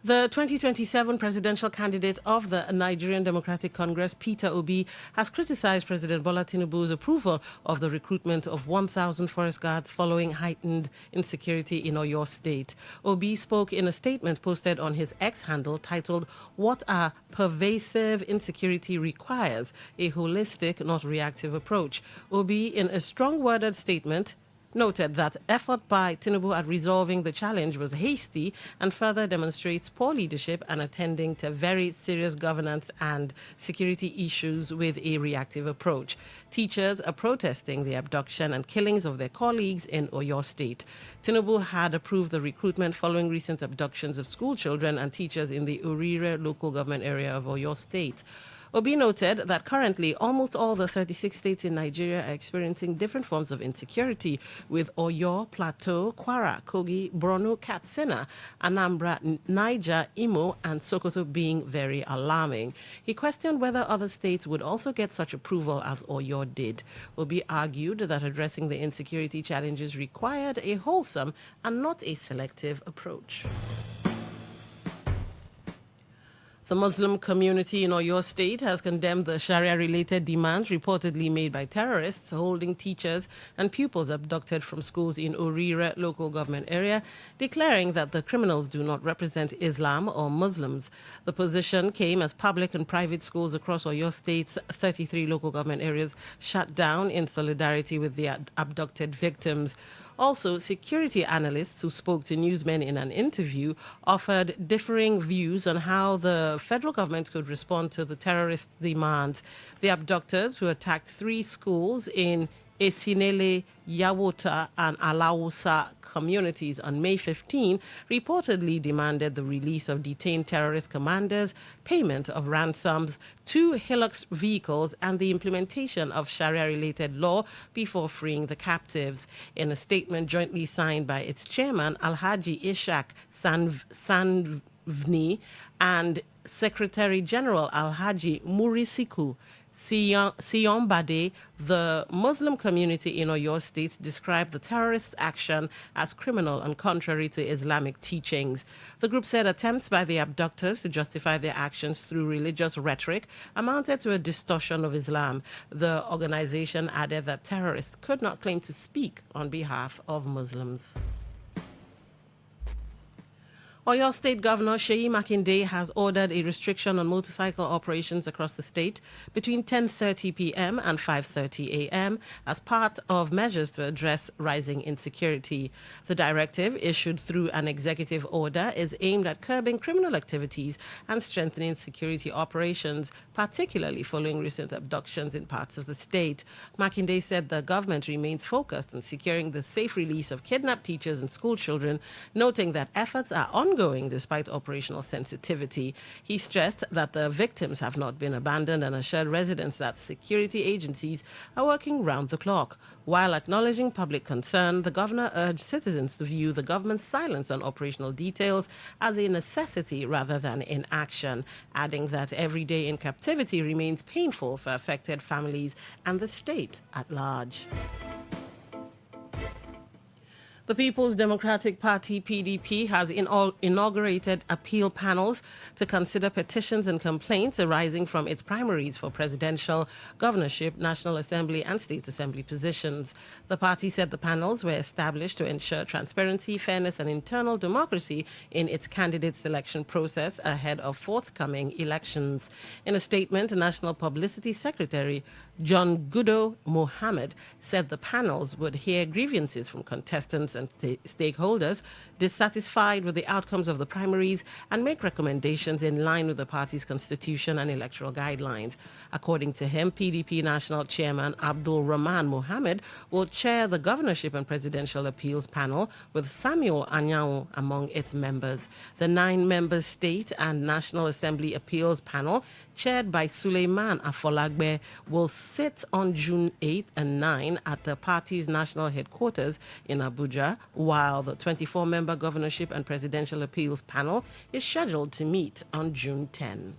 The 2027 presidential candidate of the Nigerian Democratic Congress, Peter Obi, has criticized President Bola Tinubu's approval of the recruitment of 1,000 forest guards following heightened insecurity in Oyo State. Obi spoke in a statement posted on his X handle titled, "What a pervasive insecurity requires, a holistic, not reactive approach." Obi, in a strong-worded statement, noted that effort by Tinubu at resolving the challenge was hasty and further demonstrates poor leadership and attending to very serious governance and security issues with a reactive approach. Teachers are protesting the abduction and killings of their colleagues in Oyo State. Tinubu had approved the recruitment following recent abductions of school children and teachers in the Orire local government area of Oyo State. Obi noted that currently almost all the 36 states in Nigeria are experiencing different forms of insecurity, with Oyo, Plateau, Kwara, Kogi, Borno, Katsina, Anambra, Niger, Imo, and Sokoto being very alarming. He questioned whether other states would also get such approval as Oyo did. Obi argued that addressing the insecurity challenges required a wholesome and not a selective approach. The Muslim community in Oyo State has condemned the Sharia-related demands reportedly made by terrorists holding teachers and pupils abducted from schools in Orire local government area, declaring that the criminals do not represent Islam or Muslims. The position came as public and private schools across Oyo State's 33 local government areas shut down in solidarity with the abducted victims. Also, security analysts who spoke to newsmen in an interview offered differing views on how the federal government could respond to the terrorist demands. The abductors, who attacked 3 schools in Esinele, Yawota, and Alausa communities on May 15, reportedly demanded the release of detained terrorist commanders, payment of ransoms, 2 Hilux vehicles, and the implementation of Sharia-related law before freeing the captives. In a statement jointly signed by its chairman, Alhaji Ishak Sanvni, and Secretary General Alhaji Murisiku Siombade, the Muslim community in Oyo State described the terrorist action as criminal and contrary to Islamic teachings. The group said attempts by the abductors to justify their actions through religious rhetoric amounted to a distortion of Islam. The organization added that terrorists could not claim to speak on behalf of Muslims. Oyo State Governor Seyi Makinde has ordered a restriction on motorcycle operations across the state between 10:30 p.m. and 5:30 a.m. as part of measures to address rising insecurity. The directive, issued through an executive order, is aimed at curbing criminal activities and strengthening security operations, particularly following recent abductions in parts of the state. Makinde said the government remains focused on securing the safe release of kidnapped teachers and school children, noting that efforts are ongoing despite operational sensitivity. He stressed that the victims have not been abandoned and assured residents that security agencies are working round the clock. While acknowledging public concern, the governor urged citizens to view the government's silence on operational details as a necessity rather than inaction, adding that every day in captivity remains painful for affected families and the state at large. The People's Democratic Party, PDP, has inaugurated appeal panels to consider petitions and complaints arising from its primaries for presidential, governorship, National Assembly, and State Assembly positions. The party said the panels were established to ensure transparency, fairness, and internal democracy in its candidate selection process ahead of forthcoming elections. In a statement, National Publicity Secretary John Gudo Mohammed said the panels would hear grievances from contestants and stakeholders dissatisfied with the outcomes of the primaries and make recommendations in line with the party's constitution and electoral guidelines. According to him, PDP National Chairman Abdul Rahman Mohammed will chair the governorship and presidential appeals panel with Samuel Anyao among its members. The 9-member state and National Assembly appeals panel, chaired by Suleiman Afolagbe, will sit on June 8 and 9 at the party's national headquarters in Abuja, while the 24-member governorship and presidential appeals panel is scheduled to meet on June 10.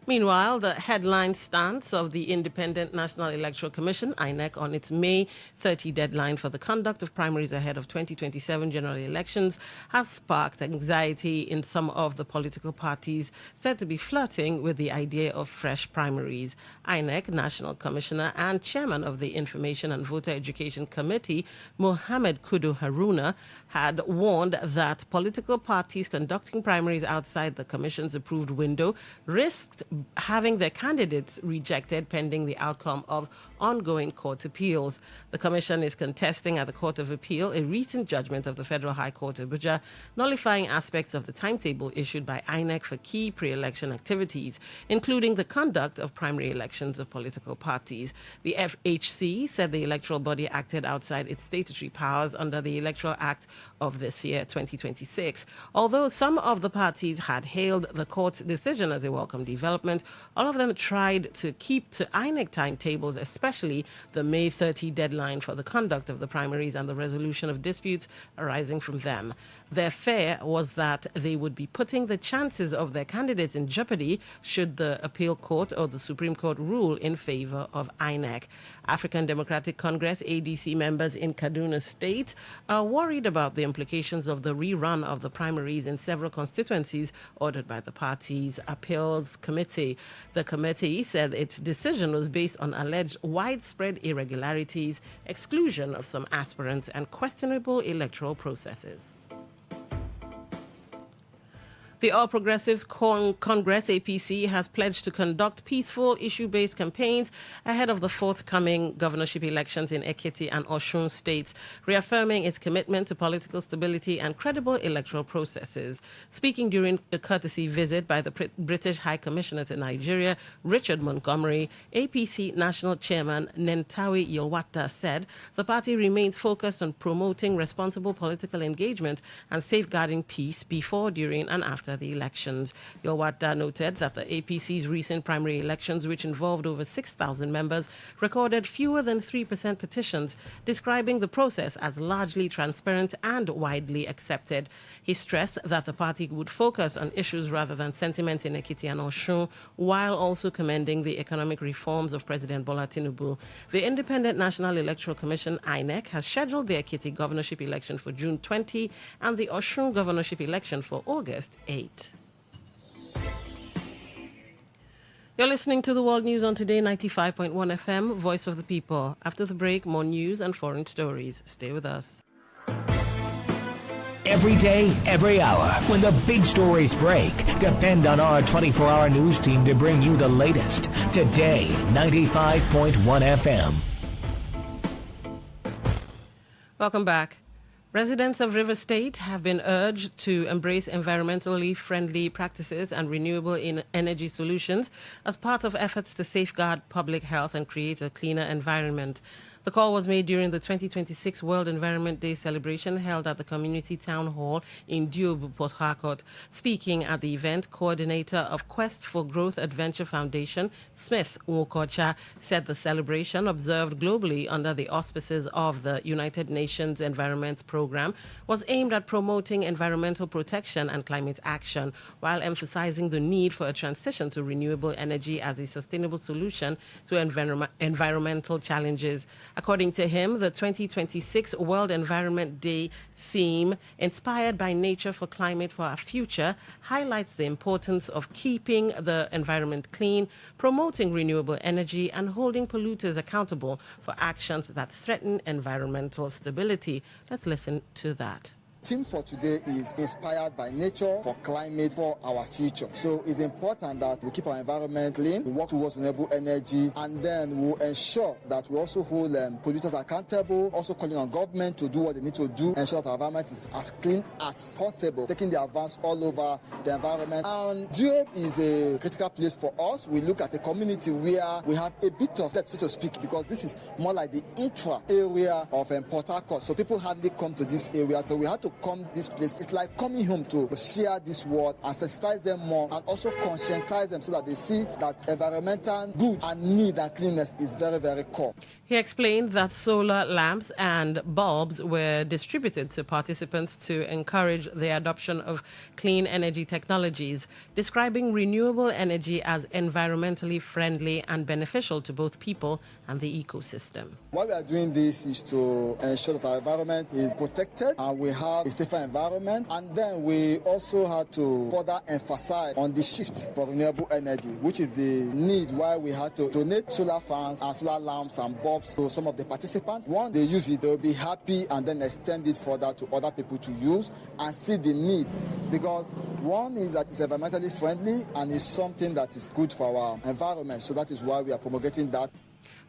Meanwhile, the headline stance of the Independent National Electoral Commission, INEC, on its May 30 deadline for the conduct of primaries ahead of 2027 general elections has sparked anxiety in some of the political parties said to be flirting with the idea of fresh primaries. INEC National Commissioner and Chairman of the Information and Voter Education Committee, Mohammed Kudu Haruna, had warned that political parties conducting primaries outside the Commission's approved window risked having their candidates rejected pending the outcome of ongoing court appeals. The Commission is contesting at the Court of Appeal a recent judgment of the Federal High Court Abuja nullifying aspects of the timetable issued by INEC for key pre-election activities, including the conduct of primary elections of political parties. The FHC said the electoral body acted outside its statutory powers under the Electoral Act of this year, 2026. Although some of the parties had hailed the court's decision as a welcome development, all of them tried to keep to INEC timetables, especially the May 30 deadline for the conduct of the primaries and the resolution of disputes arising from them. Their fear was that they would be putting the chances of their candidates in jeopardy should the appeal court or the Supreme Court rule in favor of INEC. African Democratic Congress ADC members in Kaduna State are worried about the implications of the rerun of the primaries in several constituencies ordered by the party's appeals committee. The committee said its decision was based on alleged widespread irregularities, exclusion of some aspirants, and questionable electoral processes. The All Progressives Congress, APC, has pledged to conduct peaceful, issue-based campaigns ahead of the forthcoming governorship elections in Ekiti and Osun states, reaffirming its commitment to political stability and credible electoral processes. Speaking during a courtesy visit by the British High Commissioner to Nigeria, Richard Montgomery, APC National Chairman Nentawe Yilwata said the party remains focused on promoting responsible political engagement and safeguarding peace before, during, and after the elections. Yilwata noted that the APC's recent primary elections, which involved over 6,000 members, recorded fewer than 3% petitions, describing the process as largely transparent and widely accepted. He stressed that the party would focus on issues rather than sentiments in Ekiti and Osun, while also commending the economic reforms of President Bola Tinubu. The Independent National Electoral Commission, INEC, has scheduled the Ekiti governorship election for June 20 and the Osun governorship election for August 8. You're listening to the World News on Today 95.1 FM, Voice of the People. After the break, more news and foreign stories. Stay with us. Every day, every hour, when the big stories break, depend on our 24-hour news team to bring you the latest. Today 95.1 FM. Welcome back. Residents of River State have been urged to embrace environmentally friendly practices and renewable energy solutions as part of efforts to safeguard public health and create a cleaner environment. The call was made during the 2026 World Environment Day celebration held at the Community Town Hall in Diobu, Port Harcourt. Speaking at the event, coordinator of Quest for Growth Adventure Foundation, Smith Nwokocha, said the celebration, observed globally under the auspices of the United Nations Environment Programme, was aimed at promoting environmental protection and climate action, while emphasizing the need for a transition to renewable energy as a sustainable solution to environmental challenges. According to him, the 2026 World Environment Day theme, Inspired by Nature for Climate for Our Future, highlights the importance of keeping the environment clean, promoting renewable energy, and holding polluters accountable for actions that threaten environmental stability. Let's listen to that. Theme for today is Inspired by Nature for Climate for Our Future. So it's important that we keep our environment clean, we work towards renewable energy, and then we'll ensure that we also hold polluters accountable, also calling on government to do what they need to do, ensure that our environment is as clean as possible, taking the advance all over the environment. And Diob is a critical place for us. We look at a community where we have a bit of depth, so to speak, because this is more like the intra area of Port Harcourt. So people hardly come to this area, so we have to come this place. It's like coming home to share this word and sensitize them more and also conscientize them so that they see that environmental good and need and cleanness is very, very core. He explained that solar lamps and bulbs were distributed to participants to encourage the adoption of clean energy technologies, describing renewable energy as environmentally friendly and beneficial to both people and the ecosystem. Why we are doing this is to ensure that our environment is protected and we have have a safer environment. And then we also had to further emphasize on the shift for renewable energy, which is the need why we had to donate solar fans and solar lamps and bulbs to some of the participants. One, they use it, they'll be happy and then extend it further to other people to use and see the need. Because one is that it's environmentally friendly and it's something that is good for our environment. So that is why we are promulgating that.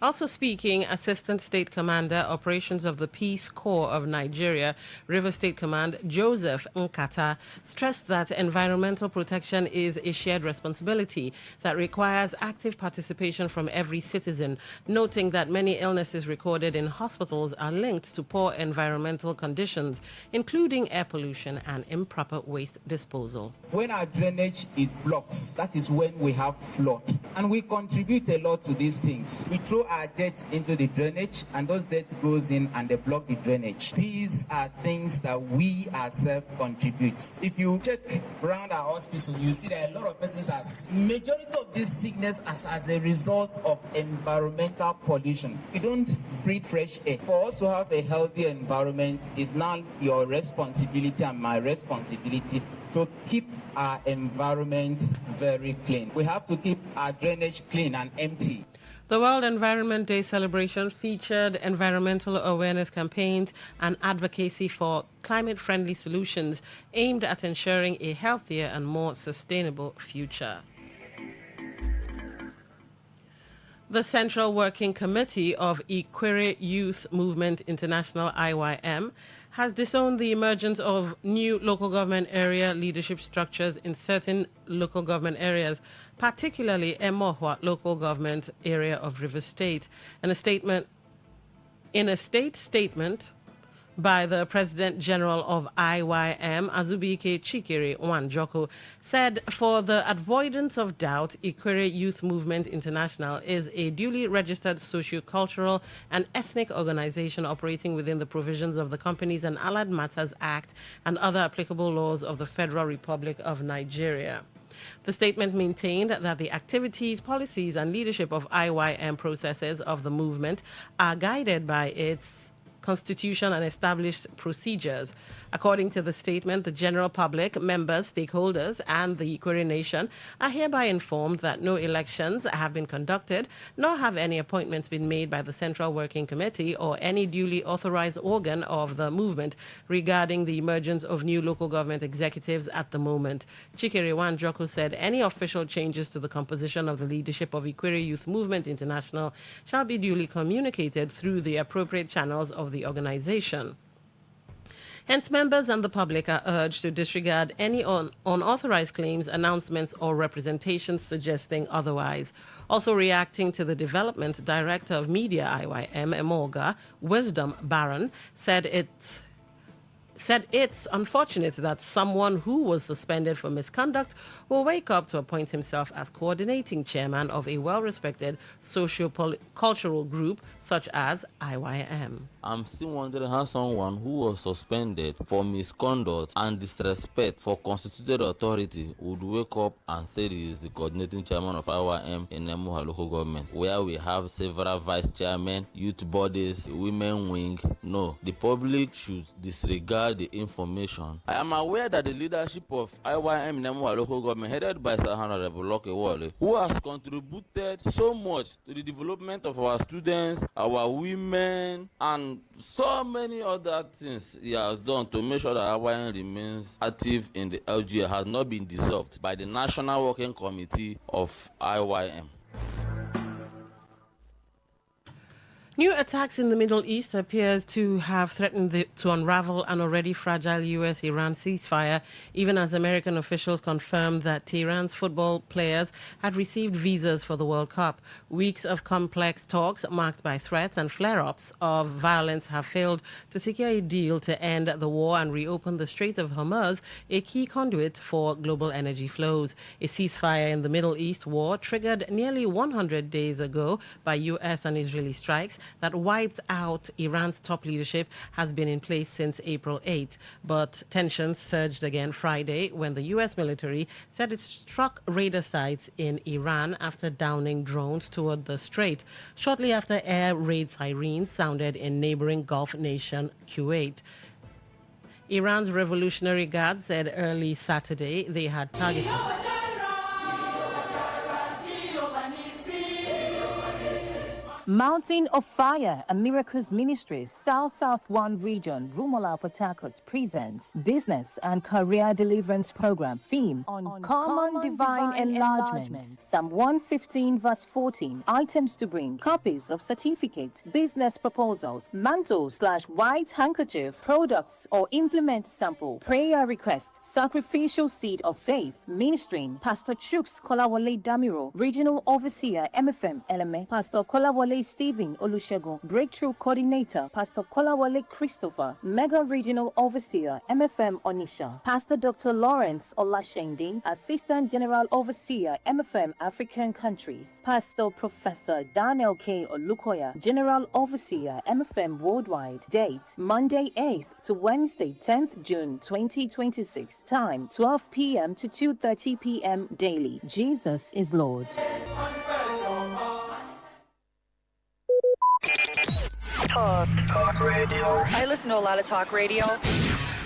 Also speaking, Assistant State Commander, Operations of the Peace Corps of Nigeria, River State Command, Joseph Nkata, stressed that environmental protection is a shared responsibility that requires active participation from every citizen, noting that many illnesses recorded in hospitals are linked to poor environmental conditions, including air pollution and improper waste disposal. When our drainage is blocked, that is when we have flood. And we contribute a lot to these things. We throw our dirt into the drainage, and those dirt goes in and they block the drainage. These are things that we ourselves contribute. If you check around our hospital, you see that a lot of persons are majority of this sickness as a result of environmental pollution. You don't breathe fresh air. For us to have a healthy environment is now your responsibility and my responsibility to keep our environment very clean. We have to keep our drainage clean and empty. The World Environment Day celebration featured environmental awareness campaigns and advocacy for climate-friendly solutions aimed at ensuring a healthier and more sustainable future. The Central Working Committee of Ikwere Youth Movement International (IYM) has disowned the emergence of new local government area leadership structures in certain local government areas, particularly Emohwa local government area of Rivers State. In a state statement by the President General of IYM, Azubike Chikere Wanjoko, said, for the avoidance of doubt, Ikwere Youth Movement International is a duly registered socio-cultural and ethnic organization operating within the provisions of the Companies and Allied Matters Act and other applicable laws of the Federal Republic of Nigeria. The statement maintained that the activities, policies, and leadership of IYM processes of the movement are guided by its constitution and established procedures. According to the statement, the general public, members, stakeholders, and the Ikwere Nation are hereby informed that no elections have been conducted, nor have any appointments been made by the Central Working Committee or any duly authorized organ of the movement regarding the emergence of new local government executives at the moment. Chikere Wanjoko said any official changes to the composition of the leadership of Ikwere Youth Movement International shall be duly communicated through the appropriate channels of the organization. Hence, members and the public are urged to disregard any unauthorized claims, announcements, or representations suggesting otherwise. Also reacting to the development, Director of Media IYM, Emolga Wisdom Baron, said it's unfortunate that someone who was suspended for misconduct will wake up to appoint himself as coordinating chairman of a well-respected socio-cultural group such as IYM. I'm still wondering how someone who was suspended for misconduct and disrespect for constituted authority would wake up and say he is the coordinating chairman of IYM in Emohwa local government, where we have several vice chairmen, youth bodies, women wing. No, the public should disregard the information. I am aware that the leadership of IYM in Emohwa local government, headed by Sir Honorable Loke Wale, who has contributed so much to the development of our students, our women, and so many other things he has done to make sure that IYM remains active in the LGA, has not been dissolved by the National Working Committee of IYM. New attacks in the Middle East appears to have threatened to unravel an already fragile U.S.-Iran ceasefire, even as American officials confirmed that Tehran's football players had received visas for the World Cup. Weeks of complex talks marked by threats and flare-ups of violence have failed to secure a deal to end the war and reopen the Strait of Hormuz, a key conduit for global energy flows. A ceasefire in the Middle East war triggered nearly 100 days ago by U.S. and Israeli strikes that wiped out Iran's top leadership has been in place since April 8. But tensions surged again Friday when the U.S. military said it struck radar sites in Iran after downing drones toward the strait, shortly after air raid sirens sounded in neighboring Gulf nation Kuwait. Iran's Revolutionary Guard said early Saturday they had targeted. Mountain of Fire, a Miracles Ministries, South 1 region, Rumola Port Harcourt presents Business and Career Deliverance Program. Theme on Common Divine Enlargement. Psalm 115 verse 14. Items to bring: copies of certificates, business proposals, mantle/white handkerchief, products or implement sample, prayer request, sacrificial seed of faith. Ministering Pastor Chuks Kolawole Damiro, Regional Overseer MFM Eleme, Pastor Kolawole Stephen Olusegun, Breakthrough Coordinator Pastor Kolawole Christopher, Mega Regional Overseer MFM Onisha, Pastor Dr. Lawrence Olashendi, Assistant General Overseer MFM African Countries, Pastor Professor Daniel K. Olukoya, General Overseer MFM Worldwide. Date Monday 8th to Wednesday 10th June 2026. Time 12 p.m. to 2:30 p.m. daily. Jesus is Lord. Talk radio. I listen to a lot of talk radio.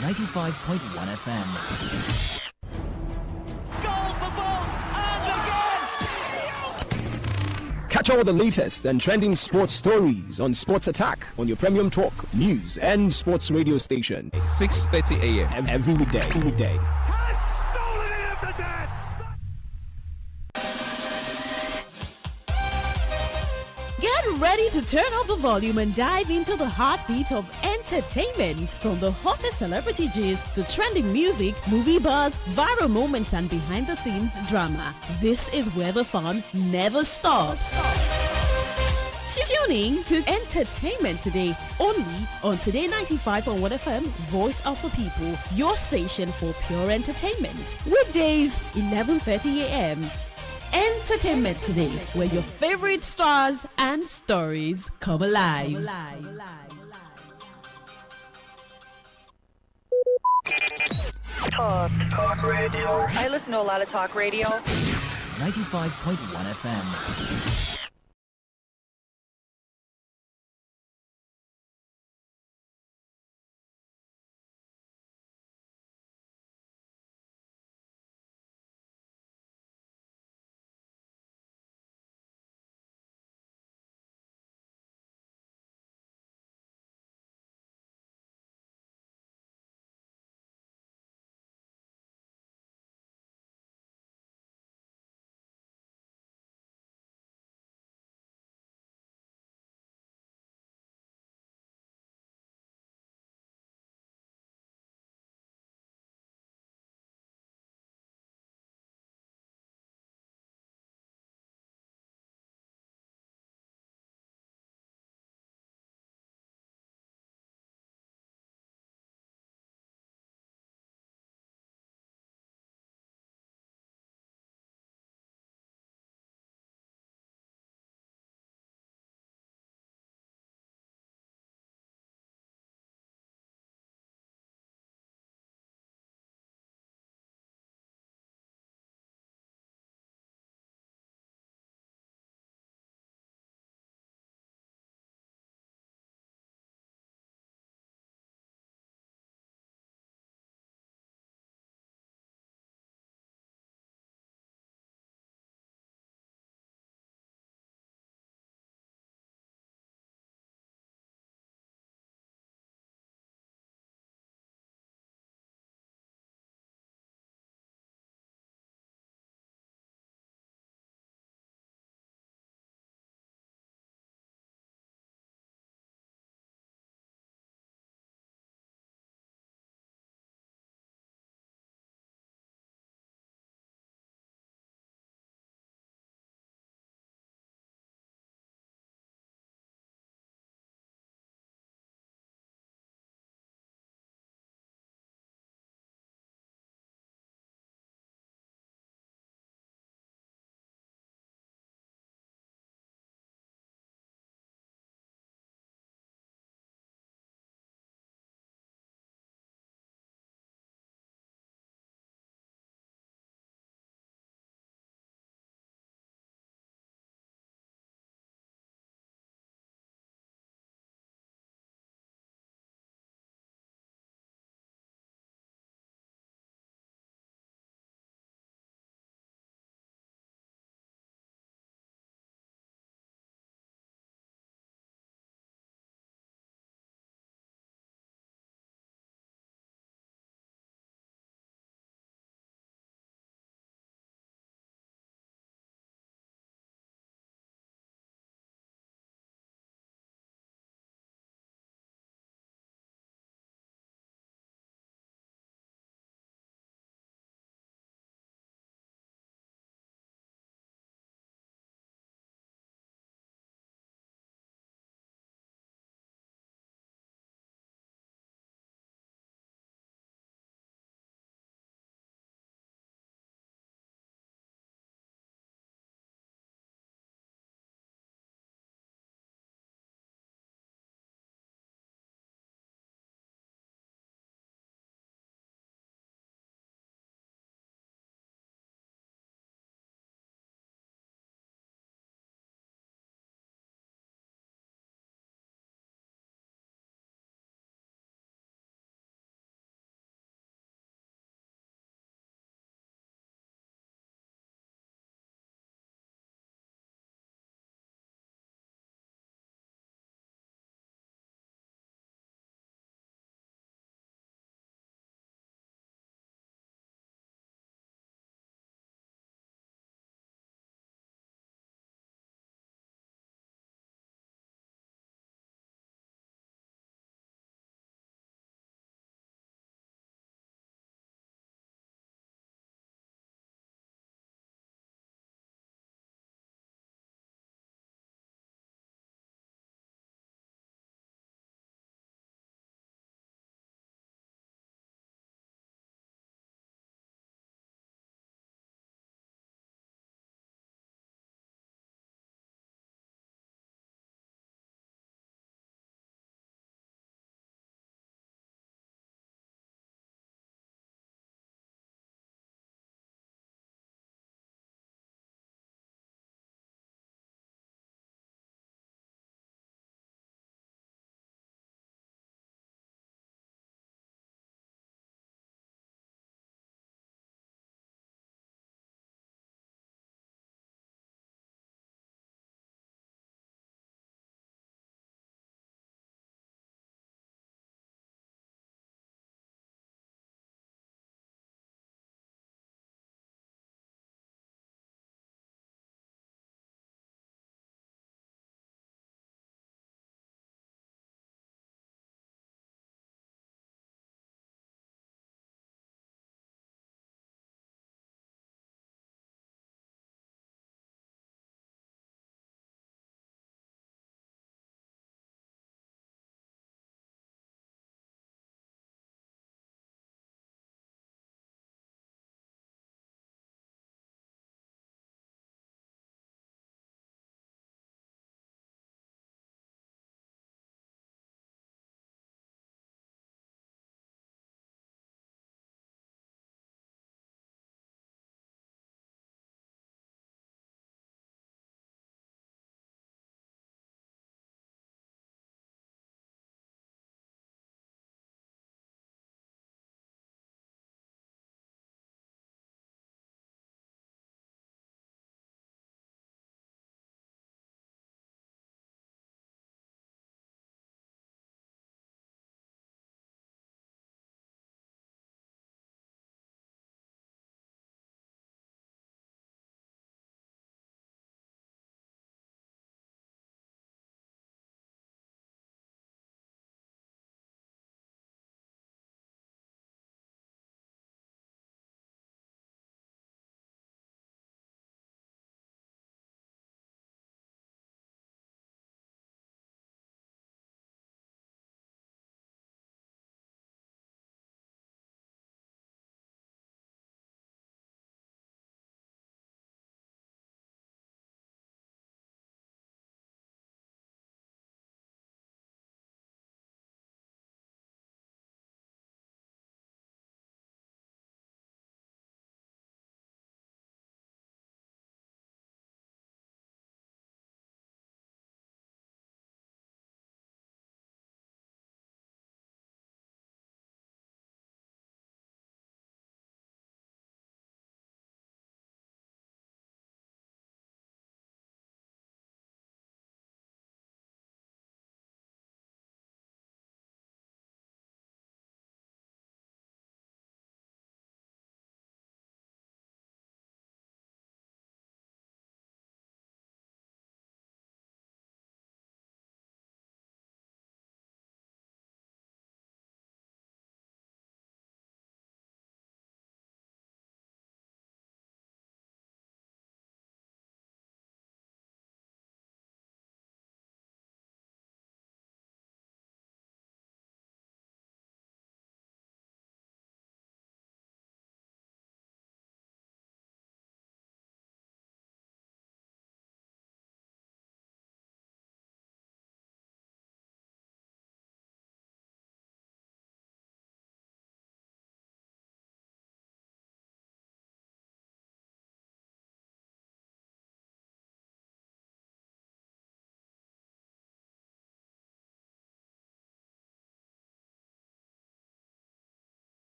95.1 FM. Goal for Bolt and again! Catch all the latest and trending sports stories on Sports Attack on your premium talk, news, and sports radio station. 6:30 a.m. every weekday. Get ready to turn up the volume and dive into the heartbeat of entertainment. From the hottest celebrity gist to trending music, movie buzz, viral moments, and behind-the-scenes drama. This is where the fun never stops. Tuning to Entertainment Today, only on Today 95.1 FM, Voice of the People, your station for pure entertainment. Weekdays, 11:30 a.m. Entertainment Today, where your favorite stars and stories come alive. Talk radio. I listen to a lot of talk radio. 95.1 FM.